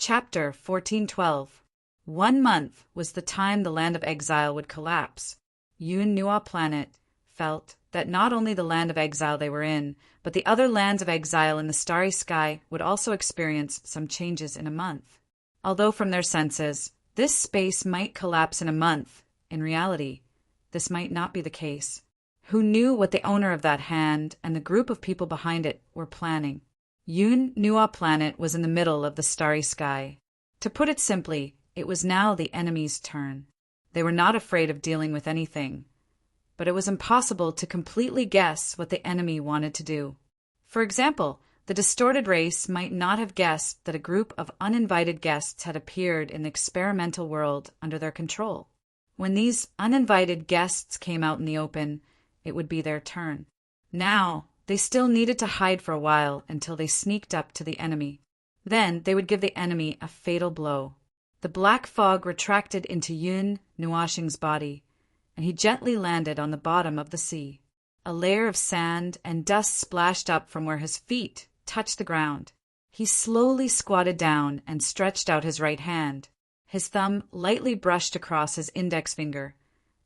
Chapter 1412. 1 month was the time the land of exile would collapse. Yun Nua planet felt that not only the land of exile they were in, but the other lands of exile in the starry sky would also experience some changes in a month. Although from their senses, this space might collapse in a month, in reality, this might not be the case. Who knew what the owner of that hand and the group of people behind it were planning? Yun Nua planet was in the middle of the starry sky. To put it simply, it was now the enemy's turn. They were not afraid of dealing with anything, but it was impossible to completely guess what the enemy wanted to do. For example, the distorted race might not have guessed that a group of uninvited guests had appeared in the experimental world under their control. When these uninvited guests came out in the open, it would be their turn. Now, they still needed to hide for a while until they sneaked up to the enemy. Then they would give the enemy a fatal blow. The black fog retracted into Yun Nuashing's body, and he gently landed on the bottom of the sea. A layer of sand and dust splashed up from where his feet touched the ground. He slowly squatted down and stretched out his right hand. His thumb lightly brushed across his index finger,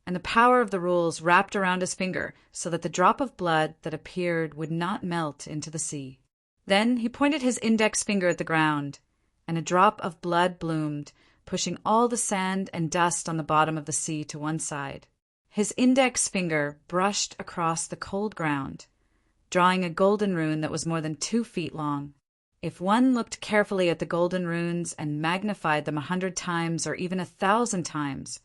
and the power of the rules wrapped around his finger so that the drop of blood that appeared would not melt into the sea. Then he pointed his index finger at the ground, and a drop of blood bloomed, pushing all the sand and dust on the bottom of the sea to one side. His index finger brushed across the cold ground, drawing a golden rune that was more than 2 feet long. If one looked carefully at the golden runes and magnified them 100 times or even 1,000 times,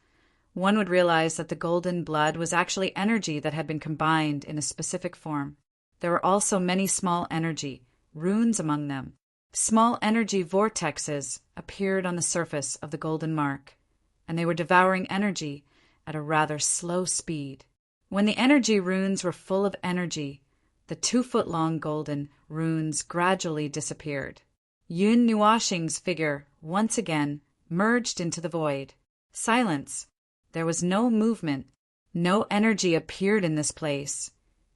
one would realize that the golden blood was actually energy that had been combined in a specific form. There were also many small energy runes among them. Small energy vortexes appeared on the surface of the golden mark, and they were devouring energy at a rather slow speed. When the energy runes were full of energy, the 2-foot-long golden runes gradually disappeared. Yun Nuashing's figure once again merged into the void. Silence. There was no movement. No energy appeared in this place,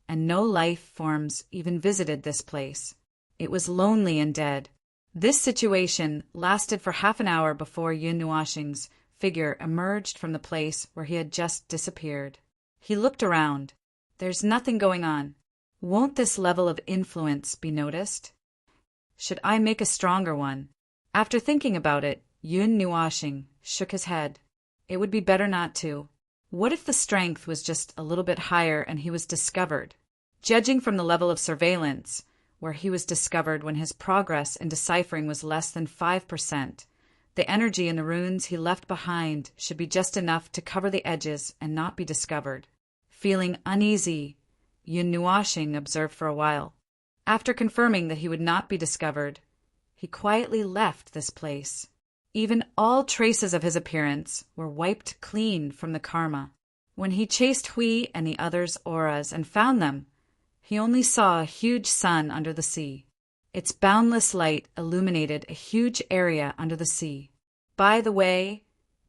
and no life forms even visited this place. It was lonely and dead. This situation lasted for half an hour before Yun Nuashing's figure emerged from the place where he had just disappeared. He looked around. There's nothing going on. Won't this level of influence be noticed? Should I make a stronger one? After thinking about it, Yun Nuashing shook his head. It would be better not to. What if the strength was just a little bit higher and he was discovered? Judging from the level of surveillance, where he was discovered when his progress in deciphering was less than 5%, the energy in the runes he left behind should be just enough to cover the edges and not be discovered. Feeling uneasy, Yun Nuashing observed for a while. After confirming that he would not be discovered, he quietly left this place. Even all traces of his appearance were wiped clean from the karma. When he chased Hui and the others' auras and found them, he only saw a huge sun under the sea. Its boundless light illuminated a huge area under the sea. By the way,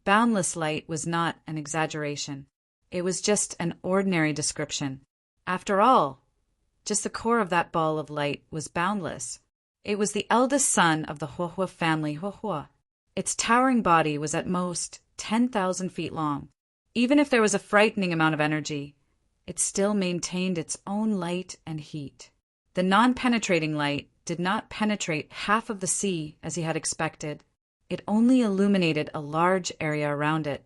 boundless light was not an exaggeration. It was just an ordinary description. After all, just the core of that ball of light was boundless. It was the eldest son of the Huohuo family, Huohuo. Its towering body was at most 10,000 feet long. Even if there was a frightening amount of energy, it still maintained its own light and heat. The non-penetrating light did not penetrate half of the sea as he had expected. It only illuminated a large area around it.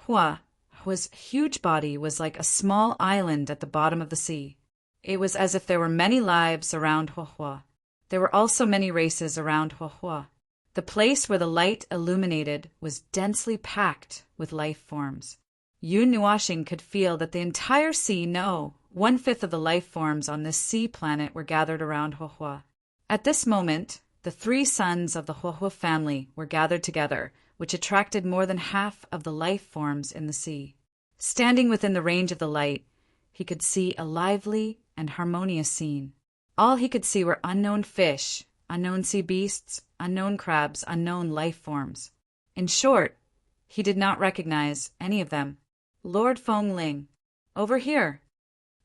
Hua's huge body was like a small island at the bottom of the sea. It was as if there were many lives around Huohuo. There were also many races around Huohuo. The place where the light illuminated was densely packed with life forms. Yun Nuashing could feel that the entire sea, 1/5 of the life forms on this sea planet were gathered around Huohuo. At this moment, the 3 sons of the Huohuo family were gathered together, which attracted more than half of the life forms in the sea. Standing within the range of the light, he could see a lively and harmonious scene. All he could see were unknown fish, unknown sea beasts, unknown crabs, unknown life forms. In short, he did not recognize any of them. Lord Fengling, over here.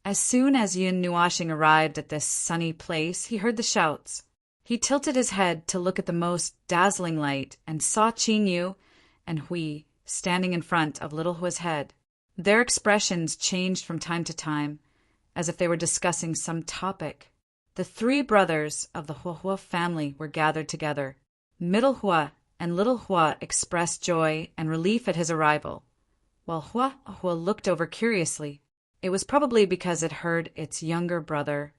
As soon as Yun Nuashing arrived at this sunny place, he heard the shouts. He tilted his head to look at the most dazzling light and saw Qing Yu and Hui standing in front of little Hua's head. Their expressions changed from time to time, as if they were discussing some topic. The three brothers of the Hua family were gathered together. Middle Hua and Little Hua expressed joy and relief at his arrival, while Hua looked over curiously. It was probably because it heard its younger brother,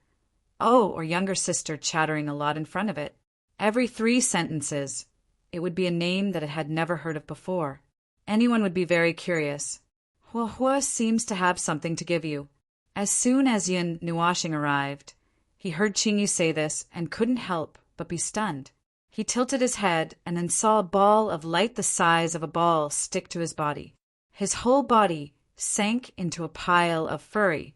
or younger sister, chattering a lot in front of it. Every 3 sentences, it would be a name that it had never heard of before. Anyone would be very curious. Hua seems to have something to give you. As soon as Yun Nuashing arrived, he heard Qing Yu say this and couldn't help but be stunned. He tilted his head and then saw a ball of light the size of a ball stick to his body. His whole body sank into a pile of furry.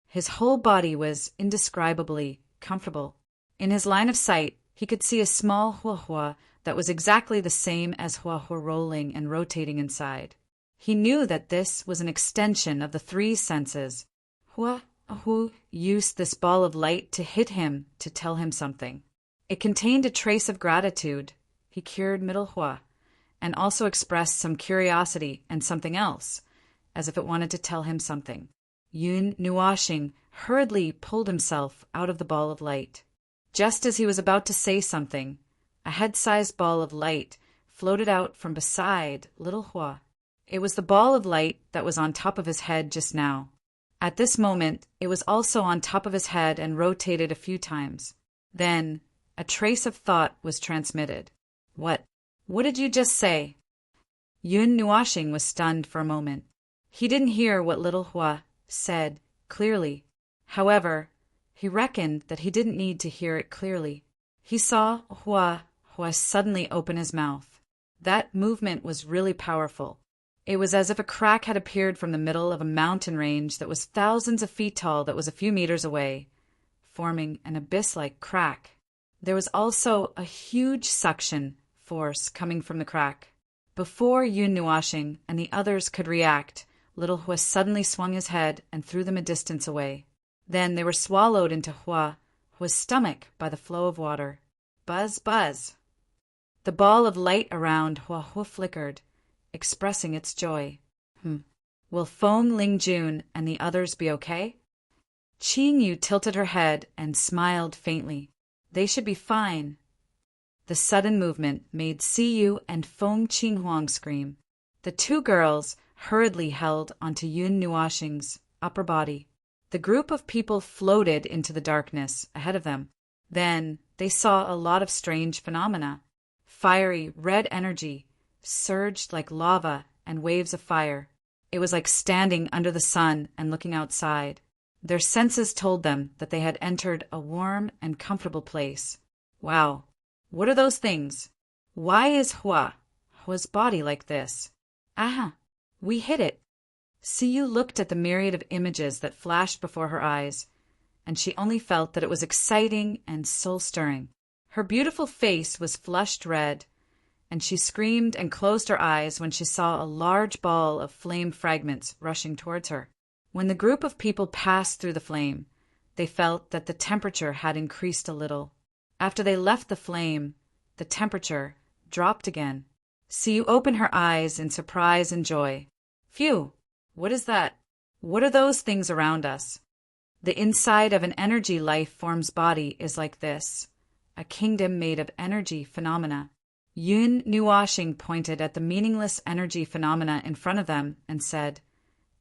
His whole body was indescribably comfortable. In his line of sight, he could see a small Hua that was exactly the same as Hua rolling and rotating inside. He knew that this was an extension of the 3 senses. Hua used this ball of light to hit him to tell him something. It contained a trace of gratitude. He cured Middle Hua, and also expressed some curiosity and something else, as if it wanted to tell him something. Yun Nuashing hurriedly pulled himself out of the ball of light. Just as he was about to say something, a head-sized ball of light floated out from beside Little Hua. It was the ball of light that was on top of his head just now. At this moment, it was also on top of his head and rotated a few times. Then, a trace of thought was transmitted. What did you just say? Yun Nuashing was stunned for a moment. He didn't hear what Little Hua said clearly. However, he reckoned that he didn't need to hear it clearly. He saw Hua suddenly open his mouth. That movement was really powerful. It was as if a crack had appeared from the middle of a mountain range that was thousands of feet tall that was a few meters away, forming an abyss-like crack. There was also a huge suction force coming from the crack. Before Yun Nuashing and the others could react, Little Hua suddenly swung his head and threw them a distance away. Then they were swallowed into Hua's stomach by the flow of water. Buzz, buzz. The ball of light around Hua flickered, expressing its joy. Will Feng Ling Jun and the others be okay? Qing Yu tilted her head and smiled faintly. They should be fine. The sudden movement made Siyu and Feng Qinghuang scream. The 2 girls hurriedly held onto Yun Nuashing's upper body. The group of people floated into the darkness ahead of them. Then they saw a lot of strange phenomena. Fiery red energy surged like lava and waves of fire. It was like standing under the sun and looking outside. Their senses told them that they had entered a warm and comfortable place. Wow, what are those things? Why is Hua's body like this? We hit it. Siyu looked at the myriad of images that flashed before her eyes, and she only felt that it was exciting and soul-stirring. Her beautiful face was flushed red, and she screamed and closed her eyes when she saw a large ball of flame fragments rushing towards her. When the group of people passed through the flame, they felt that the temperature had increased a little. After they left the flame, the temperature dropped again. Siyu opened her eyes in surprise and joy. Phew! What is that? What are those things around us? The inside of an energy life form's body is like this, a kingdom made of energy phenomena. Yun Nuashing pointed at the meaningless energy phenomena in front of them and said,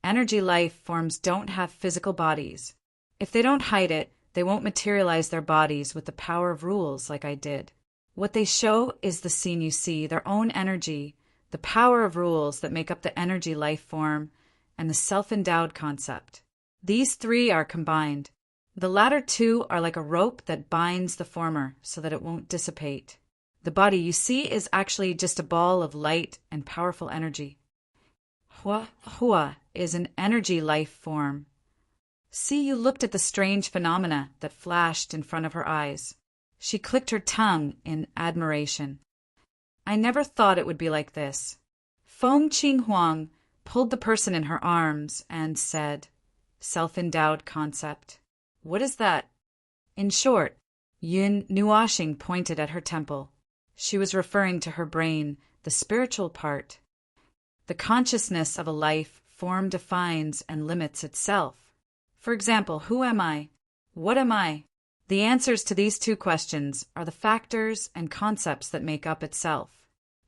Energy life forms don't have physical bodies. If they don't hide it, they won't materialize their bodies with the power of rules like I did. What they show is the scene you see, their own energy, the power of rules that make up the energy life form, and the self-endowed concept. These 3 are combined. The latter 2 are like a rope that binds the former so that it won't dissipate. The body you see is actually just a ball of light and powerful energy. Hua is an energy life form. Siyu looked at the strange phenomena that flashed in front of her eyes. She clicked her tongue in admiration. I never thought it would be like this. Feng Qinghuang pulled the person in her arms and said, Self-endowed concept. What is that? In short, Yun Nuashing pointed at her temple. She was referring to her brain, the spiritual part. The consciousness of a life form defines and limits itself. For example, who am I? What am I? The answers to these two questions are the factors and concepts that make up itself.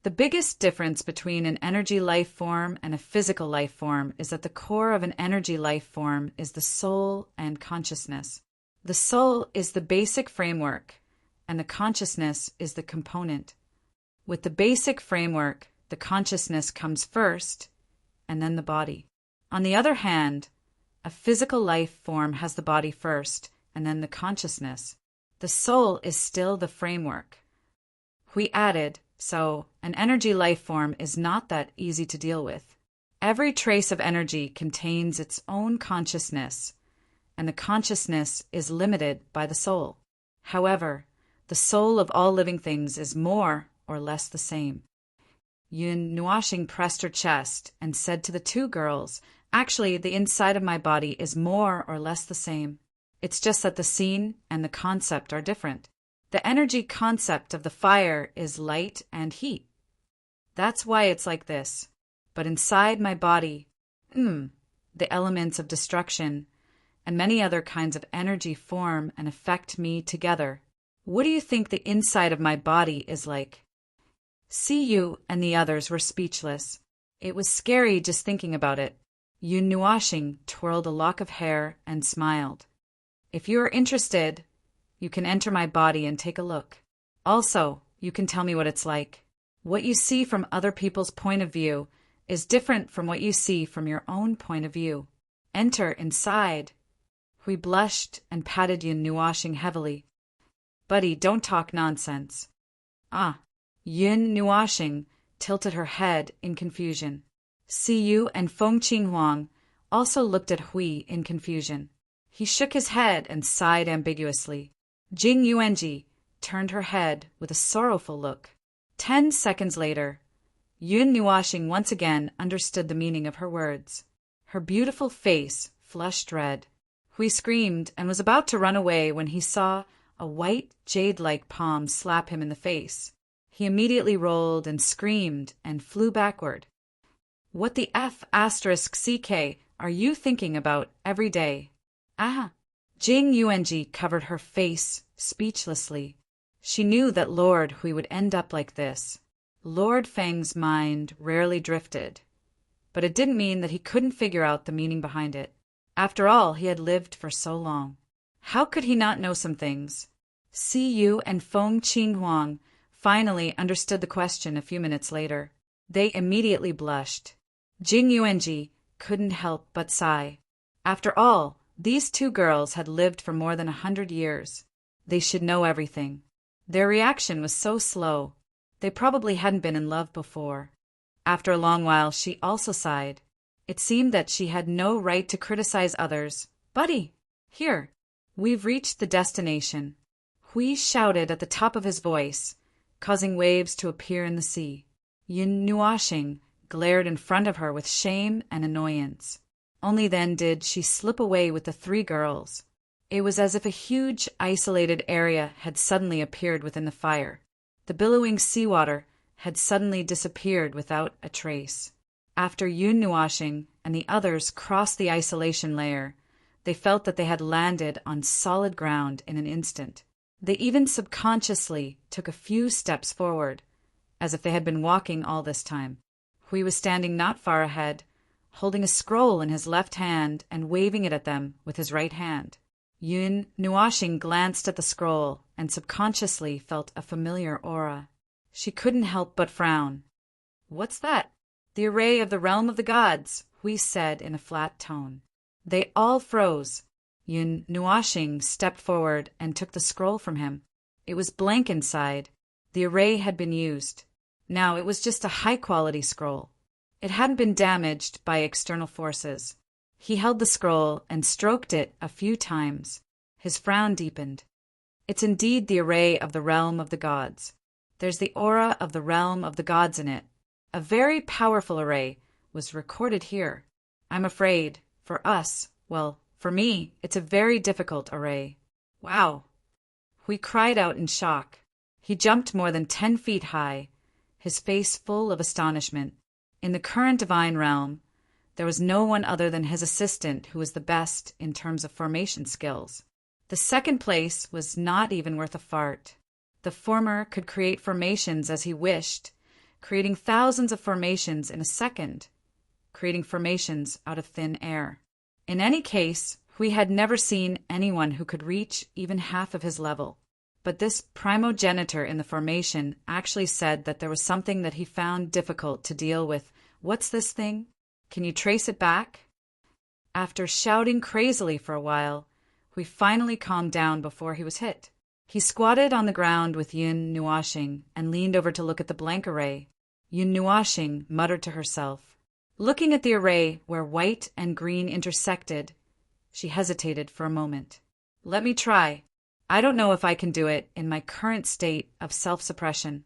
The biggest difference between an energy life form and a physical life form is that the core of an energy life form is the soul and consciousness. The soul is the basic framework, and the consciousness is the component. With the basic framework, the consciousness comes first, and then the body. On the other hand, a physical life form has the body first, and then the consciousness. The soul is still the framework. We added, so an energy life form is not that easy to deal with. Every trace of energy contains its own consciousness, and the consciousness is limited by the soul. However, the soul of all living things is more or less the same. Yun Nuashing pressed her chest and said to the two girls, "Actually, the inside of my body is more or less the same. It's just that the scene and the concept are different. The energy concept of the fire is light and heat. That's why it's like this. But inside my body, the elements of destruction and many other kinds of energy form and affect me together. What do you think the inside of my body is like?" Siyu and the others were speechless. It was scary just thinking about it. Yun Nuashing twirled a lock of hair and smiled. "If you are interested, you can enter my body and take a look. Also, you can tell me what it's like. What you see from other people's point of view is different from what you see from your own point of view. Enter inside." We blushed and patted Yun Nuashing heavily. "Buddy, don't talk nonsense." "Ah." Yun Nuashing tilted her head in confusion. Siyu and Feng Qinghuang also looked at Hui in confusion. He shook his head and sighed ambiguously. Jing Yuanji turned her head with a sorrowful look. 10 seconds later, Yun Nuashing once again understood the meaning of her words. Her beautiful face flushed red. Hui screamed and was about to run away when he saw a white, jade-like palm slap him in the face. He immediately rolled and screamed and flew backward. "What the F***CK are you thinking about every day?" "Ah." Jing Yuanji covered her face speechlessly. She knew that Lord Hui would end up like this. Lord Feng's mind rarely drifted, but it didn't mean that he couldn't figure out the meaning behind it. After all, he had lived for so long. How could he not know some things? Siyu and Feng Qinghuang finally understood the question a few minutes later. They immediately blushed. Jing Yuanji couldn't help but sigh. After all, these two girls had lived for more than 100 years. They should know everything. Their reaction was so slow. They probably hadn't been in love before. After a long while, she also sighed. It seemed that she had no right to criticize others. "Buddy, here, we've reached the destination." Hui shouted at the top of his voice, causing waves to appear in the sea. Yun Nuashing glared in front of her with shame and annoyance. Only then did she slip away with the three girls. It was as if a huge, isolated area had suddenly appeared within the fire. The billowing seawater had suddenly disappeared without a trace. After Yun Nuashing and the others crossed the isolation layer, they felt that they had landed on solid ground in an instant. They even subconsciously took a few steps forward, as if they had been walking all this time. Hui was standing not far ahead, holding a scroll in his left hand and waving it at them with his right hand. Yun Nuashing glanced at the scroll and subconsciously felt a familiar aura. She couldn't help but frown. "What's that?" "The array of the realm of the gods," Hui said in a flat tone. They all froze. Yun Nuashing stepped forward and took the scroll from him. It was blank inside. The array had been used. Now it was just a high-quality scroll. It hadn't been damaged by external forces. He held the scroll and stroked it a few times. His frown deepened. "It's indeed the array of the realm of the gods. There's the aura of the realm of the gods in it. A very powerful array was recorded here. I'm afraid, for us, well, for me, it's a very difficult array." "Wow." Hui cried out in shock. He jumped more than 10 feet high, his face full of astonishment. In the current divine realm, there was no one other than his assistant who was the best in terms of formation skills. The second place was not even worth a fart. The former could create formations as he wished, creating thousands of formations in a second, creating formations out of thin air. In any case, Hui had never seen anyone who could reach even half of his level. But this primogenitor in the formation actually said that there was something that he found difficult to deal with. What's this thing? Can you trace it back? After shouting crazily for a while, Hui finally calmed down before he was hit. He squatted on the ground with Yun Nuashing and leaned over to look at the blank array. Yun Nuashing muttered to herself. Looking at the array where white and green intersected, she hesitated for a moment. Let me try. I don't know if I can do it in my current state of self-suppression.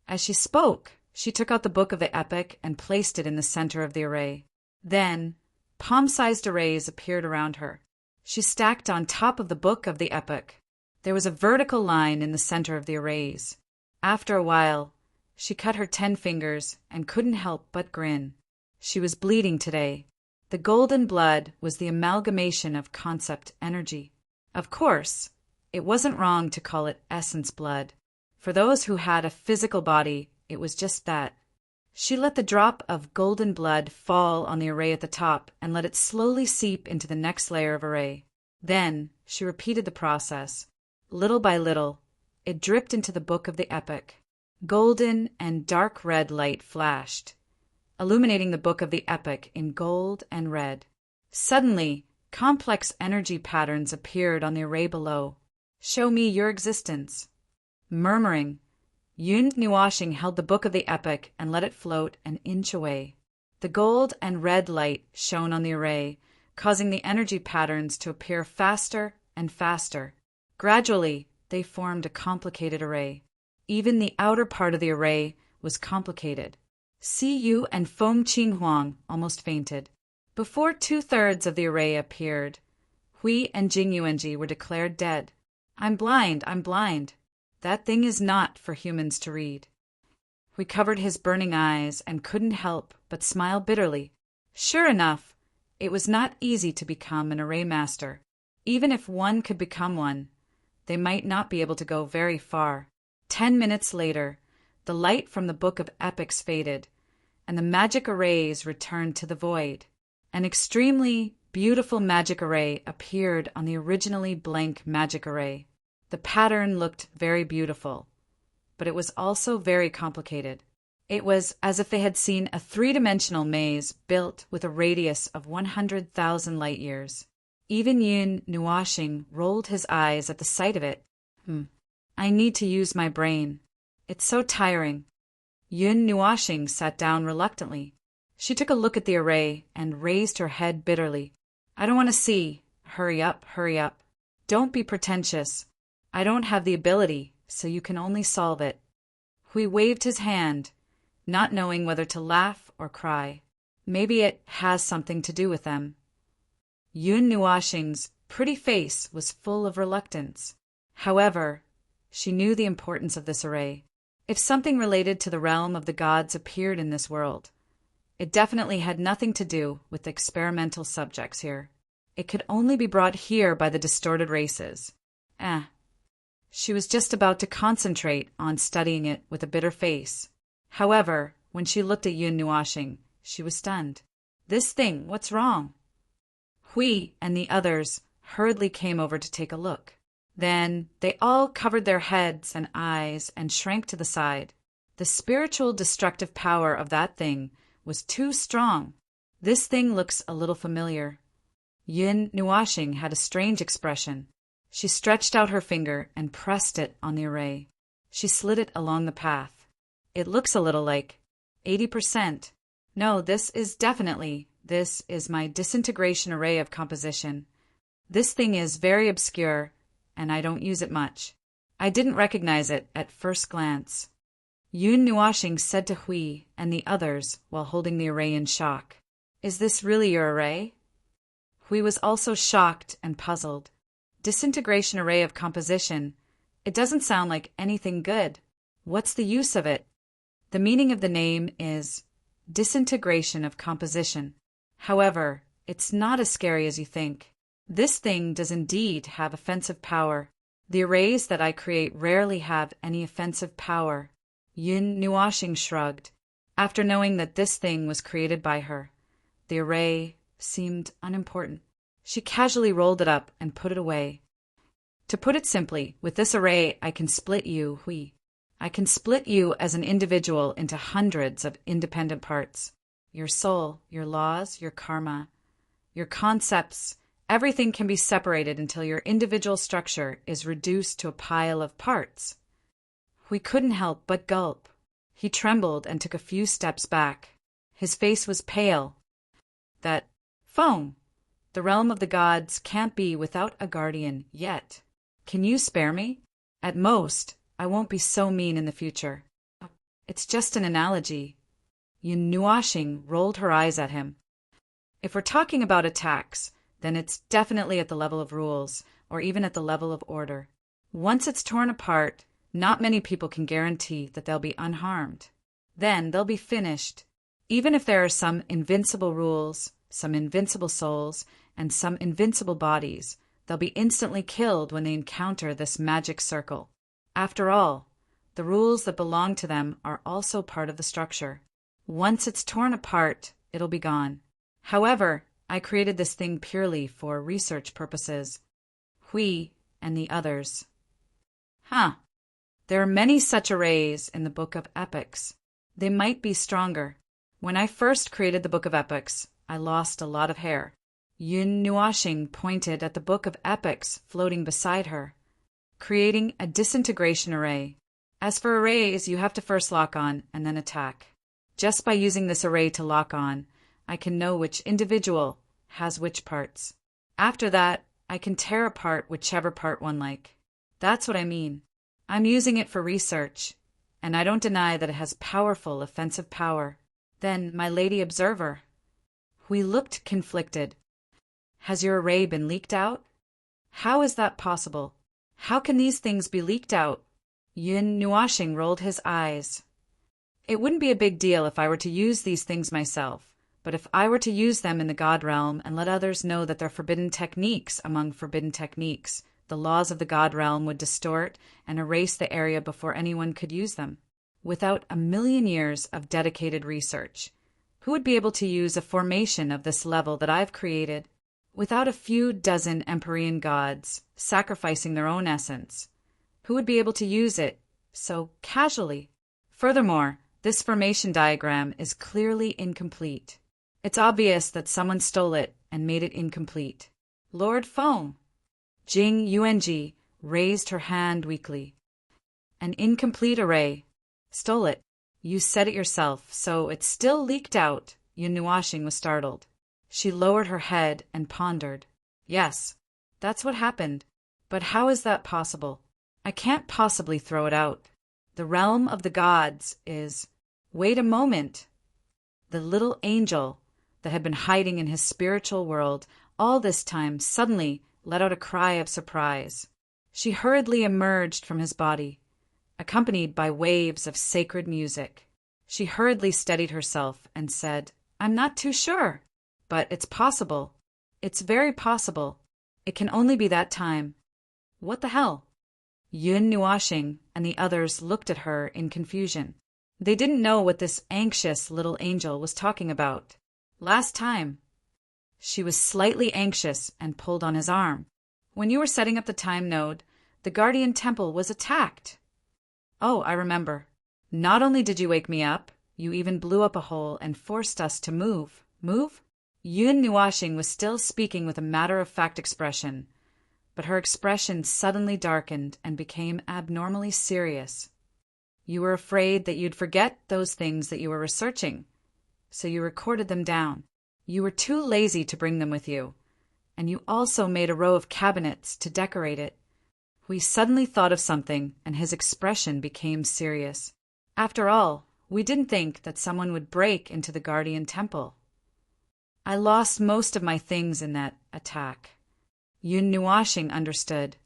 As she spoke, she took out the book of the epic and placed it in the center of the array. Then, palm-sized arrays appeared around her. She stacked on top of the book of the epic. There was a vertical line in the center of the arrays. After a while, she cut her 10 fingers and couldn't help but grin. She was bleeding today. The golden blood was the amalgamation of concept energy. Of course, it wasn't wrong to call it essence blood. For those who had a physical body, it was just that. She let the drop of golden blood fall on the array at the top and let it slowly seep into the next layer of array. Then she repeated the process. Little by little, it dripped into the book of the epic. Golden and dark red light flashed, illuminating the book of the epic in gold and red. Suddenly, complex energy patterns appeared on the array below. Show me your existence. Murmuring, Yun Nuashing held the book of the epic and let it float an inch away. The gold and red light shone on the array, causing the energy patterns to appear faster and faster. Gradually, they formed a complicated array. Even the outer part of the array was complicated. Siyu and Feng Qinghuang almost fainted. Before 2/3 of the array appeared, Hui and Jing Yuanji were declared dead. I'm blind. That thing is not for humans to read. Hui covered his burning eyes and couldn't help but smile bitterly. Sure enough, it was not easy to become an array master. Even if one could become one, they might not be able to go very far. 10 minutes later, the light from the book of epics faded, and the magic arrays returned to the void. An extremely beautiful magic array appeared on the originally blank magic array. The pattern looked very beautiful, but it was also very complicated. It was as if they had seen a 3-dimensional maze built with a radius of 100,000 light years. Even Yun Nuashing rolled his eyes at the sight of it. I need to use my brain. It's so tiring. Yun Nuashing sat down reluctantly. She took a look at the array and raised her head bitterly. I don't want to see. Hurry up. Don't be pretentious. I don't have the ability, so you can only solve it. Hui waved his hand, not knowing whether to laugh or cry. Maybe it has something to do with them. Yun Nuashing's pretty face was full of reluctance. However, she knew the importance of this array. If something related to the realm of the gods appeared in this world, it definitely had nothing to do with the experimental subjects here. It could only be brought here by the distorted races. She was just about to concentrate on studying it with a bitter face. However, when she looked at Yun Nuashing, she was stunned. This thing, what's wrong? Hui and the others hurriedly came over to take a look. Then they all covered their heads and eyes and shrank to the side. The spiritual destructive power of that thing was too strong. This thing looks a little familiar. Yun Nuashing had a strange expression. She stretched out her finger and pressed it on the array. She slid it along the path. It looks a little like 80%. No, this is my disintegration array of composition. This thing is very obscure, and I don't use it much. I didn't recognize it at first glance. Yun Nuashing said to Hui and the others while holding the array in shock. Is this really your array? Hui was also shocked and puzzled. Disintegration array of composition. It doesn't sound like anything good. What's the use of it? The meaning of the name is disintegration of composition. However, it's not as scary as you think. This thing does indeed have offensive power. The arrays that I create rarely have any offensive power. Yun Nuashing shrugged. After knowing that this thing was created by her, the array seemed unimportant. She casually rolled it up and put it away. To put it simply, with this array I can split you, I can split you as an individual into hundreds of independent parts. Your soul, your laws, your karma, your concepts, everything can be separated until your individual structure is reduced to a pile of parts. We couldn't help but gulp. He trembled and took a few steps back. His face was pale. That foam. The realm of the gods can't be without a guardian yet. Can you spare me? At most, I won't be so mean in the future. It's just an analogy. Yun Nuashing rolled her eyes at him. If we're talking about attacks, then it's definitely at the level of rules, or even at the level of order. Once it's torn apart, not many people can guarantee that they'll be unharmed. Then they'll be finished. Even if there are some invincible rules, some invincible souls, and some invincible bodies, they'll be instantly killed when they encounter this magic circle. After all, the rules that belong to them are also part of the structure. Once it's torn apart, it'll be gone. However, I created this thing purely for research purposes. We and the others. There are many such arrays in the Book of Epics. They might be stronger. When I first created the Book of Epics, I lost a lot of hair. Yun Nuashing pointed at the Book of Epics floating beside her, creating a disintegration array. As for arrays, you have to first lock on and then attack. Just by using this array to lock on, I can know which individual has which parts. After that, I can tear apart whichever part one like. That's what I mean. I'm using it for research, and I don't deny that it has powerful offensive power. Then, my lady observer. We looked conflicted. Has your array been leaked out? How is that possible? How can these things be leaked out? Yun Nuashing rolled his eyes. It wouldn't be a big deal if I were to use these things myself, but if I were to use them in the God realm and let others know that they're forbidden techniques among forbidden techniques, the laws of the God realm would distort and erase the area before anyone could use them. Without 1,000,000 years of dedicated research, who would be able to use a formation of this level that I've created? Without a few dozen Empyrean gods sacrificing their own essence, who would be able to use it so casually? Furthermore, this formation diagram is clearly incomplete. It's obvious that someone stole it and made it incomplete. Lord Foam. Jing Yuanji raised her hand weakly. An incomplete array. Stole it. You said it yourself, so it's still leaked out. Yun Nuashing was startled. She lowered her head and pondered. Yes, that's what happened. But how is that possible? I can't possibly throw it out. The realm of the gods is... Wait a moment. The little angel that had been hiding in his spiritual world all this time suddenly let out a cry of surprise. She hurriedly emerged from his body, accompanied by waves of sacred music. She hurriedly steadied herself and said, I'm not too sure, but it's possible. It's very possible. It can only be that time. What the hell? Yun Nuashing and the others looked at her in confusion. They didn't know what this anxious little angel was talking about. Last time, she was slightly anxious and pulled on his arm. When you were setting up the time node, the Guardian Temple was attacked. Oh, I remember. Not only did you wake me up, you even blew up a hole and forced us to move. Move? Yun Nuashing was still speaking with a matter-of-fact expression, but her expression suddenly darkened and became abnormally serious. You were afraid that you'd forget those things that you were researching, so you recorded them down. You were too lazy to bring them with you, and you also made a row of cabinets to decorate it. We suddenly thought of something, and his expression became serious. After all, we didn't think that someone would break into the Guardian Temple. I lost most of my things in that attack. Yun Nuashing understood.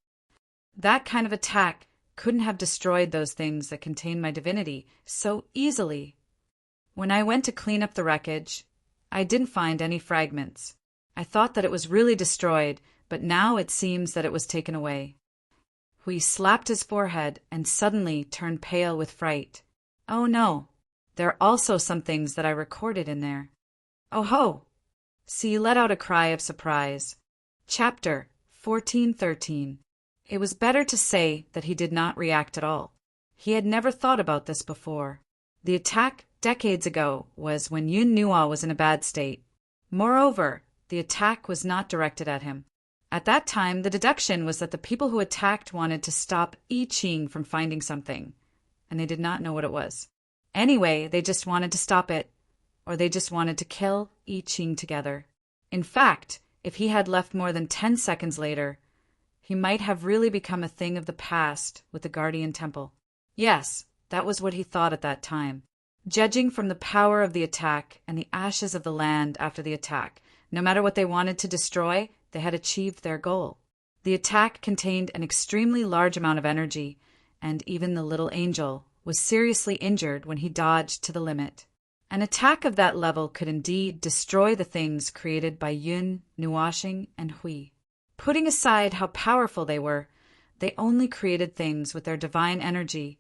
That kind of attack couldn't have destroyed those things that contain my divinity so easily. When I went to clean up the wreckage, I didn't find any fragments. I thought that it was really destroyed, but now it seems that it was taken away. Hui slapped his forehead and suddenly turned pale with fright. Oh no, there are also some things that I recorded in there. Oh ho! Si let out a cry of surprise. Chapter 1413. It was better to say that he did not react at all. He had never thought about this before. The attack decades ago was when Yun Nuo was in a bad state. Moreover, the attack was not directed at him. At that time, the deduction was that the people who attacked wanted to stop I Ching from finding something, and they did not know what it was. Anyway, they just wanted to stop it, or they just wanted to kill I Ching together. In fact, if he had left more than 10 seconds later, he might have really become a thing of the past with the Guardian Temple. Yes, that was what he thought at that time. Judging from the power of the attack and the ashes of the land after the attack, no matter what they wanted to destroy, they had achieved their goal. The attack contained an extremely large amount of energy, and even the little angel was seriously injured when he dodged to the limit. An attack of that level could indeed destroy the things created by Yun, Nuoxing, and Hui. Putting aside how powerful they were, they only created things with their divine energy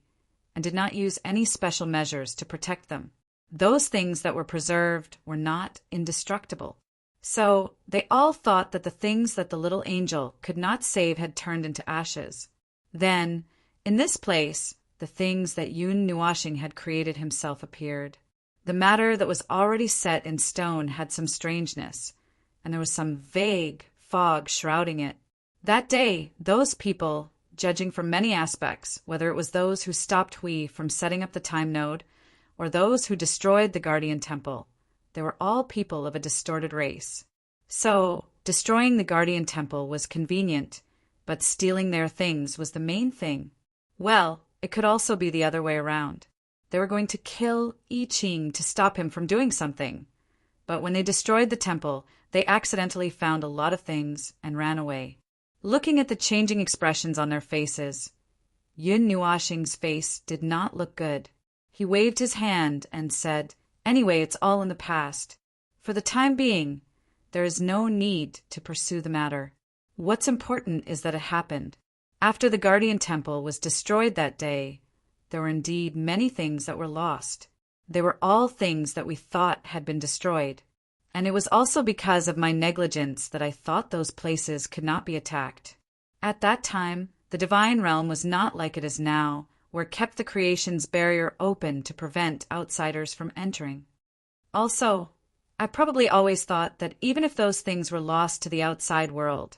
and did not use any special measures to protect them. Those things that were preserved were not indestructible. So they all thought that the things that the little angel could not save had turned into ashes. Then, in this place, the things that Yun Nuoxing had created himself appeared. The matter that was already set in stone had some strangeness, and there was some vague fog shrouding it. That day, those people, judging from many aspects, whether it was those who stopped Hui from setting up the time node, or those who destroyed the Guardian Temple, they were all people of a distorted race. So, destroying the Guardian Temple was convenient, but stealing their things was the main thing. Well, it could also be the other way around. They were going to kill I Ching to stop him from doing something. But when they destroyed the temple, they accidentally found a lot of things and ran away. Looking at the changing expressions on their faces, Yun Nuoxing's face did not look good. He waved his hand and said, "Anyway, it's all in the past. For the time being, there is no need to pursue the matter. What's important is that it happened. After the Guardian Temple was destroyed that day, there were indeed many things that were lost. They were all things that we thought had been destroyed. And it was also because of my negligence that I thought those places could not be attacked. At that time, the divine realm was not like it is now, where it kept the creation's barrier open to prevent outsiders from entering. Also, I probably always thought that even if those things were lost to the outside world,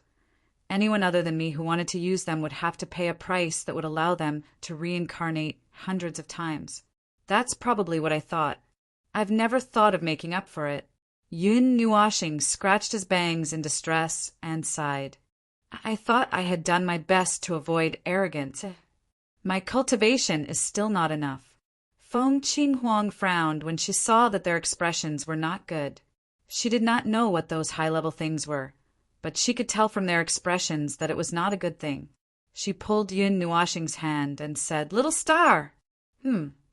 anyone other than me who wanted to use them would have to pay a price that would allow them to reincarnate hundreds of times. That's probably what I thought. I've never thought of making up for it." Yun Nuoxing scratched his bangs in distress and sighed. "I thought I had done my best to avoid arrogance. My cultivation is still not enough." Feng Qinghuang frowned when she saw that their expressions were not good. She did not know what those high-level things were, but she could tell from their expressions that it was not a good thing. She pulled Yun Nuoxing's hand and said, "Little star!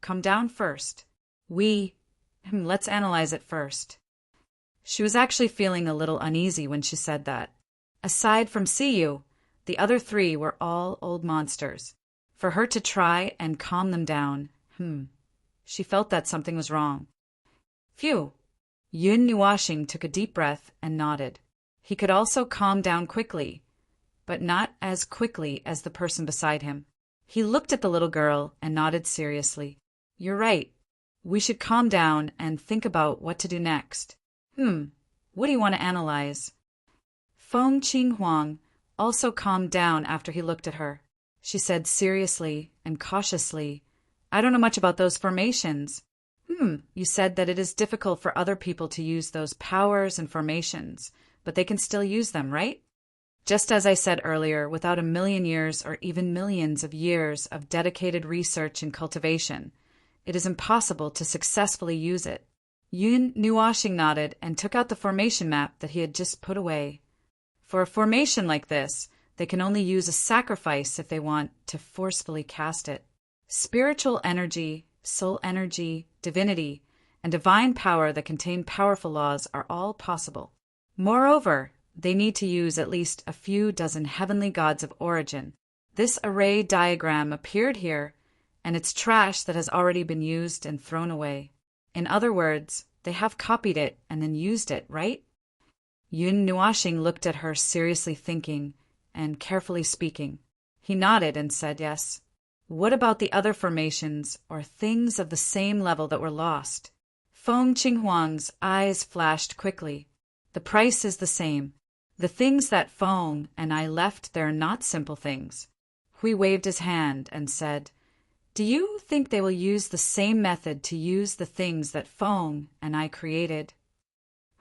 Come down first. Let's analyze it first." She was actually feeling a little uneasy when she said that. Aside from Siyu, the other three were all old monsters. For her to try and calm them down, she felt that something was wrong. Phew! Yun Nuoxing took a deep breath and nodded. He could also calm down quickly, but not as quickly as the person beside him. He looked at the little girl and nodded seriously. "You're right. We should calm down and think about what to do next. What do you want to analyze?" Feng Qinghuang also calmed down after he looked at her. She said seriously and cautiously, "I don't know much about those formations." You said that it is difficult for other people to use those powers and formations, but they can still use them, right? Just as I said earlier, without a million years or even millions of years of dedicated research and cultivation, it is impossible to successfully use it. Yun Nuoxing nodded and took out the formation map that he had just put away. For a formation like this, They can only use a sacrifice if they want to forcefully cast it. Spiritual energy, soul energy, divinity, and divine power that contain powerful laws are all possible. Moreover, they need to use at least a few dozen heavenly gods of origin. This array diagram appeared here, and it's trash that has already been used and thrown away. In other words, they have copied it and then used it, right? Yun Nuashing looked at her, seriously thinking and carefully speaking. He nodded and said yes. What about the other formations or things of the same level that were lost? Feng Qinghuang's eyes flashed quickly. The price is the same. The things that Feng and I left there are not simple things. Hui waved his hand and said, "Do you think they will use the same method to use the things that Feng and I created?"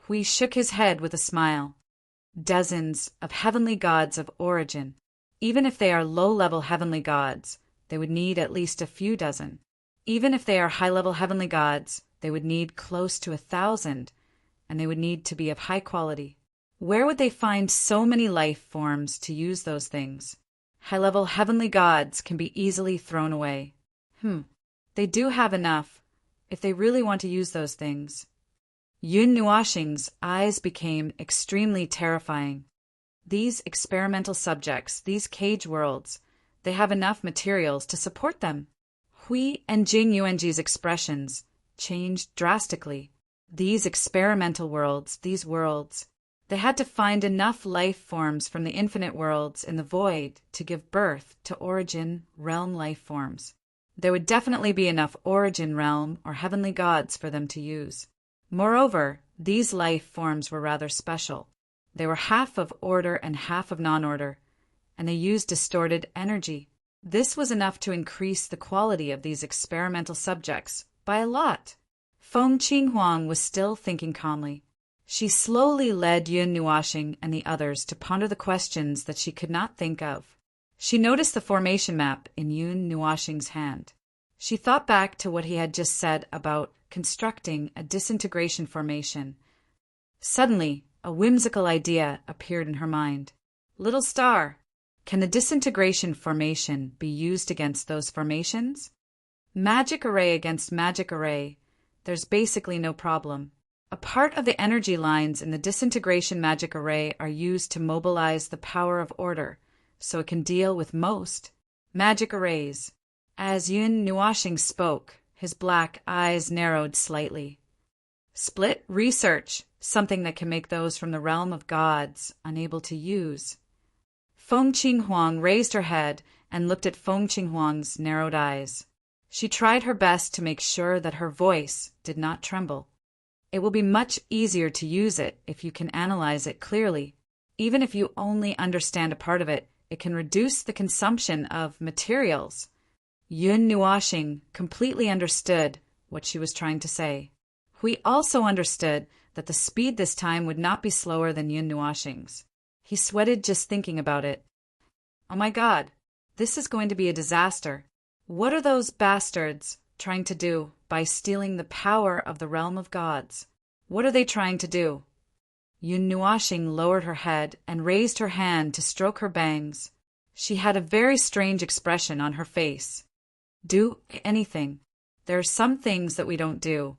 Hui shook his head with a smile. Dozens of heavenly gods of origin. Even if they are low-level heavenly gods, they would need at least a few dozen. Even if they are high-level heavenly gods, they would need close to 1,000, and they would need to be of high quality. Where would they find so many life forms to use those things? High-level heavenly gods can be easily thrown away. They do have enough, if they really want to use those things. Yun Nuashing's eyes became extremely terrifying. These experimental subjects, these cage worlds, they have enough materials to support them. Hui and Jing Yuanji's expressions changed drastically. These experimental worlds, these worlds, they had to find enough life forms from the infinite worlds in the void to give birth to origin realm life forms. There would definitely be enough origin realm or heavenly gods for them to use. Moreover, these life forms were rather special. They were half of order and half of non-order, and they used distorted energy. This was enough to increase the quality of these experimental subjects by a lot. Feng Qinghuang was still thinking calmly. She slowly led Yun Nuashing and the others to ponder the questions that she could not think of. She noticed the formation map in Yun Nuashing's hand. She thought back to what he had just said about constructing a disintegration formation. Suddenly, a whimsical idea appeared in her mind. Little star, can the disintegration formation be used against those formations? Magic array against magic array, there's basically no problem. A part of the energy lines in the disintegration magic array are used to mobilize the power of order, so it can deal with most magic arrays. As Yun Nuashing spoke, his black eyes narrowed slightly. Split research, something that can make those from the realm of gods unable to use. Feng Qinghuang raised her head and looked at Feng Qinghuang's narrowed eyes. She tried her best to make sure that her voice did not tremble. It will be much easier to use it if you can analyze it clearly. Even if you only understand a part of it, it can reduce the consumption of materials. Yun Nuashing completely understood what she was trying to say. Hui also understood that the speed this time would not be slower than Yun Nuashing's. He sweated just thinking about it. Oh my God, this is going to be a disaster. What are those bastards trying to do by stealing the power of the realm of gods? What are they trying to do? Yun Nuashing lowered her head and raised her hand to stroke her bangs. She had a very strange expression on her face. Do anything. There are some things that we don't do,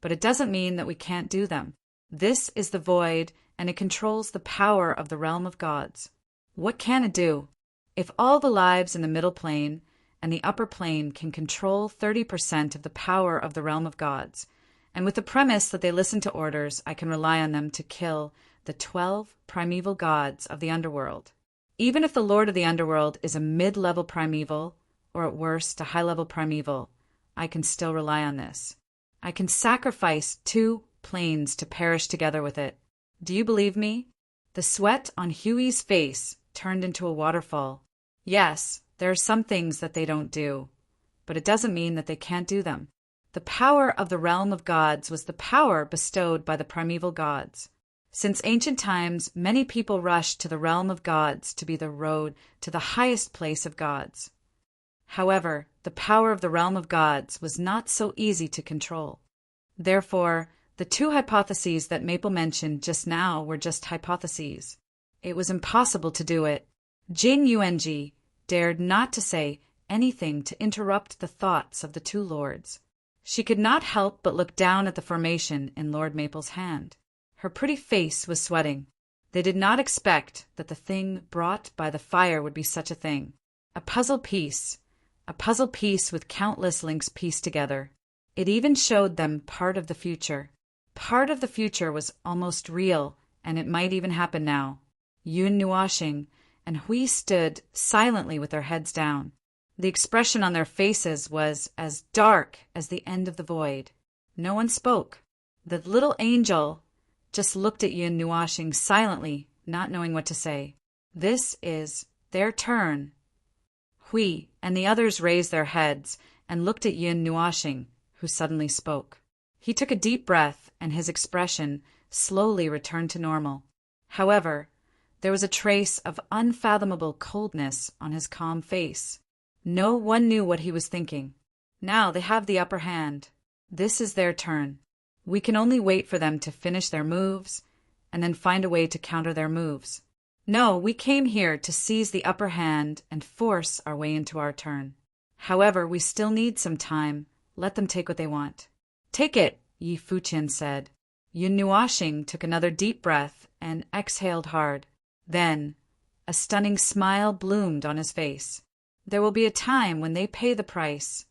but it doesn't mean that we can't do them. This is the void, and it controls the power of the realm of gods. What can it do? If all the lives in the middle plane and the upper plane can control 30% of the power of the realm of gods, and with the premise that they listen to orders, I can rely on them to kill the 12 primeval gods of the underworld. Even if the lord of the underworld is a mid-level primeval, or at worst a high-level primeval, I can still rely on this. I can sacrifice 2 planes to perish together with it. Do you believe me? The sweat on Huey's face turned into a waterfall. Yes, there are some things that they don't do, but it doesn't mean that they can't do them. The power of the realm of gods was the power bestowed by the primeval gods. Since ancient times, many people rushed to the realm of gods to be the road to the highest place of gods. However, the power of the realm of gods was not so easy to control. Therefore, the 2 hypotheses that Maple mentioned just now were just hypotheses. It was impossible to do it. Jing Yuanji dared not to say anything to interrupt the thoughts of the two lords. She could not help but look down at the formation in Lord Maple's hand. Her pretty face was sweating. They did not expect that the thing brought by the fire would be such a thing. A puzzle piece with countless links pieced together. It even showed them part of the future. Part of the future was almost real, and it might even happen now. Yun Nuashing and Hui stood silently with their heads down. The expression on their faces was as dark as the end of the void. No one spoke. The little angel just looked at Yun Nuashing silently, not knowing what to say. This is their turn. Hui and the others raised their heads and looked at Yun Nuashing, who suddenly spoke. He took a deep breath, and his expression slowly returned to normal. However, there was a trace of unfathomable coldness on his calm face. No one knew what he was thinking. Now they have the upper hand. This is their turn. We can only wait for them to finish their moves, and then find a way to counter their moves. No, we came here to seize the upper hand and force our way into our turn. However, we still need some time. Let them take what they want. Take it, Yi Fuqian said. Yun Nuashing took another deep breath and exhaled hard. Then, a stunning smile bloomed on his face. There will be a time when they pay the price.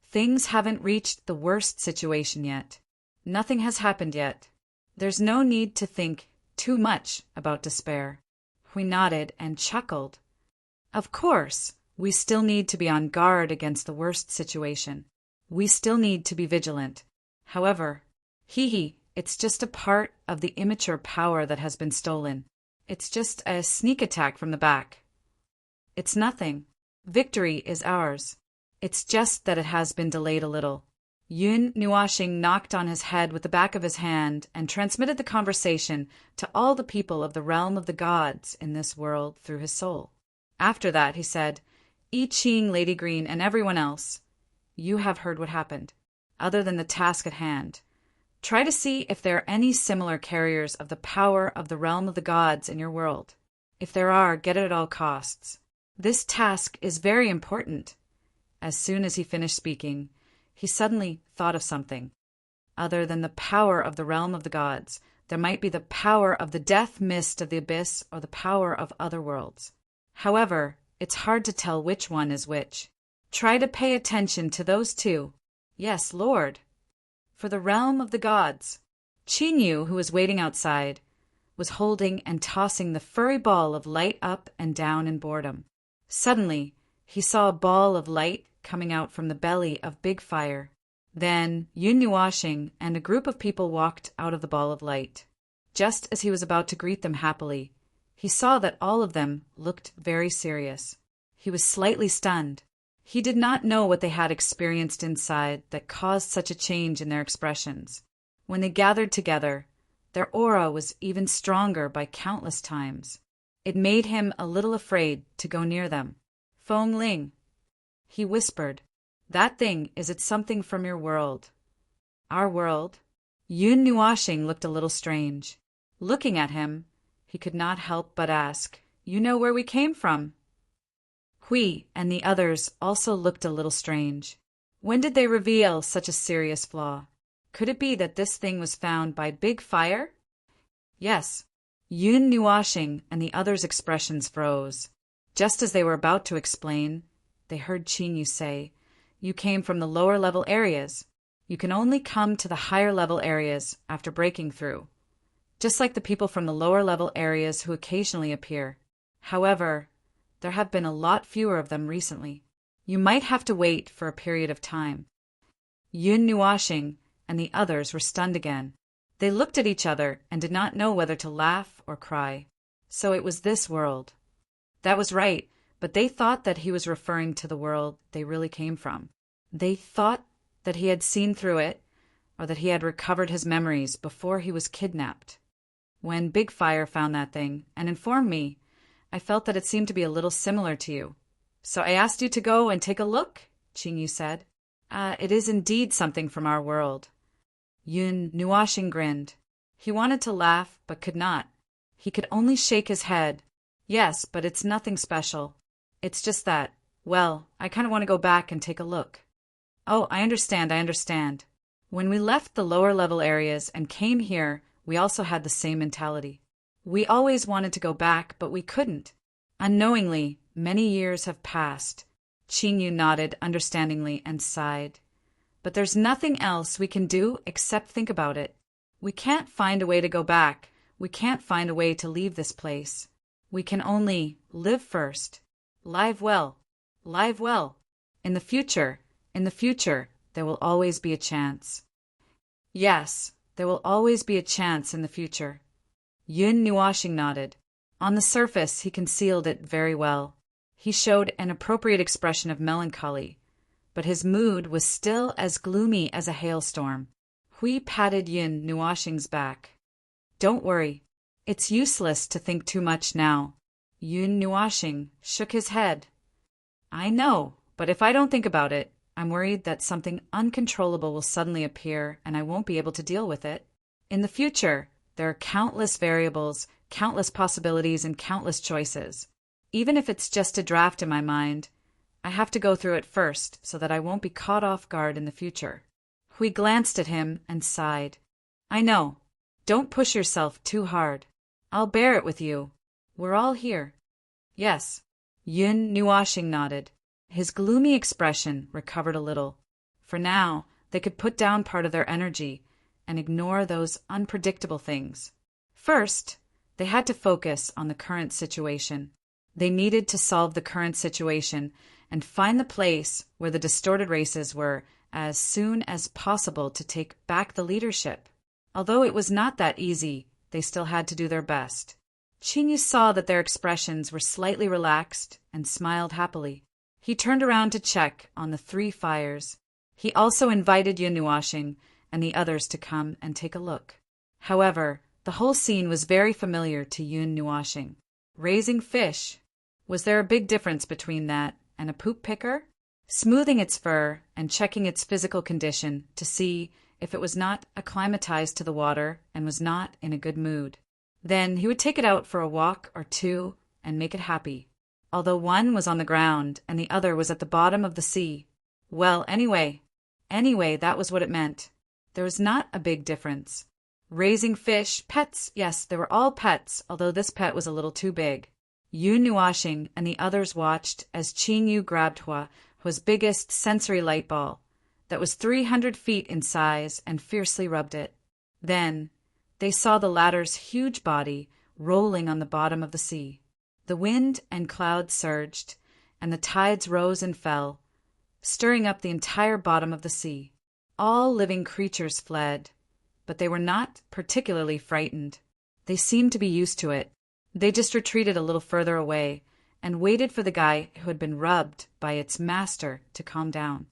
Things haven't reached the worst situation yet. Nothing has happened yet. There's no need to think too much about despair. Hui nodded and chuckled. Of course, we still need to be on guard against the worst situation. We still need to be vigilant. However, it's just a part of the immature power that has been stolen. It's just a sneak attack from the back. It's nothing. Victory is ours. It's just that it has been delayed a little. Yun Nuashing knocked on his head with the back of his hand and transmitted the conversation to all the people of the realm of the gods in this world through his soul. After that, he said, I Ching, Lady Green, and everyone else, you have heard what happened. Other than the task at hand, try to see if there are any similar carriers of the power of the realm of the gods in your world. If there are, get it at all costs. This task is very important. As soon as he finished speaking, he suddenly thought of something. Other than the power of the realm of the gods, there might be the power of the death mist of the abyss or the power of other worlds. However, it's hard to tell which one is which. Try to pay attention to those two. Yes, Lord. For the realm of the gods. Qin Yu, who was waiting outside, was holding and tossing the furry ball of light up and down in boredom. Suddenly, he saw a ball of light coming out from the belly of Big Fire. Then Yun Nuashing and a group of people walked out of the ball of light. Just as he was about to greet them happily, he saw that all of them looked very serious. He was slightly stunned. He did not know what they had experienced inside that caused such a change in their expressions. When they gathered together, their aura was even stronger by countless times. It made him a little afraid to go near them. Feng Ling, he whispered, that thing, is it something from your world? Our world? Yun Nuashing looked a little strange. Looking at him, he could not help but ask, you know where we came from? Hui and the others also looked a little strange. When did they reveal such a serious flaw? Could it be that this thing was found by Big Fire? Yes. Yun Nuashing and the others' expressions froze. Just as they were about to explain, they heard Qin Yu say, you came from the lower level areas. You can only come to the higher level areas after breaking through. Just like the people from the lower level areas who occasionally appear. However, there have been a lot fewer of them recently. You might have to wait for a period of time. Yun Nuashing and the others were stunned again. They looked at each other and did not know whether to laugh or cry. So it was this world. That was right, but they thought that he was referring to the world they really came from. They thought that he had seen through it, or that he had recovered his memories before he was kidnapped. When Big Fire found that thing and informed me, I felt that it seemed to be a little similar to you. So I asked you to go and take a look, Qin Yu said. It is indeed something from our world. Yun Nuashing grinned. He wanted to laugh, but could not. He could only shake his head. Yes, but it's nothing special. It's just that, well, I kind of want to go back and take a look. Oh, I understand. When we left the lower level areas and came here, we also had the same mentality. We always wanted to go back, but we couldn't. Unknowingly, many years have passed. Chinyu nodded understandingly and sighed. But there's nothing else we can do except think about it. We can't find a way to go back. We can't find a way to leave this place. We can only live first. Live well. Live well. In the future, there will always be a chance. Yes, there will always be a chance in the future. Yun Nuashing nodded. On the surface, he concealed it very well. He showed an appropriate expression of melancholy, but his mood was still as gloomy as a hailstorm. Hui patted Yun Nuashing's back. Don't worry. It's useless to think too much now. Yun Nuashing shook his head. I know, but if I don't think about it, I'm worried that something uncontrollable will suddenly appear and I won't be able to deal with it. In the future, there are countless variables, countless possibilities, and countless choices. Even if it's just a draft in my mind, I have to go through it first so that I won't be caught off guard in the future. Hui glanced at him and sighed. I know. Don't push yourself too hard. I'll bear it with you. We're all here. Yes. Yun Nuashing nodded. His gloomy expression recovered a little. For now, they could put down part of their energy and ignore those unpredictable things. First, they had to focus on the current situation. They needed to solve the current situation and find the place where the distorted races were as soon as possible to take back the leadership. Although it was not that easy, they still had to do their best. Chinyu saw that their expressions were slightly relaxed and smiled happily. He turned around to check on the 3 fires. He also invited Yun Nuashing and the others to come and take a look. However, the whole scene was very familiar to Yun Nuashing. Raising fish. Was there a big difference between that and a poop picker? Smoothing its fur and checking its physical condition to see if it was not acclimatized to the water and was not in a good mood. Then he would take it out for a walk or 2 and make it happy. Although one was on the ground and the other was at the bottom of the sea. Well, anyway, that was what it meant. There was not a big difference. Raising fish, pets, yes, they were all pets, although this pet was a little too big. Yun Nuashing and the others watched as Chinyu grabbed Hua's biggest sensory light ball, that was 300 feet in size, and fiercely rubbed it. Then they saw the latter's huge body rolling on the bottom of the sea. The wind and clouds surged, and the tides rose and fell, stirring up the entire bottom of the sea. All living creatures fled, but they were not particularly frightened. They seemed to be used to it. They just retreated a little further away and waited for the guy who had been rubbed by its master to calm down.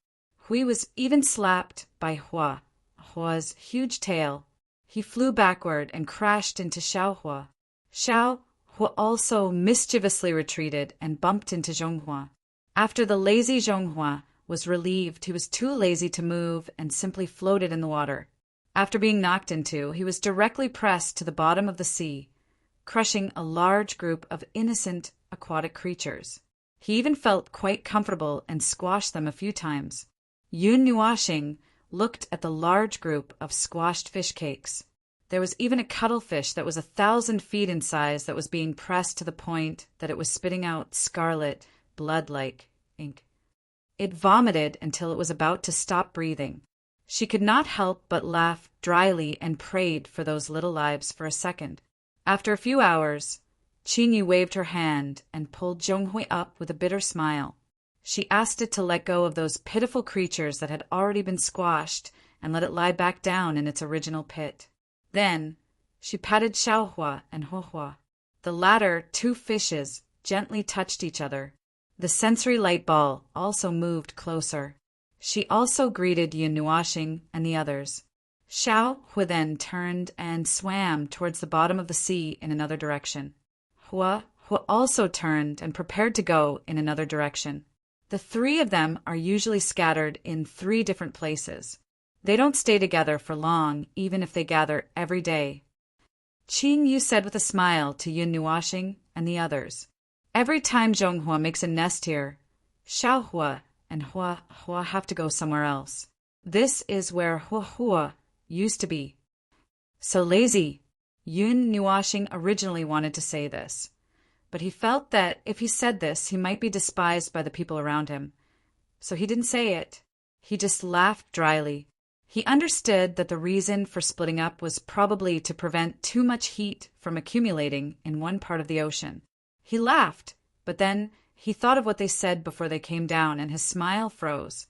Hui was even slapped by Hua's huge tail. He flew backward and crashed into Hua. Hua also mischievously retreated and bumped into Zhonghua. After the lazy Zhonghua was relieved, he was too lazy to move and simply floated in the water. After being knocked into, he was directly pressed to the bottom of the sea, crushing a large group of innocent aquatic creatures. He even felt quite comfortable and squashed them a few times. Yun Nuashing looked at the large group of squashed fish cakes. There was even a cuttlefish that was 1,000 feet in size that was being pressed to the point that it was spitting out scarlet, blood-like ink. It vomited until it was about to stop breathing. She could not help but laugh dryly and prayed for those little lives for a second. After a few hours, Chinyu waved her hand and pulled Zhonghui up with a bitter smile. She asked it to let go of those pitiful creatures that had already been squashed and let it lie back down in its original pit. Then she patted Hua and Huohua. The latter 2 fishes gently touched each other. The sensory light ball also moved closer. She also greeted Yun Nuashing and the others. Hua then turned and swam towards the bottom of the sea in another direction. Hua also turned and prepared to go in another direction. The 3 of them are usually scattered in 3 different places. They don't stay together for long, even if they gather every day. Chinyu said with a smile to Yun Nuashing and the others. Every time Zhonghua makes a nest here, Xiaohua and Hua have to go somewhere else. This is where Hua used to be. So lazy. Yun Nuoxing originally wanted to say this, but he felt that if he said this, he might be despised by the people around him. So he didn't say it. He just laughed dryly. He understood that the reason for splitting up was probably to prevent too much heat from accumulating in one part of the ocean. He laughed, but then he thought of what they said before they came down, and his smile froze.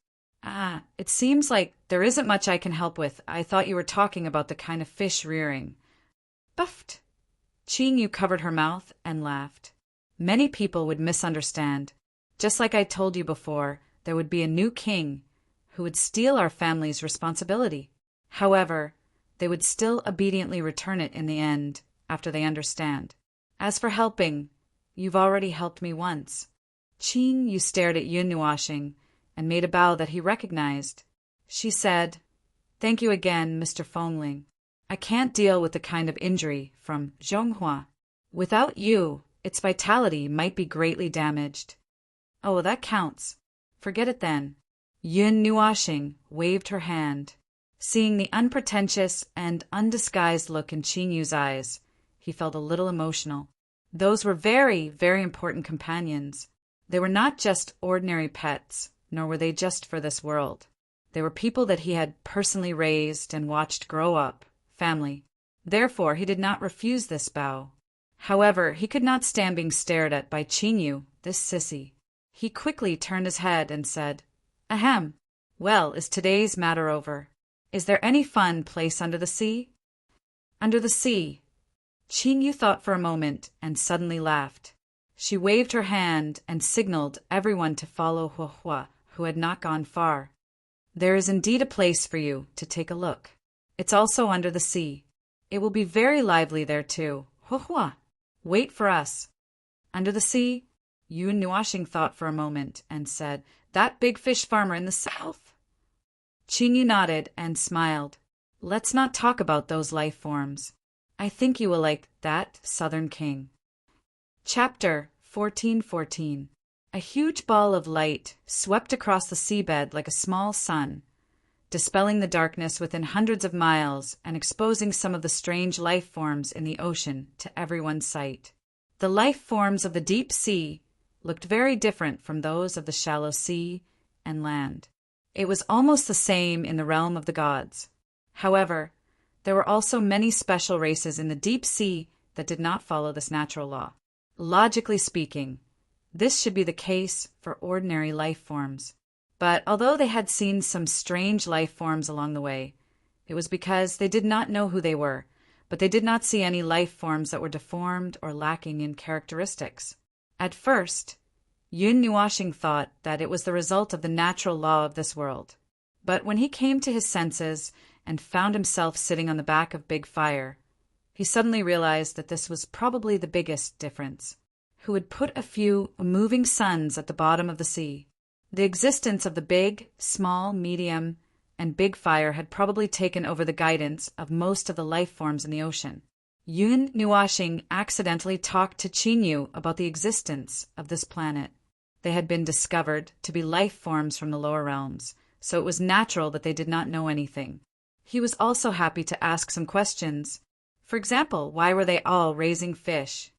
It seems like there isn't much I can help with. I thought you were talking about the kind of fish rearing. Buffed. Qingyu covered her mouth and laughed. Many people would misunderstand. Just like I told you before, there would be a new king who would steal our family's responsibility. However, they would still obediently return it in the end, after they understand. As for helping, you've already helped me once. Qingyu stared at Yun Nuoxing and made a bow that he recognized. She said, "Thank you again, Mr. Fengling. I can't deal with the kind of injury from Zhonghua. Without you, its vitality might be greatly damaged." "Oh, that counts. Forget it then." Yun Nuoxing waved her hand. Seeing the unpretentious and undisguised look in Qingyu's eyes, he felt a little emotional. Those were very, very important companions. They were not just ordinary pets, nor were they just for this world. They were people that he had personally raised and watched grow up, family. Therefore, he did not refuse this bow. However, he could not stand being stared at by Qingyu, this sissy. He quickly turned his head and said, "Ahem. Well, is today's matter over? Is there any fun place under the sea?" Under the sea. Qingyu thought for a moment and suddenly laughed. She waved her hand and signaled everyone to follow Hua, who had not gone far. "There is indeed a place for you to take a look. It's also under the sea. It will be very lively there too. Hua, wait for us." Under the sea? Yun Nuoxing thought for a moment and said, "That big fish farmer in the south?" Qingyu nodded and smiled. "Let's not talk about those life forms. I think you will like that southern king." Chapter 14:14. A huge ball of light swept across the seabed like a small sun, dispelling the darkness within hundreds of miles and exposing some of the strange life forms in the ocean to everyone's sight. The life forms of the deep sea looked very different from those of the shallow sea and land. It was almost the same in the realm of the gods. However, there were also many special races in the deep sea that did not follow this natural law. Logically speaking, this should be the case for ordinary life forms. But although they had seen some strange life forms along the way, it was because they did not know who they were, but they did not see any life forms that were deformed or lacking in characteristics. At first, Yun Nuoxing thought that it was the result of the natural law of this world. But when he came to his senses and found himself sitting on the back of Big Fire, he suddenly realized that this was probably the biggest difference. Who had put a few moving suns at the bottom of the sea? The existence of the big, small, medium, and Big Fire had probably taken over the guidance of most of the life forms in the ocean. Yun Nuoxing accidentally talked to Qingyu about the existence of this planet. They had been discovered to be life forms from the lower realms, so it was natural that they did not know anything. He was also happy to ask some questions. For example, why were they all raising fish?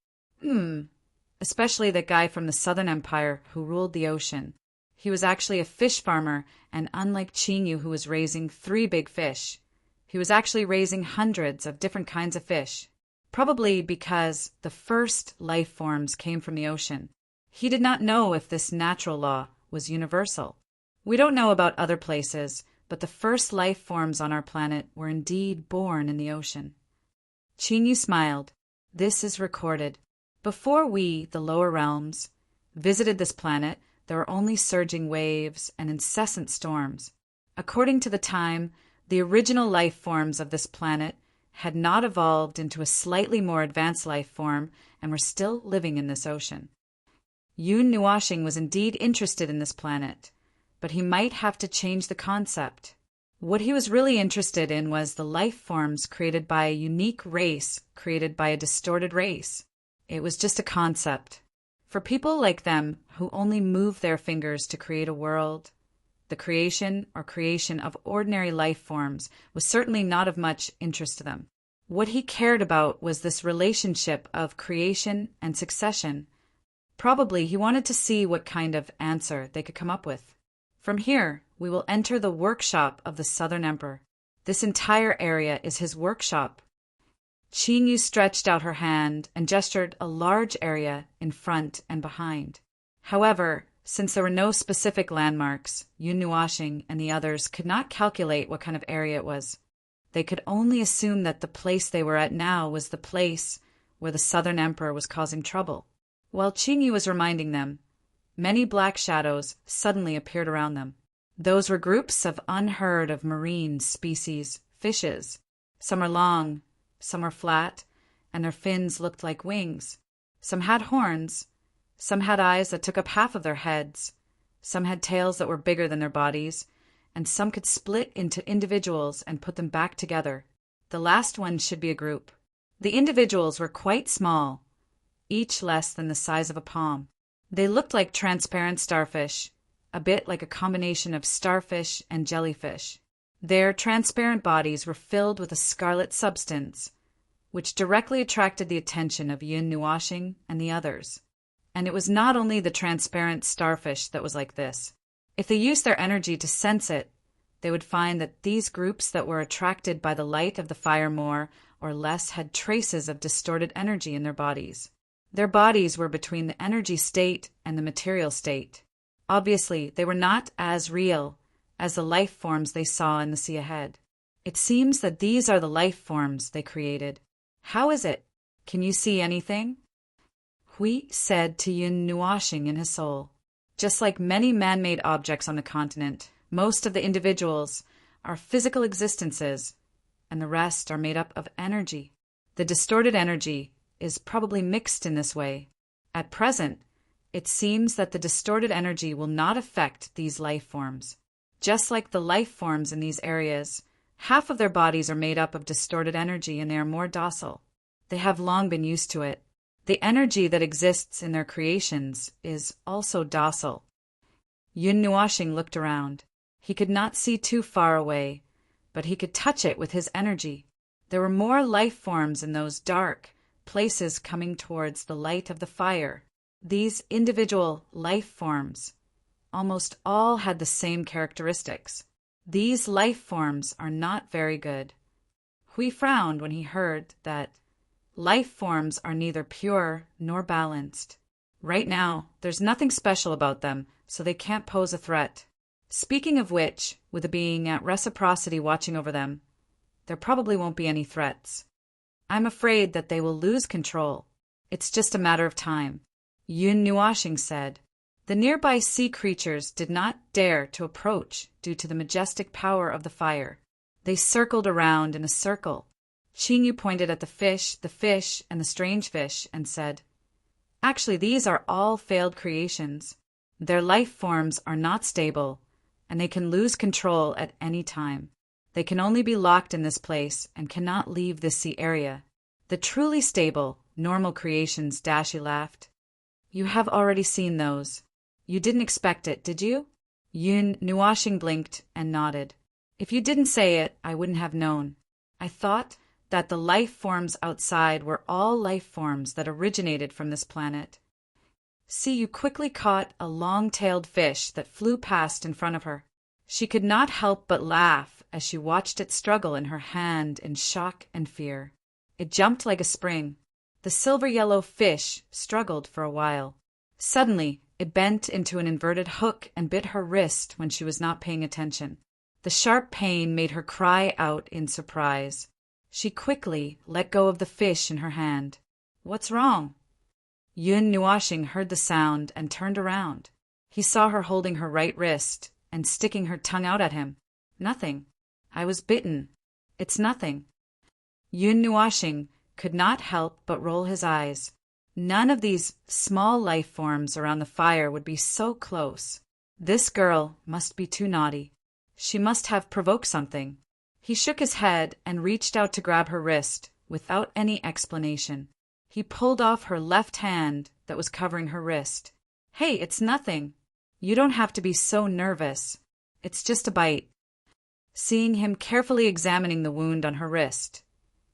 Especially the guy from the Southern Empire who ruled the ocean. He was actually a fish farmer, and unlike Qingyu, who was raising 3 big fish, he was actually raising hundreds of different kinds of fish. Probably because the first life forms came from the ocean. He did not know if this natural law was universal. We don't know about other places, but the first life forms on our planet were indeed born in the ocean. Qingyu smiled. This is recorded. Before we, the lower realms, visited this planet, there were only surging waves and incessant storms. According to the time, the original life forms of this planet had not evolved into a slightly more advanced life form and were still living in this ocean. Yun Nuoxing was indeed interested in this planet, but he might have to change the concept. What he was really interested in was the life forms created by a unique race created by a distorted race. It was just a concept. For people like them who only move their fingers to create a world, the creation of ordinary life forms was certainly not of much interest to them. What he cared about was this relationship of creation and succession. Probably he wanted to see what kind of answer they could come up with. From here, we will enter the workshop of the Southern Emperor. This entire area is his workshop. Qingyu stretched out her hand and gestured a large area in front and behind. However, since there were no specific landmarks, Yun Nuashing and the others could not calculate what kind of area it was. They could only assume that the place they were at now was the place where the Southern Emperor was causing trouble. While Qingyu was reminding them, many black shadows suddenly appeared around them. Those were groups of unheard of marine species, fishes. Some are long, some were flat, and their fins looked like wings. Some had horns, some had eyes that took up half of their heads, some had tails that were bigger than their bodies, and some could split into individuals and put them back together. The last one should be a group. The individuals were quite small, each less than the size of a palm. They looked like transparent starfish, a bit like a combination of starfish and jellyfish. Their transparent bodies were filled with a scarlet substance, which directly attracted the attention of Yun Nuashing and the others. And it was not only the transparent starfish that was like this. If they used their energy to sense it, they would find that these groups that were attracted by the light of the fire more or less had traces of distorted energy in their bodies. Their bodies were between the energy state and the material state. Obviously, they were not as real as the life forms they saw in the sea ahead. It seems that these are the life forms they created. How is it? Can you see anything? Hui said to Yun Nuashing in his soul. Just like many man-made objects on the continent, most of the individuals are physical existences, and the rest are made up of energy. The distorted energy is probably mixed in this way. At present, it seems that the distorted energy will not affect these life forms. Just like the life forms in these areas, half of their bodies are made up of distorted energy and they are more docile. They have long been used to it. The energy that exists in their creations is also docile. Yun Nuashing looked around. He could not see too far away, but he could touch it with his energy. There were more life forms in those dark places coming towards the light of the fire. These individual life forms almost all had the same characteristics. These life forms are not very good. Hui frowned when he heard that life forms are neither pure nor balanced. Right now, there's nothing special about them, so they can't pose a threat. Speaking of which, with a being at reciprocity watching over them, there probably won't be any threats. I'm afraid that they will lose control. It's just a matter of time. Yun Nuashing said. The nearby sea creatures did not dare to approach due to the majestic power of the fire. They circled around in a circle. Qingyu pointed at the fish, and the strange fish, and said, Actually, these are all failed creations. Their life forms are not stable, and they can lose control at any time. They can only be locked in this place and cannot leave this sea area. The truly stable, normal creations, Dashi laughed. You have already seen those. You didn't expect it, did you? Yun Nuashing blinked and nodded. If you didn't say it, I wouldn't have known. I thought that the life forms outside were all life forms that originated from this planet. See, you quickly caught a long-tailed fish that flew past in front of her. She could not help but laugh as she watched it struggle in her hand in shock and fear. It jumped like a spring. The silver-yellow fish struggled for a while. Suddenly, it bent into an inverted hook and bit her wrist when she was not paying attention. The sharp pain made her cry out in surprise. She quickly let go of the fish in her hand. What's wrong? Yun Nuashing heard the sound and turned around. He saw her holding her right wrist and sticking her tongue out at him. Nothing. I was bitten. It's nothing. Yun Nuashing could not help but roll his eyes. None of these small life forms around the fire would be so close. This girl must be too naughty. She must have provoked something. He shook his head and reached out to grab her wrist without any explanation. He pulled off her left hand that was covering her wrist. "Hey, it's nothing. You don't have to be so nervous. It's just a bite." Seeing him carefully examining the wound on her wrist,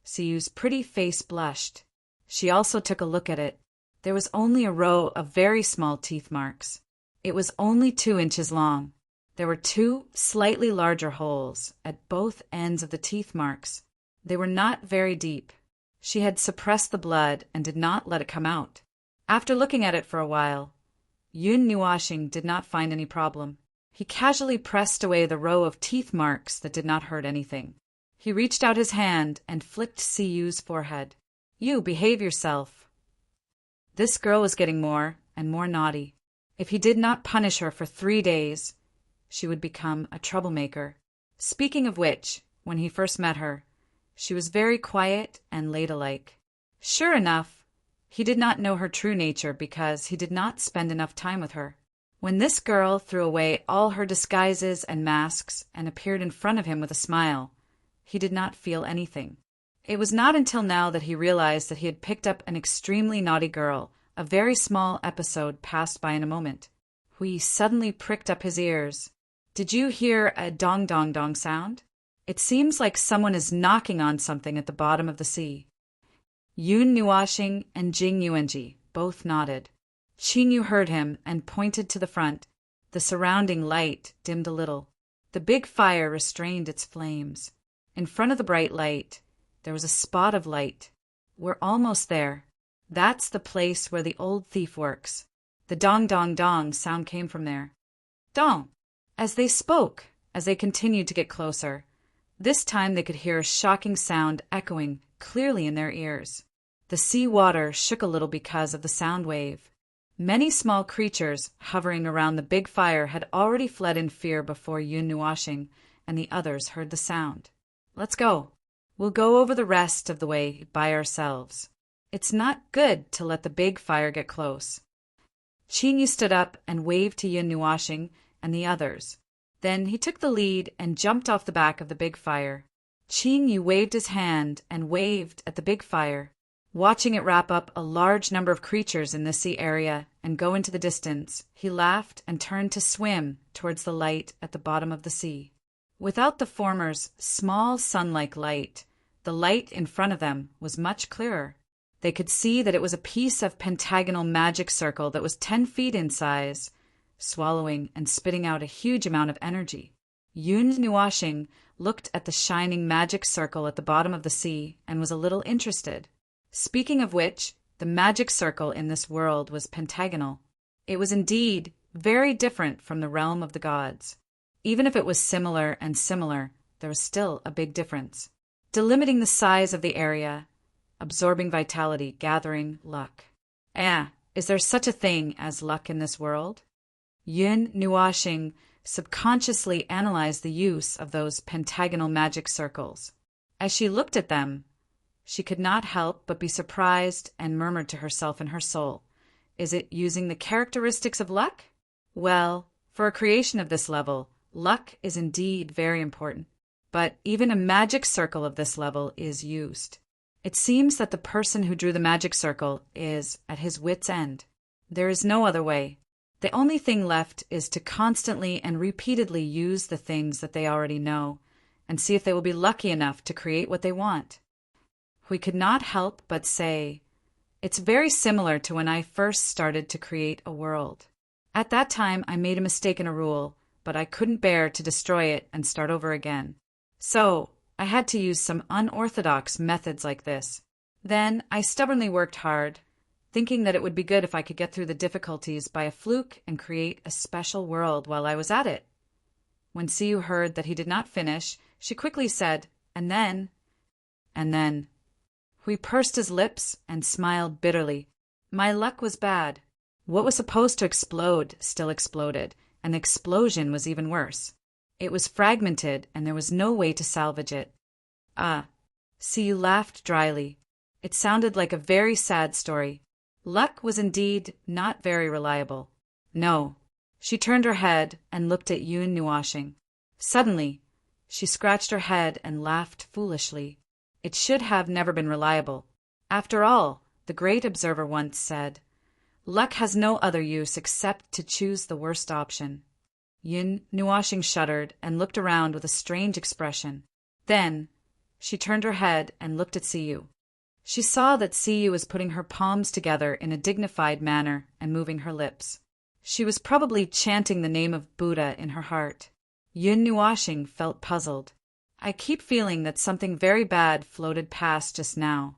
Siyu's pretty face blushed. She also took a look at it. There was only a row of very small teeth marks. It was only 2 inches long. There were 2 slightly larger holes at both ends of the teeth marks. They were not very deep. She had suppressed the blood and did not let it come out. After looking at it for a while, Yun Nuashing did not find any problem. He casually pressed away the row of teeth marks that did not hurt anything. He reached out his hand and flicked Siyu's forehead. "You, behave yourself." This girl was getting more and more naughty. If he did not punish her for 3 days, she would become a troublemaker. Speaking of which, when he first met her, she was very quiet and ladylike. Sure enough, he did not know her true nature because he did not spend enough time with her. When this girl threw away all her disguises and masks and appeared in front of him with a smile, he did not feel anything. It was not until now that he realized that he had picked up an extremely naughty girl. A very small episode passed by in a moment. Hui suddenly pricked up his ears. "Did you hear a dong-dong-dong sound? It seems like someone is knocking on something at the bottom of the sea." Yun Nuashing and Jing Yuanji both nodded. Qin Yu heard him and pointed to the front. The surrounding light dimmed a little. The big fire restrained its flames. In front of the bright light, there was a spot of light. "We're almost there. That's the place where the old thief works." The dong-dong-dong sound came from there. Dong! As they spoke, as they continued to get closer, this time they could hear a shocking sound echoing clearly in their ears. The sea water shook a little because of the sound wave. Many small creatures hovering around the big fire had already fled in fear before Yun Nuashing and the others heard the sound. "Let's go. We'll go over the rest of the way by ourselves. It's not good to let the big fire get close." Qin Yu stood up and waved to Yun Nuashing and the others. Then he took the lead and jumped off the back of the big fire. Qin Yu waved his hand and waved at the big fire. Watching it wrap up a large number of creatures in the sea area and go into the distance, he laughed and turned to swim towards the light at the bottom of the sea. Without the former's small sun-like light, the light in front of them was much clearer. They could see that it was a piece of pentagonal magic circle that was 10 feet in size, swallowing and spitting out a huge amount of energy. Yun Nuashing looked at the shining magic circle at the bottom of the sea and was a little interested. Speaking of which, the magic circle in this world was pentagonal. It was indeed very different from the realm of the gods. Even if it was similar, there was still a big difference. Delimiting the size of the area, absorbing vitality, gathering luck. Is there such a thing as luck in this world? Yun Nuashing subconsciously analyzed the use of those pentagonal magic circles. As she looked at them, she could not help but be surprised and murmured to herself in her soul, "Is it using the characteristics of luck?" Well, for a creation of this level, luck is indeed very important. But even a magic circle of this level is used. It seems that the person who drew the magic circle is at his wit's end. There is no other way. The only thing left is to constantly and repeatedly use the things that they already know and see if they will be lucky enough to create what they want. We could not help but say, it's very similar to when I first started to create a world. At that time, I made a mistake in a rule, but I couldn't bear to destroy it and start over again. So I had to use some unorthodox methods like this. Then I stubbornly worked hard, thinking that it would be good if I could get through the difficulties by a fluke and create a special world while I was at it. When Siyu heard that he did not finish, she quickly said, and then. Hui pursed his lips and smiled bitterly. My luck was bad. What was supposed to explode still exploded, and the explosion was even worse. It was fragmented, and there was no way to salvage it. Siyu laughed dryly. It sounded like a very sad story. Luck was indeed not very reliable. No. She turned her head and looked at Yun Nuashing. Suddenly, she scratched her head and laughed foolishly. It should have never been reliable. After all, The great observer once said, "Luck has no other use except to choose the worst option." Yun Nuashing shuddered and looked around with a strange expression. Then she turned her head and looked at Siyu. She saw that Siyu was putting her palms together in a dignified manner and moving her lips. She was probably chanting the name of Buddha in her heart. Yun Nuashing felt puzzled. "I keep feeling that something very bad floated past just now."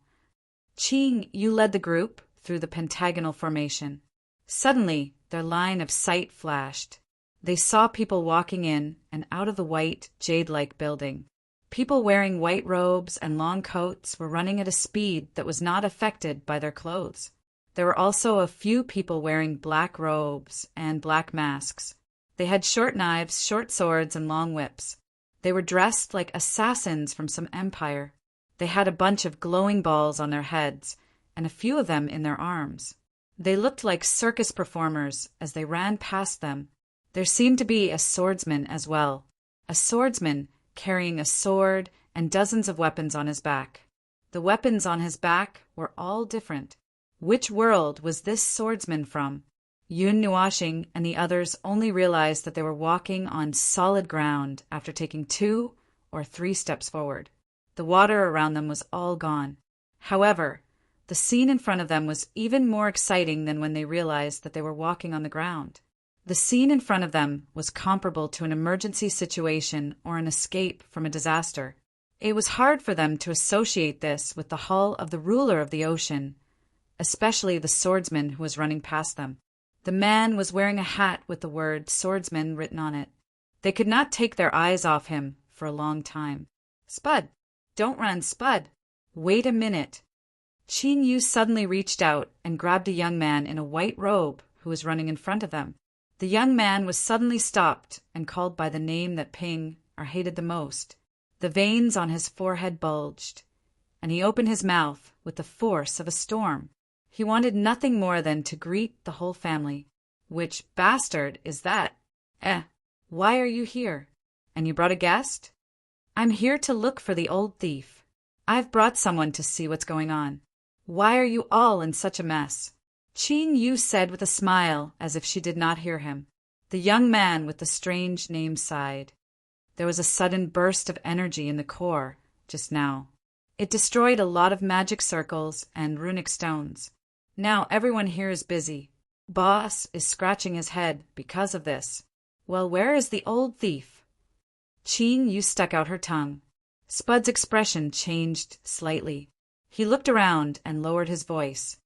Qing Yu led the group through the pentagonal formation. Suddenly, their line of sight flashed. They saw people walking in and out of the white, jade-like building. People wearing white robes and long coats were running at a speed that was not affected by their clothes. There were also a few people wearing black robes and black masks. They had short knives, short swords, and long whips. They were dressed like assassins from some empire. They had a bunch of glowing balls on their heads, and a few of them in their arms. They looked like circus performers as they ran past them. There seemed to be a swordsman as well, a swordsman carrying a sword and dozens of weapons on his back. The weapons on his back were all different. Which world was this swordsman from? Yun Nuashing and the others only realized that they were walking on solid ground after taking 2 or 3 steps forward. The water around them was all gone. However, the scene in front of them was even more exciting than when they realized that they were walking on the ground. The scene in front of them was comparable to an emergency situation or an escape from a disaster. It was hard for them to associate this with the hall of the ruler of the ocean, especially the swordsman who was running past them. The man was wearing a hat with the word swordsman written on it. They could not take their eyes off him for a long time. "Spud! Don't run, Spud! Wait a minute!" Qing Yu suddenly reached out and grabbed a young man in a white robe who was running in front of them. The young man was suddenly stopped and called by the name that Ping hated the most. The veins on his forehead bulged, and he opened his mouth with the force of a storm. He wanted nothing more than to greet the whole family. "Which bastard is that? Why are you here? And you brought a guest?" "I'm here to look for the old thief. I've brought someone to see what's going on. Why are you all in such a mess?" Qing Yu said with a smile as if she did not hear him. The young man with the strange name sighed. There was a sudden burst of energy in the core just now. It destroyed a lot of magic circles and runic stones. Now everyone here is busy. Boss is scratching his head because of this. Well, where is the old thief? Qing Yu stuck out her tongue. Spud's expression changed slightly. He looked around and lowered his voice.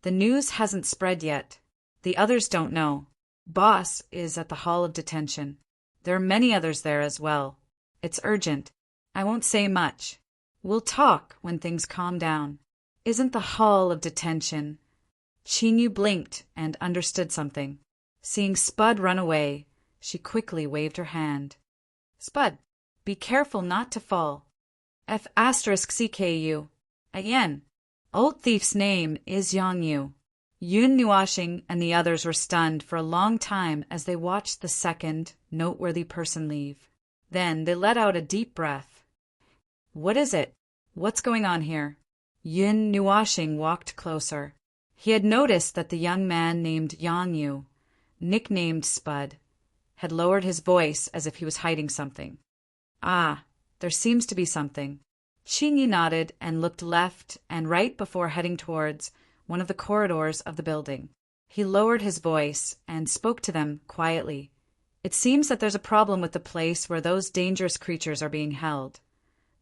"The news hasn't spread yet. The others don't know. Boss is at the Hall of Detention. There are many others there as well. It's urgent. I won't say much. We'll talk when things calm down." "Isn't the Hall of Detention?" Qing Yu blinked and understood something. Seeing Spud run away, she quickly waved her hand. "Spud, be careful not to fall. F*CKU. Again. Old thief's name is Yang Yu." Yun Nuashing and the others were stunned for a long time as they watched the second, noteworthy person leave. Then they let out a deep breath. "What is it? What's going on here?" Yun Nuashing walked closer. He had noticed that the young man named Yang Yu, nicknamed Spud, had lowered his voice as if he was hiding something. "Ah, there seems to be something." Qing Yu nodded and looked left and right before heading towards one of the corridors of the building. He lowered his voice and spoke to them quietly. "It seems that there's a problem with the place where those dangerous creatures are being held.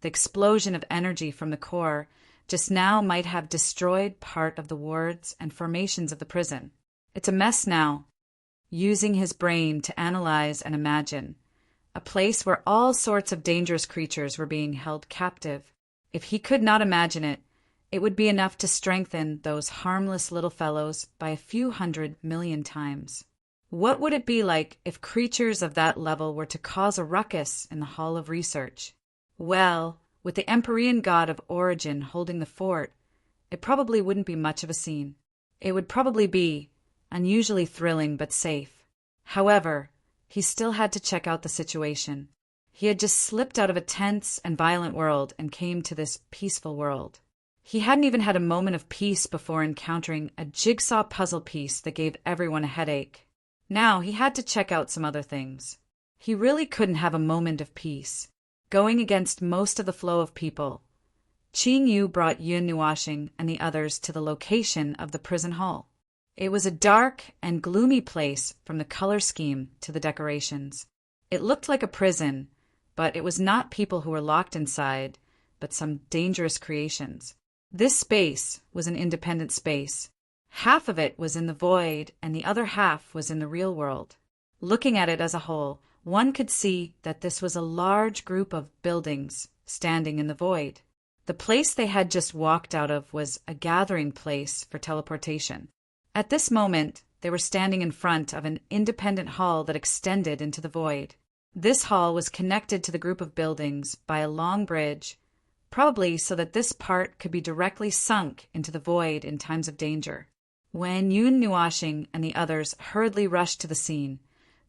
The explosion of energy from the core just now might have destroyed part of the wards and formations of the prison. It's a mess now." Using his brain to analyze and imagine, a place where all sorts of dangerous creatures were being held captive. If he could not imagine it, it would be enough to strengthen those harmless little fellows by a few 100 million times. What would it be like if creatures of that level were to cause a ruckus in the Hall of Research? Well, with the Empyrean god of origin holding the fort, it probably wouldn't be much of a scene. It would probably be unusually thrilling but safe. However, he still had to check out the situation. He had just slipped out of a tense and violent world and came to this peaceful world. He hadn't even had a moment of peace before encountering a jigsaw puzzle piece that gave everyone a headache. Now he had to check out some other things. He really couldn't have a moment of peace. Going against most of the flow of people, Qing Yu brought Yun Nuashing and the others to the location of the prison hall. It was a dark and gloomy place from the color scheme to the decorations. It looked like a prison, but it was not people who were locked inside, but some dangerous creations. This space was an independent space. Half of it was in the void, and the other half was in the real world. Looking at it as a whole, one could see that this was a large group of buildings standing in the void. The place they had just walked out of was a gathering place for teleportation. At this moment, they were standing in front of an independent hall that extended into the void. This hall was connected to the group of buildings by a long bridge, probably so that this part could be directly sunk into the void in times of danger. When Yun Nuashing and the others hurriedly rushed to the scene,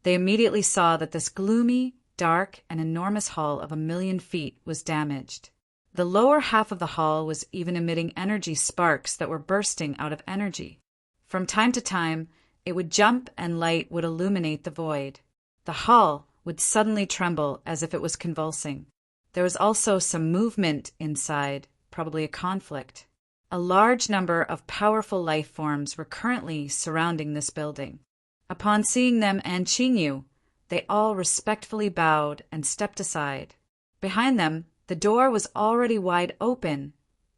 they immediately saw that this gloomy, dark, and enormous hall of 1,000,000 feet was damaged. The lower half of the hall was even emitting energy sparks that were bursting out of energy. From time to time, it would jump and light would illuminate the void. The hall would suddenly tremble as if it was convulsing. There was also some movement inside, probably a conflict. A large number of powerful life forms were currently surrounding this building. Upon seeing them and Qing Yu, they all respectfully bowed and stepped aside. Behind them, the door was already wide open.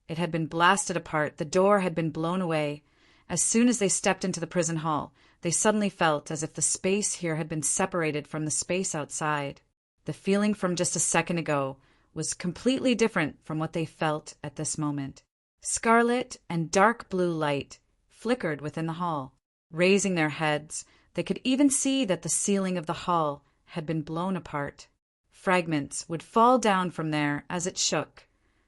It had been blasted apart. The door had been blown away. As soon as they stepped into the prison hall, they suddenly felt as if the space here had been separated from the space outside. The feeling from just a second ago was completely different from what they felt at this moment. Scarlet and dark blue light flickered within the hall. Raising their heads, they could even see that the ceiling of the hall had been blown apart. Fragments would fall down from there as it shook,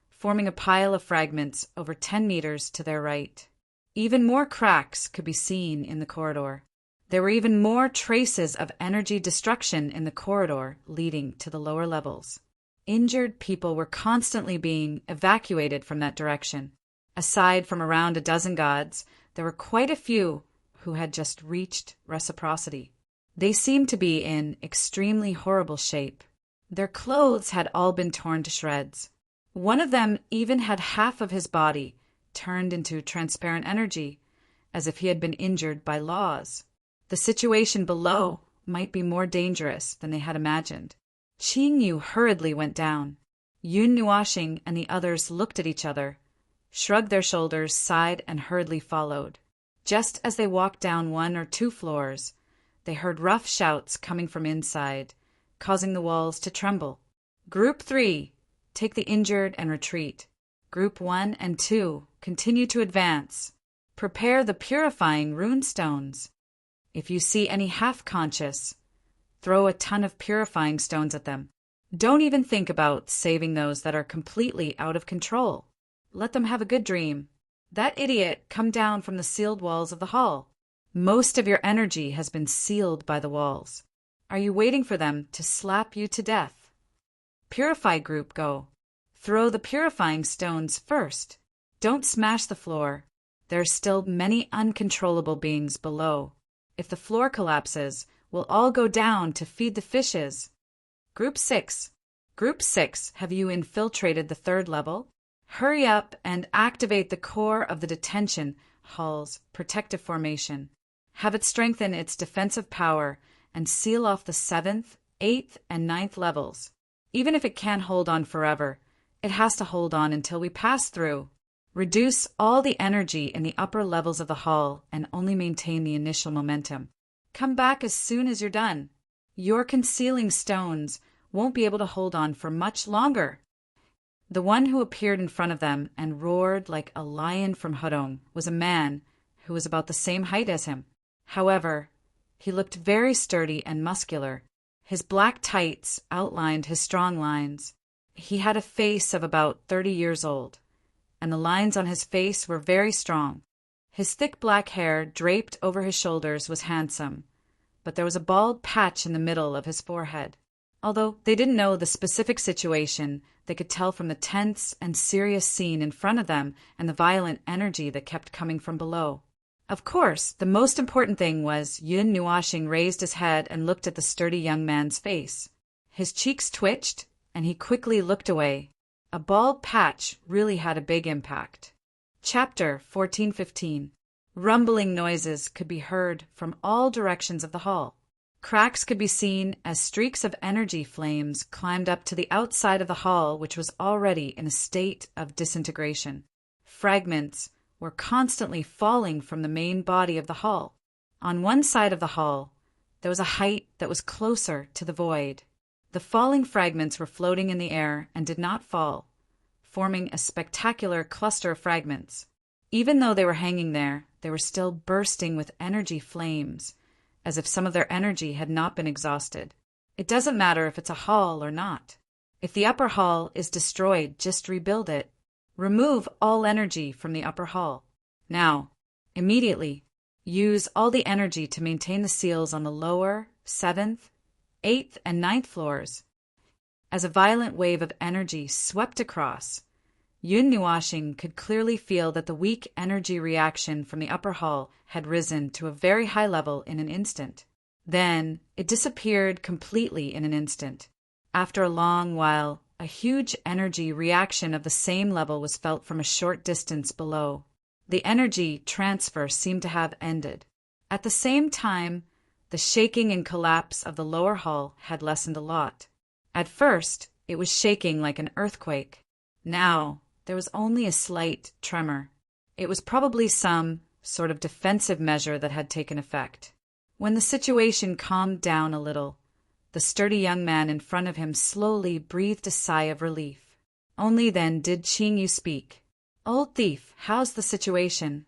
forming a pile of fragments over 10 meters to their right. Even more cracks could be seen in the corridor. There were even more traces of energy destruction in the corridor leading to the lower levels. Injured people were constantly being evacuated from that direction. Aside from around a dozen gods, there were quite a few who had just reached reciprocity. They seemed to be in extremely horrible shape. Their clothes had all been torn to shreds. One of them even had half of his body turned into transparent energy, as if he had been injured by laws. The situation below might be more dangerous than they had imagined. Qing Yu hurriedly went down. Yun Nuashing and the others looked at each other, shrugged their shoulders, sighed, and hurriedly followed. Just as they walked down 1 or 2 floors, they heard rough shouts coming from inside, causing the walls to tremble. Group 3, take the injured and retreat. Group 1 and 2, continue to advance. Prepare the purifying rune stones. If you see any half-conscious, throw a ton of purifying stones at them. Don't even think about saving those that are completely out of control. Let them have a good dream. That idiot come down from the sealed walls of the hall. Most of your energy has been sealed by the walls. Are you waiting for them to slap you to death? Purify group, go. Throw the purifying stones first. Don't smash the floor. There are still many uncontrollable beings below. If the floor collapses, we'll all go down to feed the fishes. Group 6. Group 6, have you infiltrated the 3rd level? Hurry up and activate the core of the detention hall's protective formation. Have it strengthen its defensive power and seal off the 7th, 8th, and 9th levels. Even if it can't hold on forever, it has to hold on until we pass through. Reduce all the energy in the upper levels of the hall and only maintain the initial momentum. Come back as soon as you're done. Your concealing stones won't be able to hold on for much longer. The one who appeared in front of them and roared like a lion from Hudong was a man who was about the same height as him. However, he looked very sturdy and muscular. His black tights outlined his strong lines. He had a face of about 30 years old, and the lines on his face were very strong. His thick black hair draped over his shoulders was handsome, but there was a bald patch in the middle of his forehead. Although they didn't know the specific situation, they could tell from the tense and serious scene in front of them and the violent energy that kept coming from below. Of course, the most important thing was Yun Nuashing raised his head and looked at the sturdy young man's face. His cheeks twitched, and he quickly looked away. A bald patch really had a big impact. Chapter 14:15. Rumbling noises could be heard from all directions of the hall. Cracks could be seen as streaks of energy flames climbed up to the outside of the hall, which was already in a state of disintegration. Fragments were constantly falling from the main body of the hall. On one side of the hall, there was a height that was closer to the void. The falling fragments were floating in the air and did not fall, forming a spectacular cluster of fragments. Even though they were hanging there, they were still bursting with energy flames, as if some of their energy had not been exhausted. It doesn't matter if it's a hall or not. If the upper hall is destroyed, just rebuild it. Remove all energy from the upper hall. Now, immediately, use all the energy to maintain the seals on the lower, 7th, 8th, and 9th floors. As a violent wave of energy swept across, Yun Nuashing could clearly feel that the weak energy reaction from the upper hall had risen to a very high level in an instant. Then it disappeared completely in an instant. After a long while, a huge energy reaction of the same level was felt from a short distance below. The energy transfer seemed to have ended. At the same time, the shaking and collapse of the lower hall had lessened a lot. At first, it was shaking like an earthquake. Now, there was only a slight tremor. It was probably some sort of defensive measure that had taken effect. When the situation calmed down a little, the sturdy young man in front of him slowly breathed a sigh of relief. Only then did Qingyu speak. "Old thief, how's the situation?"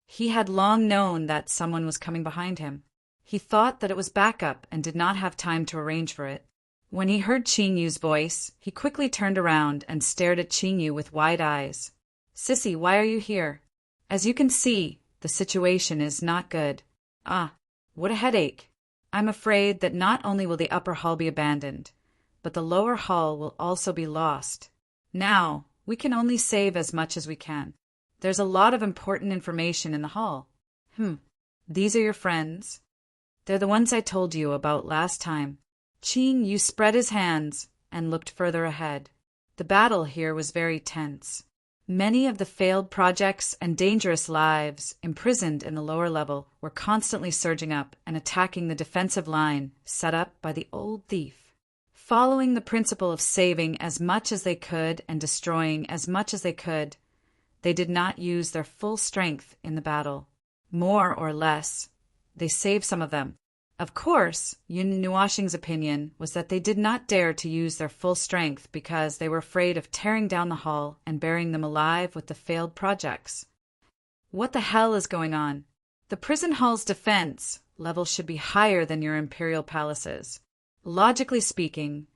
He had long known that someone was coming behind him. He thought that it was backup and did not have time to arrange for it. When he heard Qingyu's voice, he quickly turned around and stared at Qingyu with wide eyes. "Sissy, why are you here? As you can see, the situation is not good." "Ah, what a headache. I'm afraid that not only will the upper hall be abandoned, but the lower hall will also be lost. Now, we can only save as much as we can. There's a lot of important information in the hall." These are your friends? They're the ones I told you about last time." Qingyu spread his hands and looked further ahead. The battle here was very tense. Many of the failed projects and dangerous lives imprisoned in the lower level were constantly surging up and attacking the defensive line set up by the old thief. Following the principle of saving as much as they could and destroying as much as they could, they did not use their full strength in the battle. More or less, they saved some of them. Of course, Yun Nuashing's opinion was that they did not dare to use their full strength because they were afraid of tearing down the hall and burying them alive with the failed projects. What the hell is going on? The prison hall's defense level should be higher than your imperial palaces. Logically speaking,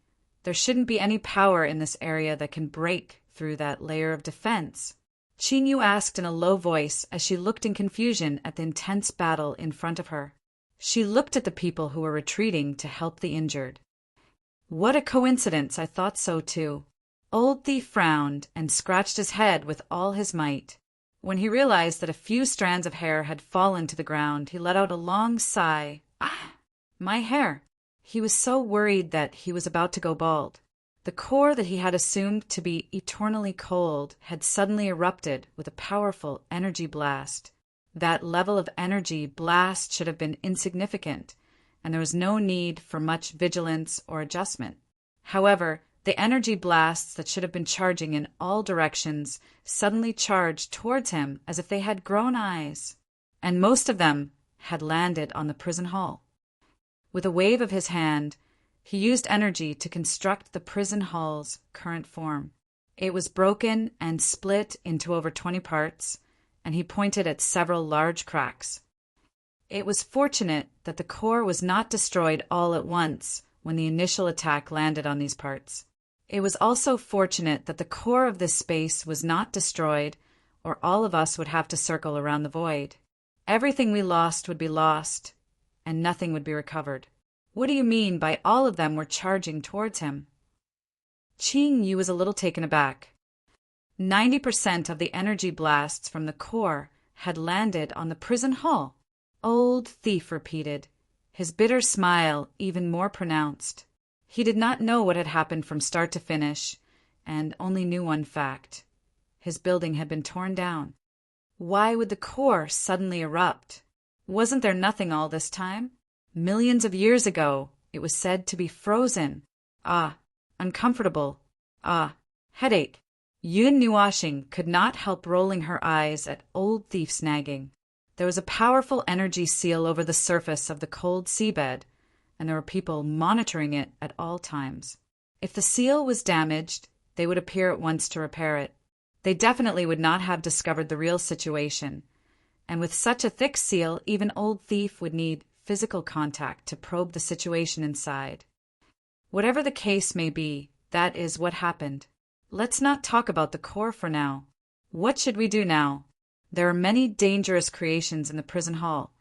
there shouldn't be any power in this area that can break through that layer of defense. Qingyu asked in a low voice as she looked in confusion at the intense battle in front of her. She looked at the people who were retreating to help the injured. "What a coincidence, I thought so too." Old Thief frowned and scratched his head with all his might. When he realized that a few strands of hair had fallen to the ground, he let out a long sigh. "Ah, my hair." He was so worried that he was about to go bald. The core that he had assumed to be eternally cold had suddenly erupted with a powerful energy blast. That level of energy blast should have been insignificant, and there was no need for much vigilance or adjustment. However, the energy blasts that should have been charging in all directions suddenly charged towards him as if they had grown eyes, and most of them had landed on the prison hall. With a wave of his hand, he used energy to construct the prison hall's current form. It was broken and split into over 20 parts, and he pointed at several large cracks. It was fortunate that the core was not destroyed all at once when the initial attack landed on these parts. It was also fortunate that the core of this space was not destroyed, or all of us would have to circle around the void. Everything we lost would be lost, and nothing would be recovered. What do you mean by all of them were charging towards him? Qing Yu was a little taken aback. 90% of the energy blasts from the core had landed on the prison hall. Old thief repeated, his bitter smile even more pronounced. He did not know what had happened from start to finish, and only knew one fact. His building had been torn down. Why would the core suddenly erupt? Wasn't there nothing all this time? Millions of years ago, it was said to be frozen. Ah, uncomfortable. Ah, headache. Yun Nuashing could not help rolling her eyes at Old Thief's nagging. There was a powerful energy seal over the surface of the cold seabed, and there were people monitoring it at all times. If the seal was damaged, they would appear at once to repair it. They definitely would not have discovered the real situation, and with such a thick seal, even Old Thief would need physical contact to probe the situation inside. Whatever the case may be, that is what happened. Let's not talk about the core for now. What should we do now? There are many dangerous creations in the prison hall,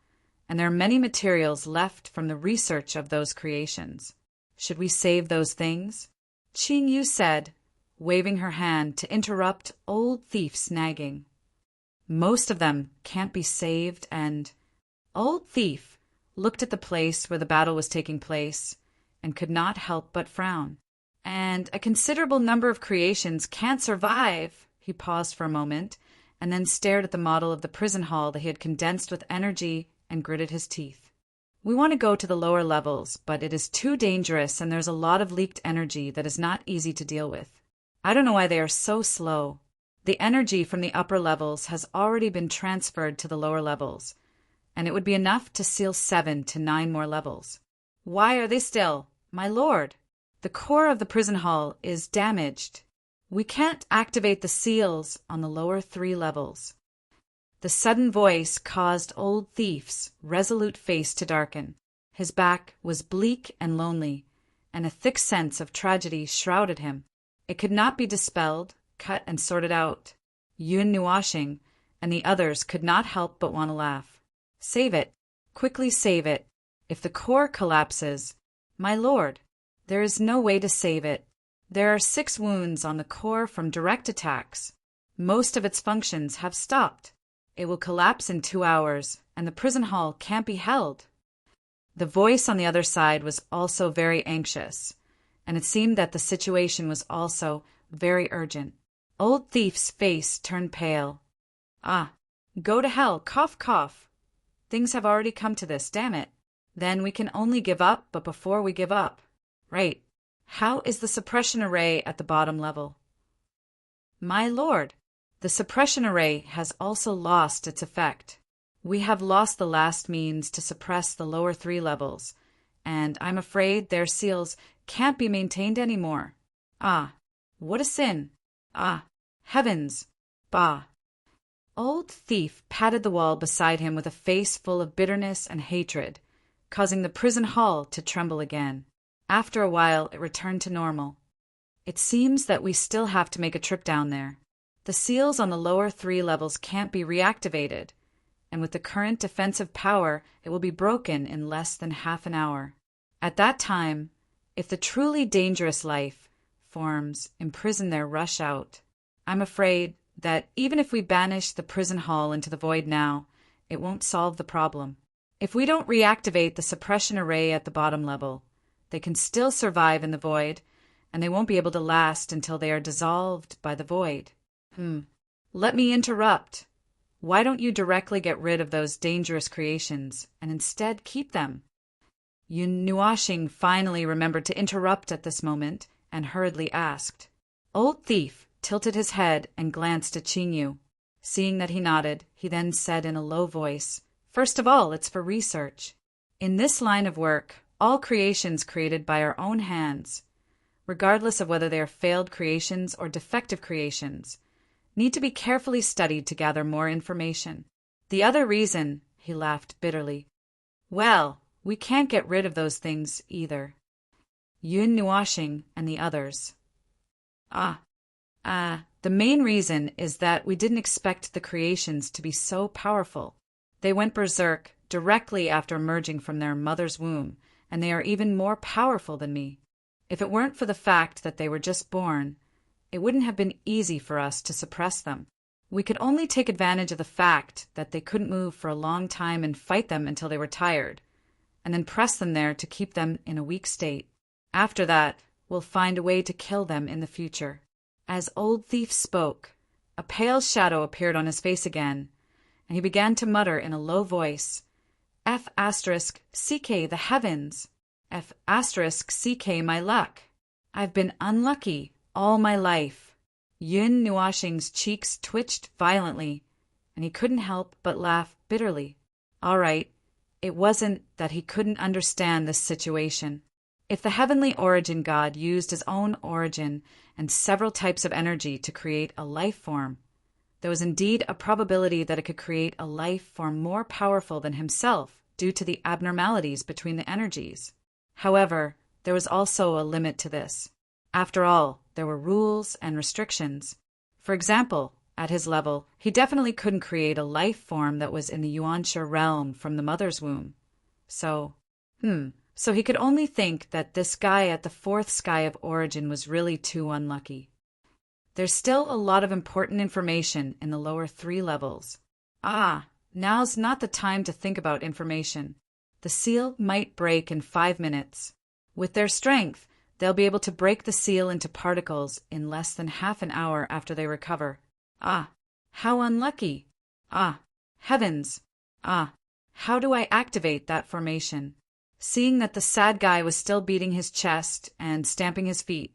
and there are many materials left from the research of those creations. Should we save those things? Qing Yu said, waving her hand to interrupt Old Thief's nagging. Most of them can't be saved, and Old Thief looked at the place where the battle was taking place and could not help but frown. And a considerable number of creations can't survive. He paused for a moment and then stared at the model of the prison hall that he had condensed with energy and gritted his teeth. We want to go to the lower levels, but it is too dangerous and there's a lot of leaked energy that is not easy to deal with. I don't know why they are so slow. The energy from the upper levels has already been transferred to the lower levels, and it would be enough to seal 7 to 9 more levels. Why are they still? My lord, the core of the prison hall is damaged. We can't activate the seals on the lower 3 levels. The sudden voice caused Old Thief's resolute face to darken. His back was bleak and lonely, and a thick sense of tragedy shrouded him. It could not be dispelled, cut and sorted out. Yun Nuashing and the others could not help but want to laugh. Save it. Quickly save it. If the core collapses, my lord, there is no way to save it. There are 6 wounds on the core from direct attacks. Most of its functions have stopped. It will collapse in 2 hours, and the prison hall can't be held. The voice on the other side was also very anxious, and it seemed that the situation was also very urgent. Old Thief's face turned pale. Ah, go to hell, cough, cough. Things have already come to this, damn it. Then we can only give up, but before we give up. Right. How is the suppression array at the bottom level? My lord, the suppression array has also lost its effect. We have lost the last means to suppress the lower 3 levels, and I'm afraid their seals can't be maintained anymore. Ah, what a sin. Ah, heavens. Bah. Old Thief patted the wall beside him with a face full of bitterness and hatred, causing the prison hall to tremble again. After a while, it returned to normal. It seems that we still have to make a trip down there. The seals on the lower 3 levels can't be reactivated, and with the current defensive power, it will be broken in less than half an hour. At that time, if the truly dangerous life forms imprison there rush out, I'm afraid that even if we banish the prison hall into the void now, it won't solve the problem. If we don't reactivate the suppression array at the bottom level, they can still survive in the void, and they won't be able to last until they are dissolved by the void. Let me interrupt. Why don't you directly get rid of those dangerous creations and instead keep them? Yun Nuashing finally remembered to interrupt at this moment and hurriedly asked. Old Thief tilted his head and glanced at Qing Yu. Seeing that he nodded, he then said in a low voice, First of all, it's for research. In this line of work, all creations created by our own hands, regardless of whether they are failed creations or defective creations, need to be carefully studied to gather more information. The other reason, he laughed bitterly. Well, we can't get rid of those things either. Yun Nuashing and the others. The main reason is that we didn't expect the creations to be so powerful. They went berserk directly after emerging from their mother's womb, and they are even more powerful than me. If it weren't for the fact that they were just born, it wouldn't have been easy for us to suppress them. We could only take advantage of the fact that they couldn't move for a long time and fight them until they were tired, and then press them there to keep them in a weak state. After that, we'll find a way to kill them in the future." As Old Thief spoke, a pale shadow appeared on his face again, and he began to mutter in a low voice, "F***CK the heavens! F***CK my luck! I've been unlucky all my life." Yun Nuashing's cheeks twitched violently, and he couldn't help but laugh bitterly. All right, it wasn't that he couldn't understand this situation. If the heavenly origin god used his own origin and several types of energy to create a life form, there was indeed a probability that it could create a life form more powerful than himself due to the abnormalities between the energies. However, there was also a limit to this. After all, there were rules and restrictions. For example, at his level, he definitely couldn't create a life form that was in the Yuansha realm from the mother's womb. So he could only think that this guy at the fourth sky of origin was really too unlucky. There's still a lot of important information in the lower 3 levels. Now's not the time to think about information. The seal might break in 5 minutes. With their strength, they'll be able to break the seal into particles in less than half an hour after they recover. How unlucky! Heavens! How do I activate that formation? Seeing that the sad guy was still beating his chest and stamping his feet,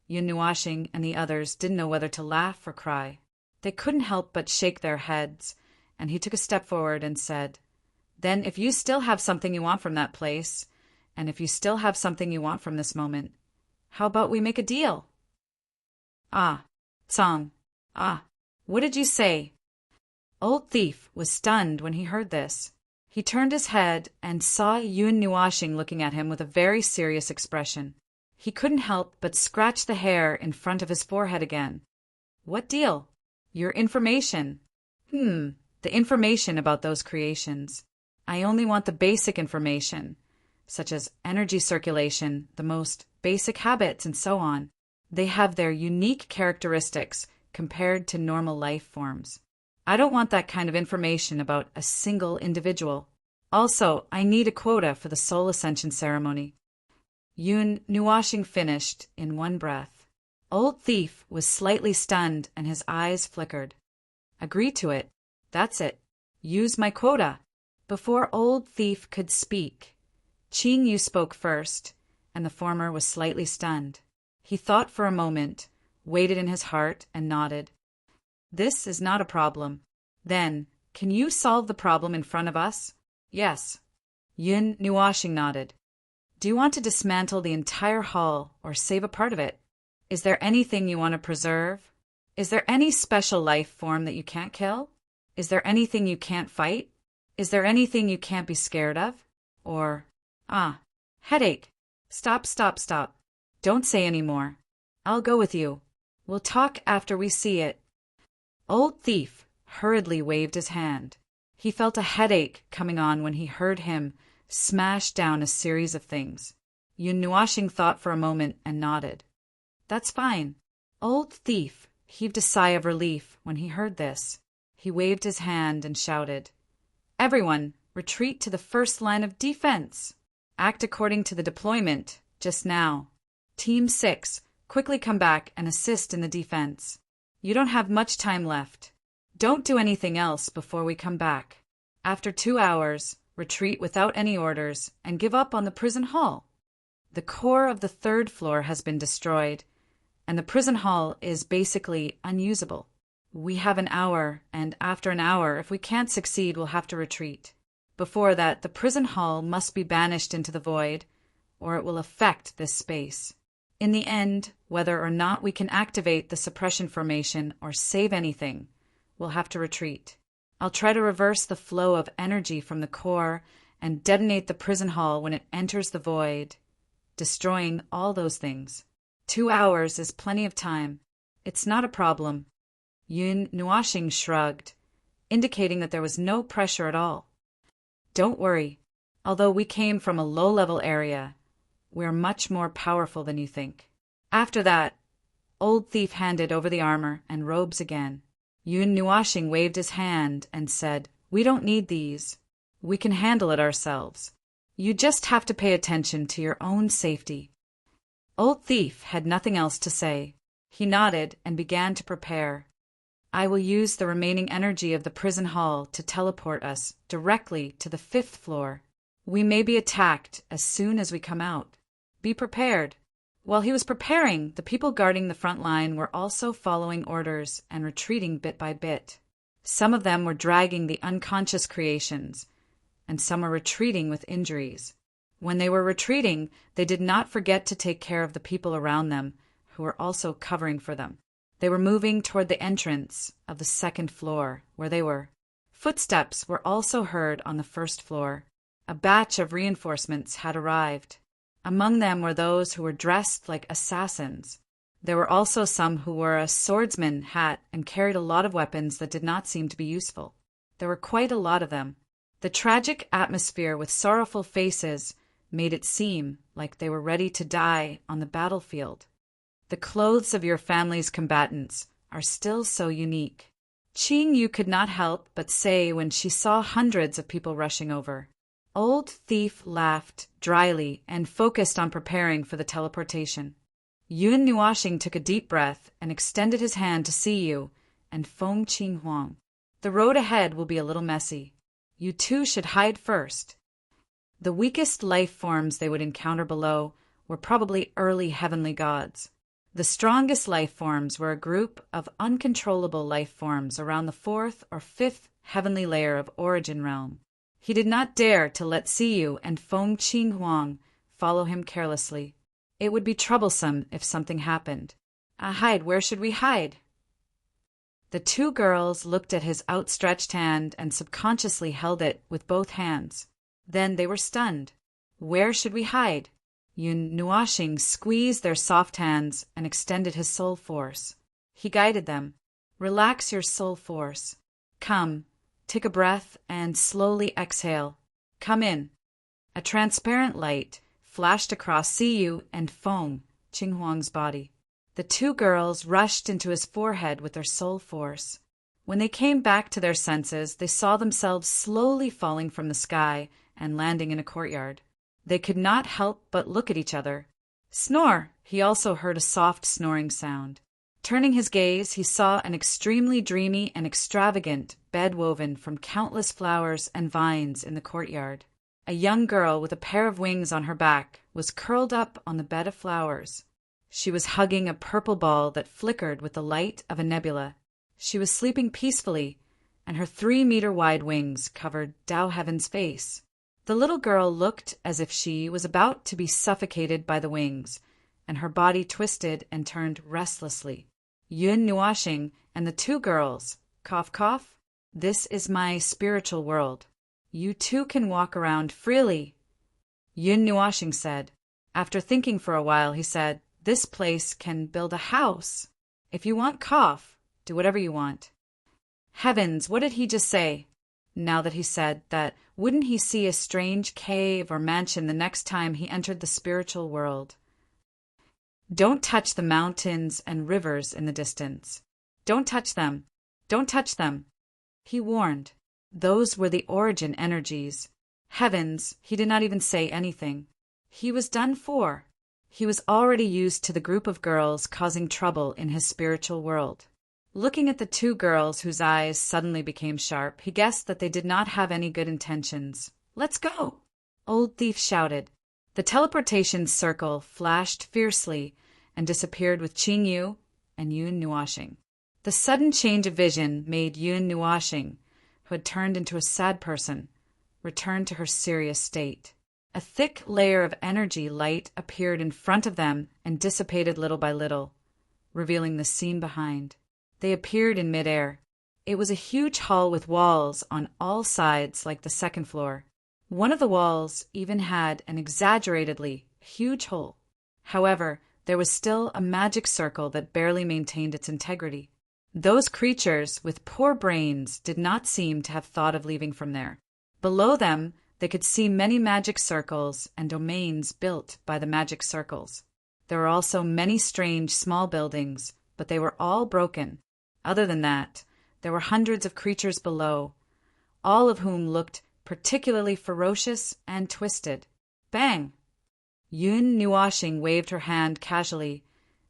Yun Nuashing and the others didn't know whether to laugh or cry. They couldn't help but shake their heads, and he took a step forward and said, "Then if you still have something you want from that place, and if you still have something you want from this moment, how about we make a deal?" Song. What did you say? Old Thief was stunned when he heard this. He turned his head and saw Yun Nuashing looking at him with a very serious expression. He couldn't help but scratch the hair in front of his forehead again. "What deal?" "Your information." The information about those creations. I only want the basic information, such as energy circulation, the most basic habits, and so on. They have their unique characteristics compared to normal life forms. I don't want that kind of information about a single individual. Also, I need a quota for the soul ascension ceremony. Yun Nuashing finished in one breath. Old Thief was slightly stunned and his eyes flickered. Agree to it. That's it. Use my quota. Before Old Thief could speak, Qing Yu spoke first, and the former was slightly stunned. He thought for a moment, waited in his heart, and nodded. "This is not a problem. Then, can you solve the problem in front of us?" "Yes." Yun Nuashing nodded. "Do you want to dismantle the entire hall or save a part of it? Is there anything you want to preserve? Is there any special life form that you can't kill? Is there anything you can't fight? Is there anything you can't be scared of? Or, headache. Stop. Don't say any more. I'll go with you. We'll talk after we see it." Old Thief hurriedly waved his hand. He felt a headache coming on when he heard him smash down a series of things. Yun Nuashing thought for a moment and nodded. "That's fine." Old Thief heaved a sigh of relief when he heard this. He waved his hand and shouted, "Everyone, retreat to the first line of defense. Act according to the deployment, just now. Team 6, quickly come back and assist in the defense. You don't have much time left. Don't do anything else before we come back. After 2 hours, retreat without any orders and give up on the prison hall. The core of the 3rd floor has been destroyed, and the prison hall is basically unusable. We have an hour, and after an hour, if we can't succeed, we'll have to retreat. Before that, the prison hall must be banished into the void, or it will affect this space. In the end, whether or not we can activate the suppression formation or save anything, we'll have to retreat. I'll try to reverse the flow of energy from the core and detonate the prison hall when it enters the void, destroying all those things. 2 hours is plenty of time. It's not a problem." Yun Nuashing shrugged, indicating that there was no pressure at all. "Don't worry. Although we came from a low-level area, we're much more powerful than you think." After that, Old Thief handed over the armor and robes again. Yun Nuashing waved his hand and said, "We don't need these. We can handle it ourselves. You just have to pay attention to your own safety." Old Thief had nothing else to say. He nodded and began to prepare. "I will use the remaining energy of the prison hall to teleport us directly to the 5th floor. We may be attacked as soon as we come out. Be prepared." While he was preparing, the people guarding the front line were also following orders and retreating bit by bit. Some of them were dragging the unconscious creations, and some were retreating with injuries. When they were retreating, they did not forget to take care of the people around them, who were also covering for them. They were moving toward the entrance of the 2nd floor, where they were. Footsteps were also heard on the 1st floor. A batch of reinforcements had arrived. Among them were those who were dressed like assassins. There were also some who wore a swordsman hat and carried a lot of weapons that did not seem to be useful. There were quite a lot of them. The tragic atmosphere with sorrowful faces made it seem like they were ready to die on the battlefield. The clothes of your family's combatants are still so unique. Qing Yu could not help but say when she saw hundreds of people rushing over. Old Thief laughed dryly and focused on preparing for the teleportation. Yun Nuashing took a deep breath and extended his hand to see you and Feng Qing Huang. "The road ahead will be a little messy. You two should hide first." The weakest life forms they would encounter below were probably early heavenly gods. The strongest life forms were a group of uncontrollable life forms around the 4th or 5th heavenly layer of Origin Realm. He did not dare to let Siyu and Feng Qing Huang follow him carelessly. It would be troublesome if something happened. Hide, where should we hide?" The two girls looked at his outstretched hand and subconsciously held it with both hands. Then they were stunned. "Where should we hide?" Yun Nuashing squeezed their soft hands and extended his soul force. He guided them. "Relax your soul force. Come. Take a breath and slowly exhale. Come in." A transparent light flashed across Siyu and Feng Qing Huang's body. The two girls rushed into his forehead with their soul force. When they came back to their senses, they saw themselves slowly falling from the sky and landing in a courtyard. They could not help but look at each other. "Snore!" He also heard a soft snoring sound. Turning his gaze, he saw an extremely dreamy and extravagant bed woven from countless flowers and vines in the courtyard. A young girl with a pair of wings on her back was curled up on the bed of flowers. She was hugging a purple ball that flickered with the light of a nebula. She was sleeping peacefully, and her 3-meter-wide wings covered Tao Heaven's face. The little girl looked as if she was about to be suffocated by the wings, and her body twisted and turned restlessly. Yun Nuashing and the two girls, cough cough, "This is my spiritual world. You two can walk around freely," Yun Nuashing said. After thinking for a while, he said, "This place can build a house. If you want cough, do whatever you want." Heavens, what did he just say? Now that he said that, wouldn't he see a strange cave or mansion the next time he entered the spiritual world? Don't touch the mountains and rivers in the distance. Don't touch them. Don't touch them. He warned. Those were the origin energies. Heavens, he did not even say anything. He was done for. He was already used to the group of girls causing trouble in his spiritual world. Looking at the two girls whose eyes suddenly became sharp, he guessed that they did not have any good intentions. "Let's go!" Old Thief shouted. The teleportation circle flashed fiercely and disappeared with Qing Yu and Yun Nuashing. The sudden change of vision made Yun Nuashing, who had turned into a sad person, return to her serious state. A thick layer of energy light appeared in front of them and dissipated little by little, revealing the scene behind. They appeared in midair. It was a huge hall with walls on all sides like the 2nd floor. One of the walls even had an exaggeratedly huge hole. However, there was still a magic circle that barely maintained its integrity. Those creatures with poor brains did not seem to have thought of leaving from there. Below them They could see many magic circles and domains built by the magic circles. There were also many strange small buildings, but they were all broken. Other than that, there were hundreds of creatures below, all of whom looked particularly ferocious and twisted. Bang! Yun Nuashing waved her hand casually,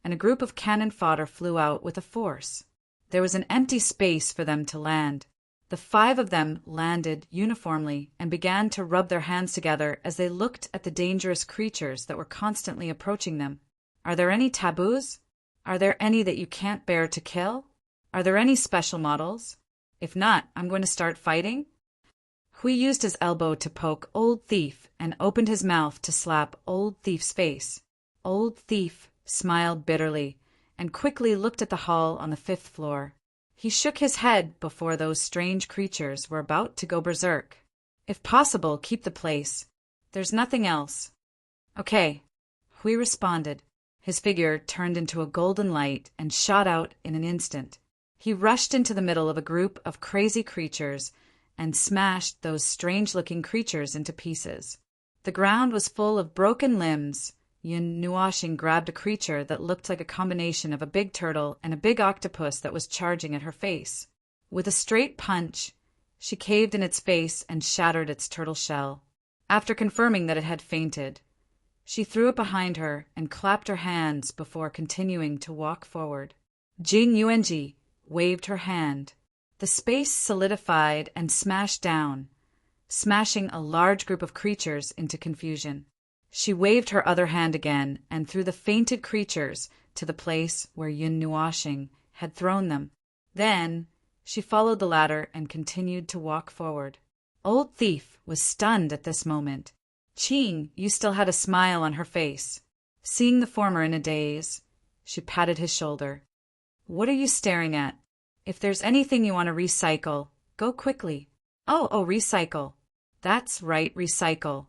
and a group of cannon fodder flew out with a force. There was an empty space for them to land. The 5 of them landed uniformly and began to rub their hands together as they looked at the dangerous creatures that were constantly approaching them. Are there any taboos? Are there any that you can't bear to kill? Are there any special models? If not, I'm going to start fighting. Hui used his elbow to poke Old Thief and opened his mouth to slap Old Thief's face. Old Thief smiled bitterly and quickly looked at the hall on the 5th floor. He shook his head before those strange creatures were about to go berserk. If possible, keep the place. There's nothing else. Okay, Hui responded. His figure turned into a golden light and shot out in an instant. He rushed into the middle of a group of crazy creatures and smashed those strange-looking creatures into pieces. The ground was full of broken limbs. Yun Nuashing grabbed a creature that looked like a combination of a big turtle and a big octopus that was charging at her face. With a straight punch, she caved in its face and shattered its turtle shell. After confirming that it had fainted, she threw it behind her and clapped her hands before continuing to walk forward. Jing Yuanji waved her hand. The space solidified and smashed down, smashing a large group of creatures into confusion. She waved her other hand again and threw the fainted creatures to the place where Yun Nuashing had thrown them. Then she followed the ladder and continued to walk forward. Old Thief was stunned at this moment. Qing Yu still had a smile on her face. Seeing the former in a daze, she patted his shoulder. What are you staring at? If there's anything you want to recycle, go quickly. Oh, recycle. That's right, recycle.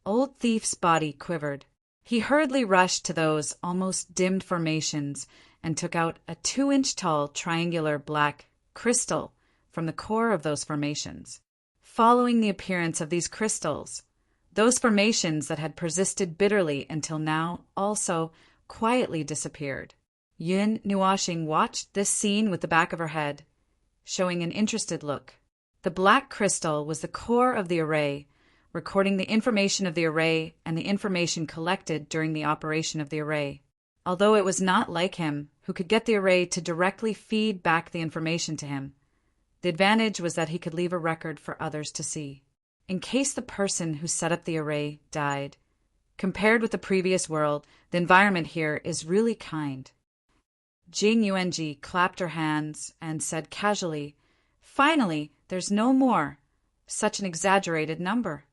Old Thief's body quivered. He hurriedly rushed to those almost dimmed formations and took out a 2-inch tall triangular black crystal from the core of those formations. Following the appearance of these crystals, those formations that had persisted bitterly until now also quietly disappeared. Yun Nuashing watched this scene with the back of her head, showing an interested look. The black crystal was the core of the array, recording the information of the array and the information collected during the operation of the array. Although it was not like him, who could get the array to directly feed back the information to him, the advantage was that he could leave a record for others to see. In case the person who set up the array died. Compared with the previous world, the environment here is really kind. Jing Yuanji clapped her hands and said casually, "Finally, there's no more. Such an exaggerated number."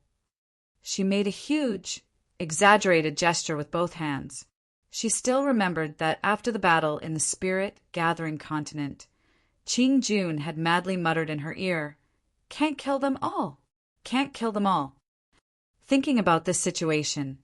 She made a huge, exaggerated gesture with both hands. She still remembered that after the battle in the spirit-gathering continent, Qing Jun had madly muttered in her ear, "Can't kill them all. Can't kill them all." Thinking about this situation,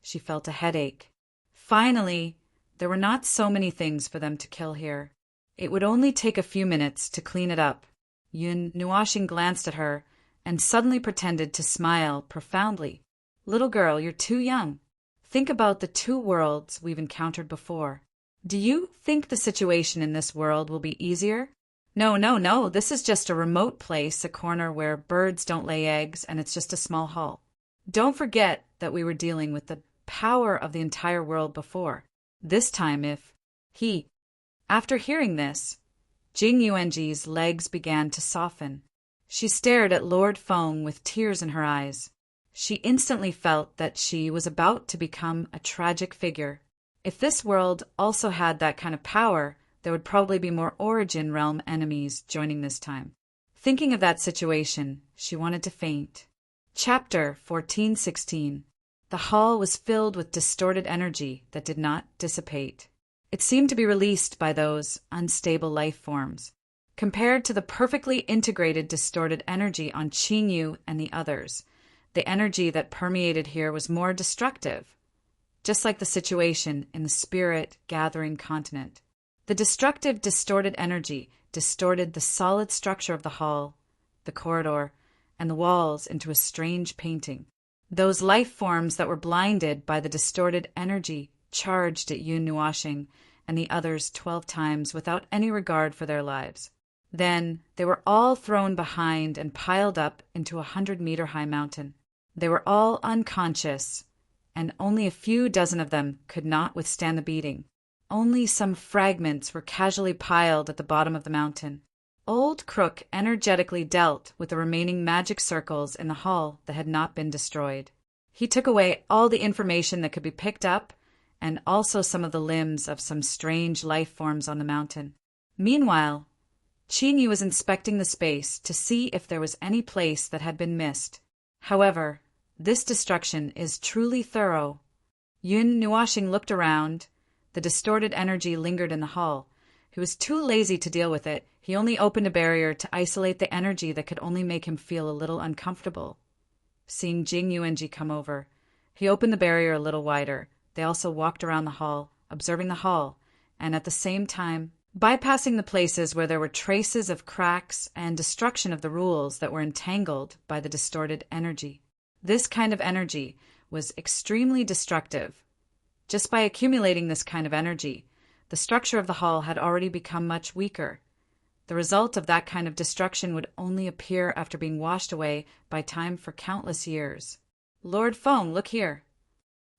she felt a headache. Finally, there were not so many things for them to kill here. It would only take a few minutes to clean it up. Yun Nuashing glanced at her and suddenly pretended to smile profoundly. "Little girl, you're too young. Think about the 2 worlds we've encountered before. Do you think the situation in this world will be easier? No. This is just a remote place, a corner where birds don't lay eggs, and it's just a small hall. Don't forget that we were dealing with the power of the entire world before. This time After hearing this, Jing Yuanji's legs began to soften. She stared at Lord Feng with tears in her eyes. She instantly felt that she was about to become a tragic figure. If this world also had that kind of power, there would probably be more Origin Realm enemies joining this time. Thinking of that situation, she wanted to faint. Chapter 1416. The hall was filled with distorted energy that did not dissipate. It seemed to be released by those unstable life forms. Compared to the perfectly integrated distorted energy on Qingyu and the others, the energy that permeated here was more destructive, just like the situation in the spirit-gathering continent. The destructive, distorted energy distorted the solid structure of the hall, the corridor, and the walls into a strange painting. Those life forms that were blinded by the distorted energy charged at Yun Nuashing and the others 12 times without any regard for their lives. Then they were all thrown behind and piled up into a 100-meter-high mountain. They were all unconscious, and only a few dozen of them could not withstand the beating. Only some fragments were casually piled at the bottom of the mountain. Old Crook energetically dealt with the remaining magic circles in the hall that had not been destroyed. He took away all the information that could be picked up, and also some of the limbs of some strange life forms on the mountain. Meanwhile, Qin was inspecting the space to see if there was any place that had been missed. However, this destruction is truly thorough. Yun Nuashing looked around. The distorted energy lingered in the hall. He was too lazy to deal with it. He only opened a barrier to isolate the energy that could only make him feel a little uncomfortable. Seeing Jing Yuanji come over, he opened the barrier a little wider. They also walked around the hall, observing the hall, and at the same time bypassing the places where there were traces of cracks and destruction of the rules that were entangled by the distorted energy. This kind of energy was extremely destructive. Just by accumulating this kind of energy, the structure of the hall had already become much weaker. The result of that kind of destruction would only appear after being washed away by time for countless years. Lord Feng, look here.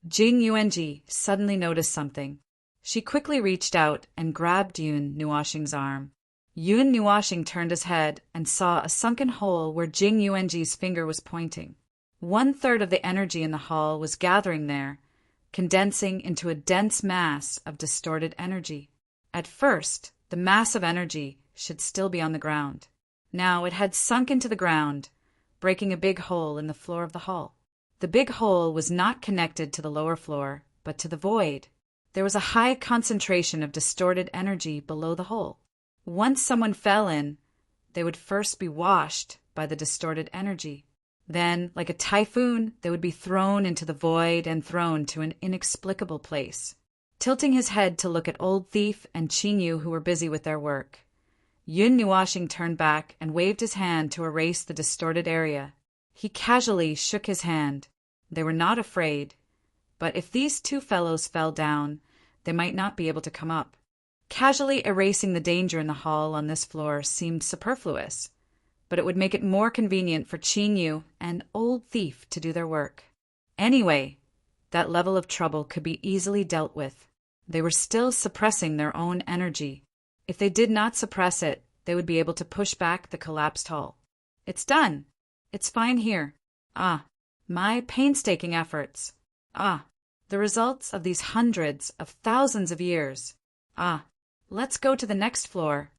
Jing Yuanji suddenly noticed something. She quickly reached out and grabbed Yun Nuashing's arm. Yun Nuashing turned his head and saw a sunken hole where Jing Yuanji's finger was pointing. 1/3 of the energy in the hall was gathering there, condensing into a dense mass of distorted energy. At first, the mass of energy should still be on the ground. Now it had sunk into the ground, breaking a big hole in the floor of the hall. The big hole was not connected to the lower floor, but to the void. There was a high concentration of distorted energy below the hole. Once someone fell in, they would first be washed by the distorted energy. Then, like a typhoon, they would be thrown into the void and thrown to an inexplicable place. Tilting his head to look at Old Thief and Qin, who were busy with their work, Yun Nuashing turned back and waved his hand to erase the distorted area. He casually shook his hand. They were not afraid, but if these two fellows fell down, they might not be able to come up. Casually erasing the danger in the hall on this floor seemed superfluous, but it would make it more convenient for Qin and Old Thief to do their work. Anyway, that level of trouble could be easily dealt with. They were still suppressing their own energy. If they did not suppress it, they would be able to push back the collapsed hall. It's done. It's fine here. Ah, my painstaking efforts. Ah, the results of these hundreds of thousands of years. Ah, let's go to the next floor.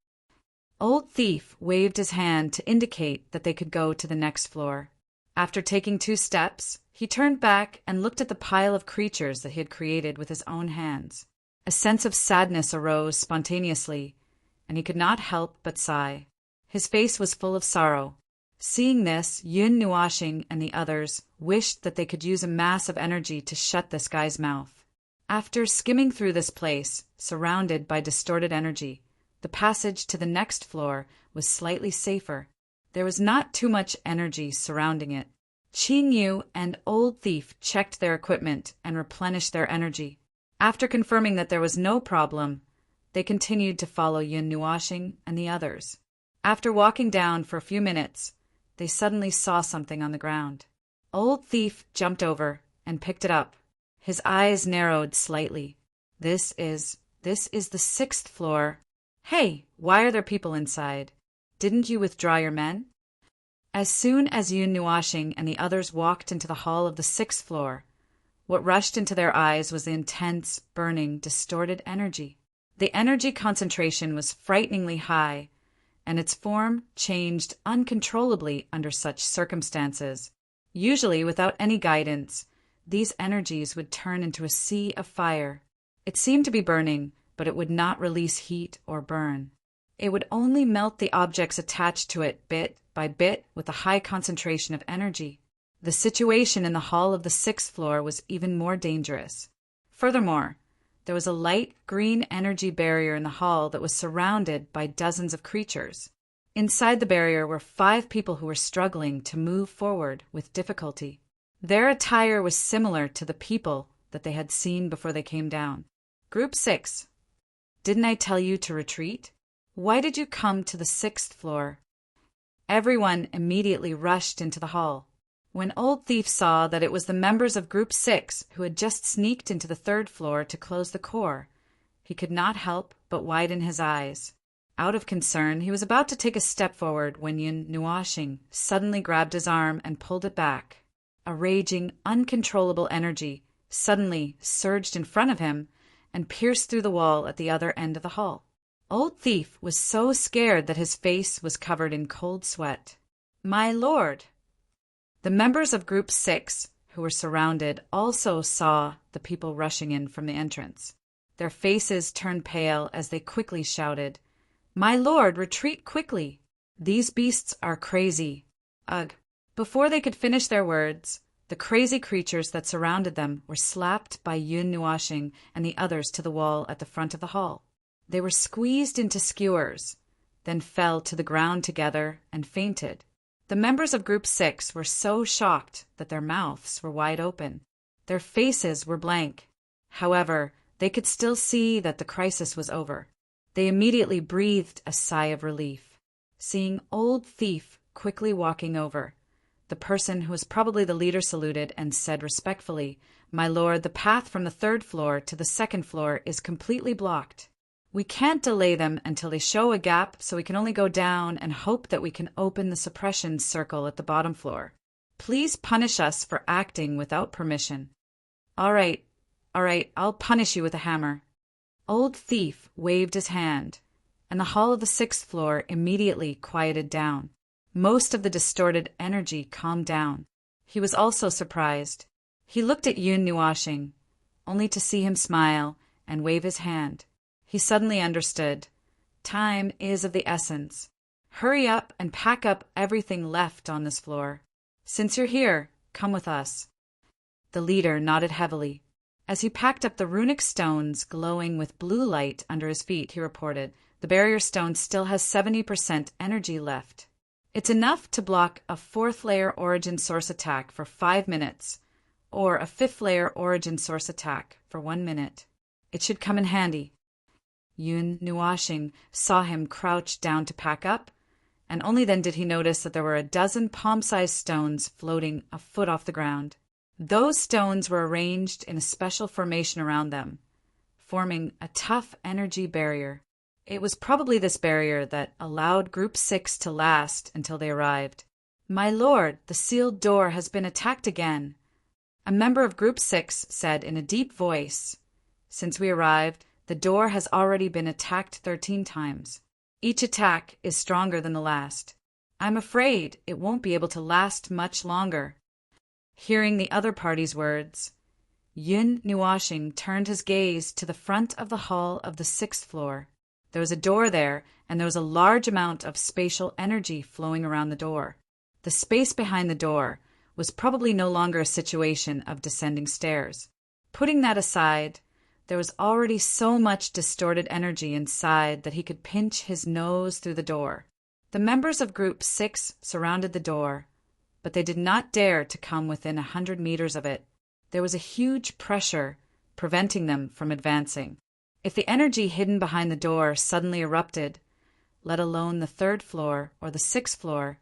Old Thief waved his hand to indicate that they could go to the next floor. After taking 2 steps, he turned back and looked at the pile of creatures that he had created with his own hands. A sense of sadness arose spontaneously, and he could not help but sigh. His face was full of sorrow. Seeing this, Yun Nuashing and the others wished that they could use a mass of energy to shut this guy's mouth. After skimming through this place, surrounded by distorted energy, the passage to the next floor was slightly safer. There was not too much energy surrounding it. Qin and Old Thief checked their equipment and replenished their energy. After confirming that there was no problem, they continued to follow Yun Nuashing and the others. After walking down for a few minutes, they suddenly saw something on the ground. Old Thief jumped over and picked it up. His eyes narrowed slightly. This is the 6th floor. Hey, why are there people inside? Didn't you withdraw your men? As soon as Yun Nuashing and the others walked into the hall of the 6th floor, what rushed into their eyes was the intense, burning, distorted energy. The energy concentration was frighteningly high, and its form changed uncontrollably under such circumstances. Usually, without any guidance, these energies would turn into a sea of fire. It seemed to be burning, but it would not release heat or burn. It would only melt the objects attached to it bit by bit with a high concentration of energy. The situation in the hall of the 6th floor was even more dangerous. Furthermore, there was a light green energy barrier in the hall that was surrounded by dozens of creatures. Inside the barrier were 5 people who were struggling to move forward with difficulty. Their attire was similar to the people that they had seen before they came down. Group 6. Didn't I tell you to retreat? Why did you come to the 6th floor? Everyone immediately rushed into the hall. When Old Thief saw that it was the members of Group 6 who had just sneaked into the 3rd floor to close the core, he could not help but widen his eyes. Out of concern, he was about to take a step forward when Yun Nuashing suddenly grabbed his arm and pulled it back. A raging, uncontrollable energy suddenly surged in front of him and pierced through the wall at the other end of the hall. Old Thief was so scared that his face was covered in cold sweat. "My lord!" The members of Group 6, who were surrounded, also saw the people rushing in from the entrance. Their faces turned pale as they quickly shouted, "My lord, retreat quickly! These beasts are crazy. Ugh!" Before they could finish their words, the crazy creatures that surrounded them were slapped by Yun Nuashing and the others to the wall at the front of the hall. They were squeezed into skewers, then fell to the ground together and fainted. The members of Group 6 were so shocked that their mouths were wide open. Their faces were blank. However, they could still see that the crisis was over. They immediately breathed a sigh of relief, seeing Old Thief quickly walking over. The person who was probably the leader saluted and said respectfully, "My lord, the path from the 3rd floor to the 2nd floor is completely blocked. We can't delay them until they show a gap, so we can only go down and hope that we can open the suppression circle at the bottom floor. Please punish us for acting without permission." All right, I'll punish you with a hammer." Old Thief waved his hand, and the hall of the 6th floor immediately quieted down. Most of the distorted energy calmed down. He was also surprised. He looked at Yun Nuashing, only to see him smile and wave his hand. He suddenly understood. Time is of the essence. Hurry up and pack up everything left on this floor. Since you're here, come with us. The leader nodded heavily. As he packed up the runic stones glowing with blue light under his feet, he reported, "The barrier stone still has 70% energy left. It's enough to block a 4th layer origin source attack for 5 minutes, or a 5th layer origin source attack for 1 minute. It should come in handy." Yun Nuashing saw him crouch down to pack up, and only then did he notice that there were a dozen palm-sized stones floating a foot off the ground. Those stones were arranged in a special formation around them, forming a tough energy barrier. It was probably this barrier that allowed Group 6 to last until they arrived. "My lord, the sealed door has been attacked again," a member of Group 6 said in a deep voice. "Since we arrived, the door has already been attacked 13 times. Each attack is stronger than the last. I'm afraid it won't be able to last much longer." Hearing the other party's words, Yun Nuashing turned his gaze to the front of the hall of the 6th floor. There was a door there, and there was a large amount of spatial energy flowing around the door. The space behind the door was probably no longer a situation of descending stairs. Putting that aside, there was already so much distorted energy inside that he could pinch his nose through the door. The members of Group 6 surrounded the door, but they did not dare to come within 100 meters of it. There was a huge pressure preventing them from advancing. If the energy hidden behind the door suddenly erupted, let alone the 3rd floor or the 6th floor,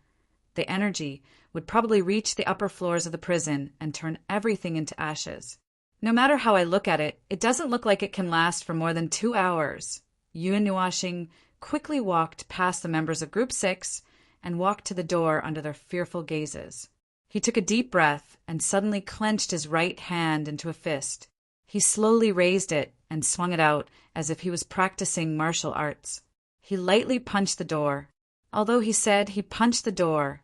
the energy would probably reach the upper floors of the prison and turn everything into ashes. No matter how I look at it, it doesn't look like it can last for more than 2 hours. Yun Nuashing quickly walked past the members of Group 6 and walked to the door under their fearful gazes. He took a deep breath and suddenly clenched his right hand into a fist. He slowly raised it and swung it out as if he was practicing martial arts. He lightly punched the door. Although he said he punched the door,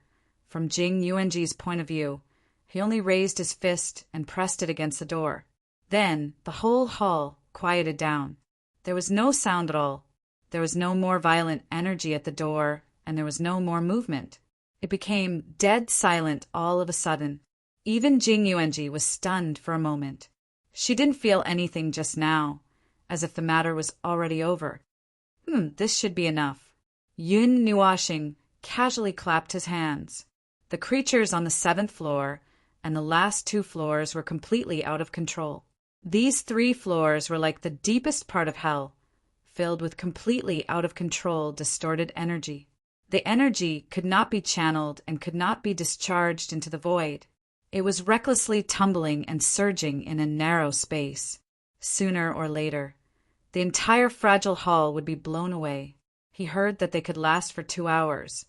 from Jing Yuanji's point of view, he only raised his fist and pressed it against the door. Then the whole hall quieted down. There was no sound at all. There was no more violent energy at the door, and there was no more movement. It became dead silent all of a sudden. Even Jing Yuanji was stunned for a moment. She didn't feel anything just now, as if the matter was already over. This should be enough. Yun Nuashing casually clapped his hands. The creatures on the 7th floor and the last 2 floors were completely out of control. These 3 floors were like the deepest part of hell, filled with completely out of control, distorted energy. The energy could not be channeled and could not be discharged into the void. It was recklessly tumbling and surging in a narrow space. Sooner or later, the entire fragile hall would be blown away. He heard that they could last for 2 hours,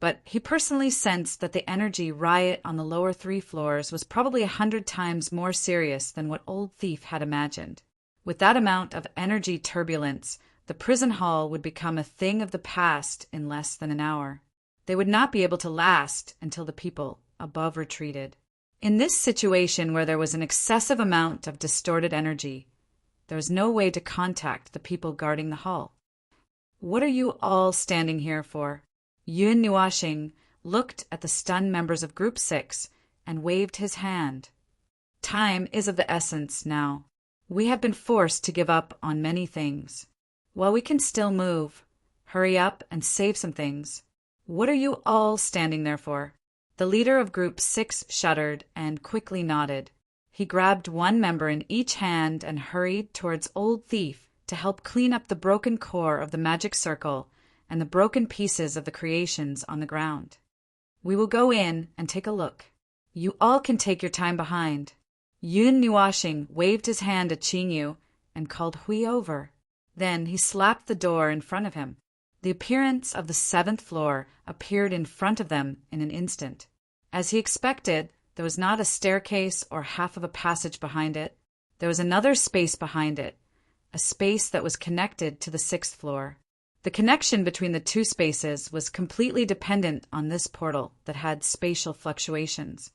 but he personally sensed that the energy riot on the lower 3 floors was probably 100 times more serious than what Old Thief had imagined. With that amount of energy turbulence, the prison hall would become a thing of the past in less than an hour. They would not be able to last until the people above retreated. In this situation where there was an excessive amount of distorted energy, there was no way to contact the people guarding the hall. "What are you all standing here for?" Yun Nuashing looked at the stunned members of Group 6 and waved his hand. "Time is of the essence now. We have been forced to give up on many things. While we can still move, hurry up and save some things. What are you all standing there for?" The leader of Group 6 shuddered and quickly nodded. He grabbed one member in each hand and hurried towards Old Thief to help clean up the broken core of the magic circle and the broken pieces of the creations on the ground. "We will go in and take a look. You all can take your time behind." Yun Nuashing waved his hand at Qingyu and called Hui over. Then he slapped the door in front of him. The appearance of the 7th floor appeared in front of them in an instant. As he expected, there was not a staircase or half of a passage behind it. There was another space behind it, a space that was connected to the 6th floor. The connection between the 2 spaces was completely dependent on this portal that had spatial fluctuations.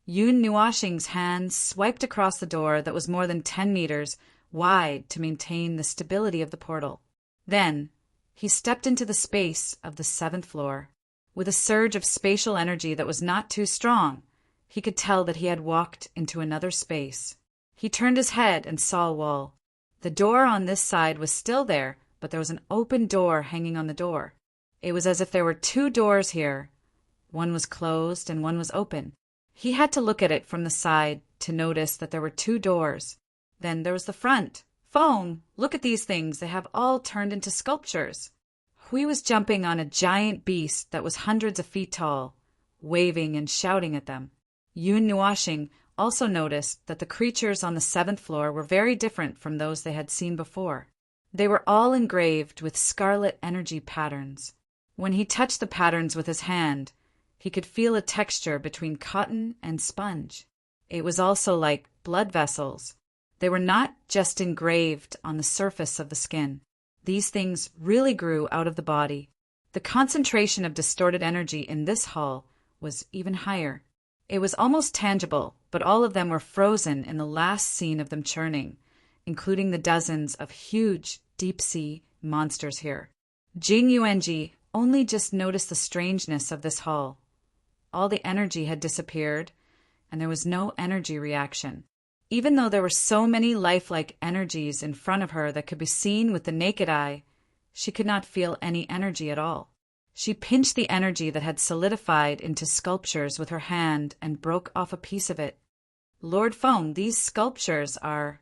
Yun Nuashing's hands swiped across the door that was more than 10 meters wide to maintain the stability of the portal. Then, he stepped into the space of the 7th floor. With a surge of spatial energy that was not too strong, he could tell that he had walked into another space. He turned his head and saw a wall. The door on this side was still there, but there was an open door hanging on the door. It was as if there were 2 doors here. One was closed and one was open. He had to look at it from the side to notice that there were 2 doors. Then there was the front. "Phone, look at these things. They have all turned into sculptures." Hui was jumping on a giant beast that was hundreds of feet tall, waving and shouting at them. Yun Nuashing also noticed that the creatures on the 7th floor were very different from those they had seen before. They were all engraved with scarlet energy patterns. When he touched the patterns with his hand, he could feel a texture between cotton and sponge. It was also like blood vessels. They were not just engraved on the surface of the skin. These things really grew out of the body. The concentration of distorted energy in this hall was even higher. It was almost tangible, but all of them were frozen in the last scene of them churning, including the dozens of huge deep-sea monsters here. Jing Yuanji only just noticed the strangeness of this hall. All the energy had disappeared, and there was no energy reaction. Even though there were so many lifelike energies in front of her that could be seen with the naked eye, she could not feel any energy at all. She pinched the energy that had solidified into sculptures with her hand and broke off a piece of it. "Lord Feng, these sculptures are—"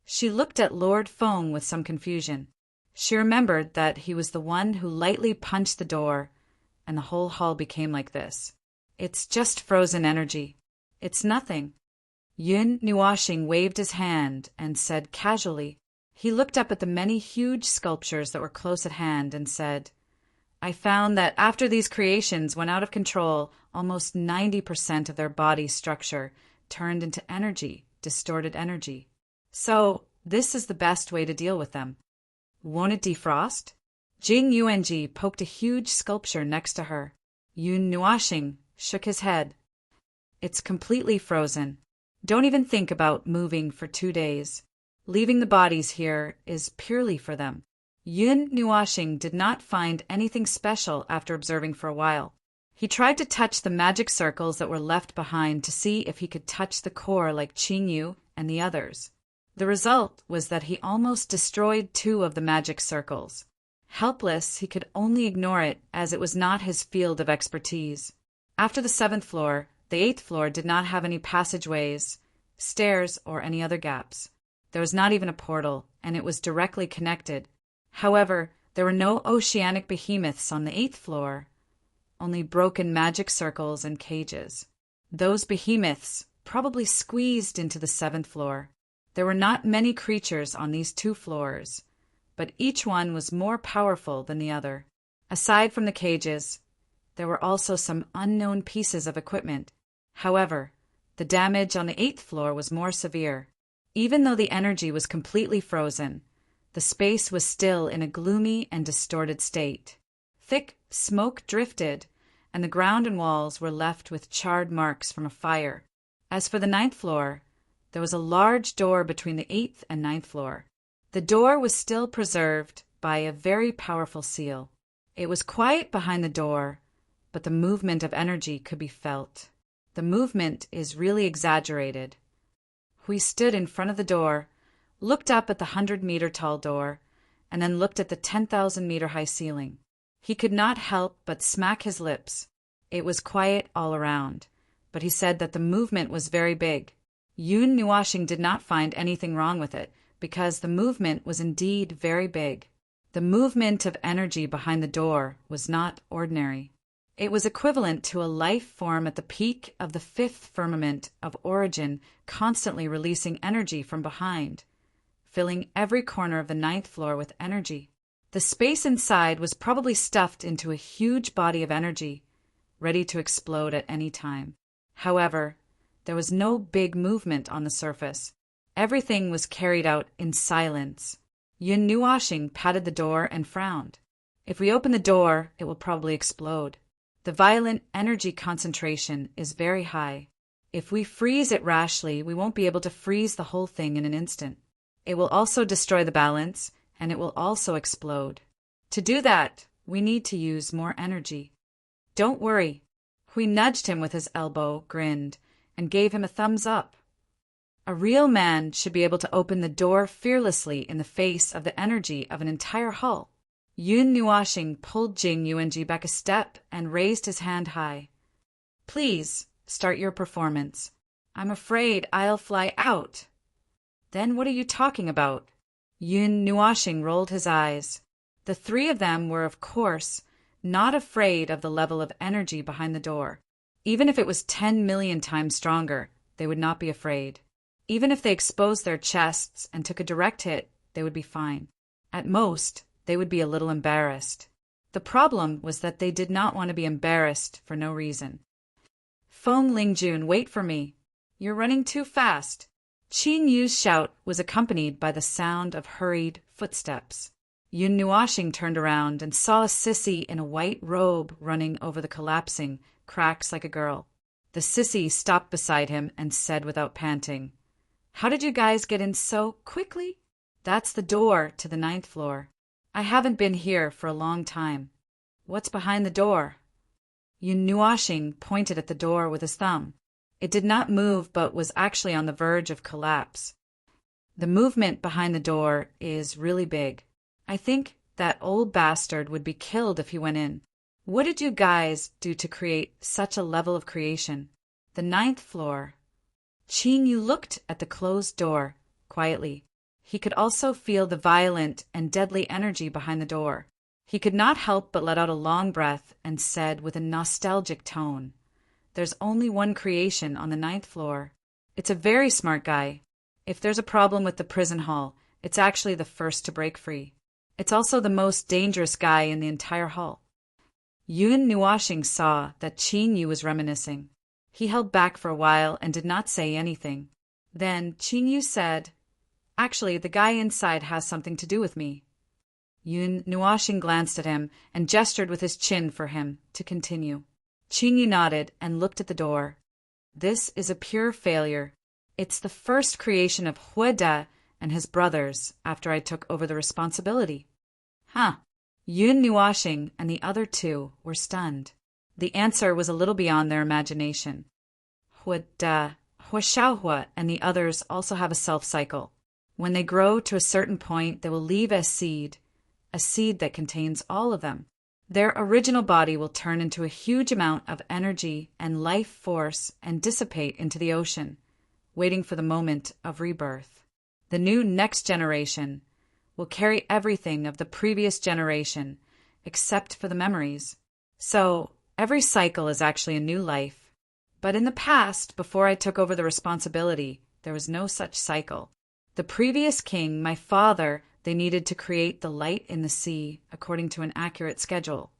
She looked at Lord Feng with some confusion. She remembered that he was the one who lightly punched the door, and the whole hall became like this. "It's just frozen energy. It's nothing." Yun Nuashing waved his hand and said casually. He looked up at the many huge sculptures that were close at hand and said, "I found that after these creations went out of control, almost 90% of their body structure turned into energy, distorted energy. So this is the best way to deal with them. Won't it defrost?" Jing Yuanji poked a huge sculpture next to her. Yun Nuashing shook his head. "It's completely frozen. Don't even think about moving for 2 days. Leaving the bodies here is purely for them." Yun Nuashing did not find anything special after observing for a while. He tried to touch the magic circles that were left behind to see if he could touch the core like Qingyu and the others. The result was that he almost destroyed 2 of the magic circles. Helpless, he could only ignore it as it was not his field of expertise. After the 7th floor, the 8th floor did not have any passageways, stairs, or any other gaps. There was not even a portal, and it was directly connected. However, there were no oceanic behemoths on the 8th floor, only broken magic circles and cages. Those behemoths probably squeezed into the 7th floor. There were not many creatures on these 2 floors, but each one was more powerful than the other. Aside from the cages, there were also some unknown pieces of equipment. However, the damage on the 8th floor was more severe. Even though the energy was completely frozen, the space was still in a gloomy and distorted state. Thick smoke drifted, and the ground and walls were left with charred marks from a fire. As for the 9th floor, there was a large door between the 8th and 9th floor. The door was still preserved by a very powerful seal. It was quiet behind the door, but the movement of energy could be felt. The movement is really exaggerated. We stood in front of the door, looked up at the 100-meter-tall door, and then looked at the 10,000-meter-high ceiling. He could not help but smack his lips. It was quiet all around, but he said that the movement was very big. Yoon Nuashing did not find anything wrong with it, because the movement was indeed very big. The movement of energy behind the door was not ordinary. It was equivalent to a life form at the peak of the 5th firmament of origin, constantly releasing energy from behind, filling every corner of the 9th floor with energy. The space inside was probably stuffed into a huge body of energy, ready to explode at any time. However, there was no big movement on the surface. Everything was carried out in silence. Yun Nuashing patted the door and frowned. If we open the door, it will probably explode. The violent energy concentration is very high. If we freeze it rashly, we won't be able to freeze the whole thing in an instant. It will also destroy the balance, and it will also explode. To do that, we need to use more energy. Don't worry. Hui nudged him with his elbow, grinned, and gave him a thumbs up. A real man should be able to open the door fearlessly in the face of the energy of an entire hull. Yun Nuashing pulled Jing Yuanji back a step and raised his hand high. Please, start your performance. I'm afraid I'll fly out. Then what are you talking about? Yun Nuashing rolled his eyes. The 3 of them were, of course, not afraid of the level of energy behind the door. Even if it was 10 million times stronger, they would not be afraid. Even if they exposed their chests and took a direct hit, they would be fine. At most, they would be a little embarrassed. The problem was that they did not want to be embarrassed for no reason. Feng Lingjun, wait for me. You're running too fast. Qin Yu's shout was accompanied by the sound of hurried footsteps. Yun Nuashing turned around and saw a sissy in a white robe running over the collapsing cracks like a girl. The sissy stopped beside him and said without panting, "How did you guys get in so quickly?" "That's the door to the 9th floor. I haven't been here for a long time." "What's behind the door?" Yun Nuashing pointed at the door with his thumb. It did not move but was actually on the verge of collapse. The movement behind the door is really big. I think that old bastard would be killed if he went in. What did you guys do to create such a level of creation? The 9th floor. Qin Yu looked at the closed door, quietly. He could also feel the violent and deadly energy behind the door. He could not help but let out a long breath and said with a nostalgic tone, "There's only one creation on the 9th floor. It's a very smart guy. If there's a problem with the prison hall, it's actually the first to break free. It's also the most dangerous guy in the entire hall." Yun Nuashing saw that Qin Yu was reminiscing. He held back for a while and did not say anything. Then Qin Yu said, "Actually, the guy inside has something to do with me." Yun Nuashing glanced at him and gestured with his chin for him to continue. Qin Yu nodded and looked at the door. "This is a pure failure. It's the first creation of Hueda and his brothers after I took over the responsibility." "Huh." Yun Nuashing and the other 2 were stunned. The answer was a little beyond their imagination. Hueda, Huashaohua, and the others also have a self-cycle. When they grow to a certain point, they will leave as seed. a seed that contains all of them. Their original body will turn into a huge amount of energy and life force and dissipate into the ocean, waiting for the moment of rebirth. The new next generation will carry everything of the previous generation, except for the memories. So, every cycle is actually a new life. But in the past, before I took over the responsibility, there was no such cycle. The previous king, my father, they needed to create the light in the sea according to an accurate schedule.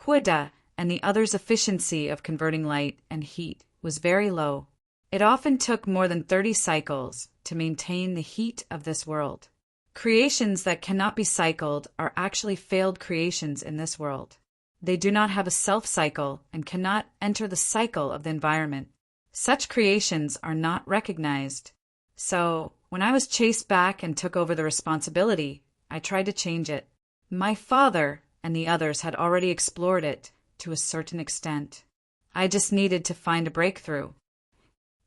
Huida and the others' efficiency of converting light and heat was very low. It often took more than 30 cycles to maintain the heat of this world. Creations that cannot be cycled are actually failed creations in this world. They do not have a self-cycle and cannot enter the cycle of the environment. Such creations are not recognized. So, when I was chased back and took over the responsibility, I tried to change it. My father and the others had already explored it to a certain extent. I just needed to find a breakthrough.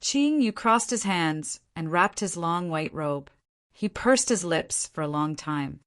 Qing Yu crossed his hands and wrapped his long white robe. He pursed his lips for a long time.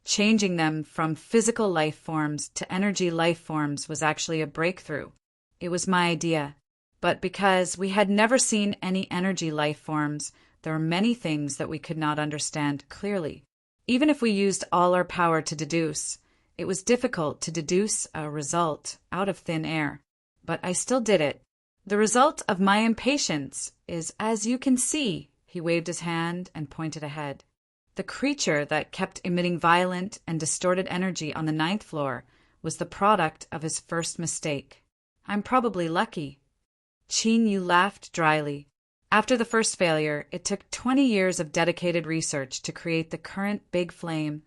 Changing them from physical life forms to energy life forms was actually a breakthrough. It was my idea. But because we had never seen any energy life forms, there were many things that we could not understand clearly. Even if we used all our power to deduce, it was difficult to deduce a result out of thin air. But I still did it. The result of my impatience is, as you can see, he waved his hand and pointed ahead. The creature that kept emitting violent and distorted energy on the 9th floor was the product of his first mistake. I'm probably lucky. Qing Yu laughed dryly. After the first failure, it took 20 years of dedicated research to create the current big flame,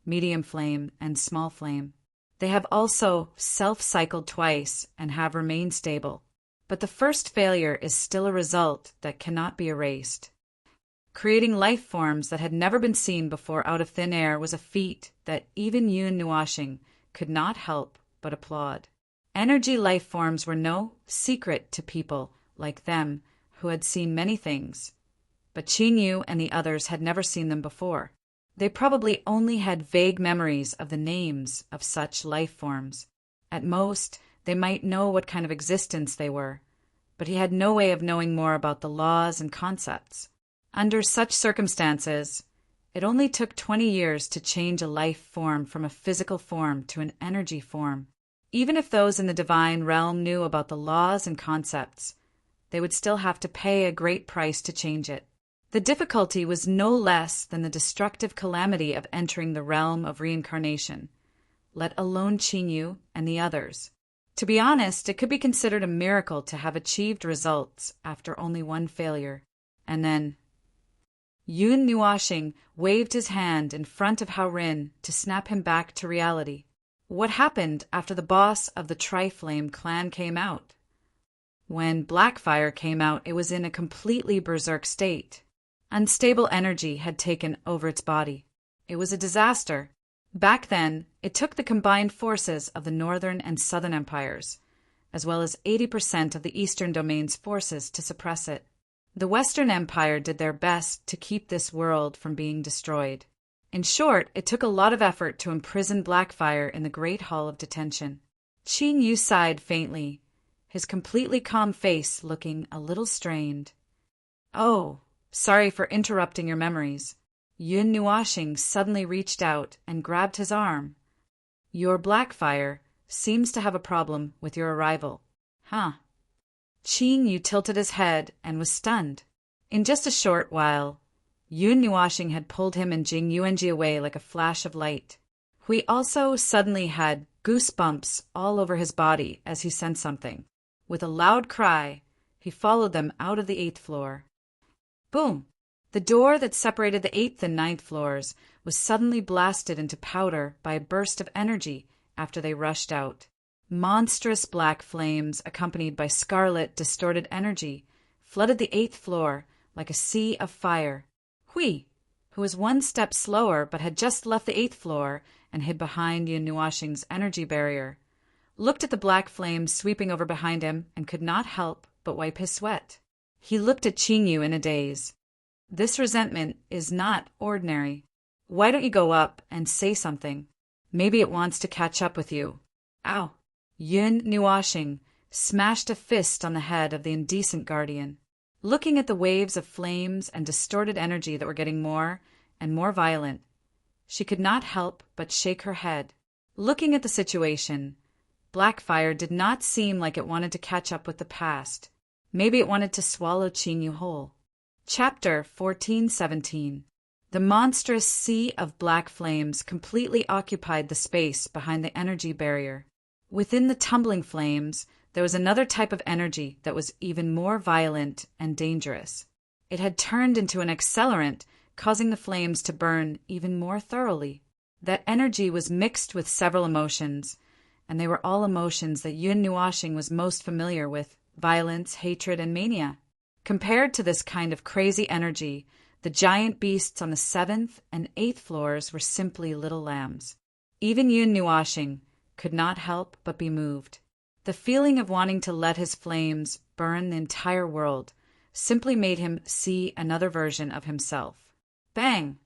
medium flame, and small flame. They have also self-cycled twice and have remained stable. But the first failure is still a result that cannot be erased. Creating life forms that had never been seen before out of thin air was a feat that even Yun Nuashing could not help but applaud. Energy life forms were no secret to people like them who had seen many things, but Qing Yu and the others had never seen them before. They probably only had vague memories of the names of such life forms. At most, they might know what kind of existence they were, but he had no way of knowing more about the laws and concepts. Under such circumstances, it only took 20 years to change a life form from a physical form to an energy form. Even if those in the divine realm knew about the laws and concepts, they would still have to pay a great price to change it. The difficulty was no less than the destructive calamity of entering the realm of reincarnation, let alone Qing Yu and the others. To be honest, it could be considered a miracle to have achieved results after only one failure. And then Yun Nuashing waved his hand in front of Hao Rin to snap him back to reality. What happened after the boss of the Triflame clan came out? When Blackfire came out, it was in a completely berserk state. Unstable energy had taken over its body. It was a disaster. Back then, it took the combined forces of the Northern and Southern empires, as well as 80% of the Eastern Domain's forces to suppress it. The Western Empire did their best to keep this world from being destroyed. In short, it took a lot of effort to imprison Blackfire in the Great Hall of Detention. Qing Yu sighed faintly, his completely calm face looking a little strained. Oh, sorry for interrupting your memories. Yun Nuashing suddenly reached out and grabbed his arm. Your Blackfire seems to have a problem with your arrival. Huh? Qing Yu tilted his head and was stunned. In just a short while, Yun Nuashing had pulled him and Jing Yuanji away like a flash of light. Hui also suddenly had goosebumps all over his body as he sensed something. With a loud cry, he followed them out of the 8th floor. Boom! The door that separated the 8th and 9th floors was suddenly blasted into powder by a burst of energy after they rushed out. Monstrous black flames, accompanied by scarlet, distorted energy, flooded the 8th floor like a sea of fire. Hui, who was one step slower but had just left the 8th floor and hid behind Yun Nuashing's energy barrier, looked at the black flames sweeping over behind him and could not help but wipe his sweat. He looked at Qing Yu in a daze. This resentment is not ordinary. Why don't you go up and say something? Maybe it wants to catch up with you. Ow! Yun Nuashing smashed a fist on the head of the indecent guardian. Looking at the waves of flames and distorted energy that were getting more and more violent, she could not help but shake her head. Looking at the situation, Black Fire did not seem like it wanted to catch up with the past. Maybe it wanted to swallow Qingyu whole. Chapter 14:17. The monstrous sea of black flames completely occupied the space behind the energy barrier. Within the tumbling flames, there was another type of energy that was even more violent and dangerous. It had turned into an accelerant, causing the flames to burn even more thoroughly. That energy was mixed with several emotions, and they were all emotions that Yun Nuashing was most familiar with: violence, hatred, and mania. Compared to this kind of crazy energy, the giant beasts on the 7th and 8th floors were simply little lambs. Even Yun Nuashing could not help but be moved. The feeling of wanting to let his flames burn the entire world simply made him see another version of himself. Bang!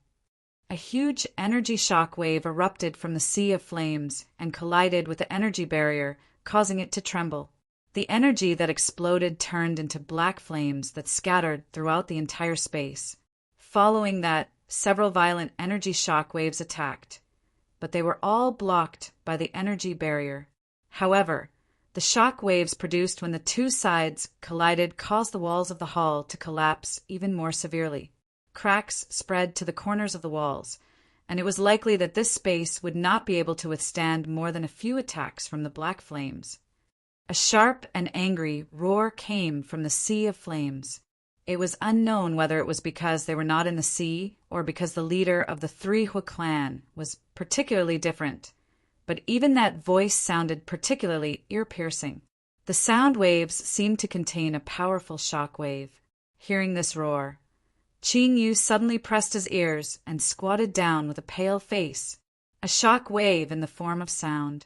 A huge energy shock wave erupted from the sea of flames and collided with the energy barrier, causing it to tremble. The energy that exploded turned into black flames that scattered throughout the entire space. Following that, several violent energy shock waves attacked, but they were all blocked by the energy barrier. However, the shock waves produced when the two sides collided caused the walls of the hall to collapse even more severely. Cracks spread to the corners of the walls, and it was likely that this space would not be able to withstand more than a few attacks from the black flames. A sharp and angry roar came from the sea of flames. It was unknown whether it was because they were not in the sea or because the leader of the Three Hu clan was particularly different, but even that voice sounded particularly ear-piercing. The sound waves seemed to contain a powerful shock wave. Hearing this roar, Qingyu suddenly pressed his ears and squatted down with a pale face. A shock wave in the form of sound.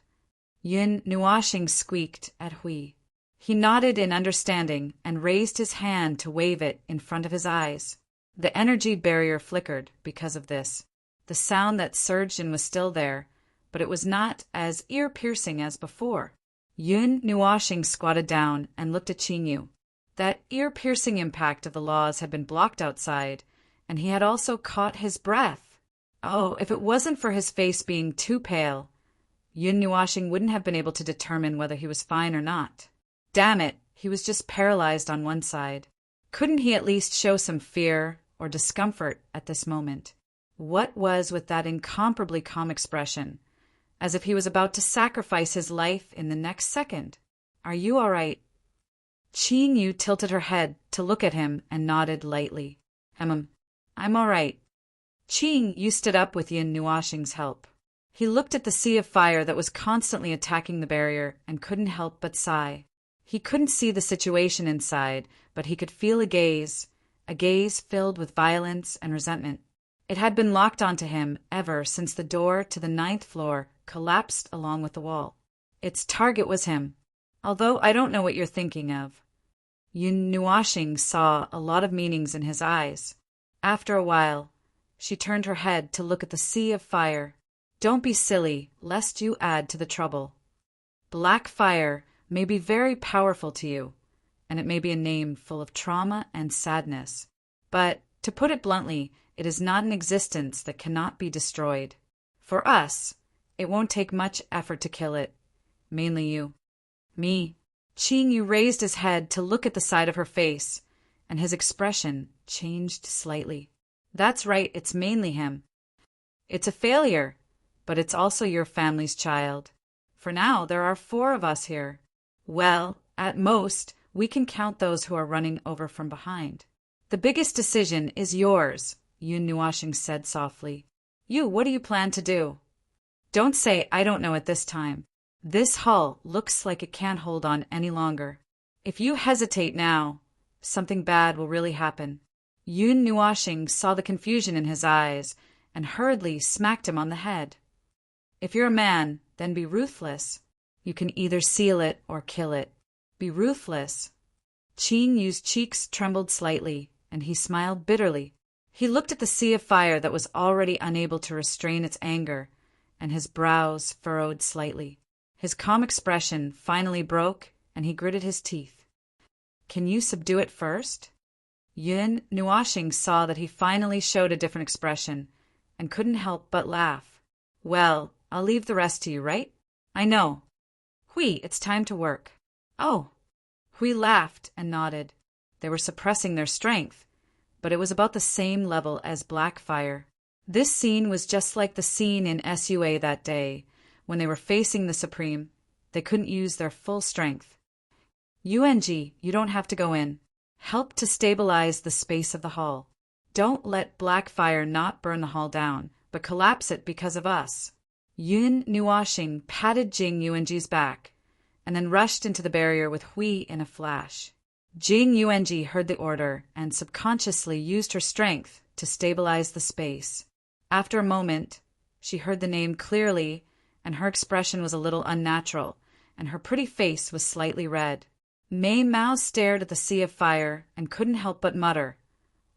Yun Nuashing squeaked at Hui. He nodded in understanding and raised his hand to wave it in front of his eyes. The energy barrier flickered because of this. The sound that surged in was still there, but it was not as ear-piercing as before. Yun Nuashing squatted down and looked at Qingyu. That ear-piercing impact of the laws had been blocked outside, and he had also caught his breath. Oh, if it wasn't for his face being too pale, Yun Nuashing wouldn't have been able to determine whether he was fine or not. Damn it, he was just paralyzed on one side. Couldn't he at least show some fear or discomfort at this moment? What was with that incomparably calm expression, as if he was about to sacrifice his life in the next second? Are you all right? Qingyu tilted her head to look at him and nodded lightly. I'm all right. Qingyu stood up with Yun Nuashing's help. He looked at the sea of fire that was constantly attacking the barrier and couldn't help but sigh. He couldn't see the situation inside, but he could feel a gaze filled with violence and resentment. It had been locked onto him ever since the door to the 9th floor collapsed along with the wall. Its target was him. Although I don't know what you're thinking of. Yun Nuashing saw a lot of meanings in his eyes. After a while, she turned her head to look at the sea of fire. Don't be silly, lest you add to the trouble. Black fire may be very powerful to you, and it may be a name full of trauma and sadness. But, to put it bluntly, it is not an existence that cannot be destroyed. For us, it won't take much effort to kill it. Mainly you. Me. Qingyu raised his head to look at the side of her face, and his expression changed slightly. That's right, it's mainly him. It's a failure, but it's also your family's child. For now, there are 4 of us here. Well, at most, we can count those who are running over from behind. The biggest decision is yours, Yun Nuashing said softly. What do you plan to do? Don't say I don't know at this time. This hull looks like it can't hold on any longer. If you hesitate now, something bad will really happen. Yun Nuashing saw the confusion in his eyes and hurriedly smacked him on the head. If you're a man, then be ruthless. You can either seal it or kill it. Be ruthless. Qingyu's cheeks trembled slightly, and he smiled bitterly. He looked at the sea of fire that was already unable to restrain its anger, and his brows furrowed slightly. His calm expression finally broke, and he gritted his teeth. Can you subdue it first? Yun Nuashing saw that he finally showed a different expression, and couldn't help but laugh. Well, I'll leave the rest to you, right? I know. Hui, it's time to work. Oh. Hui laughed and nodded. They were suppressing their strength, but it was about the same level as Blackfire. This scene was just like the scene in SUA that day, when they were facing the Supreme. They couldn't use their full strength. UNG, you don't have to go in. Help to stabilize the space of the hall. Don't let Blackfire not burn the hall down, but collapse it because of us. Yun Nuashing patted Jing Yuanji's back, and then rushed into the barrier with Hui in a flash. Jing Yuanji heard the order and subconsciously used her strength to stabilize the space. After a moment, she heard the name clearly, and her expression was a little unnatural, and her pretty face was slightly red. Mei Mao stared at the sea of fire and couldn't help but mutter,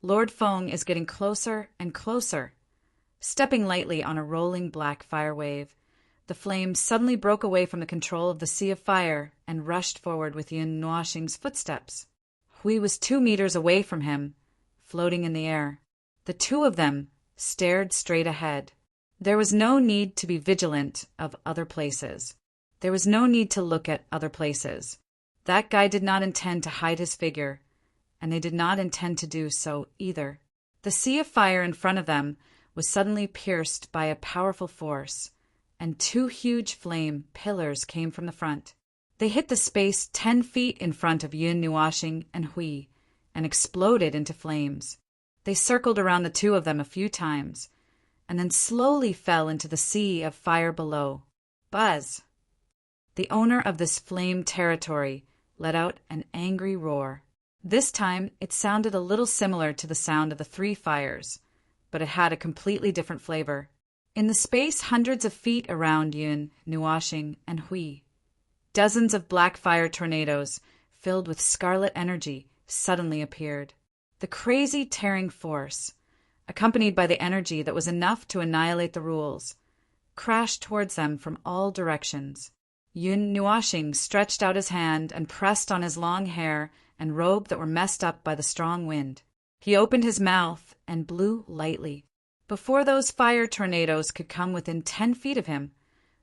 Lord Feng is getting closer and closer. Stepping lightly on a rolling black fire wave, the flame suddenly broke away from the control of the sea of fire and rushed forward with Yun Nuashing's footsteps. Hui was 2 meters away from him, floating in the air. The two of them stared straight ahead. There was no need to be vigilant of other places. There was no need to look at other places. That guy did not intend to hide his figure, and they did not intend to do so either. The sea of fire in front of them was suddenly pierced by a powerful force, and 2 huge flame pillars came from the front. They hit the space 10 feet in front of Yun Nuashing and Hui, and exploded into flames. They circled around the two of them a few times, and then slowly fell into the sea of fire below. Buzz! The owner of this flame territory let out an angry roar. This time it sounded a little similar to the sound of the 3 fires, but it had a completely different flavor. In the space hundreds of feet around Yun, Nuashing, and Hui, dozens of black fire tornadoes filled with scarlet energy suddenly appeared. The crazy tearing force, accompanied by the energy that was enough to annihilate the rules, crashed towards them from all directions. Yun Nuashing stretched out his hand and pressed on his long hair and robe that were messed up by the strong wind. He opened his mouth and blew lightly. Before those fire tornadoes could come within 10 feet of him,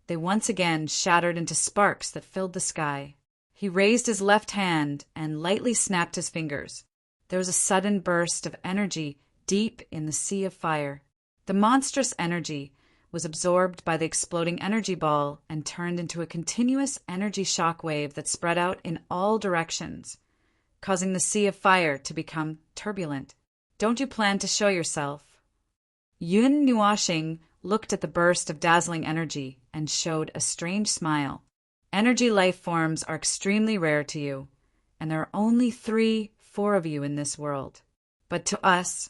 they once again shattered into sparks that filled the sky. He raised his left hand and lightly snapped his fingers. There was a sudden burst of energy deep in the sea of fire. The monstrous energy was absorbed by the exploding energy ball and turned into a continuous energy shock wave that spread out in all directions, causing the sea of fire to become turbulent. Don't you plan to show yourself? Yun Nuashing looked at the burst of dazzling energy and showed a strange smile. Energy life forms are extremely rare to you, and there are only 3-4 of you in this world. But to us,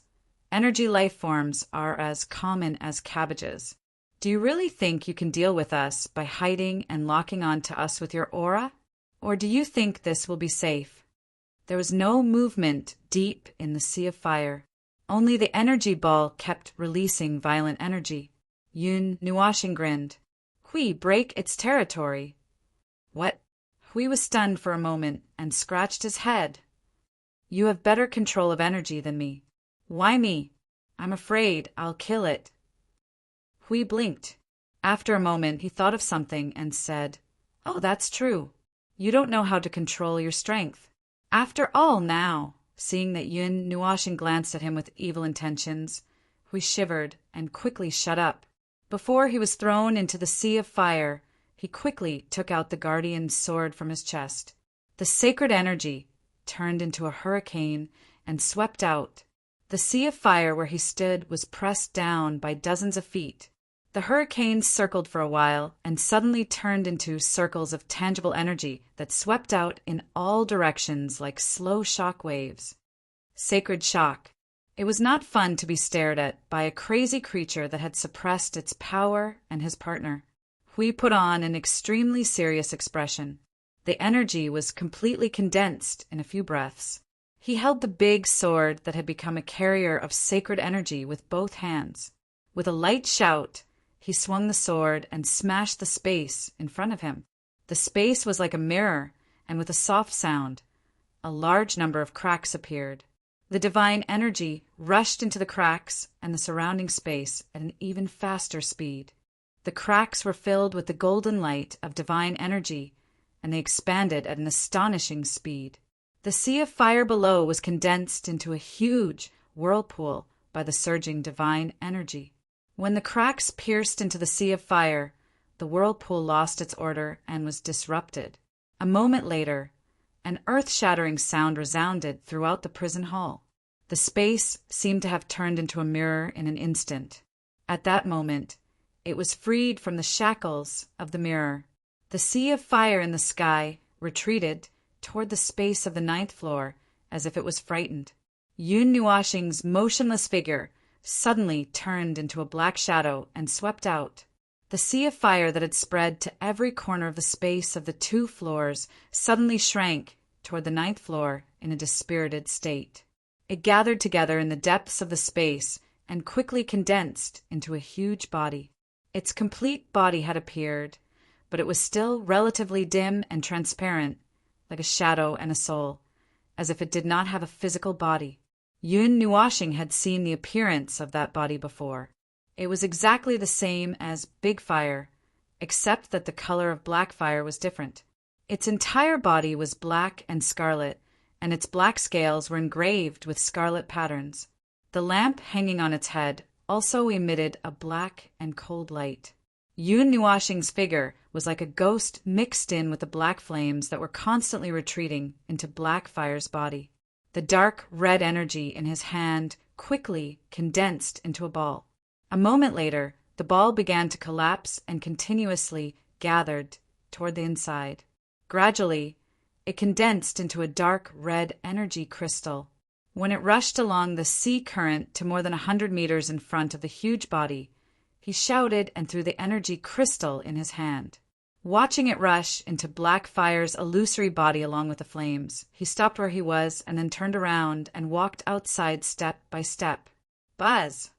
energy life forms are as common as cabbages. Do you really think you can deal with us by hiding and locking on to us with your aura? Or do you think this will be safe? There was no movement deep in the sea of fire. Only the energy ball kept releasing violent energy. Yun Nuashing grinned. Hui, break its territory. What? Hui was stunned for a moment and scratched his head. You have better control of energy than me. Why me? I'm afraid I'll kill it. Hui blinked. After a moment, he thought of something and said, Oh, that's true. You don't know how to control your strength. After all now, seeing that Yun Nuashing glanced at him with evil intentions, Hui shivered and quickly shut up. Before he was thrown into the sea of fire, he quickly took out the guardian's sword from his chest. The sacred energy turned into a hurricane and swept out. The sea of fire where he stood was pressed down by dozens of feet. The hurricane circled for a while and suddenly turned into circles of tangible energy that swept out in all directions like slow shock waves. Sacred shock. It was not fun to be stared at by a crazy creature that had suppressed its power and his partner. Hui put on an extremely serious expression. The energy was completely condensed in a few breaths. He held the big sword that had become a carrier of sacred energy with both hands. With a light shout, he swung the sword and smashed the space in front of him. The space was like a mirror, and with a soft sound, a large number of cracks appeared. The divine energy rushed into the cracks and the surrounding space at an even faster speed. The cracks were filled with the golden light of divine energy, and they expanded at an astonishing speed. The sea of fire below was condensed into a huge whirlpool by the surging divine energy. When the cracks pierced into the sea of fire, the whirlpool lost its order and was disrupted. A moment later, an earth-shattering sound resounded throughout the prison hall. The space seemed to have turned into a mirror in an instant. At that moment, it was freed from the shackles of the mirror. The sea of fire in the sky retreated toward the space of the 9th floor as if it was frightened. Yun Nuashing's motionless figure suddenly turned into a black shadow and swept out. The sea of fire that had spread to every corner of the space of the 2 floors suddenly shrank toward the 9th floor in a dispirited state. It gathered together in the depths of the space and quickly condensed into a huge body. Its complete body had appeared, but it was still relatively dim and transparent, like a shadow and a soul, as if it did not have a physical body. Yun Nuashing had seen the appearance of that body before. It was exactly the same as Big Fire, except that the color of Black Fire was different. Its entire body was black and scarlet, and its black scales were engraved with scarlet patterns. The lamp hanging on its head also emitted a black and cold light. Yun Nuashing's figure was like a ghost mixed in with the black flames that were constantly retreating into Black Fire's body. The dark red energy in his hand quickly condensed into a ball. A moment later, the ball began to collapse and continuously gathered toward the inside. Gradually, it condensed into a dark red energy crystal. When it rushed along the sea current to more than 100 meters in front of the huge body, he shouted and threw the energy crystal in his hand. Watching it rush into Black Fire's illusory body along with the flames, he stopped where he was and then turned around and walked outside step by step. Buzz!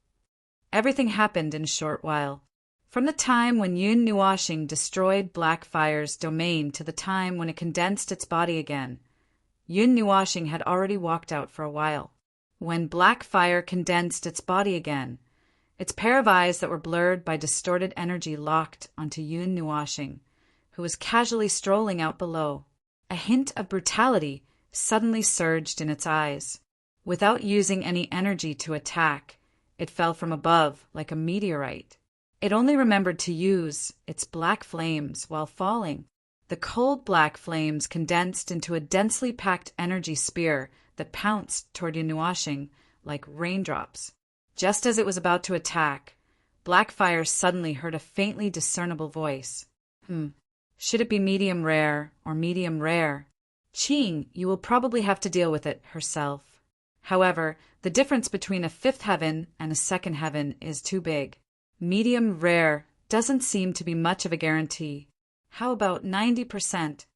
Everything happened in a short while. From the time when Yun Nuashing destroyed Black Fire's domain to the time when it condensed its body again, Yun Nuashing had already walked out for a while. When Black Fire condensed its body again, its pair of eyes that were blurred by distorted energy locked onto Yun Nuashing, who was casually strolling out below. A hint of brutality suddenly surged in its eyes. Without using any energy to attack, it fell from above like a meteorite. It only remembered to use its black flames while falling. The cold black flames condensed into a densely packed energy spear that pounced toward Yun Nuashing like raindrops. Just as it was about to attack, Black Fire suddenly heard a faintly discernible voice. Should it be medium rare or medium rare? Qing, you will probably have to deal with it herself. However, the difference between a 5th heaven and a 2nd heaven is too big. Medium rare doesn't seem to be much of a guarantee. How about 90%?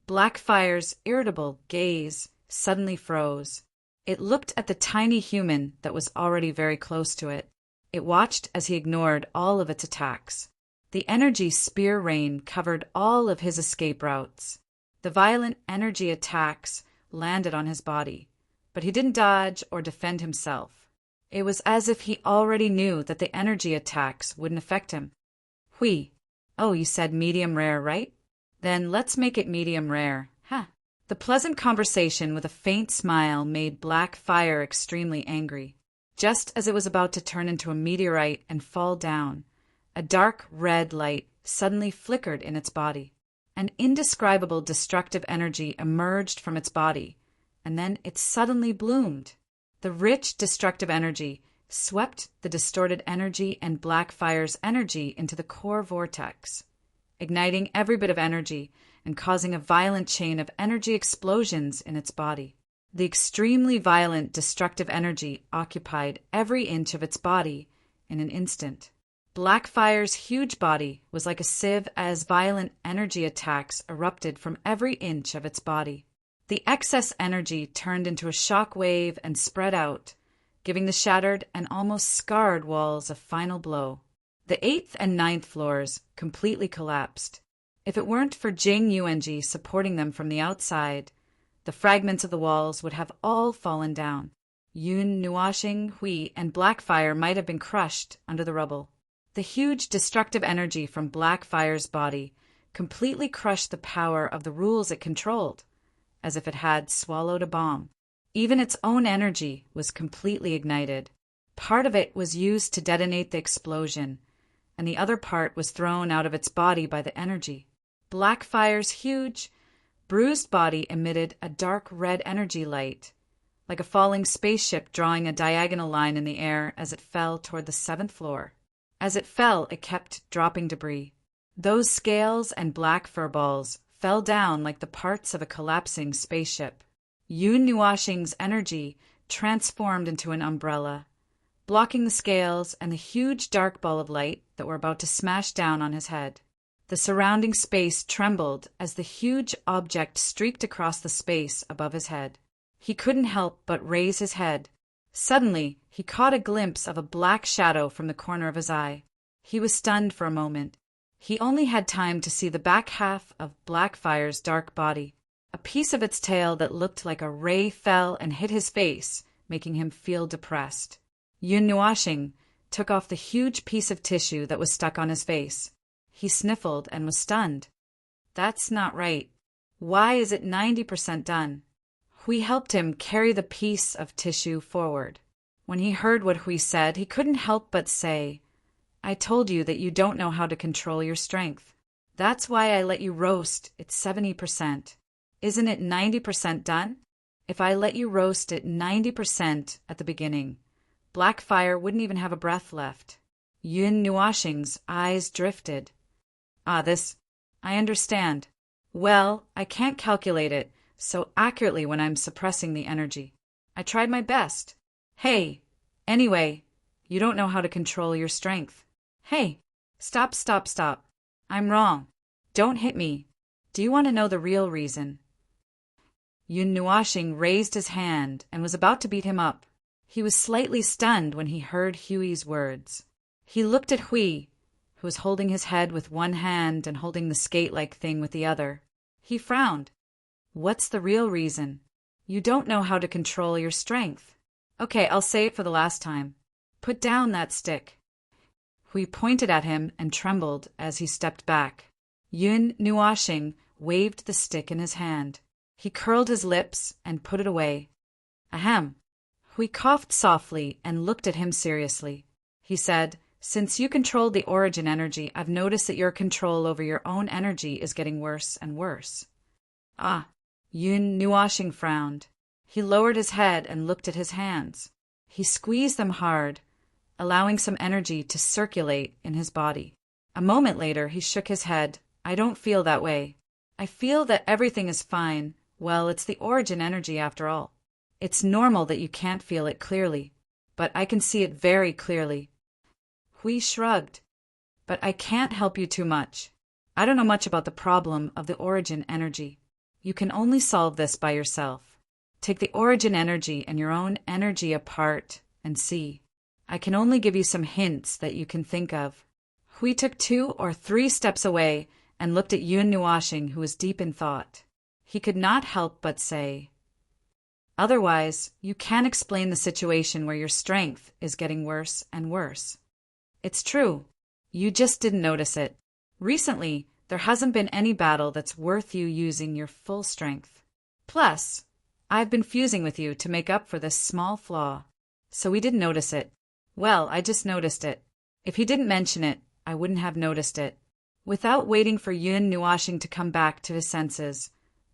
Black Fire's irritable gaze suddenly froze. It looked at the tiny human that was already very close to it. It watched as he ignored all of its attacks. The energy spear rain covered all of his escape routes. The violent energy attacks landed on his body, but he didn't dodge or defend himself. It was as if he already knew that the energy attacks wouldn't affect him. Hui. Oh, you said medium rare, right? Then let's make it medium rare. Ha! The pleasant conversation with a faint smile made Black Fire extremely angry. Just as it was about to turn into a meteorite and fall down, a dark red light suddenly flickered in its body. An indescribable destructive energy emerged from its body, and then it suddenly bloomed. The rich destructive energy swept the distorted energy and Black Fire's energy into the core vortex, igniting every bit of energy and causing a violent chain of energy explosions in its body. The extremely violent destructive energy occupied every inch of its body in an instant. Black Fire's huge body was like a sieve as violent energy attacks erupted from every inch of its body. The excess energy turned into a shock wave and spread out, giving the shattered and almost scarred walls a final blow. The 8th and 9th floors completely collapsed. If it weren't for Jing Yuanji supporting them from the outside, the fragments of the walls would have all fallen down. Yun, Nuoxing, Hui, and Blackfire might have been crushed under the rubble. The huge destructive energy from Blackfire's body completely crushed the power of the rules it controlled, as if it had swallowed a bomb. Even its own energy was completely ignited. Part of it was used to detonate the explosion, and the other part was thrown out of its body by the energy. Blackfire's huge, bruised body emitted a dark red energy light, like a falling spaceship drawing a diagonal line in the air as it fell toward the 7th floor. As it fell, it kept dropping debris. Those scales and black fur balls fell down like the parts of a collapsing spaceship. Yun Nuoxing's energy transformed into an umbrella, blocking the scales and the huge dark ball of light that were about to smash down on his head. The surrounding space trembled as the huge object streaked across the space above his head. He couldn't help but raise his head. Suddenly, he caught a glimpse of a black shadow from the corner of his eye. He was stunned for a moment. He only had time to see the back half of Blackfire's dark body. A piece of its tail that looked like a ray fell and hit his face, making him feel depressed. Yun Nuoxing took off the huge piece of tissue that was stuck on his face. He sniffled and was stunned. That's not right. Why is it 90% done? Hui helped him carry the piece of tissue forward. When he heard what Hui said, he couldn't help but say, I told you that you don't know how to control your strength. That's why I let you roast it 70%. Isn't it 90% done? If I let you roast it 90% at the beginning, Blackfire wouldn't even have a breath left. Yun Nuoxing's eyes drifted. I understand. Well, I can't calculate it so accurately when I'm suppressing the energy. I tried my best. Hey, anyway, you don't know how to control your strength. Hey, stop. I'm wrong. Don't hit me. Do you want to know the real reason? Yun Nuoxing raised his hand and was about to beat him up. He was slightly stunned when he heard Hui's words. He looked at Hui, who was holding his head with one hand and holding the skate-like thing with the other. He frowned. What's the real reason? You don't know how to control your strength. Okay, I'll say it for the last time. Put down that stick. Hui pointed at him and trembled as he stepped back. Yun Nuoxing waved the stick in his hand. He curled his lips and put it away. Ahem. Hui coughed softly and looked at him seriously. He said, Since you controlled the origin energy, I've noticed that your control over your own energy is getting worse and worse. Ah. Yun Nuoxing frowned. He lowered his head and looked at his hands. He squeezed them hard, allowing some energy to circulate in his body. A moment later, he shook his head. I don't feel that way. I feel that everything is fine. Well, it's the origin energy after all. It's normal that you can't feel it clearly, but I can see it very clearly. Hui shrugged. But I can't help you too much. I don't know much about the problem of the origin energy. You can only solve this by yourself. Take the origin energy and your own energy apart and see. I can only give you some hints that you can think of. Hui took 2 or 3 steps away and looked at Yun Nuoxing, who was deep in thought. He could not help but say, Otherwise, you can't explain the situation where your strength is getting worse and worse. It's true. You just didn't notice it. Recently, there hasn't been any battle that's worth you using your full strength. Plus, I've been fusing with you to make up for this small flaw. So we didn't notice it. Well, I just noticed it. If he didn't mention it, I wouldn't have noticed it. Without waiting for Yun Nuoxing to come back to his senses,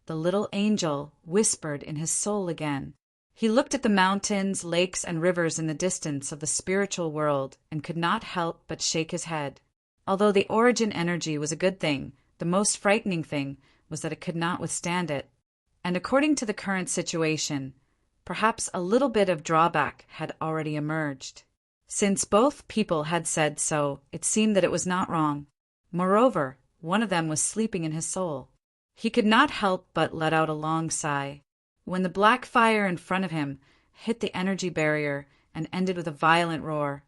the little angel whispered in his soul again. He looked at the mountains, lakes, and rivers in the distance of the spiritual world and could not help but shake his head. Although the origin energy was a good thing, the most frightening thing was that it could not withstand it. And according to the current situation, perhaps a little bit of drawback had already emerged. Since both people had said so, it seemed that it was not wrong. Moreover, one of them was sleeping in his soul. He could not help but let out a long sigh. when the black fire in front of him hit the energy barrier and ended with a violent roar.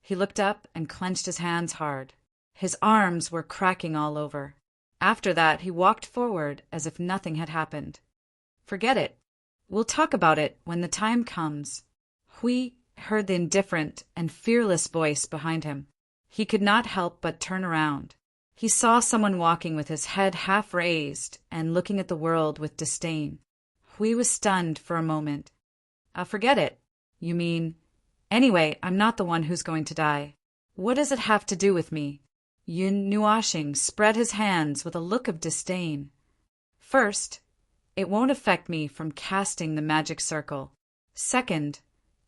He looked up and clenched his hands hard. His arms were cracking all over. After that, he walked forward as if nothing had happened. Forget it. We'll talk about it when the time comes. Hui heard the indifferent and fearless voice behind him. He could not help but turn around. He saw someone walking with his head half raised and looking at the world with disdain. Hui was stunned for a moment. Forget it. You mean... Anyway, I'm not the one who's going to die. What does it have to do with me? Yun Nuashing spread his hands with a look of disdain. First, it won't affect me from casting the magic circle. Second,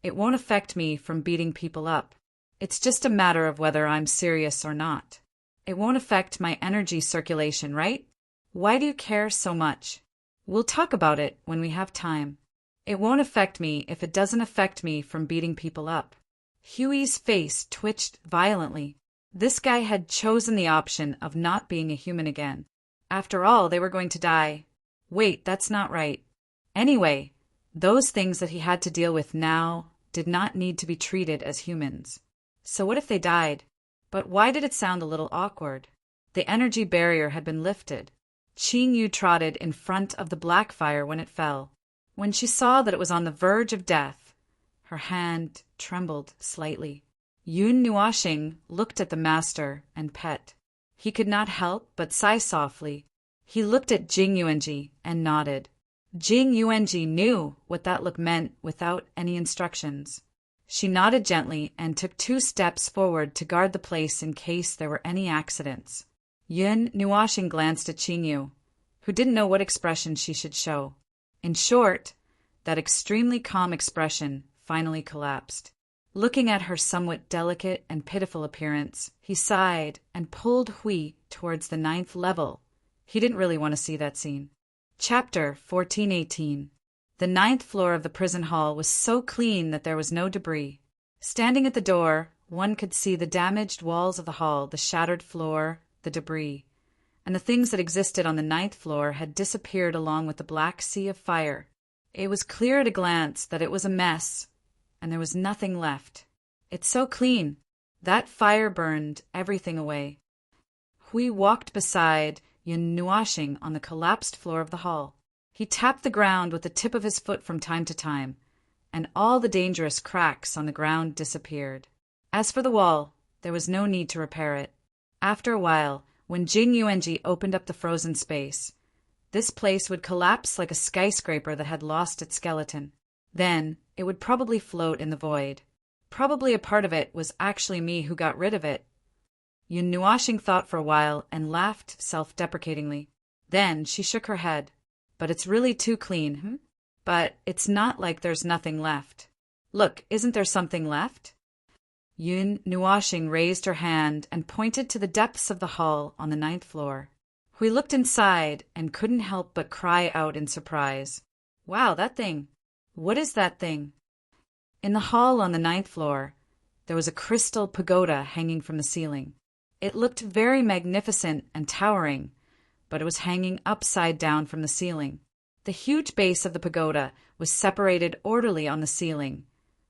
it won't affect me from beating people up. It's just a matter of whether I'm serious or not. It won't affect my energy circulation, right? Why do you care so much? We'll talk about it when we have time. It won't affect me if it doesn't affect me from beating people up. Huey's face twitched violently. This guy had chosen the option of not being a human again. After all, they were going to die. Wait, that's not right. Anyway, those things that he had to deal with now did not need to be treated as humans. So what if they died? But why did it sound a little awkward? The energy barrier had been lifted. Qing Yu trotted in front of the black fire when it fell. When she saw that it was on the verge of death, her hand trembled slightly. Yun Nuashing looked at the master and Pet. He could not help but sigh softly. He looked at Jing Yuanji and nodded. Jing Yuanji knew what that look meant without any instructions. She nodded gently and took 2 steps forward to guard the place in case there were any accidents. Yun Nuashing glanced at Qing Yu, who didn't know what expression she should show. In short, that extremely calm expression finally collapsed. Looking at her somewhat delicate and pitiful appearance, he sighed and pulled Hui towards the 9th level. He didn't really want to see that scene. Chapter 1418. The 9th floor of the prison hall was so clean that there was no debris. Standing at the door, one could see the damaged walls of the hall, the shattered floor, the debris. And the things that existed on the 9th floor had disappeared along with the black sea of fire. It was clear at a glance that it was a mess, and there was nothing left. It's so clean. That fire burned everything away. Hui walked beside Yun Nuashing on the collapsed floor of the hall. He tapped the ground with the tip of his foot from time to time, and all the dangerous cracks on the ground disappeared. As for the wall, there was no need to repair it. After a while, when Jing Yuanji opened up the frozen space, this place would collapse like a skyscraper that had lost its skeleton. Then it would probably float in the void. Probably a part of it was actually me who got rid of it. Yun Nuashing thought for a while and laughed self-deprecatingly. Then she shook her head. But it's really too clean, But it's not like there's nothing left. Look, isn't there something left? Yun Nuashing raised her hand and pointed to the depths of the hall on the 9th floor. Hui looked inside and couldn't help but cry out in surprise. Wow, that thing! What is that thing? In the hall on the 9th floor, there was a crystal pagoda hanging from the ceiling. It looked very magnificent and towering, but it was hanging upside down from the ceiling. The huge base of the pagoda was separated orderly on the ceiling,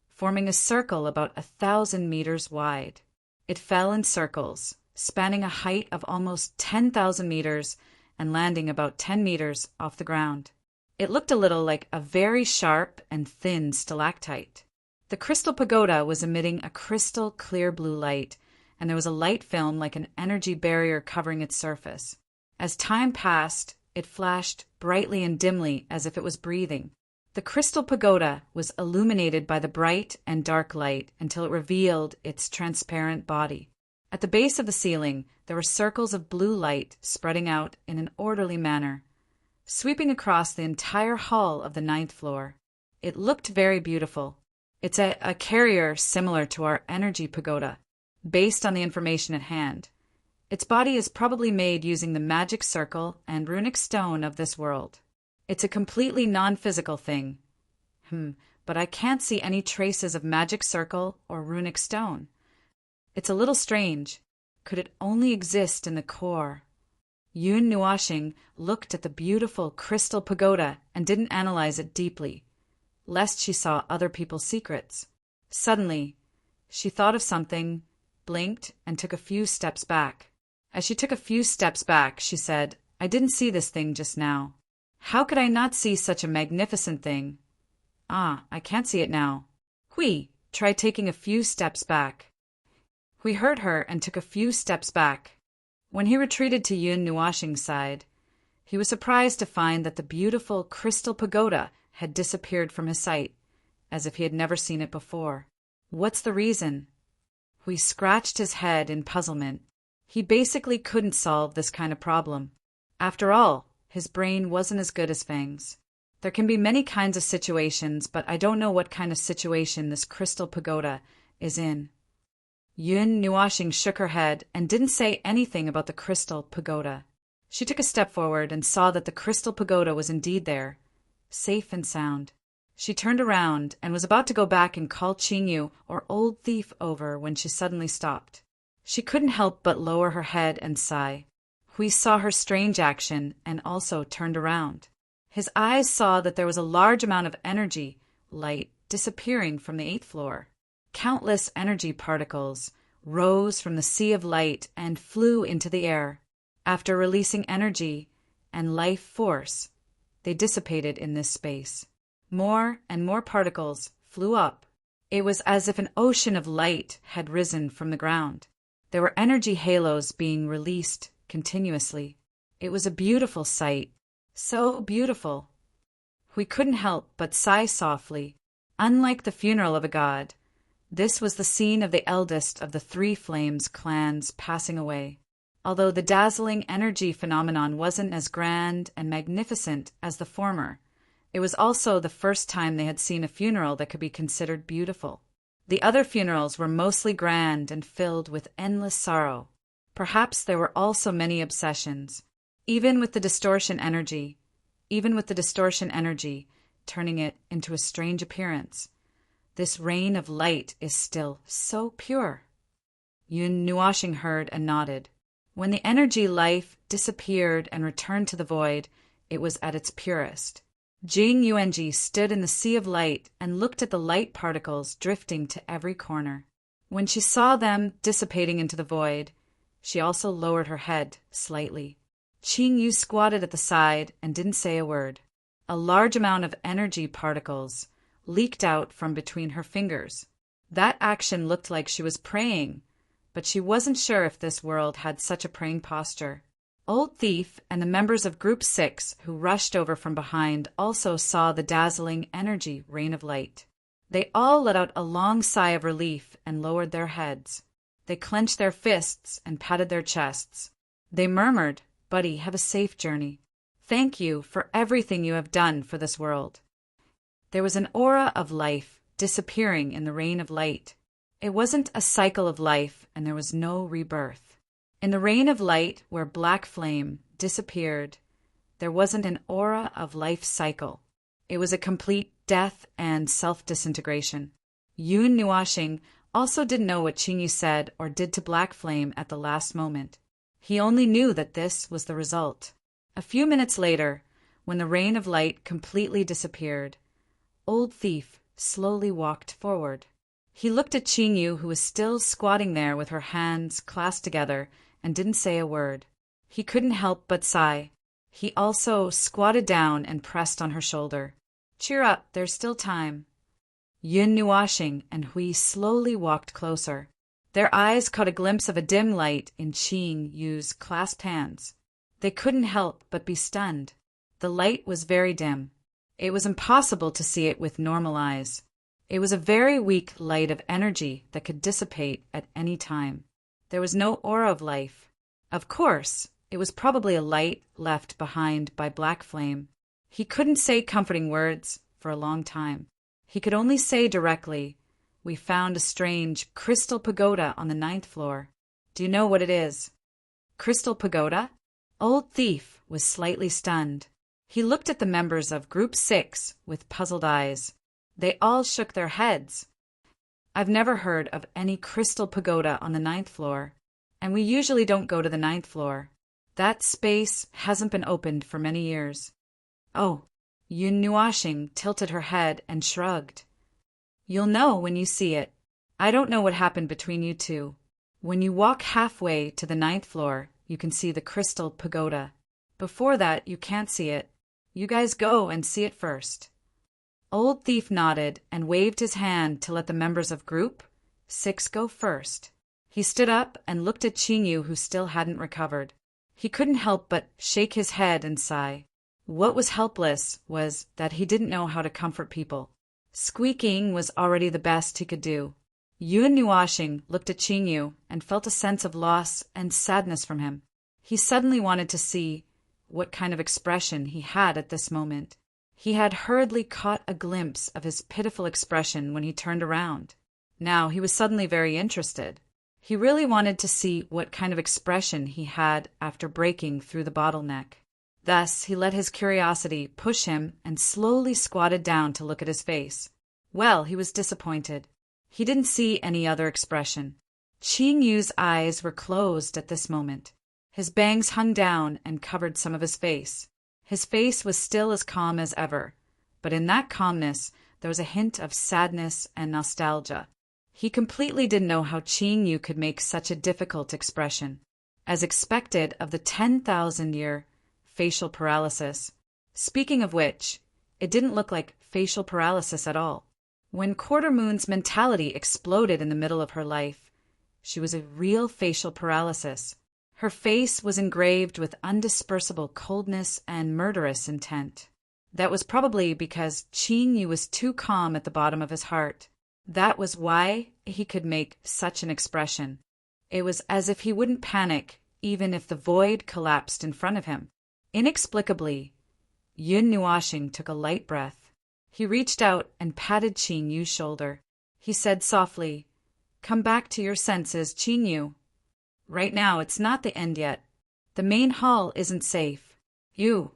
forming a circle about 1,000 meters wide. It fell in circles, spanning a height of almost 10,000 meters and landing about 10 meters off the ground. It looked a little like a very sharp and thin stalactite. The crystal pagoda was emitting a crystal clear blue light, and there was a light film like an energy barrier covering its surface. As time passed, it flashed brightly and dimly as if it was breathing. The crystal pagoda was illuminated by the bright and dark light until it revealed its transparent body. At the base of the ceiling, there were circles of blue light spreading out in an orderly manner, sweeping across the entire hall of the 9th floor. It looked very beautiful. It's a carrier similar to our energy pagoda, based on the information at hand. Its body is probably made using the magic circle and runic stone of this world. It's a completely non-physical thing. But I can't see any traces of magic circle or runic stone. It's a little strange. Could it only exist in the core? Yun Nuashing looked at the beautiful crystal pagoda and didn't analyze it deeply, lest she saw other people's secrets. Suddenly, she thought of something, blinked, and took a few steps back. As she took a few steps back, she said, "I didn't see this thing just now. How could I not see such a magnificent thing? Ah, I can't see it now. Hui, try taking a few steps back." Hui heard her and took a few steps back. When he retreated to Yun Nuashing's side, he was surprised to find that the beautiful crystal pagoda had disappeared from his sight, as if he had never seen it before. What's the reason? Hui scratched his head in puzzlement. He basically couldn't solve this kind of problem. After all, his brain wasn't as good as Fang's. There can be many kinds of situations, but I don't know what kind of situation this crystal pagoda is in. Yun Nuashing shook her head and didn't say anything about the crystal pagoda. She took a step forward and saw that the crystal pagoda was indeed there, safe and sound. She turned around and was about to go back and call Qingyu or Old Thief over when she suddenly stopped. She couldn't help but lower her head and sigh. Hui saw her strange action and also turned around. His eyes saw that there was a large amount of energy, light, disappearing from the 8th floor. Countless energy particles rose from the sea of light and flew into the air. After releasing energy and life force, they dissipated in this space. More and more particles flew up. It was as if an ocean of light had risen from the ground. There were energy halos being released continuously. It was a beautiful sight. So beautiful. We couldn't help but sigh softly. Unlike the funeral of a god, this was the scene of the eldest of the Three Flames clans passing away. Although the dazzling energy phenomenon wasn't as grand and magnificent as the former, it was also the first time they had seen a funeral that could be considered beautiful. The other funerals were mostly grand and filled with endless sorrow. Perhaps there were also many obsessions, even with the distortion energy turning it into a strange appearance. This rain of light is still so pure. Yun Nuashing heard and nodded. When the energy life disappeared and returned to the void, it was at its purest. Jing Yuanji stood in the sea of light and looked at the light particles drifting to every corner. When she saw them dissipating into the void, she also lowered her head slightly. Qing Yu squatted at the side and didn't say a word. A large amount of energy particles leaked out from between her fingers. That action looked like she was praying, but she wasn't sure if this world had such a praying posture. Old Thief and the members of Group 6 who rushed over from behind also saw the dazzling energy rain of light. They all let out a long sigh of relief and lowered their heads. They clenched their fists and patted their chests. They murmured, "Buddy, have a safe journey. Thank you for everything you have done for this world." There was an aura of life disappearing in the rain of light. It wasn't a cycle of life, and there was no rebirth. In the rain of light, where black flame disappeared, there wasn't an aura of life cycle. It was a complete death and self-disintegration. Yun Nuashing also didn't know what Qingyu said or did to black flame at the last moment. He only knew that this was the result. A few minutes later, when the rain of light completely disappeared, Old Thief slowly walked forward. He looked at Qingyu, who was still squatting there with her hands clasped together, and didn't say a word. He couldn't help but sigh. He also squatted down and pressed on her shoulder. "Cheer up, there's still time." Yun Nuashing and Hui slowly walked closer. Their eyes caught a glimpse of a dim light in Qing Yu's clasped hands. They couldn't help but be stunned. The light was very dim. It was impossible to see it with normal eyes. It was a very weak light of energy that could dissipate at any time. There was no aura of life. Of course, it was probably a light left behind by black flame. He couldn't say comforting words for a long time. He could only say directly, "We found a strange crystal pagoda on the 9th floor. Do you know what it is?" Crystal pagoda? Old Thief was slightly stunned. He looked at the members of Group 6 with puzzled eyes. They all shook their heads. "I've never heard of any crystal pagoda on the 9th floor, and we usually don't go to the 9th floor." That space hasn't been opened for many years. Oh, Yun Nuashing tilted her head and shrugged. You'll know when you see it. I don't know what happened between you two. When you walk halfway to the 9th floor, you can see the crystal pagoda. Before that, you can't see it. You guys go and see it first. Old Thief nodded and waved his hand to let the members of Group 6 go first. He stood up and looked at Qingyu, who still hadn't recovered. He couldn't help but shake his head and sigh. What was helpless was that he didn't know how to comfort people. Squeaking was already the best he could do. Yun Nuashing looked at Qingyu and felt a sense of loss and sadness from him. He suddenly wanted to see what kind of expression he had at this moment. He had hurriedly caught a glimpse of his pitiful expression when he turned around. Now he was suddenly very interested. He really wanted to see what kind of expression he had after breaking through the bottleneck. Thus, he let his curiosity push him and slowly squatted down to look at his face. Well, he was disappointed. He didn't see any other expression. Qingyu's eyes were closed at this moment. His bangs hung down and covered some of his face. His face was still as calm as ever, but in that calmness there was a hint of sadness and nostalgia. He completely didn't know how Qingyu could make such a difficult expression. As expected of the 10,000-year facial paralysis. Speaking of which, it didn't look like facial paralysis at all. When Quarter Moon's mentality exploded in the middle of her life, she was a real facial paralysis. Her face was engraved with undispersible coldness and murderous intent. That was probably because Qingyu was too calm at the bottom of his heart. That was why he could make such an expression. It was as if he wouldn't panic even if the void collapsed in front of him. Inexplicably, Yun Nuashing took a light breath. He reached out and patted Qingyu's shoulder. He said softly, "Come back to your senses, Qingyu. Right now, it's not the end yet. The main hall isn't safe. You."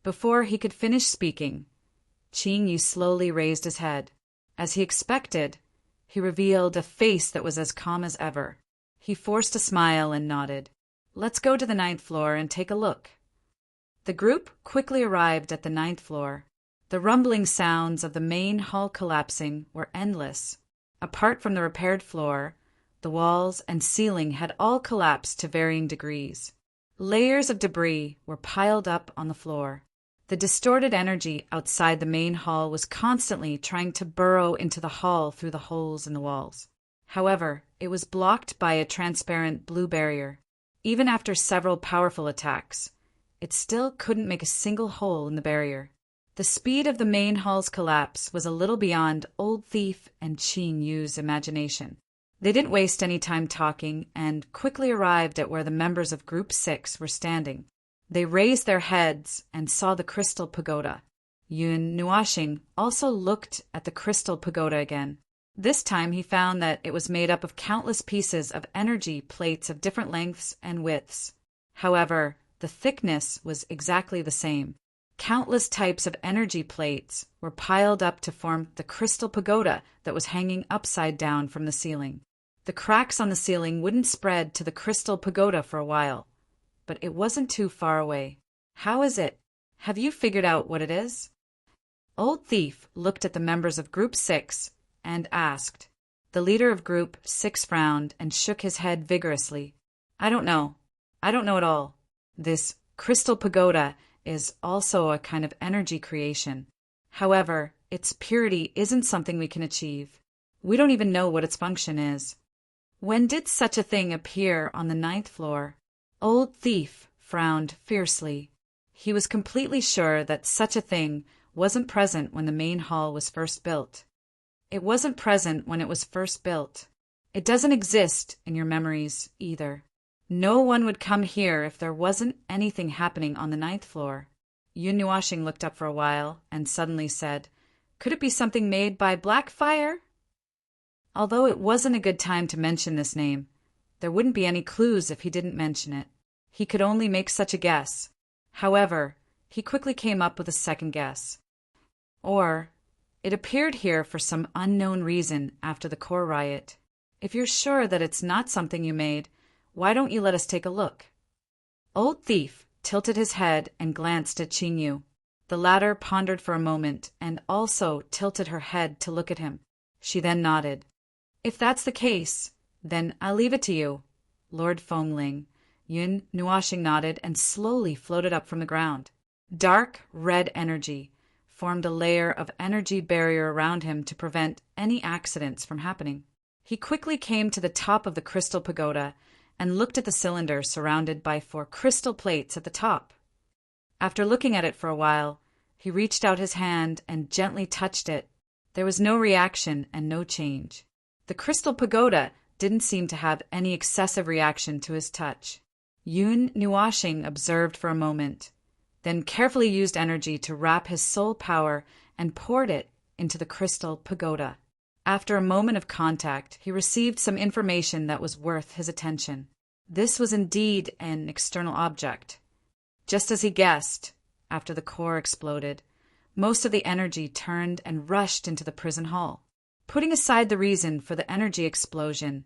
Before he could finish speaking, Qingyu slowly raised his head. As he expected, he revealed a face that was as calm as ever. He forced a smile and nodded. "Let's go to the 9th floor and take a look." The group quickly arrived at the 9th floor. The rumbling sounds of the main hall collapsing were endless. Apart from the repaired floor, the walls and ceiling had all collapsed to varying degrees. Layers of debris were piled up on the floor. The distorted energy outside the main hall was constantly trying to burrow into the hall through the holes in the walls. However, it was blocked by a transparent blue barrier. Even after several powerful attacks, it still couldn't make a single hole in the barrier. The speed of the main hall's collapse was a little beyond Old Thief and Qingyu's imagination. They didn't waste any time talking and quickly arrived at where the members of Group 6 were standing. They raised their heads and saw the crystal pagoda. Yun Nuashing also looked at the crystal pagoda again. This time he found that it was made up of countless pieces of energy plates of different lengths and widths. However, the thickness was exactly the same. Countless types of energy plates were piled up to form the crystal pagoda that was hanging upside down from the ceiling. The cracks on the ceiling wouldn't spread to the crystal pagoda for a while, but it wasn't too far away. "How is it? Have you figured out what it is?" Old Thief looked at the members of Group 6 and asked. The leader of Group 6 frowned and shook his head vigorously. "I don't know. I don't know at all. This crystal pagoda is also a kind of energy creation. However, its purity isn't something we can achieve. We don't even know what its function is." "When did such a thing appear on the 9th floor?" Old Thief frowned fiercely. He was completely sure that such a thing wasn't present when the main hall was first built. It wasn't present when it was first built. It doesn't exist in your memories either. No one would come here if there wasn't anything happening on the 9th floor. Yun Nuashing looked up for a while and suddenly said, "Could it be something made by Blackfire?" Although it wasn't a good time to mention this name, there wouldn't be any clues if he didn't mention it. He could only make such a guess. However, he quickly came up with a second guess. Or, it appeared here for some unknown reason after the core riot. If you're sure that it's not something you made, why don't you let us take a look? Old Thief tilted his head and glanced at Qingyu. The latter pondered for a moment and also tilted her head to look at him. She then nodded. If that's the case, then I'll leave it to you. Lord Fengling. Yun Nuoxing nodded and slowly floated up from the ground. Dark red energy formed a layer of energy barrier around him to prevent any accidents from happening. He quickly came to the top of the crystal pagoda and looked at the cylinder surrounded by 4 crystal plates at the top. After looking at it for a while, he reached out his hand and gently touched it. There was no reaction and no change. The crystal pagoda didn't seem to have any excessive reaction to his touch. Yun Nuoxing observed for a moment, then carefully used energy to wrap his soul power and poured it into the crystal pagoda. After a moment of contact, he received some information that was worth his attention. This was indeed an external object. Just as he guessed, after the core exploded, most of the energy turned and rushed into the prison hall. Putting aside the reason for the energy explosion,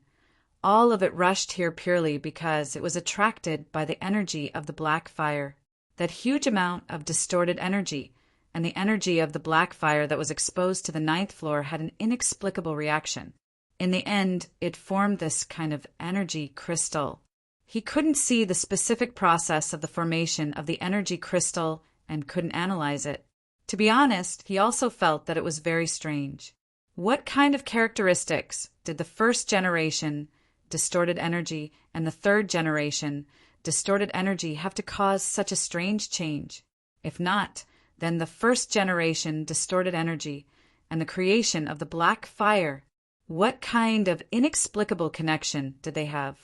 all of it rushed here purely because it was attracted by the energy of the black fire. That huge amount of distorted energy and the energy of the black fire that was exposed to the 9th floor had an inexplicable reaction. In the end, it formed this kind of energy crystal. He couldn't see the specific process of the formation of the energy crystal and couldn't analyze it. To be honest, he also felt that it was very strange. What kind of characteristics did the first generation, distorted energy, and the third generation, distorted energy, have to cause such a strange change? If not, then the first generation distorted energy and the creation of the black fire, what kind of inexplicable connection did they have?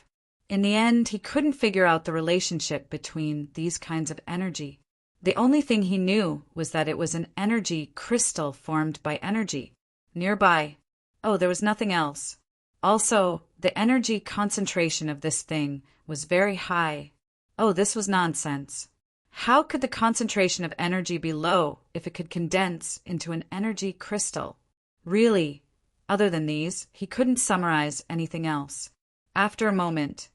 In the end, he couldn't figure out the relationship between these kinds of energy. The only thing he knew was that it was an energy crystal formed by energy. Nearby. Oh, there was nothing else. Also, the energy concentration of this thing was very high. Oh, this was nonsense. How could the concentration of energy be low if it could condense into an energy crystal? Really, other than these, he couldn't summarize anything else. After a moment,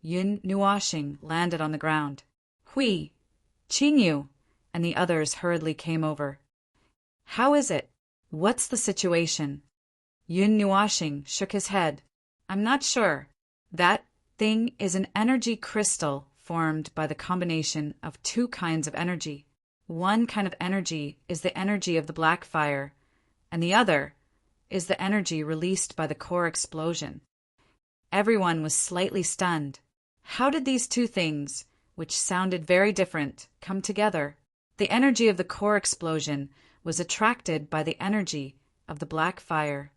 Yun Nuoxing landed on the ground. Hui, Qingyu, and the others hurriedly came over. How is it? What's the situation? Yun Nuoxing shook his head. I'm not sure. That thing is an energy crystal formed by the combination of 2 kinds of energy. One kind of energy is the energy of the black fire, and the other is the energy released by the core explosion. Everyone was slightly stunned. How did these 2 things, which sounded very different, come together? The energy of the core explosion was attracted by the energy of the black fire.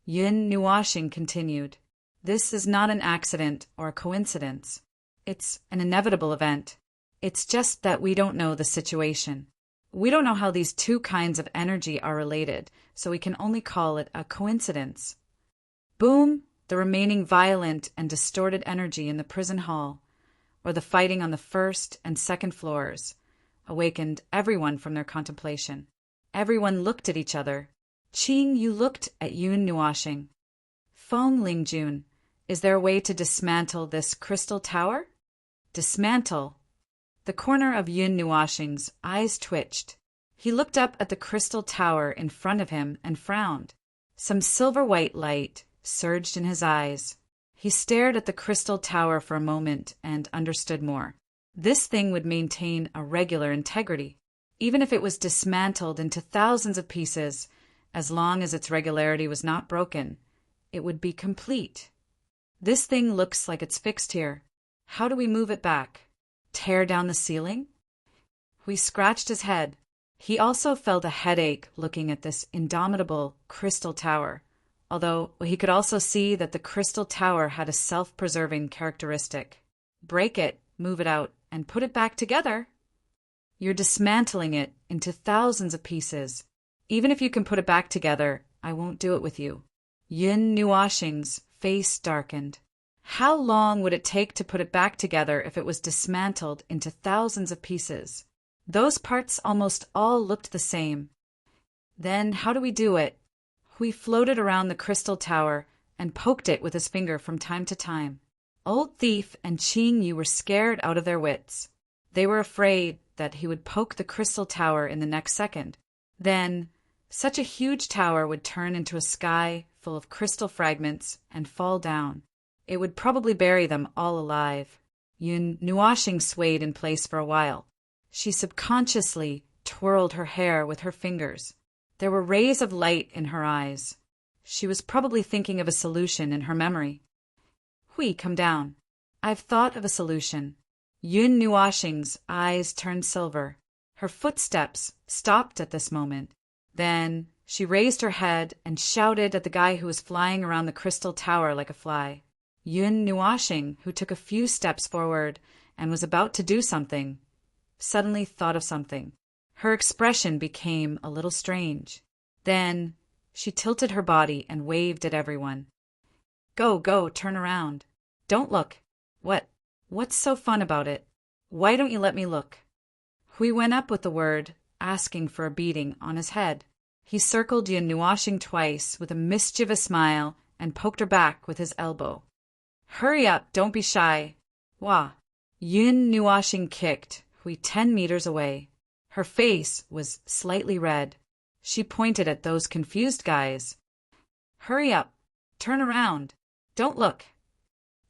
Yun Nuoxing continued, This is not an accident or a coincidence. It's an inevitable event. It's just that we don't know the situation. We don't know how these 2 kinds of energy are related, so we can only call it a coincidence. Boom! The remaining violent and distorted energy in the prison hall, or the fighting on the 1st and 2nd floors, awakened everyone from their contemplation. Everyone looked at each other. Qingyu looked at Yun Nuoxing. Fengling Jun, is there a way to dismantle this crystal tower? Dismantle. The corner of Yun Nuoxing's eyes twitched. He looked up at the crystal tower in front of him and frowned. Some silver-white light surged in his eyes. He stared at the crystal tower for a moment and understood more. This thing would maintain a regular integrity. Even if it was dismantled into thousands of pieces, as long as its regularity was not broken, it would be complete. This thing looks like it's fixed here. How do we move it back? Tear down the ceiling? He scratched his head. He also felt a headache looking at this indomitable crystal tower, although he could also see that the crystal tower had a self-preserving characteristic. Break it, move it out, and put it back together. You're dismantling it into thousands of pieces. Even if you can put it back together, I won't do it with you. Yun Nuoxing's face darkened. How long would it take to put it back together if it was dismantled into thousands of pieces? Those parts almost all looked the same. Then how do we do it? He floated around the crystal tower and poked it with his finger from time to time. Old Thief and Qing Yu were scared out of their wits. They were afraid that he would poke the crystal tower in the next second. Then, such a huge tower would turn into a sky full of crystal fragments and fall down. It would probably bury them all alive. Yun Nuoxing swayed in place for a while. She subconsciously twirled her hair with her fingers. There were rays of light in her eyes. She was probably thinking of a solution in her memory. Hui, come down. I've thought of a solution. Yun Nuoxing's eyes turned silver. Her footsteps stopped at this moment. Then she raised her head and shouted at the guy who was flying around the crystal tower like a fly. Yun Nuoxing, who took a few steps forward and was about to do something, suddenly thought of something. Her expression became a little strange. Then she tilted her body and waved at everyone. Go, turn around. Don't look. What's so fun about it? Why don't you let me look? Hui went up with the word, asking for a beating on his head. He circled Yun Nuoxing twice with a mischievous smile and poked her back with his elbow. Hurry up, don't be shy. Wah! Yun Nuoxing kicked Hui 10 meters away. Her face was slightly red. She pointed at those confused guys. Hurry up, turn around. Don't look.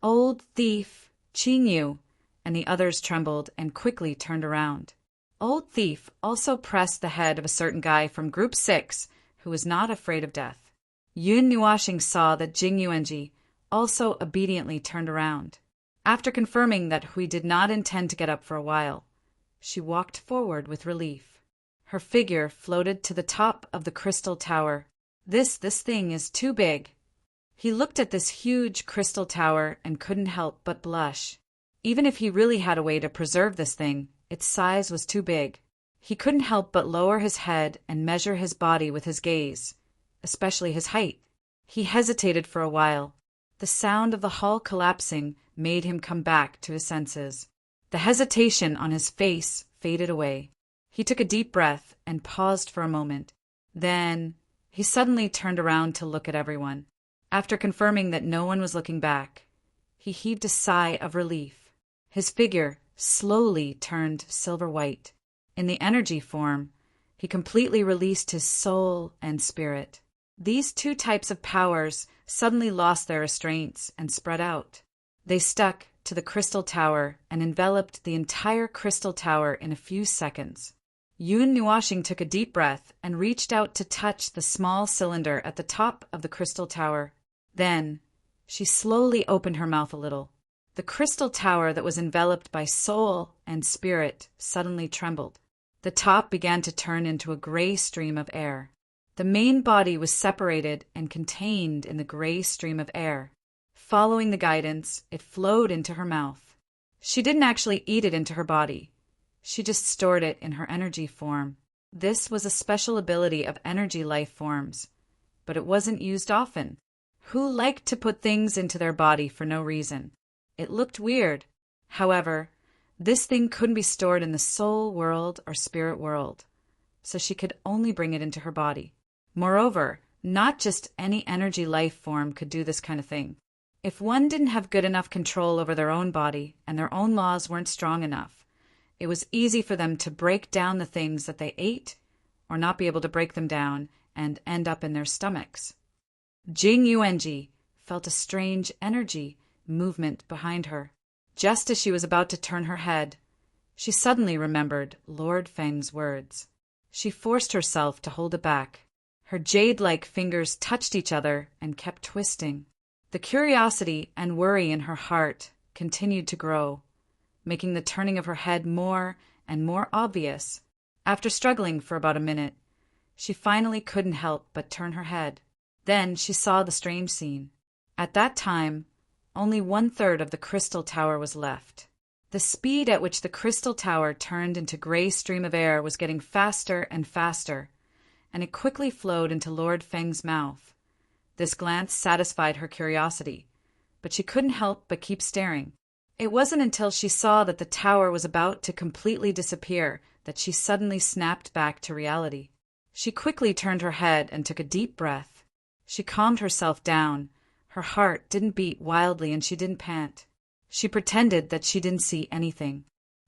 Old Thief, Qing Yu, and the others trembled and quickly turned around. Old Thief also pressed the head of a certain guy from Group 6 who was not afraid of death. Yun Nuoxing saw that Jing Yuanji also obediently turned around. After confirming that Hui did not intend to get up for a while, she walked forward with relief. Her figure floated to the top of the crystal tower. This thing is too big. He looked at this huge crystal tower and couldn't help but blush. Even if he really had a way to preserve this thing, its size was too big. He couldn't help but lower his head and measure his body with his gaze, especially his height. He hesitated for a while. The sound of the hall collapsing made him come back to his senses. The hesitation on his face faded away. He took a deep breath and paused for a moment. Then he suddenly turned around to look at everyone. After confirming that no one was looking back, he heaved a sigh of relief. His figure slowly turned silver white. In the energy form, he completely released his soul and spirit. These two types of powers suddenly lost their restraints and spread out. They stuck to the crystal tower and enveloped the entire crystal tower in a few seconds. Yun Nuoxing took a deep breath and reached out to touch the small cylinder at the top of the crystal tower. Then, she slowly opened her mouth a little. The crystal tower that was enveloped by soul and spirit suddenly trembled. The top began to turn into a gray stream of air. The main body was separated and contained in the gray stream of air. Following the guidance, it flowed into her mouth. She didn't actually eat it into her body. She just stored it in her energy form. This was a special ability of energy life forms, but it wasn't used often. Who liked to put things into their body for no reason? It looked weird. However, this thing couldn't be stored in the soul world or spirit world, so she could only bring it into her body. Moreover, not just any energy life form could do this kind of thing. If one didn't have good enough control over their own body and their own laws weren't strong enough, it was easy for them to break down the things that they ate or not be able to break them down and end up in their stomachs. Jing Yuanji felt a strange energy movement behind her. Just as she was about to turn her head, she suddenly remembered Lord Feng's words. She forced herself to hold it back. Her jade-like fingers touched each other and kept twisting. The curiosity and worry in her heart continued to grow, making the turning of her head more and more obvious. After struggling for about a minute, she finally couldn't help but turn her head. Then she saw the strange scene. At that time, only 1/3 of the crystal tower was left. The speed at which the crystal tower turned into gray stream of air was getting faster and faster, and it quickly flowed into Lord Feng's mouth. This glance satisfied her curiosity, but she couldn't help but keep staring. It wasn't until she saw that the tower was about to completely disappear that she suddenly snapped back to reality. She quickly turned her head and took a deep breath. She calmed herself down. Her heart didn't beat wildly and she didn't pant. She pretended that she didn't see anything.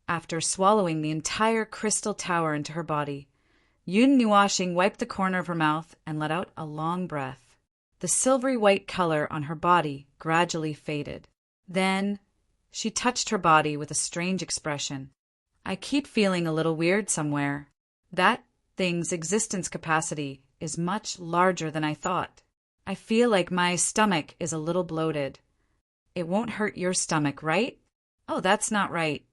After swallowing the entire crystal tower into her body, Yun Nuashing wiped the corner of her mouth and let out a long breath. The silvery white color on her body gradually faded. Then she touched her body with a strange expression. I keep feeling a little weird somewhere. That thing's existence capacity is much larger than I thought. I feel like my stomach is a little bloated. It won't hurt your stomach, right? Oh, that's not right.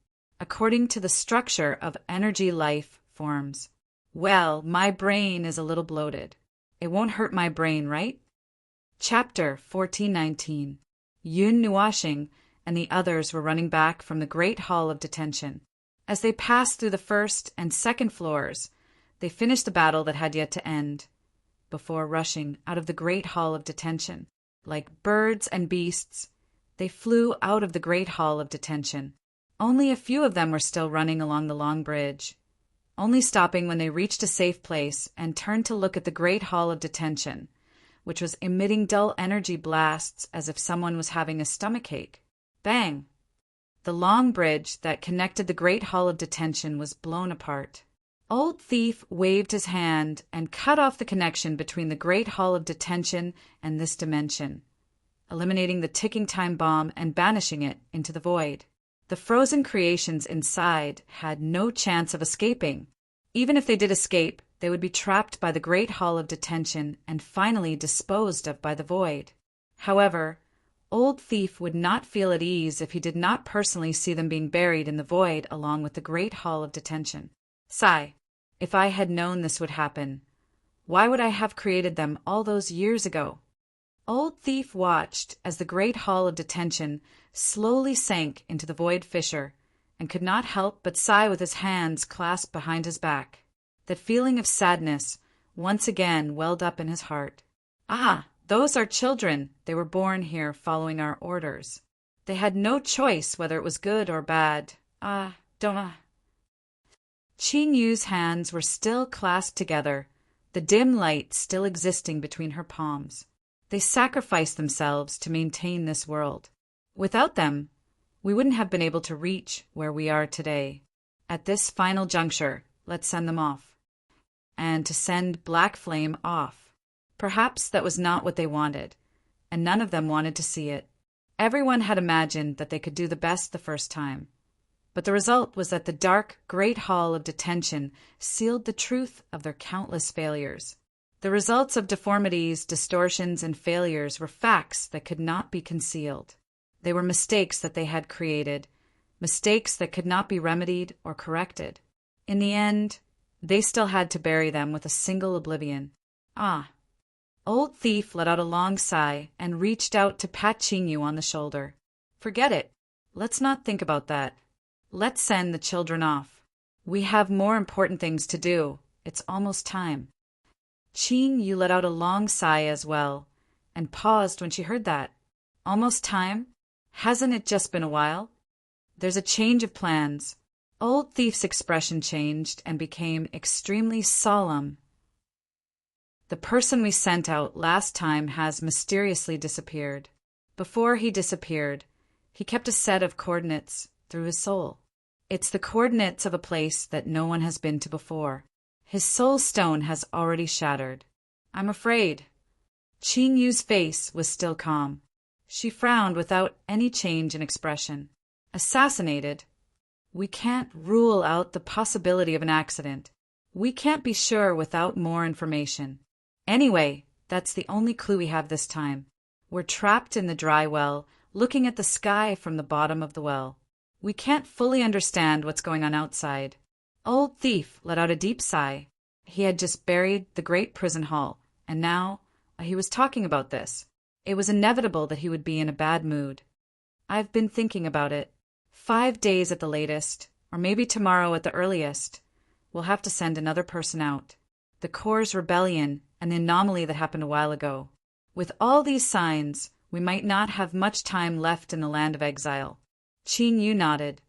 According to the structure of energy life forms. Well, my brain is a little bloated. It won't hurt my brain, right? Chapter 1419. Yun Nuashing and the others were running back from the Great Hall of Detention. As they passed through the first and second floors, they finished the battle that had yet to end, before rushing out of the Great Hall of Detention. Like birds and beasts, they flew out of the Great Hall of Detention. Only a few of them were still running along the long bridge, only stopping when they reached a safe place and turned to look at the Great Hall of Detention, which was emitting dull energy blasts as if someone was having a stomachache. Bang! The long bridge that connected the Great Hall of Detention was blown apart. Old Thief waved his hand and cut off the connection between the Great Hall of Detention and this dimension, eliminating the ticking time bomb and banishing it into the void. The frozen creations inside had no chance of escaping. Even if they did escape, they would be trapped by the Great Hall of Detention and finally disposed of by the void. However, Old Thief would not feel at ease if he did not personally see them being buried in the void along with the Great Hall of Detention. Sigh. If I had known this would happen, why would I have created them all those years ago? Old Thief watched as the Great Hall of Detention slowly sank into the void fissure and could not help but sigh with his hands clasped behind his back. That feeling of sadness once again welled up in his heart. Ah, those are children. They were born here following our orders. They had no choice whether it was good or bad. Qing Yu's hands were still clasped together, the dim light still existing between her palms. They sacrificed themselves to maintain this world. Without them, we wouldn't have been able to reach where we are today. At this final juncture, let's send them off. And to send Black Flame off. Perhaps that was not what they wanted, and none of them wanted to see it. Everyone had imagined that they could do the best the first time. But the result was that the dark, Great Hall of Detention sealed the truth of their countless failures. The results of deformities, distortions, and failures were facts that could not be concealed. They were mistakes that they had created, mistakes that could not be remedied or corrected. In the end, they still had to bury them with a single oblivion. Ah! Old Thief let out a long sigh and reached out to pat Qingyu on the shoulder. Forget it. Let's not think about that. Let's send the children off. We have more important things to do. It's almost time. Qingyu let out a long sigh as well, and paused when she heard that. Almost time? Hasn't it just been a while? There's a change of plans. Old Thief's expression changed and became extremely solemn. The person we sent out last time has mysteriously disappeared. Before he disappeared, he kept a set of coordinates through his soul. It's the coordinates of a place that no one has been to before. His soul stone has already shattered. I'm afraid. Qing Yu's face was still calm. She frowned without any change in expression. Assassinated? We can't rule out the possibility of an accident. We can't be sure without more information. Anyway, that's the only clue we have this time. We're trapped in the dry well, looking at the sky from the bottom of the well. We can't fully understand what's going on outside. Old Thief let out a deep sigh. He had just buried the great prison hall, and now he was talking about this. It was inevitable that he would be in a bad mood. I've been thinking about it. 5 days at the latest, or maybe tomorrow at the earliest. We'll have to send another person out. The Corps' rebellion and the anomaly that happened a while ago. With all these signs, we might not have much time left in the land of exile. Qing Yu nodded.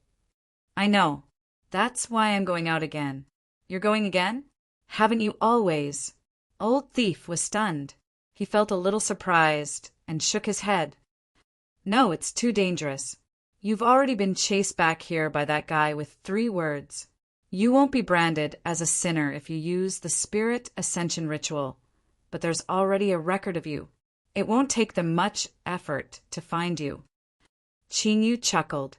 I know. That's why I'm going out again. You're going again? Haven't you always? Old Thief was stunned. He felt a little surprised and shook his head. No, it's too dangerous. You've already been chased back here by that guy with 3 words. You won't be branded as a sinner if you use the Spirit Ascension Ritual, but there's already a record of you. It won't take them much effort to find you. Qingyu chuckled.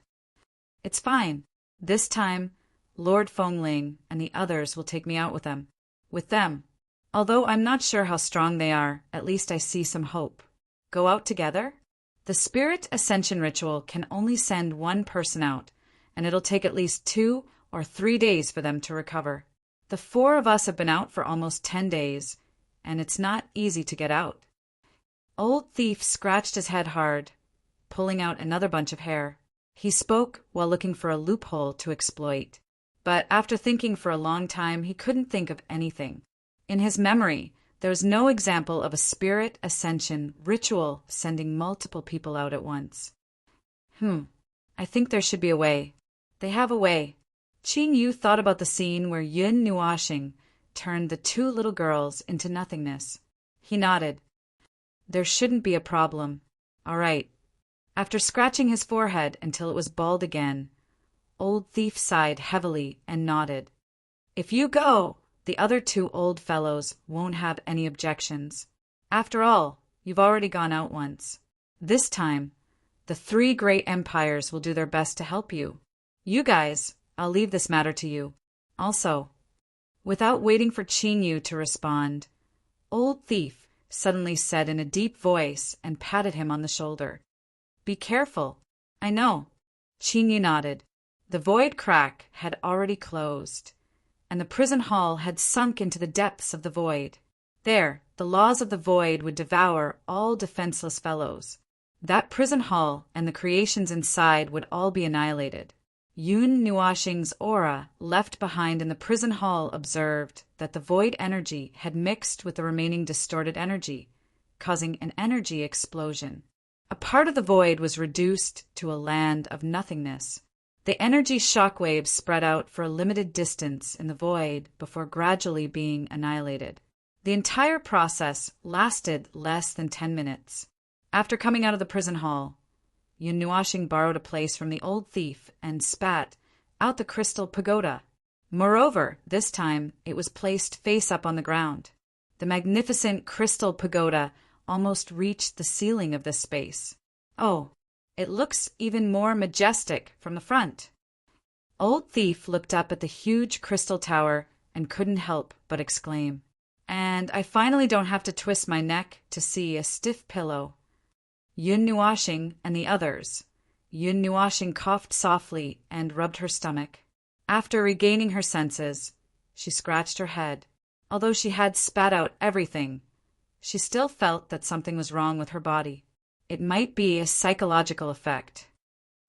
It's fine. This time, Lord Fengling and the others will take me out with them. Although I'm not sure how strong they are, at least I see some hope. Go out together? The Spirit Ascension Ritual can only send one person out, and it'll take at least 2 or 3 days for them to recover. The 4 of us have been out for almost 10 days, and it's not easy to get out. Old Thief scratched his head hard, pulling out another bunch of hair. He spoke while looking for a loophole to exploit, but after thinking for a long time, he couldn't think of anything. In his memory, there was no example of a Spirit Ascension Ritual sending multiple people out at once. I think there should be a way. They have a way. Qingyu thought about the scene where Yun Nuoxing turned the 2 little girls into nothingness. He nodded. There shouldn't be a problem. All right. After scratching his forehead until it was bald again, Old Thief sighed heavily and nodded. If you go, the other 2 old fellows won't have any objections. After all, you've already gone out once. This time, the 3 great empires will do their best to help you. You guys, I'll leave this matter to you. Also, without waiting for Qingyu to respond, Old Thief suddenly said in a deep voice and patted him on the shoulder. Be careful. I know. Qingyu nodded. The void crack had already closed, and the prison hall had sunk into the depths of the void. There, the laws of the void would devour all defenseless fellows. That prison hall and the creations inside would all be annihilated. Yun Nuoxing's aura left behind in the prison hall observed that the void energy had mixed with the remaining distorted energy, causing an energy explosion. A part of the void was reduced to a land of nothingness. The energy shockwaves spread out for a limited distance in the void before gradually being annihilated. The entire process lasted less than 10 minutes. After coming out of the prison hall, Yun Nuoxing borrowed a place from the Old Thief and spat out the crystal pagoda. Moreover, this time it was placed face up on the ground. The magnificent crystal pagoda almost reached the ceiling of this space. Oh, it looks even more majestic from the front. Old Thief looked up at the huge crystal tower and couldn't help but exclaim, "And I finally don't have to twist my neck to see a stiff pillow." Yun Nuoxing and the others. Yun Nuoxing coughed softly and rubbed her stomach. After regaining her senses, she scratched her head. Although she had spat out everything, she still felt that something was wrong with her body. It might be a psychological effect.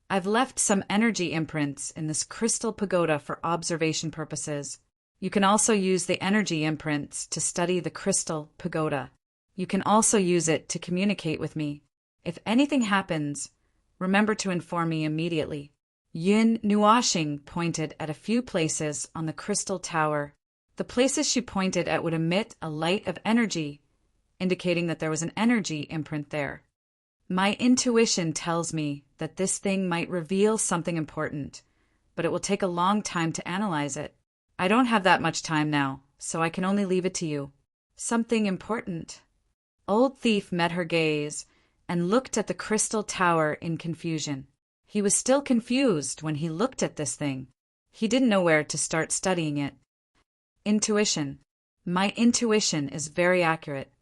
I've left some energy imprints in this crystal pagoda for observation purposes. You can also use the energy imprints to study the crystal pagoda. You can also use it to communicate with me. If anything happens, remember to inform me immediately. Yun Nuoxing pointed at a few places on the crystal tower. The places she pointed at would emit a light of energy, indicating that there was an energy imprint there. My intuition tells me that this thing might reveal something important, but it will take a long time to analyze it. I don't have that much time now, so I can only leave it to you. Something important. Old Thief met her gaze and looked at the crystal tower in confusion. He was still confused when he looked at this thing. He didn't know where to start studying it. Intuition. My intuition is very accurate.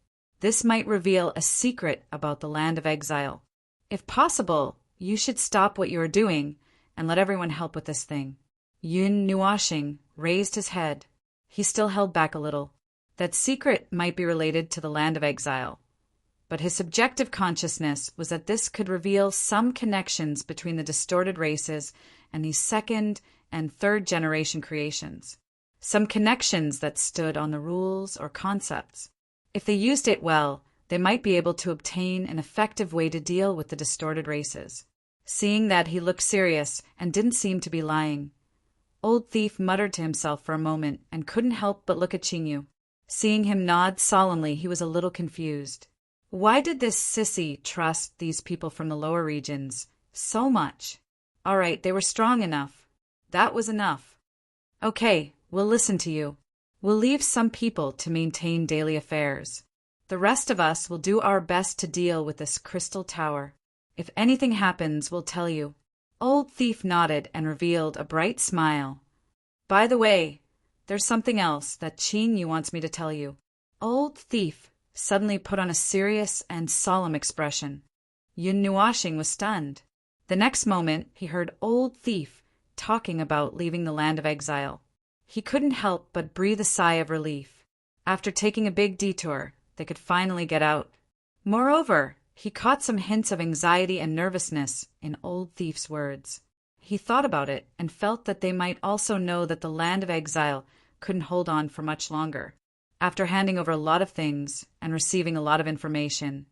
This might reveal a secret about the land of exile. If possible, you should stop what you are doing and let everyone help with this thing. Yun Nuoxing raised his head. He still held back a little. That secret might be related to the land of exile, but his subjective consciousness was that this could reveal some connections between the distorted races and these 2nd and 3rd generation creations. Some connections that stood on the rules or concepts. If they used it well, they might be able to obtain an effective way to deal with the distorted races. Seeing that he looked serious and didn't seem to be lying, Old Thief muttered to himself for a moment and couldn't help but look at Qingyu. Seeing him nod solemnly, he was a little confused. Why did this sissy trust these people from the lower regions so much? All right, they were strong enough. That was enough. Okay, we'll listen to you. We'll leave some people to maintain daily affairs. The rest of us will do our best to deal with this crystal tower. If anything happens, we'll tell you. Old Thief nodded and revealed a bright smile. By the way, there's something else that Qing Yu wants me to tell you. Old Thief suddenly put on a serious and solemn expression. Yun Nuashing was stunned. The next moment, he heard Old Thief talking about leaving the land of exile. He couldn't help but breathe a sigh of relief. After taking a big detour, they could finally get out. Moreover, he caught some hints of anxiety and nervousness in Old Thief's words. He thought about it and felt that they might also know that the land of exile couldn't hold on for much longer. After handing over a lot of things and receiving a lot of information,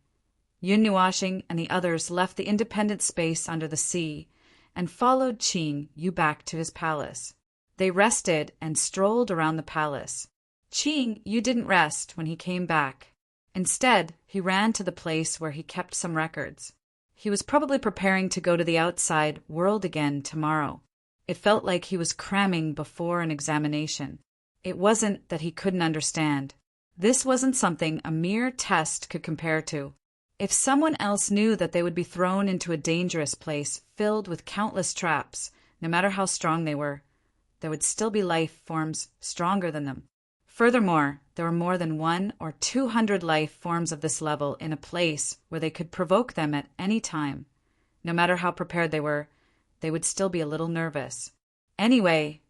Yun Nuashing and the others left the independent space under the sea and followed Qing Yu back to his palace. They rested and strolled around the palace. Qing Yu didn't rest when he came back. Instead, he ran to the place where he kept some records. He was probably preparing to go to the outside world again tomorrow. It felt like he was cramming before an examination. It wasn't that he couldn't understand. This wasn't something a mere test could compare to. If someone else knew that they would be thrown into a dangerous place filled with countless traps, no matter how strong they were, there would still be life forms stronger than them. Furthermore, there were more than 100 or 200 life forms of this level in a place where they could provoke them at any time. No matter how prepared they would still be a little nervous. Anyway,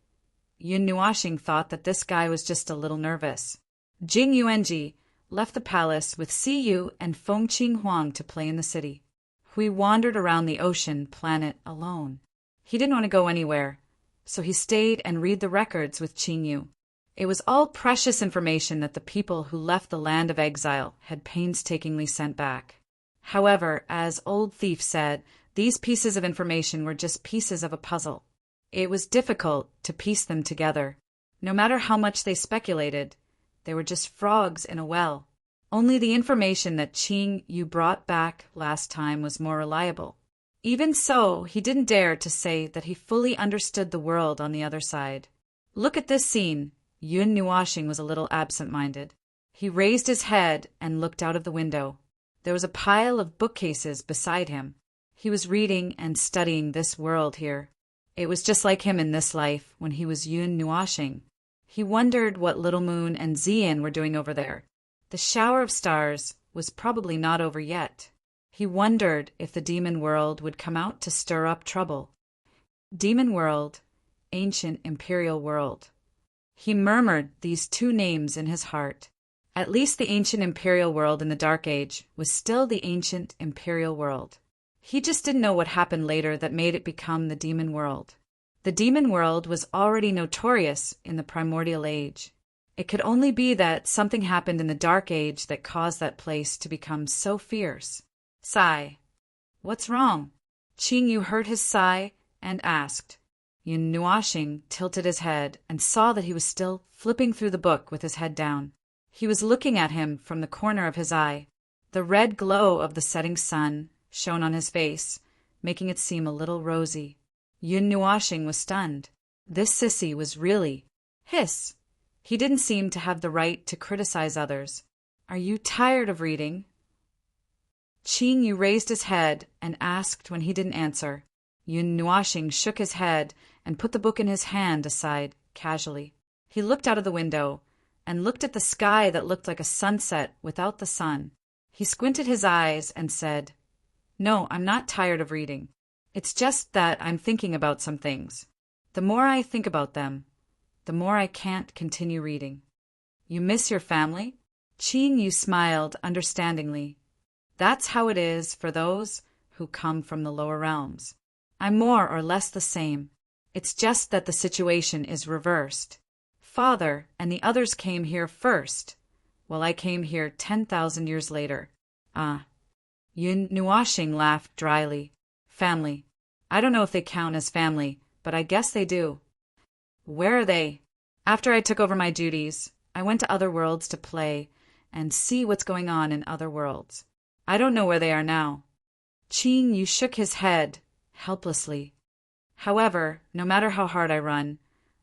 Yun Nuashing thought that this guy was just a little nervous. Jing Yuanji left the palace with Si Yu and Feng Qing Huang to play in the city. Hui wandered around the ocean planet alone. He didn't want to go anywhere, so he stayed and read the records with Qing Yu. It was all precious information that the people who left the land of exile had painstakingly sent back. However, as Old Thief said, these pieces of information were just pieces of a puzzle. It was difficult to piece them together. No matter how much they speculated, they were just frogs in a well. Only the information that Qing Yu brought back last time was more reliable. Even so, he didn't dare to say that he fully understood the world on the other side. Look at this scene. Yun Nuashing was a little absent-minded. He raised his head and looked out of the window. There was a pile of bookcases beside him. He was reading and studying this world here. It was just like him in this life when he was Yun Nuashing. He wondered what Little Moon and Xian were doing over there. The shower of stars was probably not over yet. He wondered if the demon world would come out to stir up trouble. Demon world, ancient imperial world. He murmured these two names in his heart. At least the ancient imperial world in the Dark Age was still the ancient imperial world. He just didn't know what happened later that made it become the demon world. The demon world was already notorious in the primordial age. It could only be that something happened in the Dark Age that caused that place to become so fierce. Sigh. What's wrong? Qing Yu heard his sigh and asked. Yun Nuashing tilted his head and saw that he was still flipping through the book with his head down. He was looking at him from the corner of his eye. The red glow of the setting sun shone on his face, making it seem a little rosy. Yun Nuashing was stunned. This sissy was really hiss. He didn't seem to have the right to criticize others. Are you tired of reading? Qing Yu raised his head and asked when he didn't answer. Yun Nuashing shook his head and put the book in his hand aside casually. He looked out of the window and looked at the sky that looked like a sunset without the sun. He squinted his eyes and said, No, I'm not tired of reading. It's just that I'm thinking about some things. The more I think about them, the more I can't continue reading. You miss your family? Qing Yu smiled understandingly. That's how it is for those who come from the lower realms. I'm more or less the same. It's just that the situation is reversed. Father and the others came here first, while I came here 10,000 years later. Ah. Yun Nuashing laughed dryly. Family. I don't know if they count as family, but I guess they do. Where are they? After I took over my duties, I went to other worlds to play and see what's going on in other worlds. I don't know where they are now. Qing Yu shook his head helplessly. However, no matter how hard I run,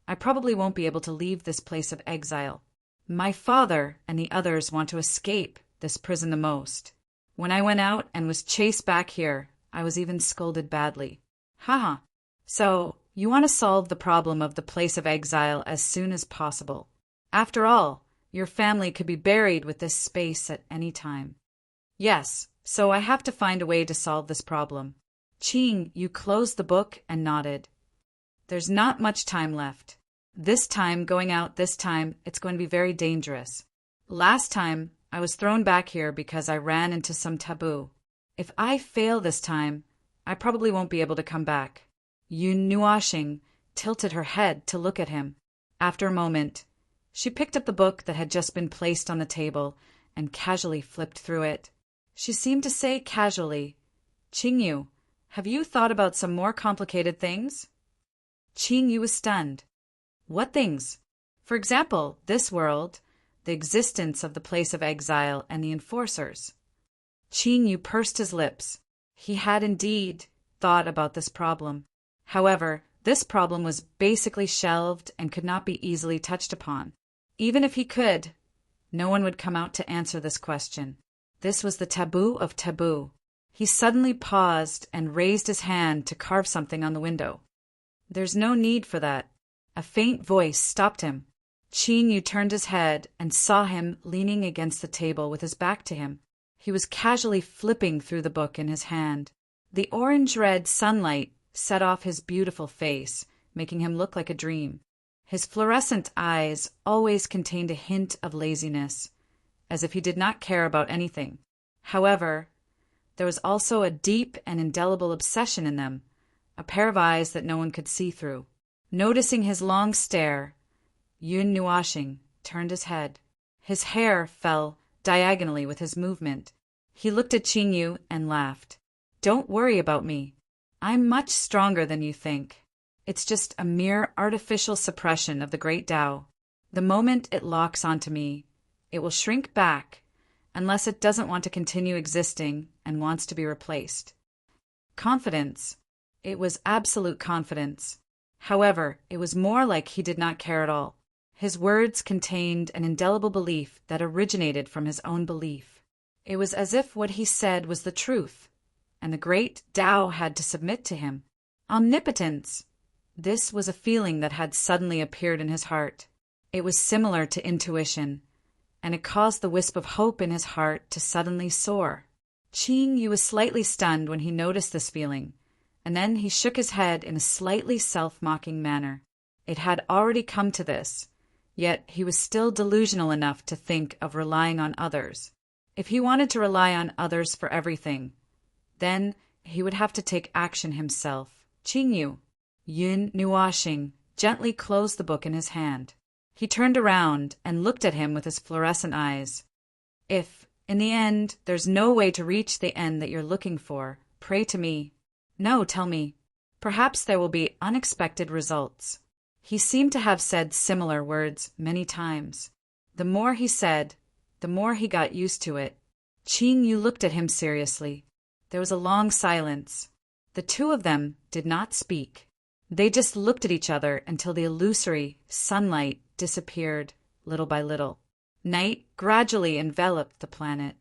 I probably won't be able to leave this place of exile. My father and the others want to escape this prison the most. When I went out and was chased back here, I was even scolded badly. Haha. So, you want to solve the problem of the place of exile as soon as possible. After all, your family could be buried with this space at any time. Yes, so I have to find a way to solve this problem. Qing, you closed the book and nodded. There's not much time left. This time, going out this time, it's going to be very dangerous. Last time, I was thrown back here because I ran into some taboo. If I fail this time, I probably won't be able to come back. Yun Nuashing tilted her head to look at him. After a moment, she picked up the book that had just been placed on the table and casually flipped through it. She seemed to say casually, Qingyu, have you thought about some more complicated things? Qingyu was stunned. What things? For example, this world, the existence of the place of exile and the enforcers. Qingyu pursed his lips. He had indeed thought about this problem. However, this problem was basically shelved and could not be easily touched upon. Even if he could, no one would come out to answer this question. This was the taboo of taboo. He suddenly paused and raised his hand to carve something on the window. There's no need for that. A faint voice stopped him. Qingyu turned his head and saw him leaning against the table with his back to him. He was casually flipping through the book in his hand. The orange-red sunlight set off his beautiful face, making him look like a dream. His fluorescent eyes always contained a hint of laziness, as if he did not care about anything. However, there was also a deep and indelible obsession in them, a pair of eyes that no one could see through. Noticing his long stare, Yun Nuashing turned his head. His hair fell diagonally with his movement. He looked at Qingyu and laughed. Don't worry about me. I'm much stronger than you think. It's just a mere artificial suppression of the great Tao. The moment it locks onto me, it will shrink back, unless it doesn't want to continue existing and wants to be replaced. Confidence. It was absolute confidence. However, it was more like he did not care at all. His words contained an indelible belief that originated from his own belief. It was as if what he said was the truth, and the great Tao had to submit to him. Omnipotence. This was a feeling that had suddenly appeared in his heart. It was similar to intuition, and it caused the wisp of hope in his heart to suddenly soar. Qingyu was slightly stunned when he noticed this feeling, and then he shook his head in a slightly self-mocking manner. It had already come to this, yet he was still delusional enough to think of relying on others. If he wanted to rely on others for everything, then he would have to take action himself. Qingyu. Yun Nuashing gently closed the book in his hand. He turned around and looked at him with his fluorescent eyes. If, in the end, there's no way to reach the end that you're looking for, pray to me. No, tell me. Perhaps there will be unexpected results. He seemed to have said similar words many times. The more he said, the more he got used to it. Qingyu looked at him seriously. There was a long silence. The two of them did not speak. They just looked at each other until the illusory sunlight disappeared little by little. Night gradually enveloped the planet.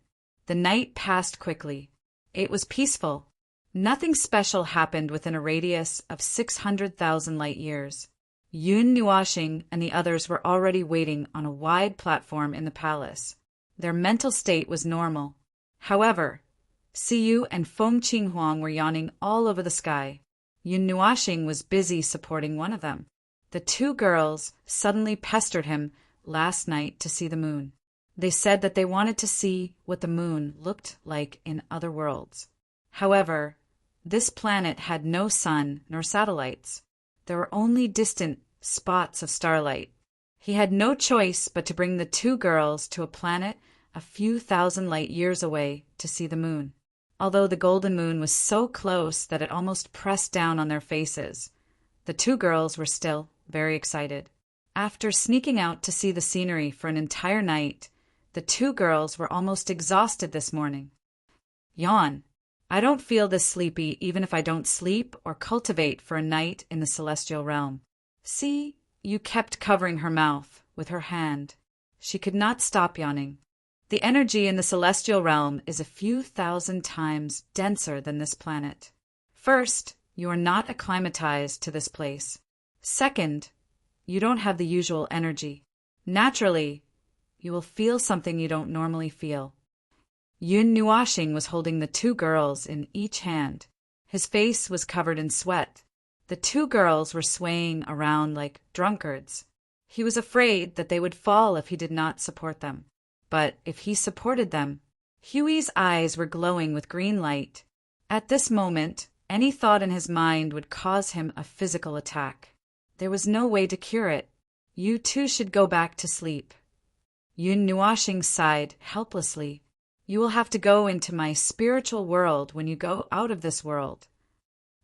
The night passed quickly. It was peaceful. Nothing special happened within a radius of 600,000 light years. Yun Nuashing and the others were already waiting on a wide platform in the palace. Their mental state was normal. However, Siyu and Feng Qinghuang were yawning all over the sky. Yun Nuashing was busy supporting one of them. The two girls suddenly pestered him last night to see the moon. They said that they wanted to see what the moon looked like in other worlds. However, this planet had no sun nor satellites. There were only distant spots of starlight. He had no choice but to bring the two girls to a planet a few thousand light years away to see the moon. Although the golden moon was so close that it almost pressed down on their faces, the two girls were still very excited. After sneaking out to see the scenery for an entire night, the two girls were almost exhausted this morning. Yawn. I don't feel this sleepy even if I don't sleep or cultivate for a night in the celestial realm. See, you kept covering her mouth with her hand. She could not stop yawning. The energy in the celestial realm is a few thousand times denser than this planet. First, you are not acclimatized to this place. Second, you don't have the usual energy. Naturally, you will feel something you don't normally feel. Yun Nuashing was holding the two girls in each hand. His face was covered in sweat. The two girls were swaying around like drunkards. He was afraid that they would fall if he did not support them. But if he supported them, Huey's eyes were glowing with green light. At this moment, any thought in his mind would cause him a physical attack. There was no way to cure it. You two should go back to sleep. Yun Nuashing sighed helplessly. You will have to go into my spiritual world when you go out of this world.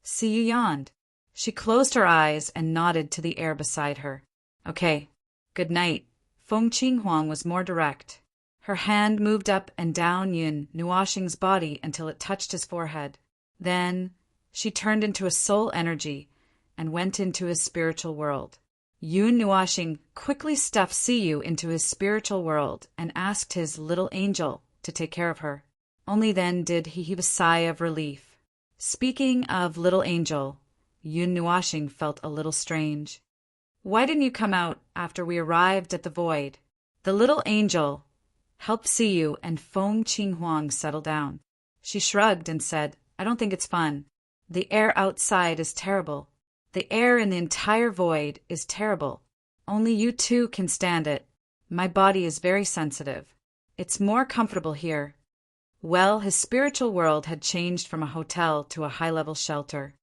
Siyu yawned. She closed her eyes and nodded to the air beside her. Okay, good night. Feng Qinghuang was more direct. Her hand moved up and down Yun Nuashing's body until it touched his forehead. Then she turned into a soul energy and went into his spiritual world. Yun Nuashing quickly stuffed Siyu into his spiritual world and asked his little angel to take care of her. Only then did he heave a sigh of relief. Speaking of little angel, Yun Nuashing felt a little strange. Why didn't you come out after we arrived at the void? The little angel helped Siyu and Feng Qinghuang settle down. She shrugged and said, I don't think it's fun. The air outside is terrible. The air in the entire void is terrible. Only you two can stand it. My body is very sensitive. It's more comfortable here. Well, his spiritual world had changed from a hotel to a high-level shelter.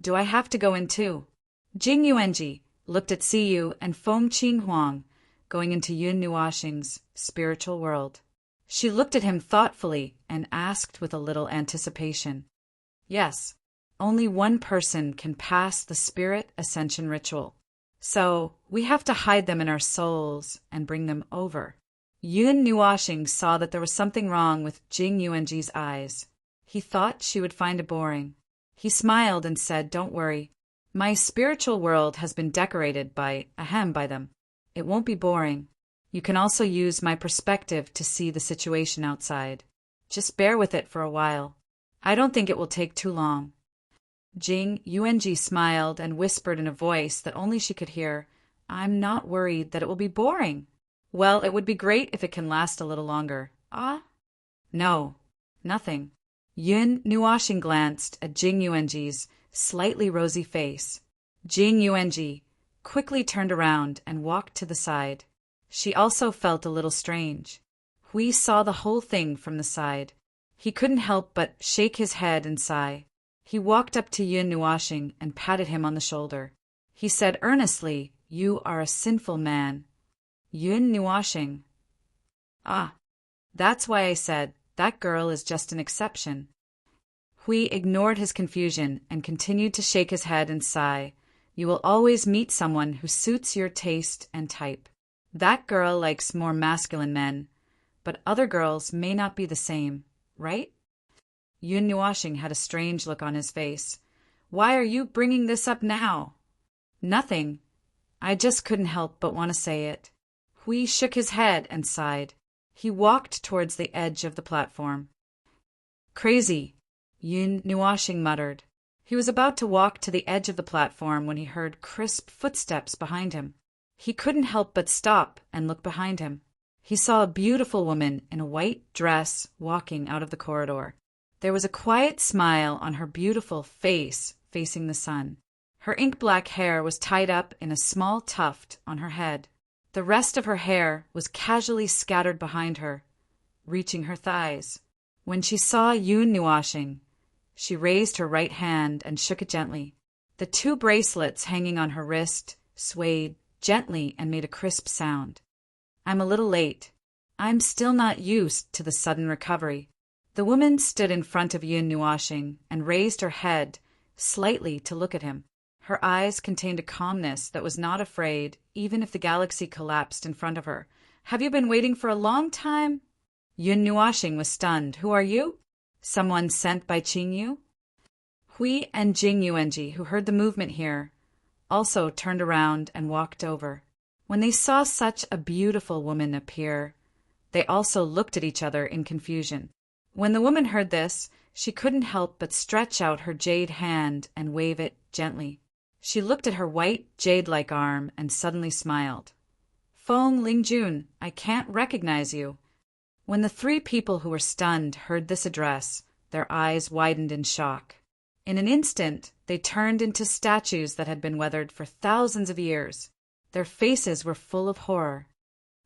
Do I have to go in too? Jing Yuanji looked at Siyu and Feng Qinghuang going into Yun Nuashing's spiritual world. She looked at him thoughtfully and asked with a little anticipation. Yes, only one person can pass the spirit ascension ritual. So we have to hide them in our souls and bring them over. Yun Nuashing saw that there was something wrong with Jing Yuanji's eyes. He thought she would find it boring. He smiled and said, Don't worry. My spiritual world has been decorated by them. It won't be boring. You can also use my perspective to see the situation outside. Just bear with it for a while. I don't think it will take too long. Jing Yuanji smiled and whispered in a voice that only she could hear, I'm not worried that it will be boring. Well, it would be great if it can last a little longer. Ah? No, nothing. Yun Nuashing glanced at Jing Yuanji's slightly rosy face. Jing Yuanji quickly turned around and walked to the side. She also felt a little strange. Hui saw the whole thing from the side. He couldn't help but shake his head and sigh. He walked up to Yun Nuashing and patted him on the shoulder. He said earnestly, You are a sinful man. Yun Nuashing. Ah, that's why I said, that girl is just an exception. Hui ignored his confusion and continued to shake his head and sigh. You will always meet someone who suits your taste and type. That girl likes more masculine men, but other girls may not be the same, right? Yun Nuashing had a strange look on his face. Why are you bringing this up now? Nothing. I just couldn't help but want to say it. Hui shook his head and sighed. He walked towards the edge of the platform. Crazy, Yun Nuashing muttered. He was about to walk to the edge of the platform when he heard crisp footsteps behind him. He couldn't help but stop and look behind him. He saw a beautiful woman in a white dress walking out of the corridor. There was a quiet smile on her beautiful face facing the sun. Her ink-black hair was tied up in a small tuft on her head. The rest of her hair was casually scattered behind her, reaching her thighs. When she saw Yun Nuashing, she raised her right hand and shook it gently. The two bracelets hanging on her wrist swayed gently and made a crisp sound. I'm a little late. I'm still not used to the sudden recovery. The woman stood in front of Yun Nuashing and raised her head slightly to look at him. Her eyes contained a calmness that was not afraid, even if the galaxy collapsed in front of her. Have you been waiting for a long time? Yun Nuashing was stunned. Who are you? Someone sent by Qingyu? Hui and Jingyuenji, who heard the movement here, also turned around and walked over. When they saw such a beautiful woman appear, they also looked at each other in confusion. When the woman heard this, she couldn't help but stretch out her jade hand and wave it gently. She looked at her white, jade-like arm and suddenly smiled. "Feng Lingjun, I can't recognize you." When the three people who were stunned heard this address, their eyes widened in shock. In an instant, they turned into statues that had been weathered for thousands of years. Their faces were full of horror.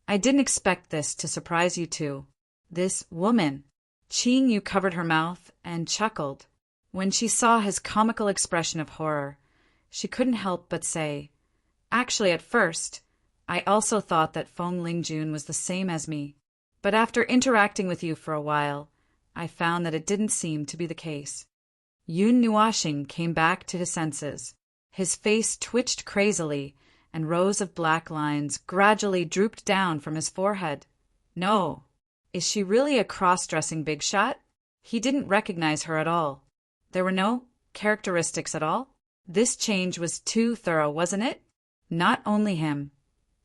"I didn't expect this to surprise you two. This woman." Qingyu covered her mouth and chuckled. When she saw his comical expression of horror, she couldn't help but say, "Actually, at first, I also thought that Feng Lingjun was the same as me. But after interacting with you for a while, I found that it didn't seem to be the case." Yun Nuoxing came back to his senses. His face twitched crazily, and rows of black lines gradually drooped down from his forehead. No. Is she really a cross-dressing big shot? He didn't recognize her at all. There were no characteristics at all. This change was too thorough, wasn't it? Not only him.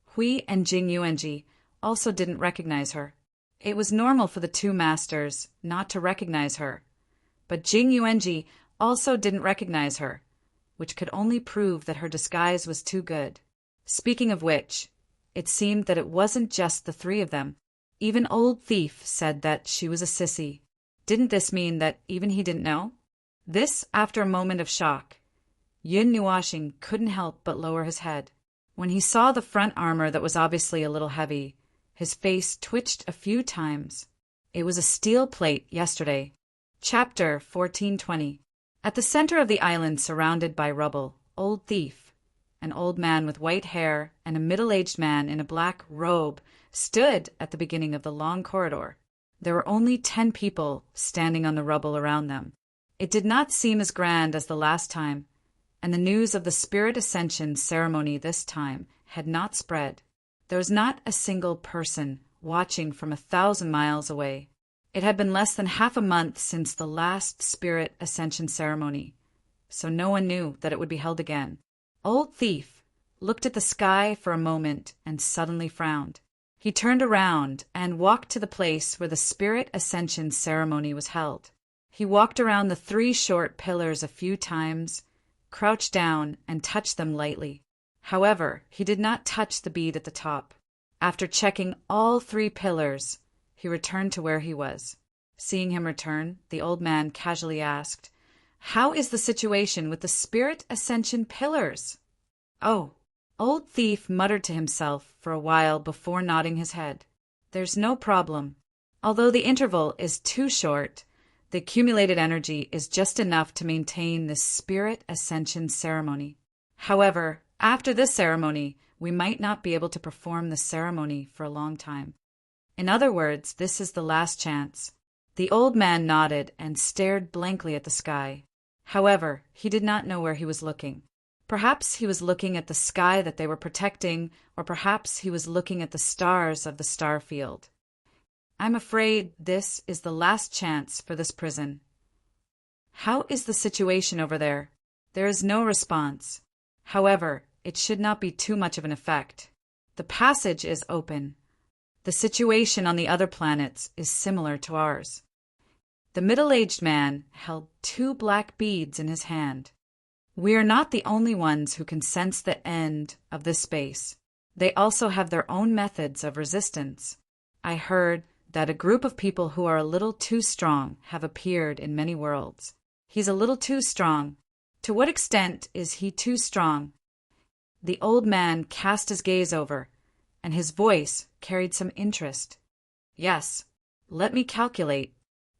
Hui and Jingyuenji also didn't recognize her. It was normal for the two masters not to recognize her. But Jingyuenji also didn't recognize her, which could only prove that her disguise was too good. Speaking of which, it seemed that it wasn't just the three of them. Even Old Thief said that she was a sissy. Didn't this mean that even he didn't know? This after a moment of shock. Yun Nuoxing couldn't help but lower his head. When he saw the front armor that was obviously a little heavy, his face twitched a few times. It was a steel plate yesterday. Chapter 1420. At the center of the island, surrounded by rubble, Old Thief, an old man with white hair and a middle-aged man in a black robe, stood at the beginning of the long corridor. There were only 10 people standing on the rubble around them. It did not seem as grand as the last time, and the news of the Spirit Ascension ceremony this time had not spread. There was not a single person watching from 1,000 miles away. It had been less than half a month since the last Spirit Ascension ceremony, so no one knew that it would be held again. Old Thief looked at the sky for a moment and suddenly frowned. He turned around and walked to the place where the Spirit Ascension ceremony was held. He walked around the 3 short pillars a few times, crouched down, and touched them lightly. However, he did not touch the bead at the top. After checking all 3 pillars, he returned to where he was. Seeing him return, the old man casually asked, "How is the situation with the Spirit Ascension pillars?" "Oh." Old Thief muttered to himself for a while before nodding his head. "There's no problem. Although the interval is too short, the accumulated energy is just enough to maintain this Spirit Ascension ceremony. However, after this ceremony, we might not be able to perform the ceremony for a long time. In other words, this is the last chance." The old man nodded and stared blankly at the sky. However, he did not know where he was looking. Perhaps he was looking at the sky that they were protecting, or perhaps he was looking at the stars of the star field. "I'm afraid this is the last chance for this prison." "How is the situation over there?" There is no response. However, it should not be too much of an effect. The passage is open. The situation on the other planets is similar to ours. The middle-aged man held 2 black beads in his hand. "We are not the only ones who can sense the end of this space. They also have their own methods of resistance. I heard that a group of people who are a little too strong have appeared in many worlds." He's a little too strong. To what extent is he too strong? The old man cast his gaze over, and his voice carried some interest. "Yes, let me calculate."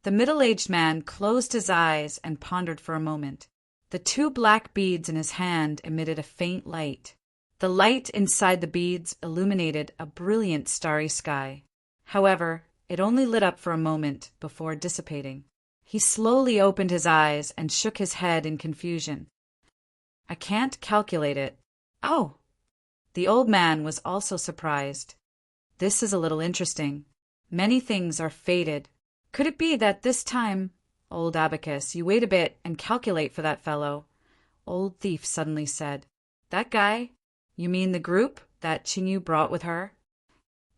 The middle-aged man closed his eyes and pondered for a moment. The 2 black beads in his hand emitted a faint light. The light inside the beads illuminated a brilliant starry sky. However, it only lit up for a moment before dissipating. He slowly opened his eyes and shook his head in confusion. "I can't calculate it." "Oh!" The old man was also surprised. "This is a little interesting. Many things are fated. Could it be that this time Old Abacus, you wait a bit and calculate for that fellow. Old Thief suddenly said, That guy? You mean the group that Chinyu brought with her?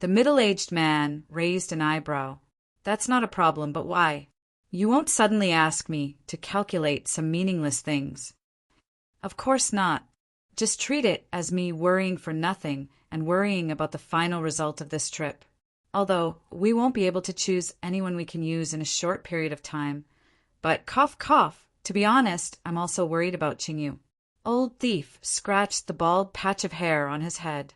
The middle-aged man raised an eyebrow. That's not a problem, but why? You won't suddenly ask me to calculate some meaningless things. Of course not. Just treat it as me worrying for nothing and worrying about the final result of this trip. Although we won't be able to choose anyone we can use in a short period of time. But cough, cough, to be honest, I'm also worried about Chinyu. Old Thief scratched the bald patch of hair on his head.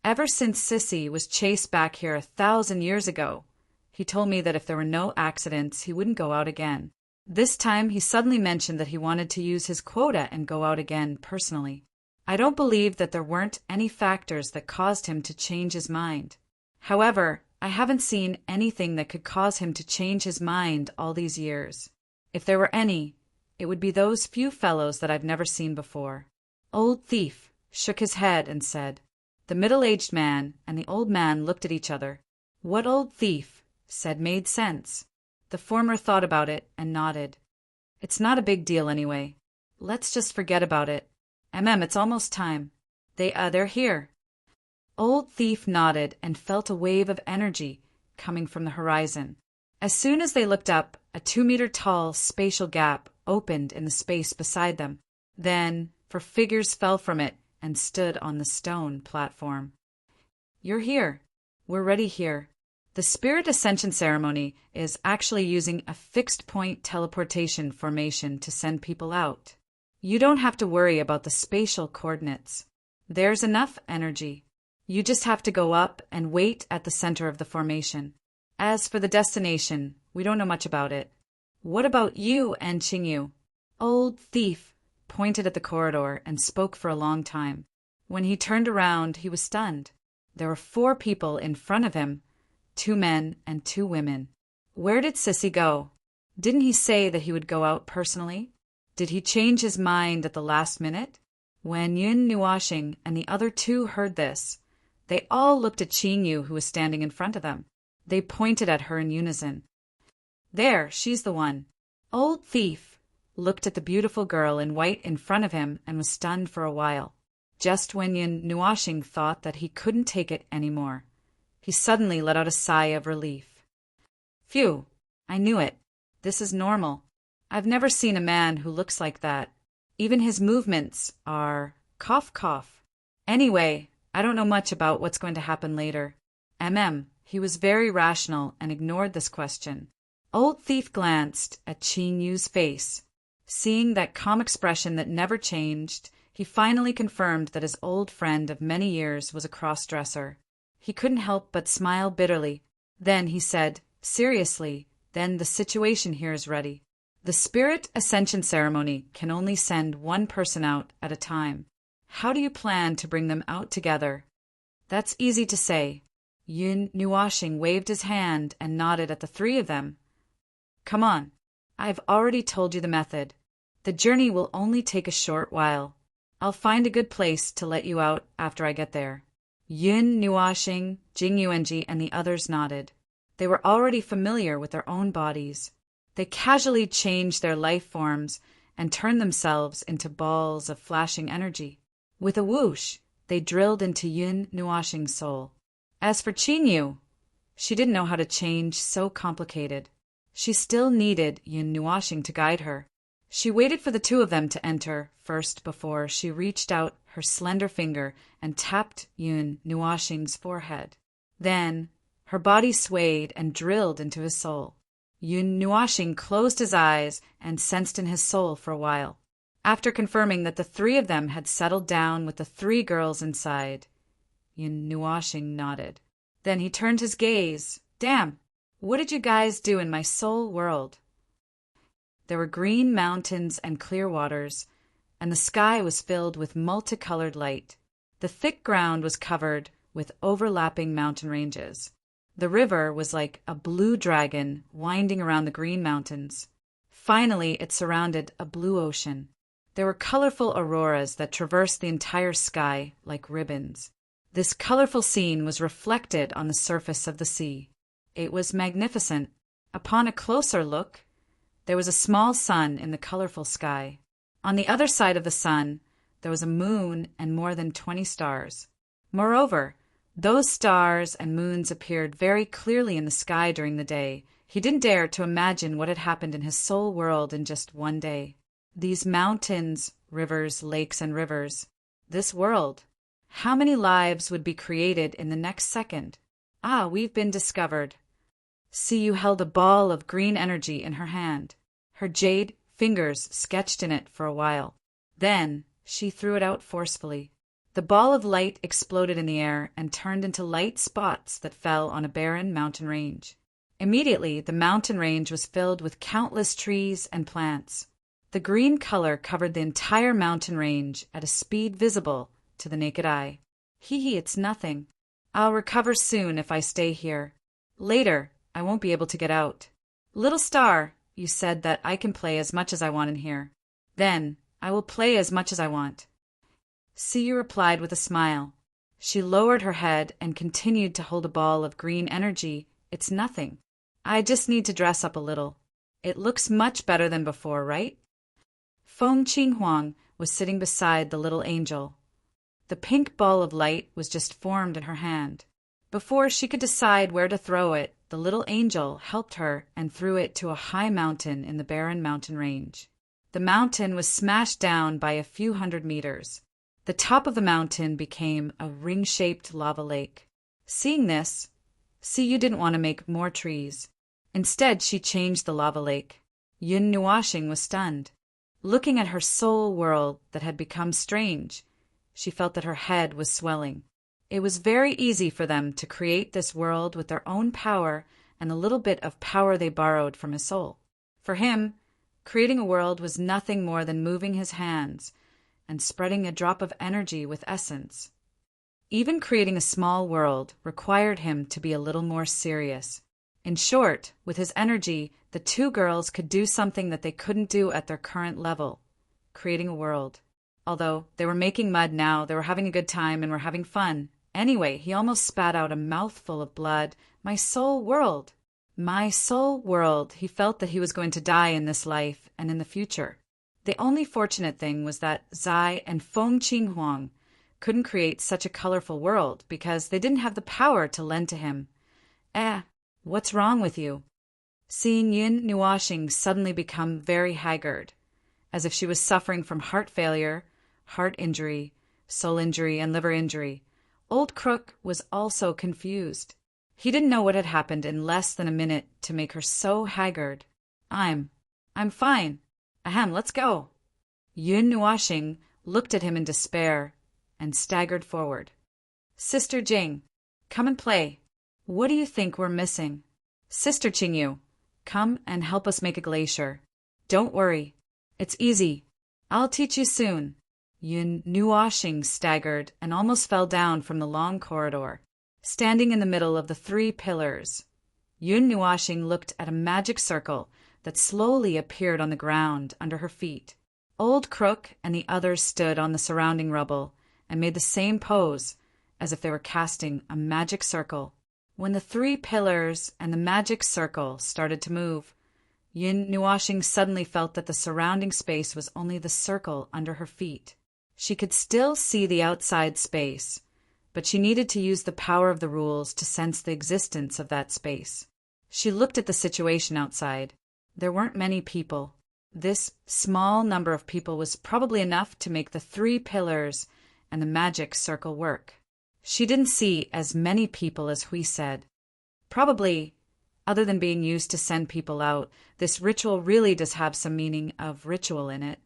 Ever since Sissy was chased back here 1,000 years ago, he told me that if there were no accidents, he wouldn't go out again. This time he suddenly mentioned that he wanted to use his quota and go out again personally. I don't believe that there weren't any factors that caused him to change his mind. However, I haven't seen anything that could cause him to change his mind all these years. If there were any, it would be those few fellows that I've never seen before. Old Thief shook his head and said. The middle-aged man and the old man looked at each other. What Old Thief said made sense. The former thought about it and nodded. It's not a big deal anyway. Let's just forget about it. It's almost time. They're here. Old Thief nodded and felt a wave of energy coming from the horizon. As soon as they looked up, a 2-meter-tall spatial gap opened in the space beside them. Then, 4 figures fell from it and stood on the stone platform. You're here. We're ready here. The Spirit Ascension Ceremony is actually using a fixed-point teleportation formation to send people out. You don't have to worry about the spatial coordinates. There's enough energy. You just have to go up and wait at the center of the formation. As for the destination, we don't know much about it. What about you and Chinyu? Old Thief pointed at the corridor and spoke for a long time. When he turned around, he was stunned. There were 4 people in front of him, 2 men and 2 women. Where did Sissy go? Didn't he say that he would go out personally? Did he change his mind at the last minute? When Yun Nuashing and the other 2 heard this, they all looked at Chinyu, who was standing in front of them. They pointed at her in unison. There, she's the one. Old Thief looked at the beautiful girl in white in front of him and was stunned for a while. Just when Yun Nuashing thought that he couldn't take it anymore, he suddenly let out a sigh of relief. Phew, I knew it. This is normal. I've never seen a man who looks like that. Even his movements are cough cough. Anyway, I don't know much about what's going to happen later. He was very rational and ignored this question. Old Thief glanced at Chinyu's face. Seeing that calm expression that never changed, he finally confirmed that his old friend of many years was a cross-dresser. He couldn't help but smile bitterly. Then he said, seriously, then the situation here is ready. The Spirit Ascension Ceremony can only send 1 person out at a time. How do you plan to bring them out together? That's easy to say. Yun Nuashing waved his hand and nodded at the 3 of them. Come on. I've already told you the method. The journey will only take a short while. I'll find a good place to let you out after I get there. Yun Nuashing, Jing Yuanji, and the others nodded. They were already familiar with their own bodies. They casually changed their life forms and turned themselves into balls of flashing energy. With a whoosh, they drilled into Yun Nuashing's soul. As for Chinyu, she didn't know how to change so complicated. She still needed Yun Nuashing to guide her. She waited for the 2 of them to enter first before she reached out her slender finger and tapped Yun Nuashing's forehead. Then, her body swayed and drilled into his soul. Yun Nuashing closed his eyes and sensed in his soul for a while. After confirming that the 3 of them had settled down with the 3 girls inside, Yun Nuashing nodded. Then he turned his gaze. Damn, what did you guys do in my soul world? There were green mountains and clear waters, and the sky was filled with multicolored light. The thick ground was covered with overlapping mountain ranges. The river was like a blue dragon winding around the green mountains. Finally, it surrounded a blue ocean. There were colorful auroras that traversed the entire sky like ribbons. This colorful scene was reflected on the surface of the sea. It was magnificent. Upon a closer look, There was a small sun in the colorful sky. On the other side of the sun, there was a moon and more than 20 stars. Moreover, those stars and moons appeared very clearly in the sky during the day. He didn't dare to imagine what had happened in his soul world in just one day. These mountains, rivers, lakes, and rivers. This world. How many lives would be created in the next second? Ah, we've been discovered. Siyu held a ball of green energy in her hand. Her jade fingers sketched in it for a while. Then she threw it out forcefully. The ball of light exploded in the air and turned into light spots that fell on a barren mountain range. Immediately, the mountain range was filled with countless trees and plants. The green color covered the entire mountain range at a speed visible to the naked eye. Hee, it's nothing. I'll recover soon if I stay here. Later, I won't be able to get out. Little star, you said that I can play as much as I want in here. Then, I will play as much as I want. Siyu replied with a smile. She lowered her head and continued to hold a ball of green energy. It's nothing. I just need to dress up a little. It looks much better than before, right? Feng Qinghuang was sitting beside the little angel. The pink ball of light was just formed in her hand. Before she could decide where to throw it, the little angel helped her and threw it to a high mountain in the barren mountain range. The mountain was smashed down by a few hundred meters. The top of the mountain became a ring-shaped lava lake. Seeing this, Siyu didn't want to make more trees. Instead, she changed the lava lake. Yun Nuashing was stunned. Looking at her soul world that had become strange, she felt that her head was swelling. It was very easy for them to create this world with their own power and a little bit of power they borrowed from his soul. For him, creating a world was nothing more than moving his hands and spreading a drop of energy with essence. Even creating a small world required him to be a little more serious. In short, with his energy, the two girls could do something that they couldn't do at their current level, creating a world. Although they were making mud now, they were having a good time and were having fun. Anyway, he almost spat out a mouthful of blood. My soul world! My soul world! He felt that he was going to die in this life and in the future. The only fortunate thing was that Zai and Feng Qinghuang couldn't create such a colorful world because they didn't have the power to lend to him. What's wrong with you? Seeing Yun Nuashing suddenly become very haggard, as if she was suffering from heart failure, heart injury, soul injury, and liver injury, Old Crook was also confused. He didn't know what had happened in less than a minute to make her so haggard. I'm fine. Ahem, let's go. Yun Nuashing looked at him in despair and staggered forward. Sister Jing, come and play. What do you think we're missing? Sister Qingyu, come and help us make a glacier. Don't worry. It's easy. I'll teach you soon. Yun Nuashing staggered and almost fell down from the long corridor. Standing in the middle of the three pillars, Yun Nuashing looked at a magic circle that slowly appeared on the ground under her feet. Old Crook and the others stood on the surrounding rubble and made the same pose, as if they were casting a magic circle. When the three pillars and the magic circle started to move, Yun Nuashing suddenly felt that the surrounding space was only the circle under her feet. She could still see the outside space, but she needed to use the power of the rules to sense the existence of that space. She looked at the situation outside. There weren't many people. This small number of people was probably enough to make the three pillars and the magic circle work. She didn't see as many people as Hui said. Probably, other than being used to send people out, this ritual really does have some meaning of ritual in it.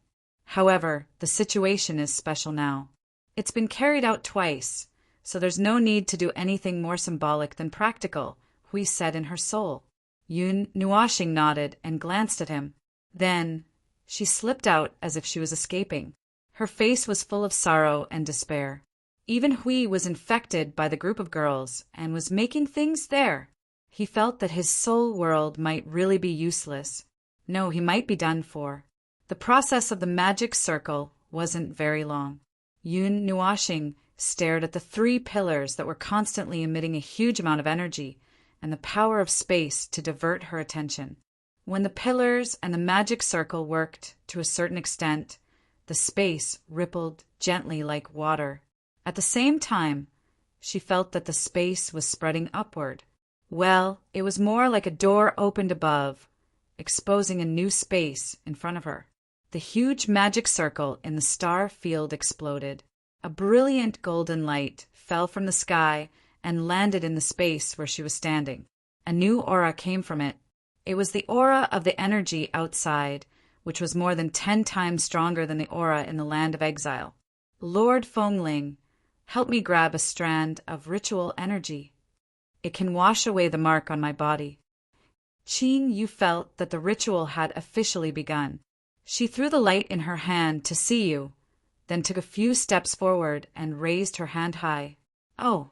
However, the situation is special now. It's been carried out twice, so there's no need to do anything more symbolic than practical, Hui said in her soul. Yun Nuashing nodded and glanced at him. Then, she slipped out as if she was escaping. Her face was full of sorrow and despair. Even Hui was infected by the group of girls and was making things there. He felt that his soul world might really be useless. No, he might be done for. The process of the magic circle wasn't very long. Yun Nuashing stared at the three pillars that were constantly emitting a huge amount of energy and the power of space to divert her attention. When the pillars and the magic circle worked to a certain extent, the space rippled gently like water. At the same time, she felt that the space was spreading upward. Well, it was more like a door opened above, exposing a new space in front of her. The huge magic circle in the star field exploded. A brilliant golden light fell from the sky and landed in the space where she was standing. A new aura came from it. It was the aura of the energy outside, which was more than 10 times stronger than the aura in the land of exile. Lord Fengling, help me grab a strand of ritual energy. It can wash away the mark on my body. Qing Yu felt that the ritual had officially begun. She threw the light in her hand to see you, then took a few steps forward and raised her hand high. Oh,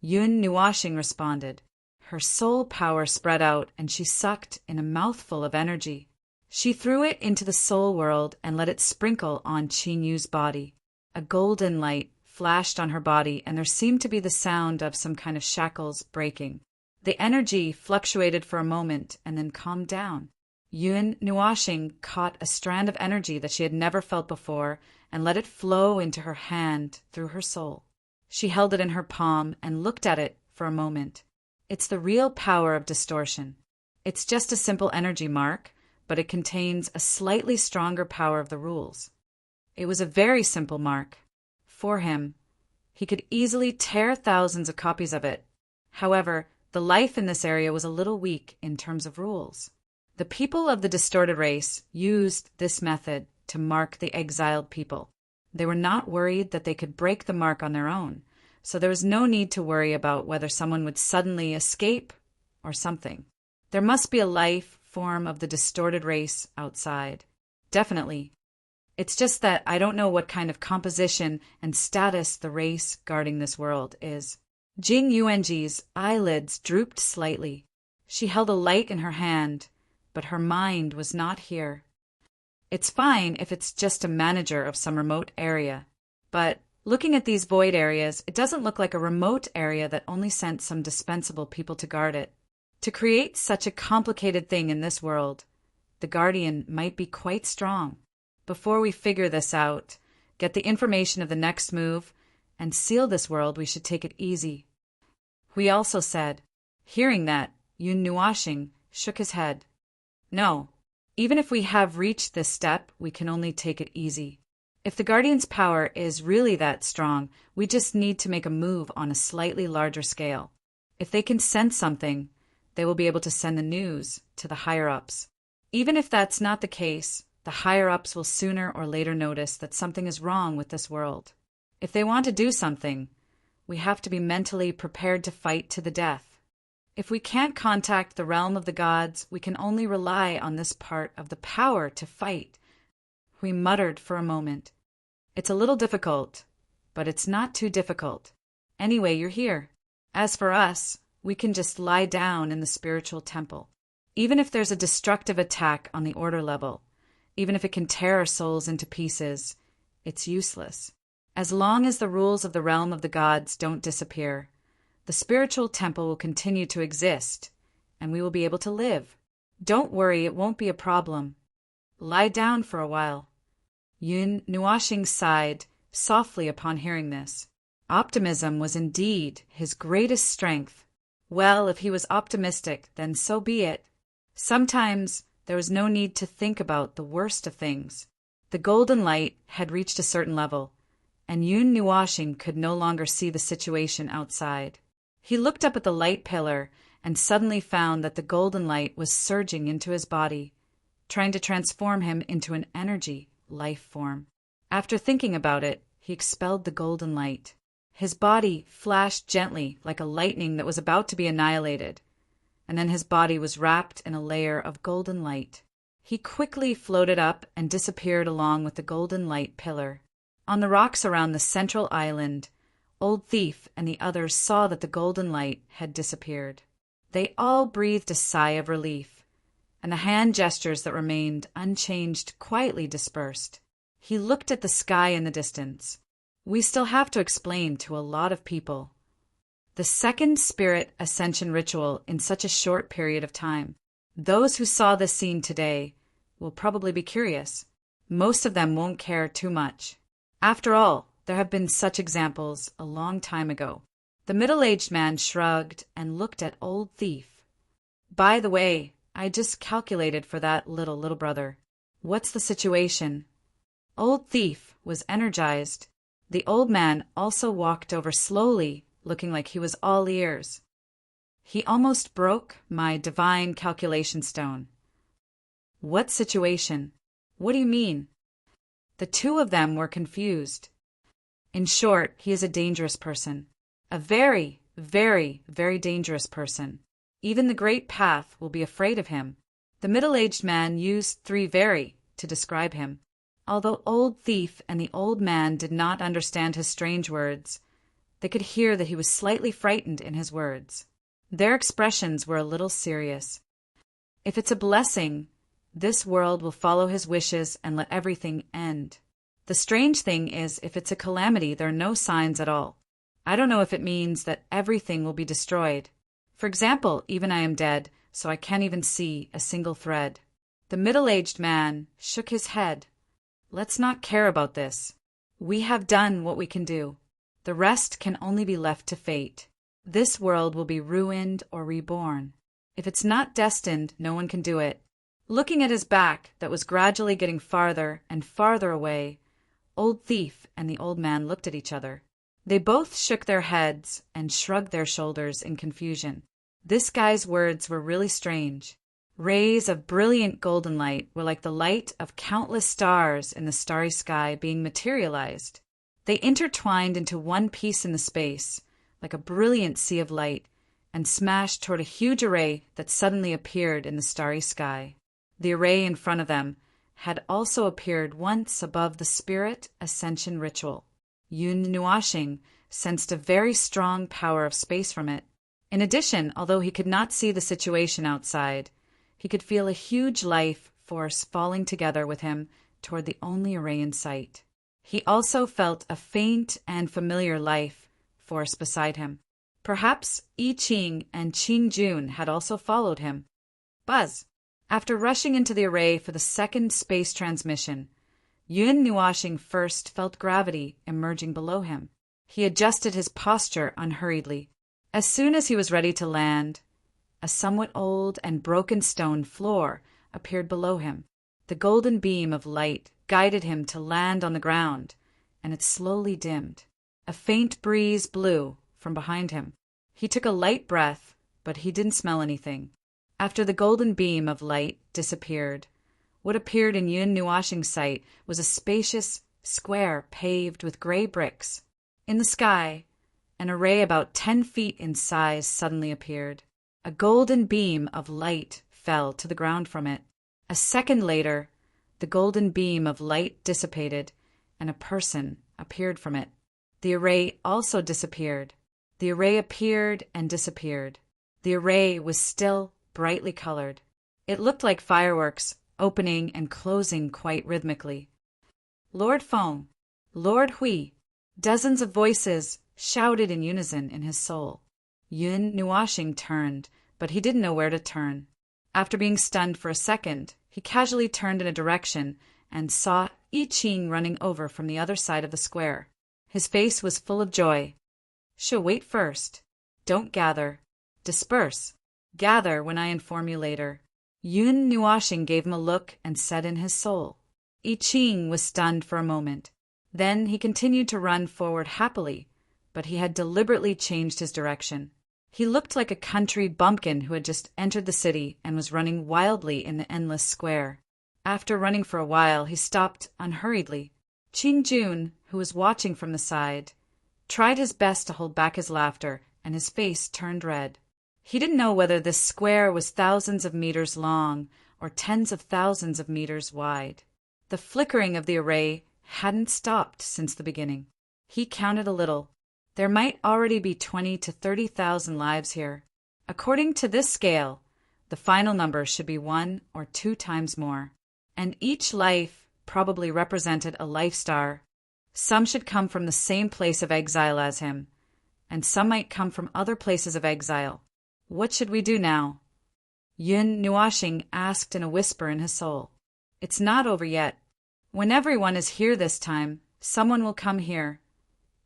Yun Nuashing responded. Her soul power spread out and she sucked in a mouthful of energy. She threw it into the soul world and let it sprinkle on Qing Yu's body. A golden light flashed on her body and there seemed to be the sound of some kind of shackles breaking. The energy fluctuated for a moment and then calmed down. Yun Nuashing caught a strand of energy that she had never felt before and let it flow into her hand through her soul. She held it in her palm and looked at it for a moment. It's the real power of distortion. It's just a simple energy mark, but it contains a slightly stronger power of the rules. It was a very simple mark. For him, he could easily tear thousands of copies of it. However, the life in this area was a little weak in terms of rules. The people of the distorted race used this method to mark the exiled people. They were not worried that they could break the mark on their own, so there was no need to worry about whether someone would suddenly escape or something. There must be a life form of the distorted race outside. Definitely. It's just that I don't know what kind of composition and status the race guarding this world is. Jing Yuanji's eyelids drooped slightly. She held a light in her hand, but her mind was not here. It's fine if it's just a manager of some remote area, but looking at these void areas, it doesn't look like a remote area that only sent some dispensable people to guard it. To create such a complicated thing in this world, the Guardian might be quite strong. Before we figure this out, get the information of the next move, and seal this world, we should take it easy. We also said. Hearing that, Yun Nuashing shook his head. No, even if we have reached this step, we can only take it easy. If the Guardian's power is really that strong, we just need to make a move on a slightly larger scale. If they can sense something, they will be able to send the news to the higher-ups. Even if that's not the case, the higher-ups will sooner or later notice that something is wrong with this world. If they want to do something, we have to be mentally prepared to fight to the death. If we can't contact the realm of the gods, we can only rely on this part of the power to fight. We muttered for a moment. It's a little difficult, but it's not too difficult. Anyway, you're here. As for us, we can just lie down in the spiritual temple. Even if there's a destructive attack on the order level, even if it can tear our souls into pieces, it's useless. As long as the rules of the realm of the gods don't disappear, the spiritual temple will continue to exist, and we will be able to live. Don't worry, it won't be a problem. Lie down for a while. Yun Nuashing sighed softly upon hearing this. Optimism was indeed his greatest strength. Well, if he was optimistic, then so be it. Sometimes there was no need to think about the worst of things. The golden light had reached a certain level, and Yun Nuashing could no longer see the situation outside. He looked up at the light pillar and suddenly found that the golden light was surging into his body, trying to transform him into an energy life form. After thinking about it, he expelled the golden light. His body flashed gently like a lightning that was about to be annihilated, and then his body was wrapped in a layer of golden light. He quickly floated up and disappeared along with the golden light pillar. On the rocks around the central island, Old Thief and the others saw that the golden light had disappeared. They all breathed a sigh of relief, and the hand gestures that remained unchanged quietly dispersed. He looked at the sky in the distance. We still have to explain to a lot of people. The second spirit ascension ritual in such a short period of time. Those who saw this scene today will probably be curious. Most of them won't care too much. After all, there have been such examples a long time ago. The middle-aged man shrugged and looked at Old Thief. By the way, I just calculated for that little brother. What's the situation? Old Thief was energized. The old man also walked over slowly, looking like he was all ears. He almost broke my divine calculation stone. What situation? What do you mean? The two of them were confused. In short, he is a dangerous person. A very, very, very dangerous person. Even the Great Path will be afraid of him. The middle-aged man used 3 very to describe him. Although Old Thief and the old man did not understand his strange words, they could hear that he was slightly frightened in his words. Their expressions were a little serious. If it's a blessing, this world will follow his wishes and let everything end. The strange thing is, if it's a calamity, there are no signs at all. I don't know if it means that everything will be destroyed. For example, even I am dead, so I can't even see a single thread. The middle-aged man shook his head. Let's not care about this. We have done what we can do. The rest can only be left to fate. This world will be ruined or reborn. If it's not destined, no one can do it. Looking at his back that was gradually getting farther and farther away, Old Thief and the old man looked at each other. They both shook their heads and shrugged their shoulders in confusion. This guy's words were really strange. Rays of brilliant golden light were like the light of countless stars in the starry sky being materialized. They intertwined into one piece in the space, like a brilliant sea of light, and smashed toward a huge array that suddenly appeared in the starry sky. The array in front of them had also appeared once above the spirit ascension ritual. Yun Nuashing sensed a very strong power of space from it. In addition, although he could not see the situation outside, he could feel a huge life force falling together with him toward the only array in sight. He also felt a faint and familiar life force beside him. Perhaps I Ching and Qing Jun had also followed him. Buzz! After rushing into the array for the second space transmission, Yun Nuashing first felt gravity emerging below him. He adjusted his posture unhurriedly. As soon as he was ready to land, a somewhat old and broken stone floor appeared below him. The golden beam of light guided him to land on the ground, and it slowly dimmed. A faint breeze blew from behind him. He took a light breath, but he didn't smell anything. After the golden beam of light disappeared, what appeared in Yun Nuashing's sight was a spacious square paved with gray bricks. In the sky, an array about 10 feet in size suddenly appeared. A golden beam of light fell to the ground from it. A second later, the golden beam of light dissipated, and a person appeared from it. The array also disappeared. The array appeared and disappeared. The array was still brightly colored. It looked like fireworks, opening and closing quite rhythmically. Lord Feng, Lord Hui, dozens of voices shouted in unison in his soul. Yun Nuashing turned, but he didn't know where to turn. After being stunned for a second, he casually turned in a direction and saw I Ching running over from the other side of the square. His face was full of joy. Wait first. Don't gather. Disperse. Gather when I inform you later. Yun Nuashing gave him a look and said in his soul. I Ching was stunned for a moment. Then he continued to run forward happily, but he had deliberately changed his direction. He looked like a country bumpkin who had just entered the city and was running wildly in the endless square. After running for a while, he stopped unhurriedly. Qing Jun, who was watching from the side, tried his best to hold back his laughter, and his face turned red. He didn't know whether this square was thousands of meters long or tens of thousands of meters wide. The flickering of the array hadn't stopped since the beginning. He counted a little. There might already be 20 to 30,000 lives here. According to this scale, the final number should be 1 or 2 times more. And each life probably represented a life star. Some should come from the same place of exile as him, and some might come from other places of exile. What should we do now? Yun Nuashing asked in a whisper in his soul. It's not over yet. When everyone is here this time, someone will come here,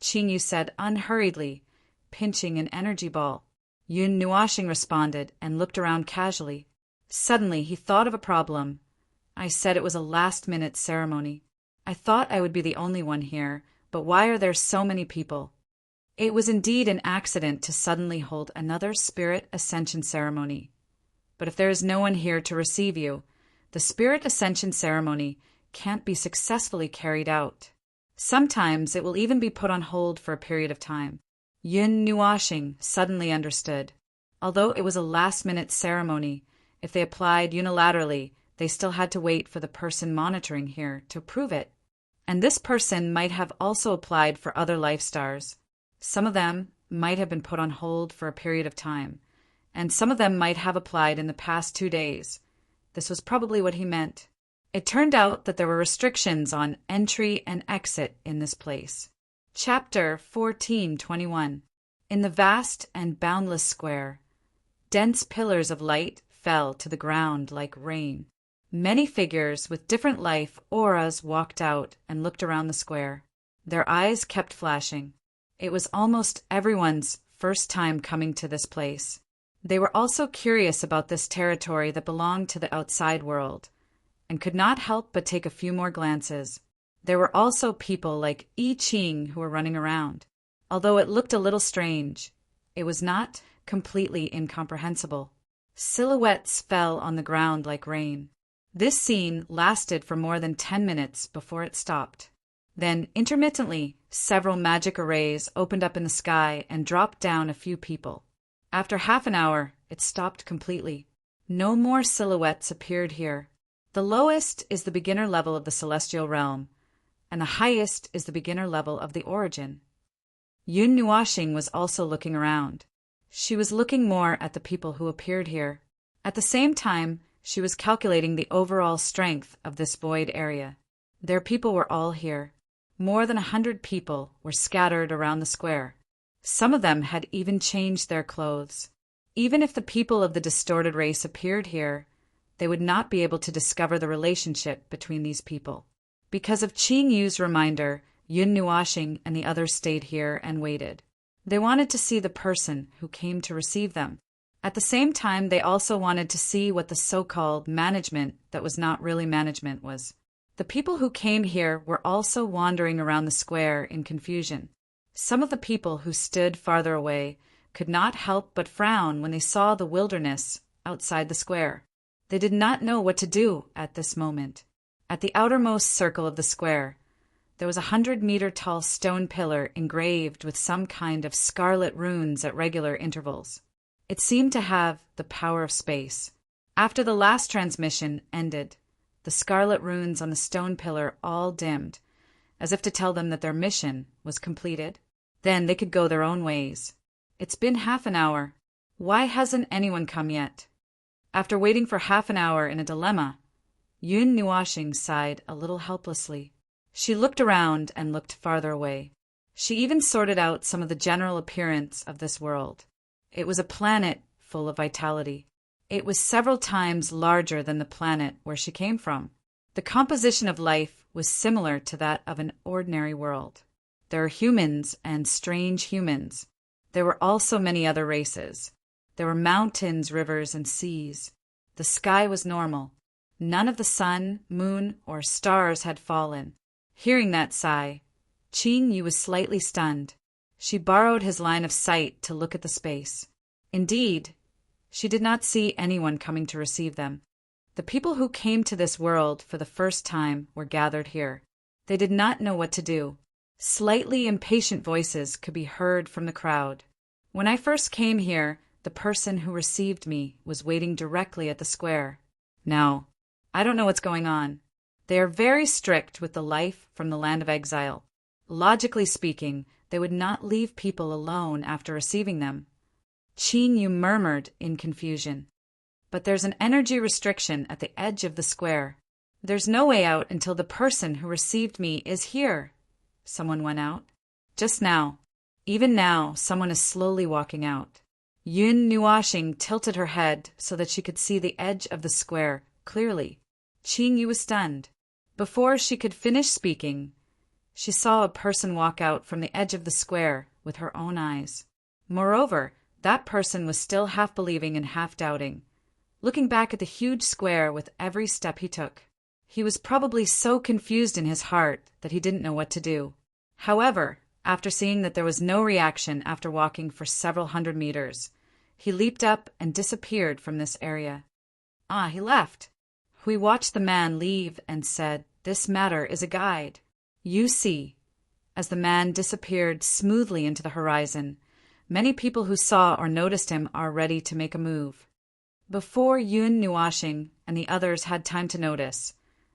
Qingyu said unhurriedly, pinching an energy ball. Yun Nuashing responded and looked around casually. Suddenly he thought of a problem. I said it was a last-minute ceremony. I thought I would be the only one here, but why are there so many people? It was indeed an accident to suddenly hold another spirit ascension ceremony. But if there is no one here to receive you, the spirit ascension ceremony can't be successfully carried out. Sometimes it will even be put on hold for a period of time. Yun Nuashing suddenly understood. Although it was a last-minute ceremony, if they applied unilaterally, they still had to wait for the person monitoring here to approve it. And this person might have also applied for other life stars. Some of them might have been put on hold for a period of time, and some of them might have applied in the past 2 days. This was probably what he meant. It turned out that there were restrictions on entry and exit in this place. Chapter 14:21. In the vast and boundless square, dense pillars of light fell to the ground like rain. Many figures with different life auras walked out and looked around the square. Their eyes kept flashing. It was almost everyone's first time coming to this place. They were also curious about this territory that belonged to the outside world, and could not help but take a few more glances. There were also people like I Ching who were running around. Although it looked a little strange, it was not completely incomprehensible. Silhouettes fell on the ground like rain. This scene lasted for more than 10 minutes before it stopped. Then, intermittently, several magic arrays opened up in the sky and dropped down a few people. After half an hour, it stopped completely. No more silhouettes appeared here. The lowest is the beginner level of the celestial realm, and the highest is the beginner level of the origin. Yun Nuashing was also looking around. She was looking more at the people who appeared here. At the same time, she was calculating the overall strength of this void area. Their people were all here. More than 100 people were scattered around the square. Some of them had even changed their clothes. Even if the people of the distorted race appeared here, they would not be able to discover the relationship between these people. Because of Qing Yu's reminder, Yun Nuashing and the others stayed here and waited. They wanted to see the person who came to receive them. At the same time, they also wanted to see what the so-called management that was not really management was. The people who came here were also wandering around the square in confusion. Some of the people who stood farther away could not help but frown when they saw the wilderness outside the square. They did not know what to do at this moment. At the outermost circle of the square, there was a 100-meter-tall stone pillar engraved with some kind of scarlet runes at regular intervals. It seemed to have the power of space. After the last transmission ended, the scarlet runes on the stone pillar all dimmed, as if to tell them that their mission was completed. Then they could go their own ways. It's been half an hour. Why hasn't anyone come yet? After waiting for half an hour in a dilemma, Yun Nuashing sighed a little helplessly. She looked around and looked farther away. She even sorted out some of the general appearance of this world. It was a planet full of vitality. It was several times larger than the planet where she came from. The composition of life was similar to that of an ordinary world. There are humans and strange humans. There were also many other races. There were mountains, rivers, and seas. The sky was normal. None of the sun, moon, or stars had fallen. Hearing that sigh, Qing Yu was slightly stunned. She borrowed his line of sight to look at the space. Indeed, she did not see anyone coming to receive them. The people who came to this world for the first time were gathered here. They did not know what to do. Slightly impatient voices could be heard from the crowd. When I first came here, the person who received me was waiting directly at the square. Now, I don't know what's going on. They are very strict with the life from the land of exile. Logically speaking, they would not leave people alone after receiving them. Qing Yu murmured in confusion. But there's an energy restriction at the edge of the square. There's no way out until the person who received me is here. Someone went out. Just now. Even now, someone is slowly walking out. Yun Nuashing tilted her head so that she could see the edge of the square clearly. Qing Yu was stunned. Before she could finish speaking, she saw a person walk out from the edge of the square with her own eyes. Moreover, that person was still half believing and half doubting, looking back at the huge square with every step he took. He was probably so confused in his heart that he didn't know what to do. However, after seeing that there was no reaction after walking for several hundred meters, he leaped up and disappeared from this area. He left. We watched the man leave and said, "This matter is a guide. You see." As the man disappeared smoothly into the horizon, many people who saw or noticed him are ready to make a move. Before Yun Nuashing and the others had time to notice,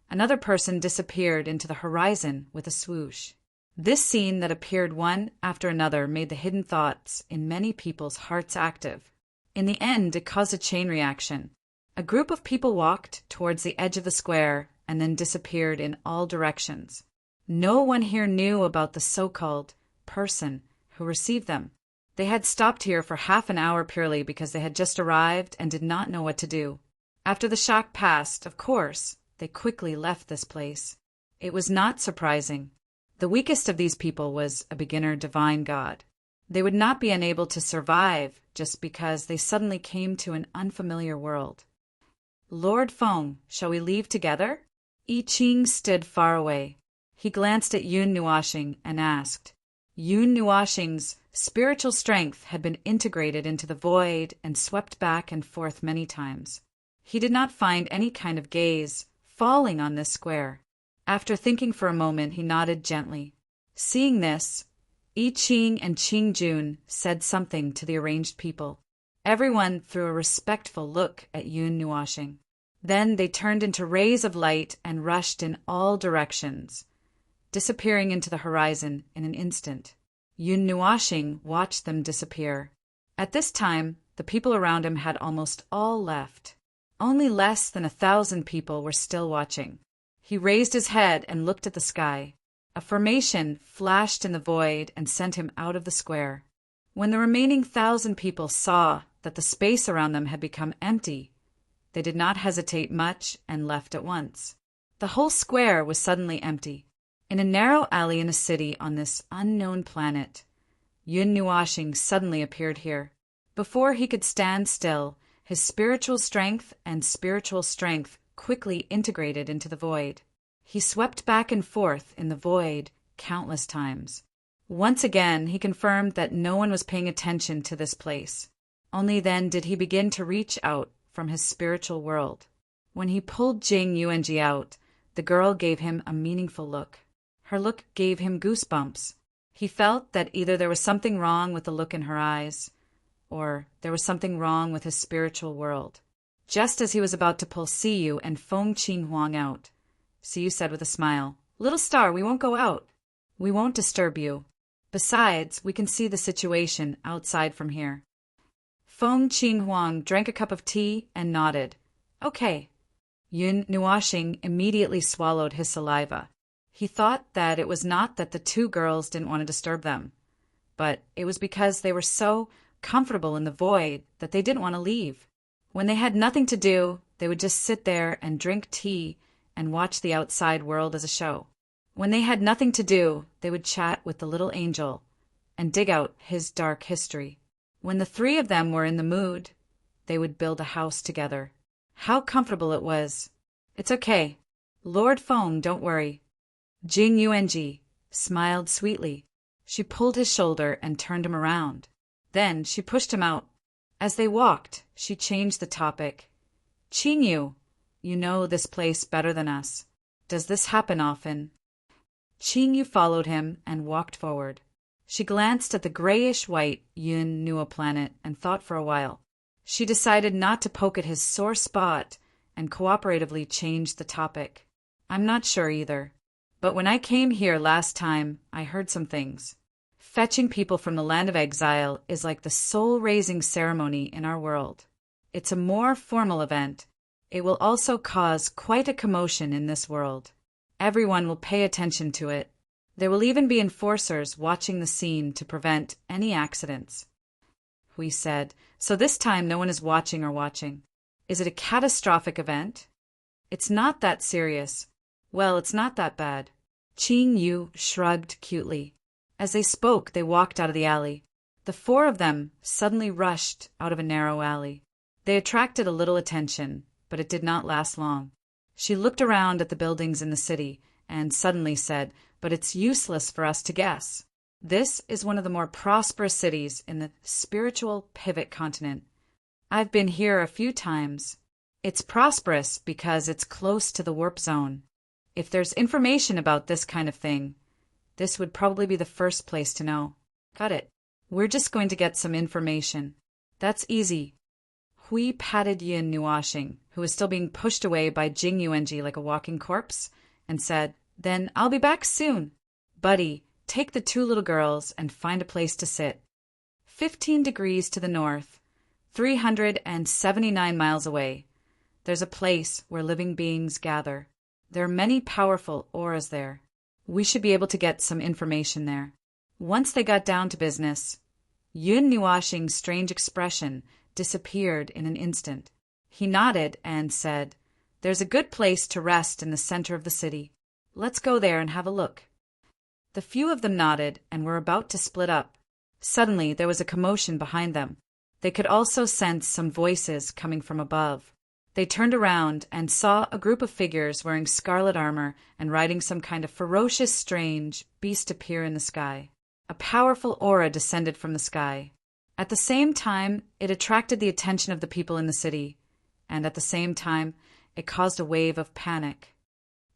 another person disappeared into the horizon with a swoosh. This scene that appeared one after another made the hidden thoughts in many people's hearts active. In the end, it caused a chain reaction. A group of people walked towards the edge of the square and then disappeared in all directions. No one here knew about the so-called person who received them. They had stopped here for half an hour purely because they had just arrived and did not know what to do. After the shock passed, of course, they quickly left this place. It was not surprising. The weakest of these people was a beginner divine god. They would not be unable to survive just because they suddenly came to an unfamiliar world. "Lord Feng, shall we leave together?" I Ching stood far away. He glanced at Yun Nuashing and asked. Yun Nuashing's spiritual strength had been integrated into the void and swept back and forth many times. He did not find any kind of gaze falling on this square. After thinking for a moment, he nodded gently. Seeing this, I Ching and Qing Jun said something to the arranged people. Everyone threw a respectful look at Yun Nuashing. Then they turned into rays of light and rushed in all directions, disappearing into the horizon in an instant. Yun Nuashing watched them disappear. At this time, the people around him had almost all left. Only less than 1,000 people were still watching. He raised his head and looked at the sky. A formation flashed in the void and sent him out of the square. When the remaining 1,000 people saw that the space around them had become empty, they did not hesitate much and left at once. The whole square was suddenly empty. In a narrow alley in a city on this unknown planet, Yun Nuashing suddenly appeared here. Before he could stand still, his spiritual strength quickly integrated into the void. He swept back and forth in the void countless times. Once again, he confirmed that no one was paying attention to this place. Only then did he begin to reach out from his spiritual world. When he pulled Jing Yuanji out, the girl gave him a meaningful look. Her look gave him goosebumps. He felt that either there was something wrong with the look in her eyes, or there was something wrong with his spiritual world. Just as he was about to pull Siyu and Feng Qinghuang out, Siyu said with a smile, "Little star, we won't go out. We won't disturb you. Besides, we can see the situation outside from here." Feng Qinghuang drank a cup of tea and nodded. "Okay." Yun Nuashing immediately swallowed his saliva. He thought that it was not that the two girls didn't want to disturb them, but it was because they were so comfortable in the void that they didn't want to leave. When they had nothing to do, they would just sit there and drink tea and watch the outside world as a show. When they had nothing to do, they would chat with the little angel and dig out his dark history. When the three of them were in the mood, they would build a house together. How comfortable it was. "It's okay. Lord Feng, don't worry." Jing Yuanji smiled sweetly. She pulled his shoulder and turned him around. Then she pushed him out. As they walked, she changed the topic. "Qing Yu, you know this place better than us. Does this happen often?" Qing Yu followed him and walked forward. She glanced at the grayish-white Yun Nua planet and thought for a while. She decided not to poke at his sore spot and cooperatively changed the topic. "I'm not sure either. But when I came here last time, I heard some things. Fetching people from the land of exile is like the soul-raising ceremony in our world. It's a more formal event. It will also cause quite a commotion in this world. Everyone will pay attention to it. There will even be enforcers watching the scene to prevent any accidents." Hui said. So this time no one is watching or watching. Is it a catastrophic event? It's not that serious. Well, it's not that bad. Qing Yu shrugged cutely. As they spoke, they walked out of the alley. The four of them suddenly rushed out of a narrow alley. They attracted a little attention, but it did not last long. She looked around at the buildings in the city and suddenly said, "But it's useless for us to guess. This is one of the more prosperous cities in the spiritual pivot continent. I've been here a few times. It's prosperous because it's close to the warp zone. If there's information about this kind of thing, this would probably be the first place to know." Got it. We're just going to get some information. That's easy. Hui patted Yin Nuashing, who was still being pushed away by Jing Yuanji like a walking corpse, and said, "Then I'll be back soon. Buddy, take the two little girls and find a place to sit. 15 degrees to the north, 379 miles away. There's a place where living beings gather. There are many powerful auras there. We should be able to get some information there." Once they got down to business, Yun Nuashing's strange expression disappeared in an instant. He nodded and said, "There's a good place to rest in the center of the city. Let's go there and have a look." The few of them nodded and were about to split up. Suddenly there was a commotion behind them. They could also sense some voices coming from above. They turned around and saw a group of figures wearing scarlet armor and riding some kind of ferocious, strange beast appear in the sky. A powerful aura descended from the sky. At the same time, it attracted the attention of the people in the city, and at the same time, it caused a wave of panic.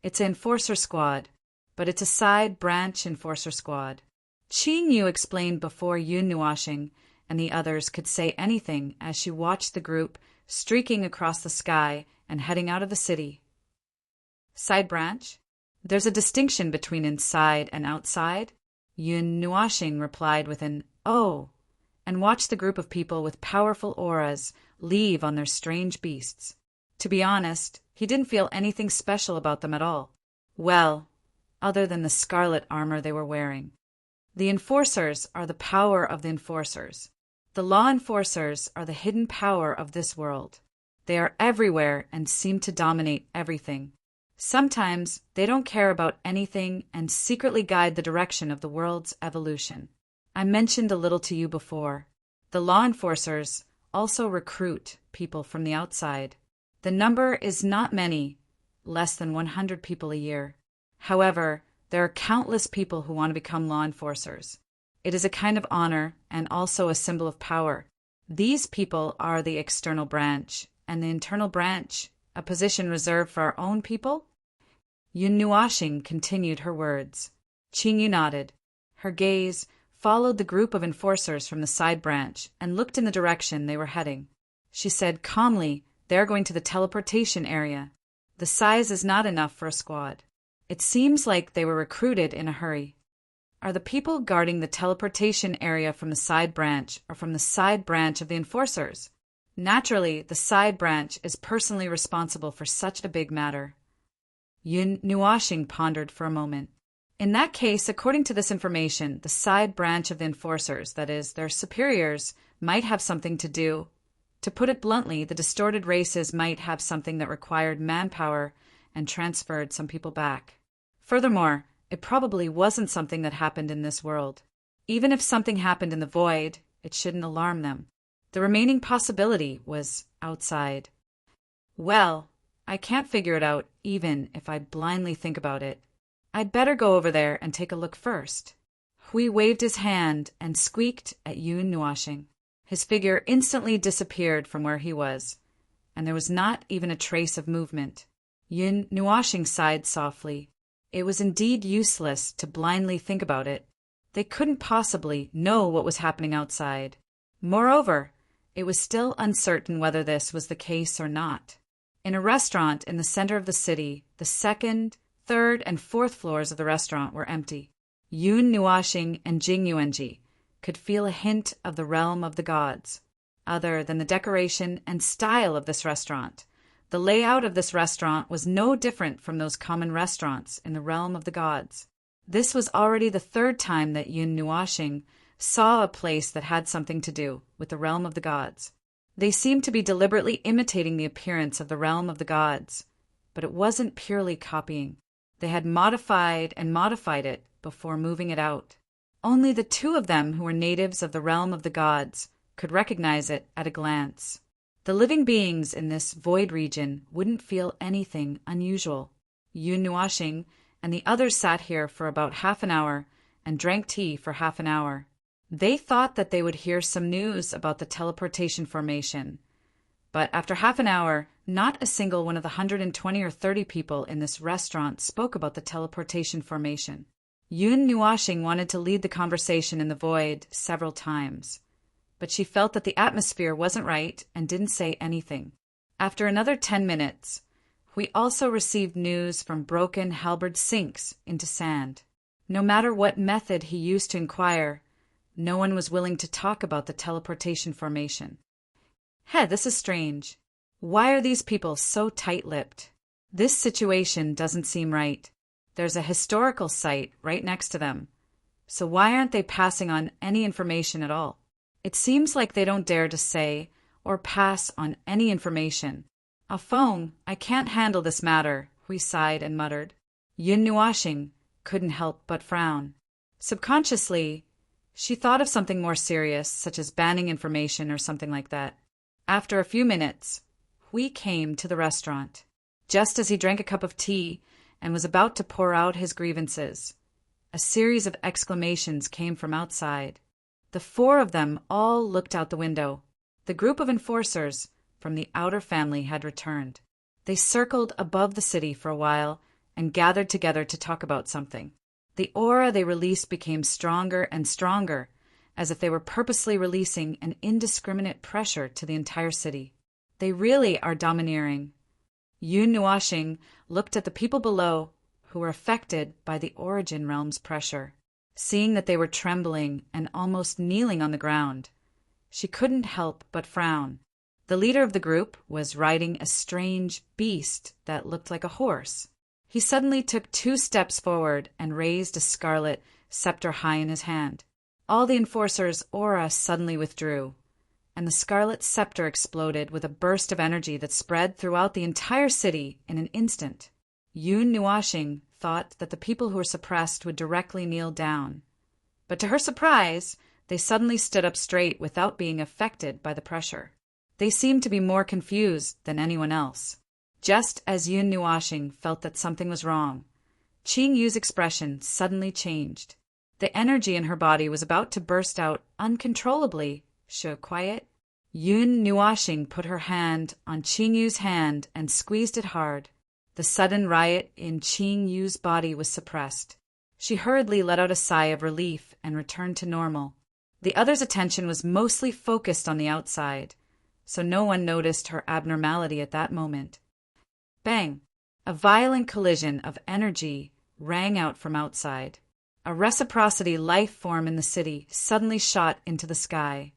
It's an enforcer squad, but it's a side branch enforcer squad. Qing Yu explained before Yun Nuashing and the others could say anything as she watched the group streaking across the sky and heading out of the city. Side branch? There's a distinction between inside and outside? Yun Nuashing replied with an "oh," and watched the group of people with powerful auras leave on their strange beasts. To be honest, he didn't feel anything special about them at all. Well, other than the scarlet armor they were wearing. The enforcers are the power of the enforcers. The law enforcers are the hidden power of this world. They are everywhere and seem to dominate everything. Sometimes they don't care about anything and secretly guide the direction of the world's evolution. I mentioned a little to you before. The law enforcers also recruit people from the outside. The number is not many, less than 100 people a year. However, there are countless people who want to become law enforcers. It is a kind of honor and also a symbol of power. These people are the external branch, and the internal branch, a position reserved for our own people? Yun Nuashing continued her words. Qing Yu nodded. Her gaze followed the group of enforcers from the side branch and looked in the direction they were heading. She said calmly, "They're going to the teleportation area. The size is not enough for a squad. It seems like they were recruited in a hurry." Are the people guarding the teleportation area from the side branch or from the side branch of the enforcers? Naturally, the side branch is personally responsible for such a big matter. Yun Nuashing pondered for a moment. In that case, according to this information, the side branch of the enforcers, that is, their superiors, might have something to do. To put it bluntly, the distorted races might have something that required manpower and transferred some people back. Furthermore, it probably wasn't something that happened in this world. Even if something happened in the void, it shouldn't alarm them. The remaining possibility was outside. Well, I can't figure it out even if I blindly think about it. I'd better go over there and take a look first. Hui waved his hand and squeaked at Yun Nuashing. His figure instantly disappeared from where he was, and there was not even a trace of movement. Yun Nuashing sighed softly. It was indeed useless to blindly think about it. They couldn't possibly know what was happening outside. Moreover, it was still uncertain whether this was the case or not. In a restaurant in the center of the city, the second, third, and fourth floors of the restaurant were empty. Yun Nuashing and Jing Yuanji could feel a hint of the realm of the gods. Other than the decoration and style of this restaurant, the layout of this restaurant was no different from those common restaurants in the realm of the gods. This was already the third time that Yun Nuashing saw a place that had something to do with the realm of the gods. They seemed to be deliberately imitating the appearance of the realm of the gods, but it wasn't purely copying. They had modified and modified it before moving it out. Only the two of them who were natives of the realm of the gods could recognize it at a glance. The living beings in this void region wouldn't feel anything unusual. Yun Nuashing and the others sat here for about half an hour and drank tea for half an hour. They thought that they would hear some news about the teleportation formation. But after half an hour, not a single one of the 120 or 30 people in this restaurant spoke about the teleportation formation. Yun Nuashing wanted to lead the conversation in the void several times, but she felt that the atmosphere wasn't right and didn't say anything. After another 10 minutes, we also received news from broken halberd sinks into sand. No matter what method he used to inquire, no one was willing to talk about the teleportation formation. Hey, this is strange. Why are these people so tight-lipped? This situation doesn't seem right. There's a historical site right next to them. So why aren't they passing on any information at all? It seems like they don't dare to say or pass on any information. Afong, I can't handle this matter, Hui sighed and muttered. Yun Nuashing couldn't help but frown. Subconsciously, she thought of something more serious, such as banning information or something like that. After a few minutes, Hui came to the restaurant. Just as he drank a cup of tea and was about to pour out his grievances, a series of exclamations came from outside. The four of them all looked out the window. The group of enforcers from the outer family had returned. They circled above the city for a while and gathered together to talk about something. The aura they released became stronger and stronger, as if they were purposely releasing an indiscriminate pressure to the entire city. They really are domineering. Yun Nuashing looked at the people below who were affected by the origin realm's pressure. Seeing that they were trembling and almost kneeling on the ground, she couldn't help but frown. The leader of the group was riding a strange beast that looked like a horse. He suddenly took 2 steps forward and raised a scarlet scepter high in his hand. All the enforcers' aura suddenly withdrew, and the scarlet scepter exploded with a burst of energy that spread throughout the entire city in an instant. Yun Nuashing thought that the people who were suppressed would directly kneel down, but to her surprise, they suddenly stood up straight without being affected by the pressure. They seemed to be more confused than anyone else. Just as Yun Nuashing felt that something was wrong, Qing Yu's expression suddenly changed. The energy in her body was about to burst out uncontrollably. Quiet. Yun Nuashing put her hand on Qing Yu's hand and squeezed it hard. The sudden riot in Qing Yu's body was suppressed. She hurriedly let out a sigh of relief and returned to normal. The others' attention was mostly focused on the outside, so no one noticed her abnormality at that moment. Bang! A violent collision of energy rang out from outside. A reciprocity life form in the city suddenly shot into the sky,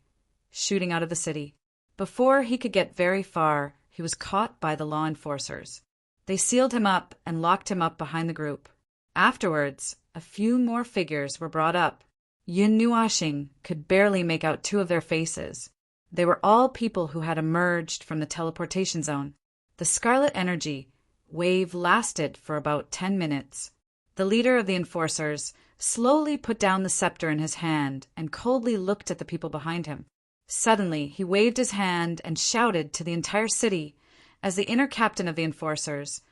shooting out of the city. Before he could get very far, he was caught by the law enforcers. They sealed him up and locked him up behind the group. Afterwards, a few more figures were brought up. Yun Nuashing could barely make out 2 of their faces. They were all people who had emerged from the teleportation zone. The scarlet energy wave lasted for about 10 minutes. The leader of the enforcers slowly put down the scepter in his hand and coldly looked at the people behind him. Suddenly, he waved his hand and shouted to the entire city, as the inner captain of the enforcers,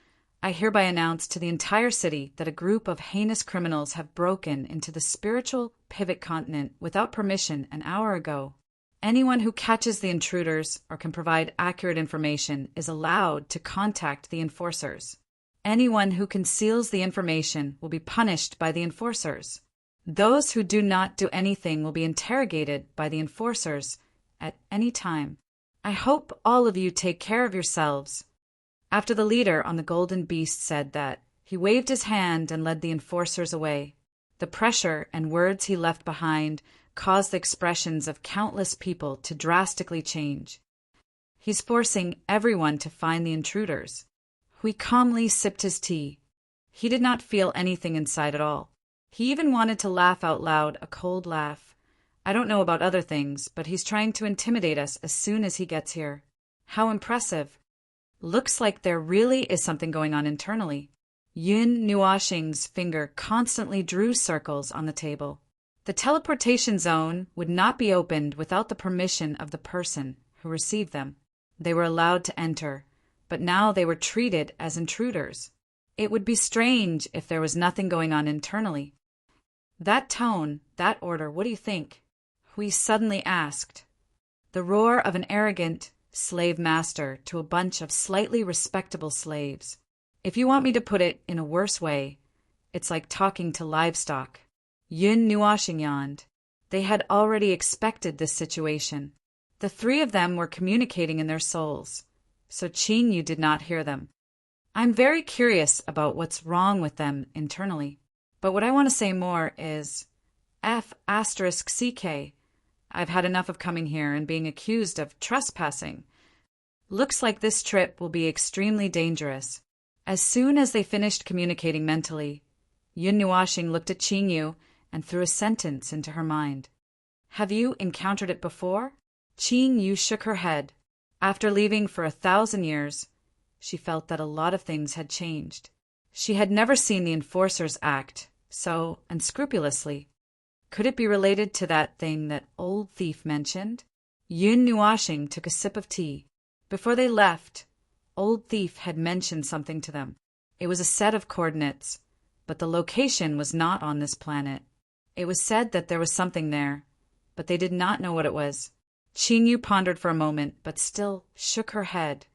I hereby announce to the entire city that a group of heinous criminals have broken into the spiritual pivot continent without permission an hour ago. Anyone who catches the intruders or can provide accurate information is allowed to contact the enforcers. Anyone who conceals the information will be punished by the enforcers. Those who do not do anything will be interrogated by the enforcers at any time. I hope all of you take care of yourselves. After the leader on the golden beast said that, he waved his hand and led the enforcers away. The pressure and words he left behind caused the expressions of countless people to drastically change. He's forcing everyone to find the intruders. Hui calmly sipped his tea. He did not feel anything inside at all. He even wanted to laugh out loud, a cold laugh. I don't know about other things, but he's trying to intimidate us as soon as he gets here. How impressive. Looks like there really is something going on internally. Yun Nuoxing's finger constantly drew circles on the table. The teleportation zone would not be opened without the permission of the person who received them. They were allowed to enter, but now they were treated as intruders. It would be strange if there was nothing going on internally. That tone, that order, what do you think? Hui suddenly asked. The roar of an arrogant slave master to a bunch of slightly respectable slaves. If you want me to put it in a worse way, it's like talking to livestock. Yun Nuoxing yawned. They had already expected this situation. The three of them were communicating in their souls, so Qin Yu did not hear them. I'm very curious about what's wrong with them internally, but what I want to say more is F*CK. I've had enough of coming here and being accused of trespassing. Looks like this trip will be extremely dangerous. As soon as they finished communicating mentally, Yun Nuoxing looked at Qin Yu and threw a sentence into her mind. Have you encountered it before? Qin Yu shook her head. After leaving for 1,000 years, she felt that a lot of things had changed. She had never seen the enforcers act so unscrupulously. Could it be related to that thing that old thief mentioned? Yun Nuoxing took a sip of tea. Before they left, old thief had mentioned something to them. It was a set of coordinates, but the location was not on this planet. It was said that there was something there, but they did not know what it was. Qin Yu pondered for a moment, but still shook her head.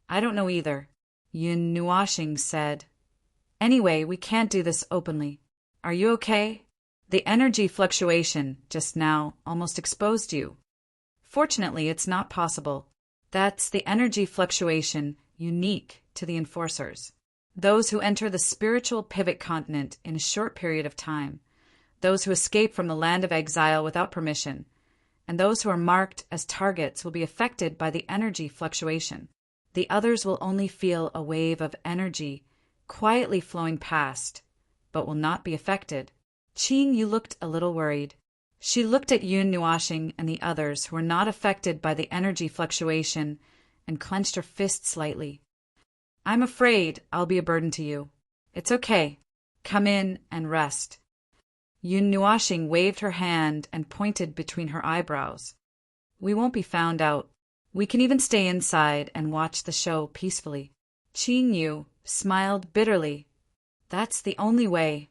I don't know either, Yun Nuoxing said. Anyway, we can't do this openly. Are you okay? The energy fluctuation just now almost exposed you. Fortunately, it's not possible. That's the energy fluctuation unique to the enforcers. Those who enter the spiritual pivot continent in a short period of time, those who escape from the land of exile without permission, and those who are marked as targets will be affected by the energy fluctuation. The others will only feel a wave of energy quietly flowing past, but will not be affected. Qin Yu looked a little worried. She looked at Yun Nuoxing and the others who were not affected by the energy fluctuation and clenched her fist slightly. I'm afraid I'll be a burden to you. It's okay. Come in and rest. Yun Nuoxing waved her hand and pointed between her eyebrows. We won't be found out. We can even stay inside and watch the show peacefully. Qin Yu smiled bitterly. That's the only way.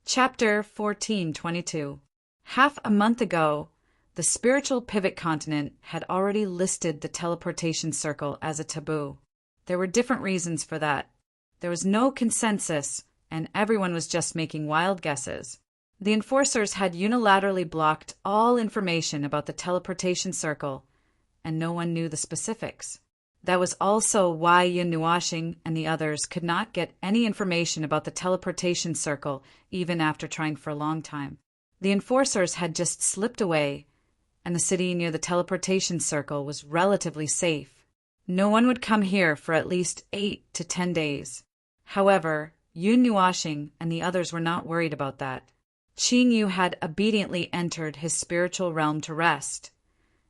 Chapter 1422. Half a month ago, the spiritual pivot continent had already listed the teleportation circle as a taboo. There were different reasons for that. There was no consensus, and everyone was just making wild guesses. The enforcers had unilaterally blocked all information about the teleportation circle, and no one knew the specifics. That was also why Yun Nuoxing and the others could not get any information about the teleportation circle even after trying for a long time. The enforcers had just slipped away, and the city near the teleportation circle was relatively safe. No one would come here for at least 8 to 10 days. However, Yun Nuoxing and the others were not worried about that. Qin Yu had obediently entered his spiritual realm to rest,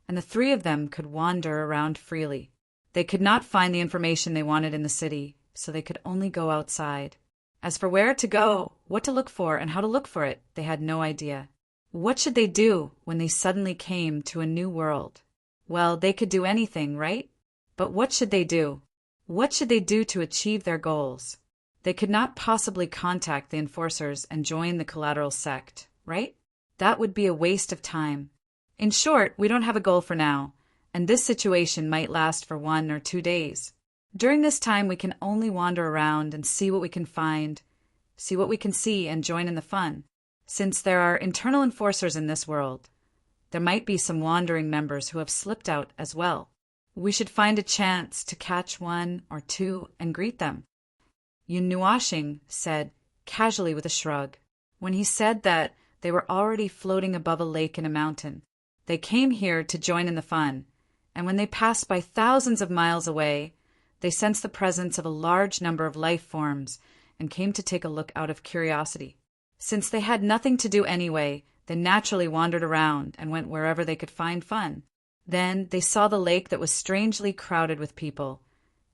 and the three of them could wander around freely. They could not find the information they wanted in the city, so they could only go outside. As for where to go, what to look for, and how to look for it, they had no idea. What should they do when they suddenly came to a new world? Well, they could do anything, right? But what should they do? What should they do to achieve their goals? They could not possibly contact the enforcers and join the collateral sect, right? That would be a waste of time. In short, we don't have a goal for now, and this situation might last for 1 or 2 days. During this time, we can only wander around and see what we can find, see what we can see, and join in the fun. Since there are internal enforcers in this world, there might be some wandering members who have slipped out as well. We should find a chance to catch 1 or 2 and greet them. Yun Nuoxing said, casually with a shrug. When he said that, they were already floating above a lake and a mountain. They came here to join in the fun, and when they passed by thousands of miles away, they sensed the presence of a large number of life forms and came to take a look out of curiosity. Since they had nothing to do anyway, they naturally wandered around and went wherever they could find fun. Then they saw the lake that was strangely crowded with people,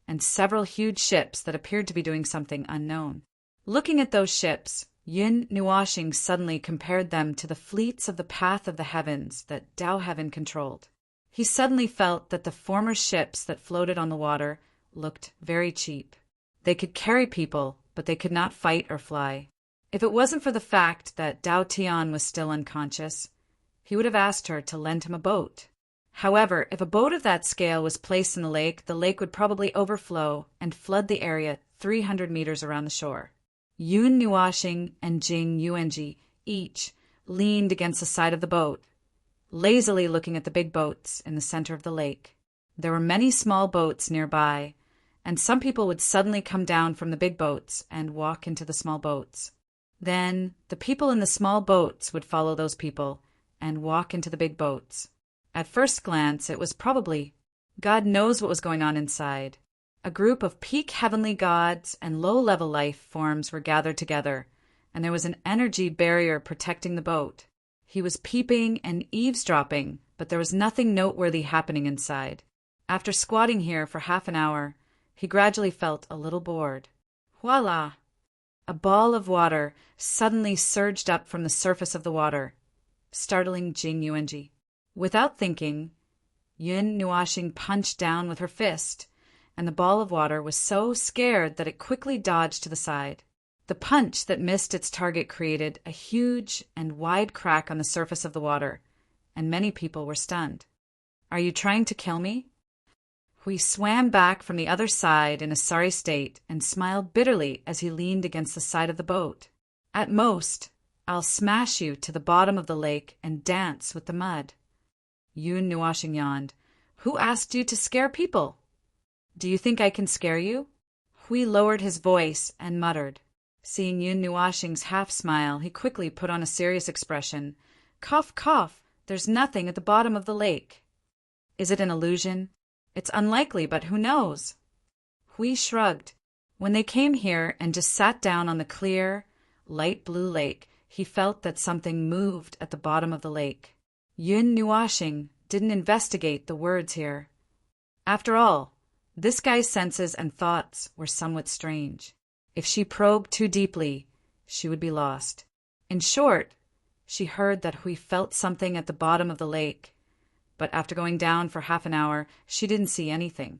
and several huge ships that appeared to be doing something unknown. Looking at those ships, Yun Nuashing suddenly compared them to the fleets of the path of the heavens that Dao Heaven controlled. He suddenly felt that the former ships that floated on the water looked very cheap. They could carry people, but they could not fight or fly. If it wasn't for the fact that Dao Tian was still unconscious, he would have asked her to lend him a boat. However, if a boat of that scale was placed in the lake would probably overflow and flood the area 300 meters around the shore. Yun Nuashing and Jing Yuanji each leaned against the side of the boat, lazily looking at the big boats in the center of the lake. There were many small boats nearby, and some people would suddenly come down from the big boats and walk into the small boats. Then the people in the small boats would follow those people and walk into the big boats. At first glance, it was probably, God knows what was going on inside. A group of peak heavenly gods and low-level life forms were gathered together, and there was an energy barrier protecting the boat. He was peeping and eavesdropping, but there was nothing noteworthy happening inside. After squatting here for half an hour, he gradually felt a little bored. Voila! A ball of water suddenly surged up from the surface of the water, startling Jing Yuanji. Without thinking, Yun Nuashing punched down with her fist, and the ball of water was so scared that it quickly dodged to the side. The punch that missed its target created a huge and wide crack on the surface of the water, and many people were stunned. Are you trying to kill me? Hui swam back from the other side in a sorry state and smiled bitterly as he leaned against the side of the boat. At most, I'll smash you to the bottom of the lake and dance with the mud. Yun Nuashing yawned. Who asked you to scare people? Do you think I can scare you? Hui lowered his voice and muttered. Seeing Yun Nuashing's half-smile, he quickly put on a serious expression. Cough, cough, there's nothing at the bottom of the lake. Is it an illusion? It's unlikely, but who knows? Hui shrugged. When they came here and just sat down on the clear, light blue lake, he felt that something moved at the bottom of the lake. Yun Nuashing didn't investigate the words here. After all, this guy's senses and thoughts were somewhat strange. If she probed too deeply, she would be lost. In short, she heard that Hui felt something at the bottom of the lake, but after going down for half an hour, she didn't see anything.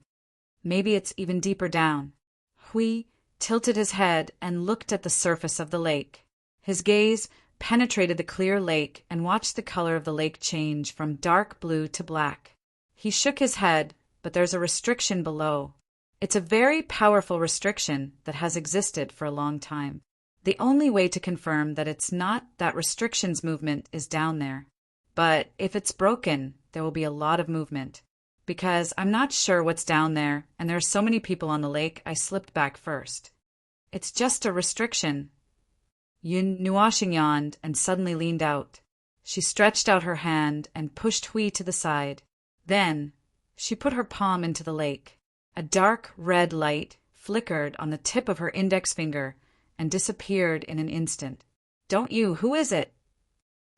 Maybe it's even deeper down. Hui tilted his head and looked at the surface of the lake. His gaze penetrated the clear lake and watched the color of the lake change from dark blue to black. He shook his head, but there's a restriction below. It's a very powerful restriction that has existed for a long time. The only way to confirm that it's not that restriction's movement is down there. But if it's broken, there will be a lot of movement. Because I'm not sure what's down there, and there are so many people on the lake, I slipped back first. It's just a restriction. Yun Nuashing yawned and suddenly leaned out. She stretched out her hand and pushed Hui to the side. Then, she put her palm into the lake. A dark red light flickered on the tip of her index finger and disappeared in an instant. Don't you? Who is it?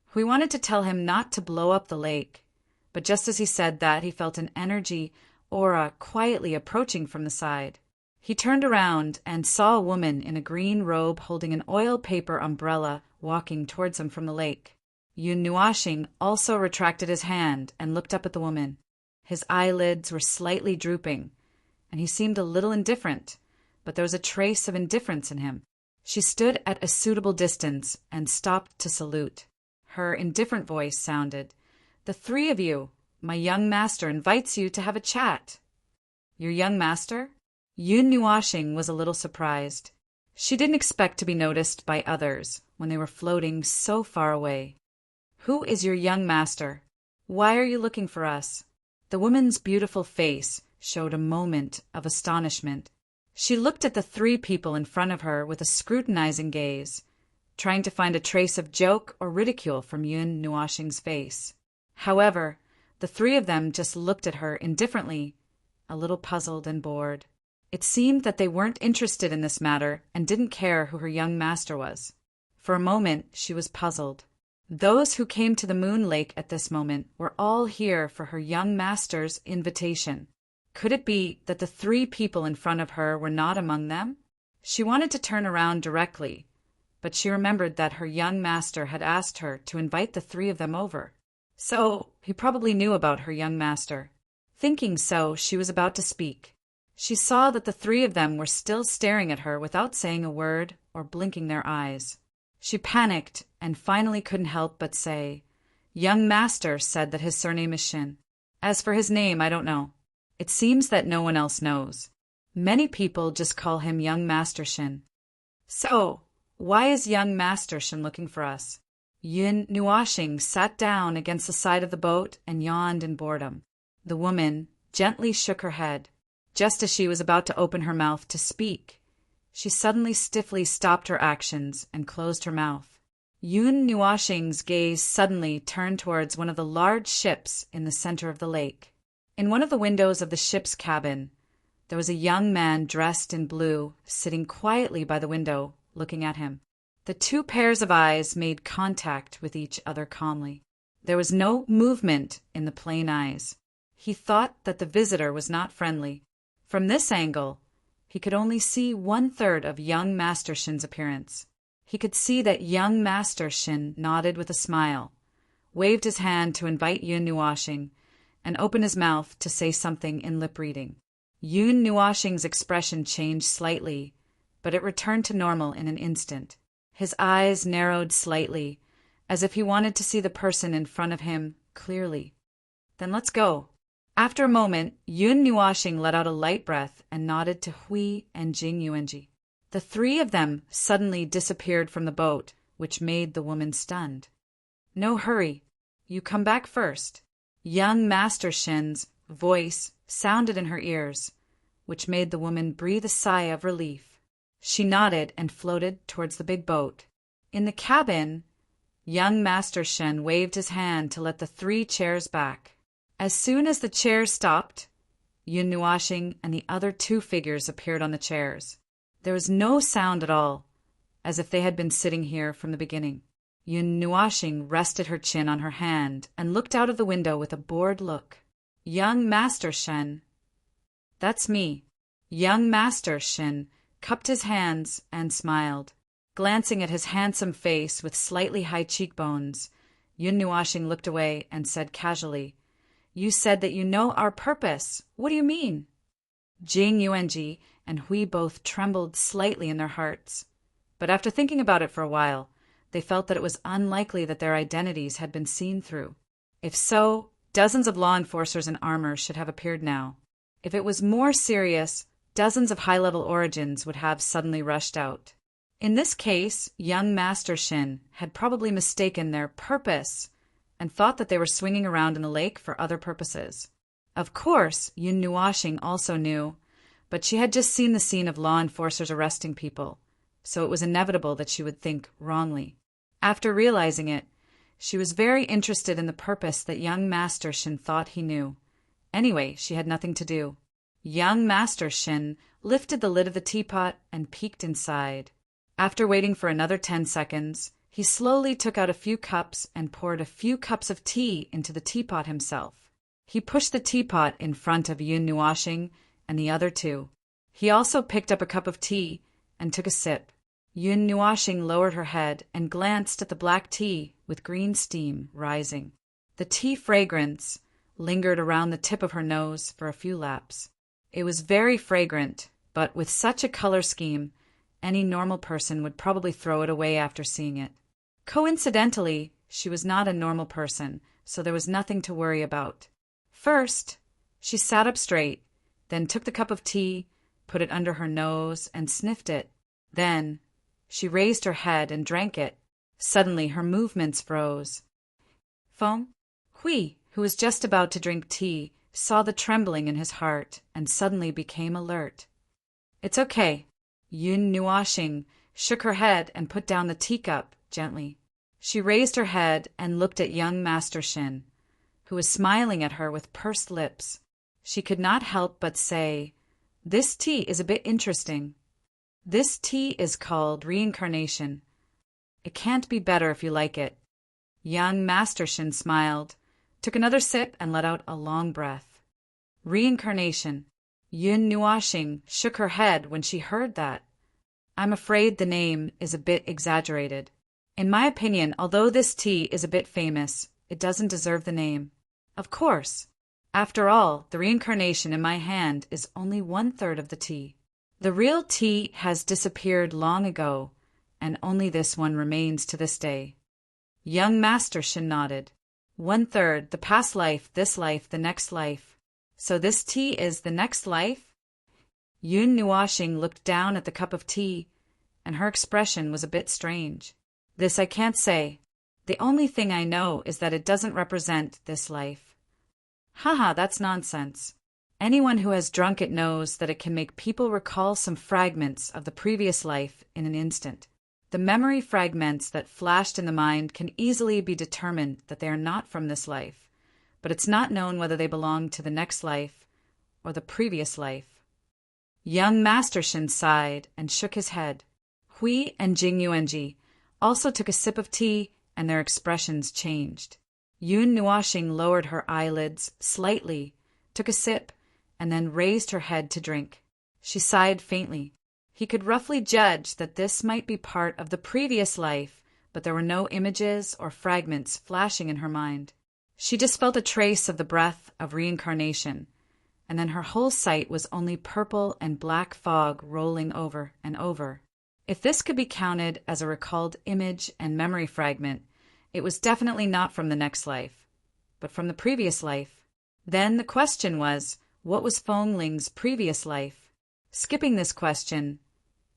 Hui wanted to tell him not to blow up the lake, but just as he said that, he felt an energy aura quietly approaching from the side. He turned around and saw a woman in a green robe holding an oil paper umbrella walking towards him from the lake. Yun Nuashing also retracted his hand and looked up at the woman. His eyelids were slightly drooping, and he seemed a little indifferent, but there was a trace of indifference in him. She stood at a suitable distance and stopped to salute. Her indifferent voice sounded, "The three of you, my young master invites you to have a chat." Your young master? Yun Nuashing was a little surprised. She didn't expect to be noticed by others when they were floating so far away. Who is your young master? Why are you looking for us? The woman's beautiful face showed a moment of astonishment. She looked at the three people in front of her with a scrutinizing gaze, trying to find a trace of joke or ridicule from Yun Nuashing's face. However, the three of them just looked at her indifferently, a little puzzled and bored. It seemed that they weren't interested in this matter and didn't care who her young master was. For a moment, she was puzzled. Those who came to the moon lake at this moment were all here for her young master's invitation. Could it be that the 3 people in front of her were not among them? She wanted to turn around directly, but she remembered that her young master had asked her to invite the 3 of them over. So, he probably knew about her young master. Thinking so, she was about to speak. She saw that the 3 of them were still staring at her without saying a word or blinking their eyes. She panicked and finally couldn't help but say, "Young master said that his surname is Shin. As for his name, I don't know. It seems that no one else knows. Many people just call him Young Master Shin." "So, why is Young Master Shin looking for us?" Yun Nuashing sat down against the side of the boat and yawned in boredom. The woman gently shook her head. Just as she was about to open her mouth to speak, she suddenly stiffly stopped her actions and closed her mouth. Yun Nuashing's gaze suddenly turned towards one of the large ships in the center of the lake. In one of the windows of the ship's cabin, there was a young man dressed in blue, sitting quietly by the window, looking at him. The 2 pairs of eyes made contact with each other calmly. There was no movement in the plain eyes. He thought that the visitor was not friendly. From this angle, he could only see 1/3 of young Master Shin's appearance. He could see that young Master Shin nodded with a smile, waved his hand to invite Yun Nuashing, and opened his mouth to say something in lip reading. Yun Nuashing's expression changed slightly, but it returned to normal in an instant. His eyes narrowed slightly, as if he wanted to see the person in front of him clearly. "Then let's go." After a moment, Yun Nuashing let out a light breath and nodded to Hui and Jing Yuanji. The 3 of them suddenly disappeared from the boat, which made the woman stunned. "No hurry. You come back first." Young Master Shin's voice sounded in her ears, which made the woman breathe a sigh of relief. She nodded and floated towards the big boat. In the cabin, young Master Shin waved his hand to let the 3 chairs back. As soon as the chairs stopped, Yun Nuashing and the other 2 figures appeared on the chairs. There was no sound at all, as if they had been sitting here from the beginning. Yun Nuashing rested her chin on her hand and looked out of the window with a bored look. "Young Master Shin." "That's me." Young Master Shin cupped his hands and smiled. Glancing at his handsome face with slightly high cheekbones, Yun Nuashing looked away and said casually, "You said that you know our purpose. What do you mean?" Jing Yuanji and Hui both trembled slightly in their hearts, but after thinking about it for a while, they felt that it was unlikely that their identities had been seen through. If so, dozens of law enforcers in armor should have appeared now. If it was more serious, dozens of high-level origins would have suddenly rushed out. In this case, young Master Shin had probably mistaken their purpose and thought that they were swinging around in the lake for other purposes. Of course, Yun Nuashing also knew, but she had just seen the scene of law enforcers arresting people, so it was inevitable that she would think wrongly. After realizing it, she was very interested in the purpose that young Master Shin thought he knew. Anyway, she had nothing to do. Young Master Shin lifted the lid of the teapot and peeked inside. After waiting for another 10 seconds, he slowly took out a few cups and poured a few cups of tea into the teapot himself. He pushed the teapot in front of Yun Nuashing and the other 2. He also picked up a cup of tea and took a sip. Yun Nuashing lowered her head and glanced at the black tea with green steam rising. The tea fragrance lingered around the tip of her nose for a few laps. It was very fragrant, but with such a color scheme, any normal person would probably throw it away after seeing it. Coincidentally, she was not a normal person, so there was nothing to worry about. First, she sat up straight, then took the cup of tea, put it under her nose, and sniffed it. Then, she raised her head and drank it. Suddenly, her movements froze. Feng Hui, who was just about to drink tea, saw the trembling in his heart and suddenly became alert. "It's okay." Yun Nuashing shook her head and put down the teacup gently. She raised her head and looked at young Master Shin, who was smiling at her with pursed lips. She could not help but say, "This tea is a bit interesting. This tea is called reincarnation. It can't be better if you like it." Young Master Shin smiled, took another sip, and let out a long breath. Reincarnation. Yun Nuashing shook her head when she heard that. I'm afraid the name is a bit exaggerated. In my opinion, although this tea is a bit famous, it doesn't deserve the name. Of course. After all, the reincarnation in my hand is only 1/3 of the tea. The real tea has disappeared long ago, and only this one remains to this day. Young Master Shin nodded. 1/3, the past life, this life, the next life. So this tea is the next life? Yun Nuashing looked down at the cup of tea, and her expression was a bit strange. This I can't say. The only thing I know is that it doesn't represent this life. Haha, that's nonsense. Anyone who has drunk it knows that it can make people recall some fragments of the previous life in an instant. The memory fragments that flashed in the mind can easily be determined that they are not from this life, but it's not known whether they belong to the next life or the previous life. Young Master Shin sighed and shook his head. Hui and Jing Yuanji also took a sip of tea, and their expressions changed. Yun Nuashing lowered her eyelids slightly, took a sip, and then raised her head to drink. She sighed faintly. He could roughly judge that this might be part of the previous life, but there were no images or fragments flashing in her mind. She just felt a trace of the breath of reincarnation, and then her whole sight was only purple and black fog rolling over and over. If this could be counted as a recalled image and memory fragment, it was definitely not from the next life, but from the previous life. Then the question was, what was Feng Ling's previous life? Skipping this question,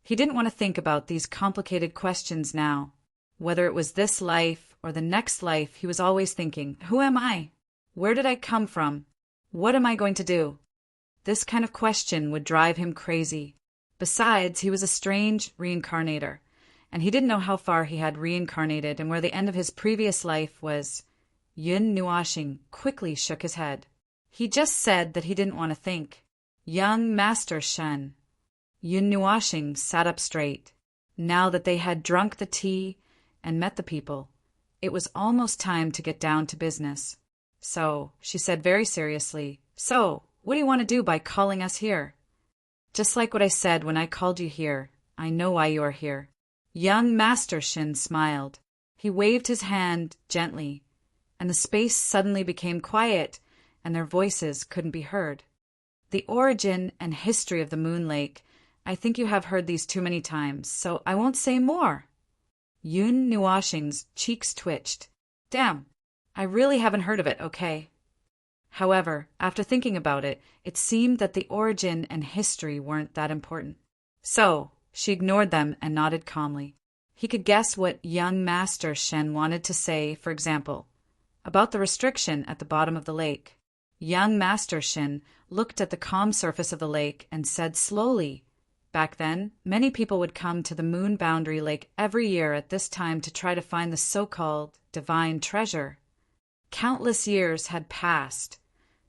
he didn't want to think about these complicated questions now. Whether it was this life or the next life, he was always thinking, who am I? Where did I come from? What am I going to do? This kind of question would drive him crazy. Besides, he was a strange reincarnator, and he didn't know how far he had reincarnated and where the end of his previous life was. Yun Nuashing quickly shook his head. He just said that he didn't want to think. Young Master Shen. Yun Nuashing sat up straight. Now that they had drunk the tea and met the people, it was almost time to get down to business. So, she said very seriously, so, what do you want to do by calling us here? Just like what I said when I called you here, I know why you are here. Young Master Shin smiled. He waved his hand gently, and the space suddenly became quiet, and their voices couldn't be heard. The origin and history of the Moon Lake, I think you have heard these too many times, so I won't say more. Yun Nuashing's cheeks twitched. Damn, I really haven't heard of it, okay? However, after thinking about it, it seemed that the origin and history weren't that important. So, she ignored them and nodded calmly. He could guess what young Master Shen wanted to say, for example, about the restriction at the bottom of the lake. Young Master Shin looked at the calm surface of the lake and said slowly, back then, many people would come to the moon boundary lake every year at this time to try to find the so-called divine treasure. Countless years had passed,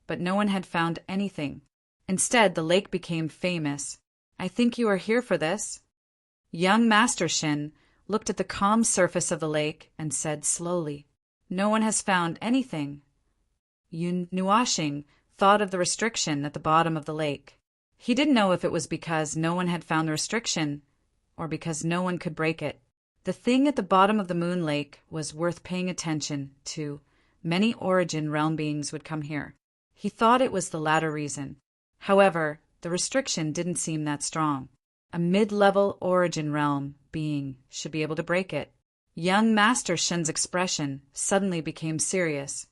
but no one had found anything. Instead, the lake became famous. I think you are here for this. Young Master Shin looked at the calm surface of the lake and said slowly, no one has found anything. Yun Nuashing thought of the restriction at the bottom of the lake. He didn't know if it was because no one had found the restriction or because no one could break it. The thing at the bottom of the moon lake was worth paying attention to. Many origin realm beings would come here. He thought it was the latter reason. However, the restriction didn't seem that strong. A mid-level origin realm being should be able to break it. Young Master Shen's expression suddenly became serious.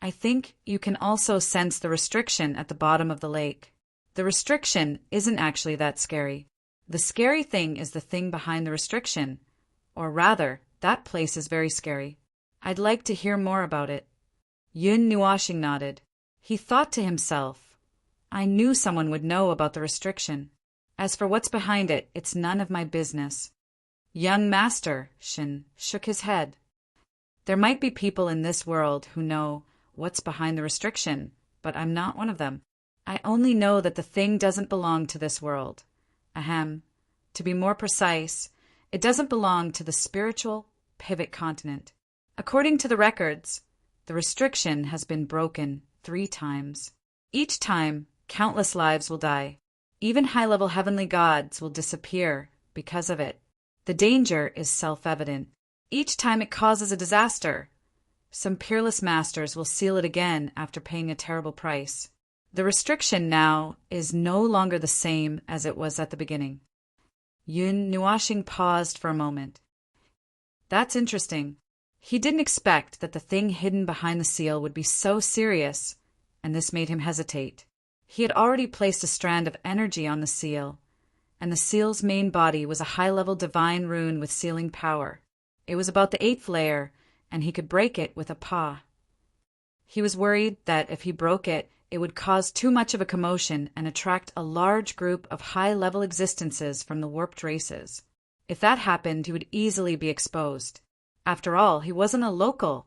I think you can also sense the restriction at the bottom of the lake. The restriction isn't actually that scary. The scary thing is the thing behind the restriction. Or rather, that place is very scary. I'd like to hear more about it. Yun Nuashing nodded. He thought to himself, I knew someone would know about the restriction. As for what's behind it, it's none of my business. Young Master Shin shook his head. There might be people in this world who know what's behind the restriction, but I'm not one of them. I only know that the thing doesn't belong to this world. Ahem. To be more precise, it doesn't belong to the spiritual pivot continent. According to the records, the restriction has been broken 3 times. Each time, countless lives will die. Even high-level heavenly gods will disappear because of it. The danger is self-evident. Each time it causes a disaster, some peerless masters will seal it again after paying a terrible price. The restriction now is no longer the same as it was at the beginning. Yun Nuashing paused for a moment. That's interesting. He didn't expect that the thing hidden behind the seal would be so serious, and this made him hesitate. He had already placed a strand of energy on the seal, and the seal's main body was a high-level divine rune with sealing power. It was about the 8th layer, and he could break it with a paw. He was worried that if he broke it, it would cause too much of a commotion and attract a large group of high-level existences from the warped races. If that happened, he would easily be exposed. After all, he wasn't a local,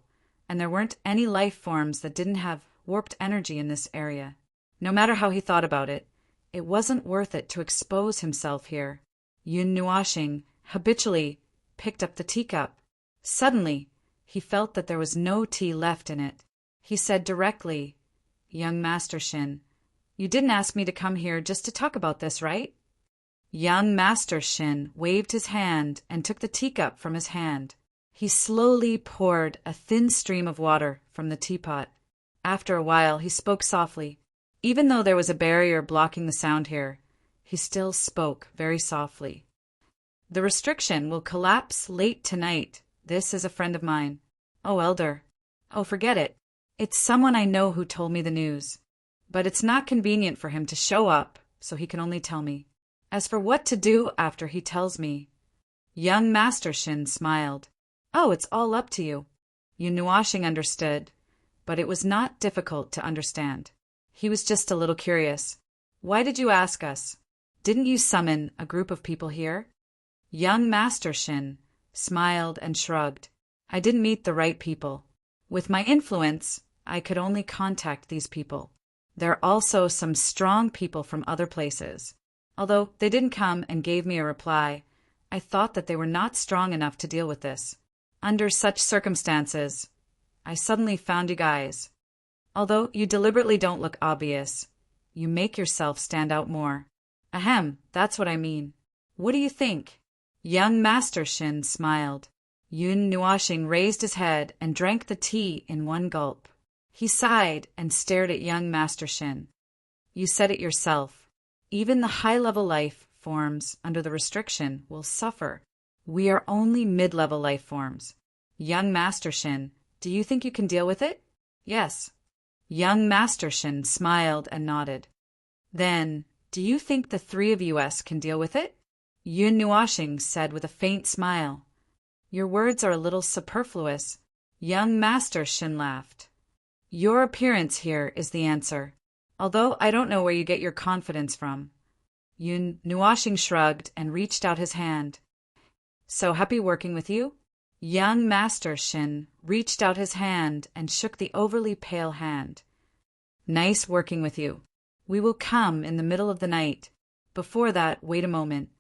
and there weren't any life forms that didn't have warped energy in this area. No matter how he thought about it, it wasn't worth it to expose himself here. Yun Nuashing habitually picked up the teacup. Suddenly, he felt that there was no tea left in it. He said directly, "Young Master Shin, you didn't ask me to come here just to talk about this, right?" Young Master Shin waved his hand and took the teacup from his hand. He slowly poured a thin stream of water from the teapot. After a while, he spoke softly. Even though there was a barrier blocking the sound here, he still spoke very softly. "The restriction will collapse late tonight. This is a friend of mine." "Oh, Elder." "Oh, forget it. It's someone I know who told me the news. But it's not convenient for him to show up, so he can only tell me. As for what to do after he tells me..." Young Master Shin smiled. "Oh, it's all up to you." Yun Nuashing understood, but it was not difficult to understand. He was just a little curious. "Why did you ask us? Didn't you summon a group of people here?" Young Master Shin smiled and shrugged. "I didn't meet the right people. With my influence, I could only contact these people. There are also some strong people from other places. Although they didn't come and gave me a reply, I thought that they were not strong enough to deal with this. Under such circumstances, I suddenly found you guys. Although you deliberately don't look obvious, you make yourself stand out more. Ahem, that's what I mean. What do you think?" Young Master Shin smiled. Yun Nuashing raised his head and drank the tea in one gulp. He sighed and stared at young Master Shin. "You said it yourself. Even the high-level life forms under the restriction will suffer. We are only mid-level life forms. Young Master Shin, do you think you can deal with it?" "Yes." Young Master Shin smiled and nodded. "Then, do you think the 3 of us can deal with it?" Yun Nuashing said with a faint smile. "Your words are a little superfluous." Young Master Shin laughed. "Your appearance here is the answer, although I don't know where you get your confidence from." Yun Nuashing shrugged and reached out his hand. "So happy working with you?" Young Master Shin reached out his hand and shook the overly pale hand. "Nice working with you. We will come in the middle of the night. Before that, wait a moment."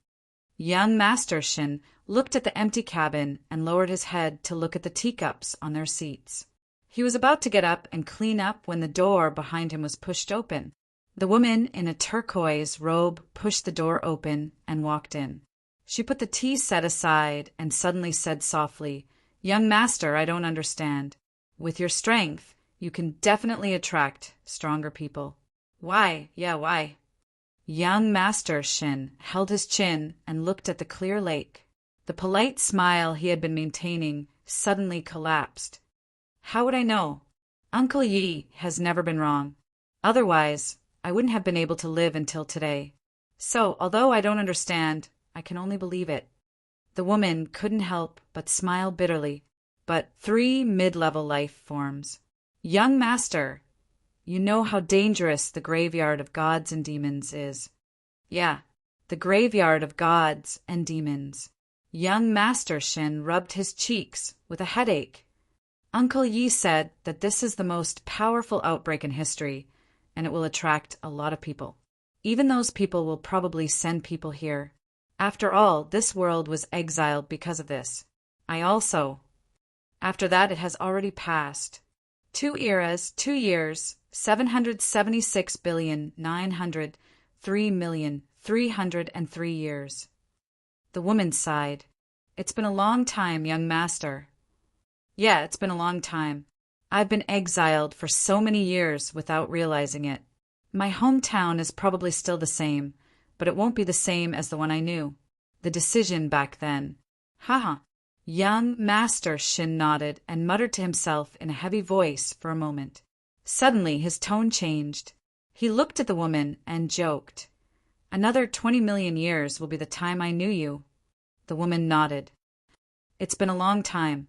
Young Master Shin looked at the empty cabin and lowered his head to look at the teacups on their seats. He was about to get up and clean up when the door behind him was pushed open. The woman in a turquoise robe pushed the door open and walked in. She put the tea set aside and suddenly said softly, "Young Master, I don't understand. With your strength, you can definitely attract stronger people. Why? Yeah, why?" Young Master Shin held his chin and looked at the clear lake. The polite smile he had been maintaining suddenly collapsed. "How would I know? Uncle Yi has never been wrong. Otherwise, I wouldn't have been able to live until today. So, although I don't understand, I can only believe it." The woman couldn't help but smile bitterly. "But 3 mid-level life forms. Young Master, you know how dangerous the graveyard of gods and demons is." "Yeah, the graveyard of gods and demons." Young Master Shin rubbed his cheeks with a headache. "Uncle Yi said that this is the most powerful outbreak in history, and it will attract a lot of people. Even those people will probably send people here. After all, this world was exiled because of this. I also..." After that it has already passed. 2 eras, 2 years, 776,903,303 years. The woman sighed. It's been a long time, young master. Yeah, it's been a long time. I've been exiled for so many years without realizing it. My hometown is probably still the same, but it won't be the same as the one I knew. The decision back then. Haha. Young master, Shin nodded and muttered to himself in a heavy voice for a moment. Suddenly his tone changed. He looked at the woman and joked. Another 20 million years will be the time I knew you. The woman nodded. It's been a long time.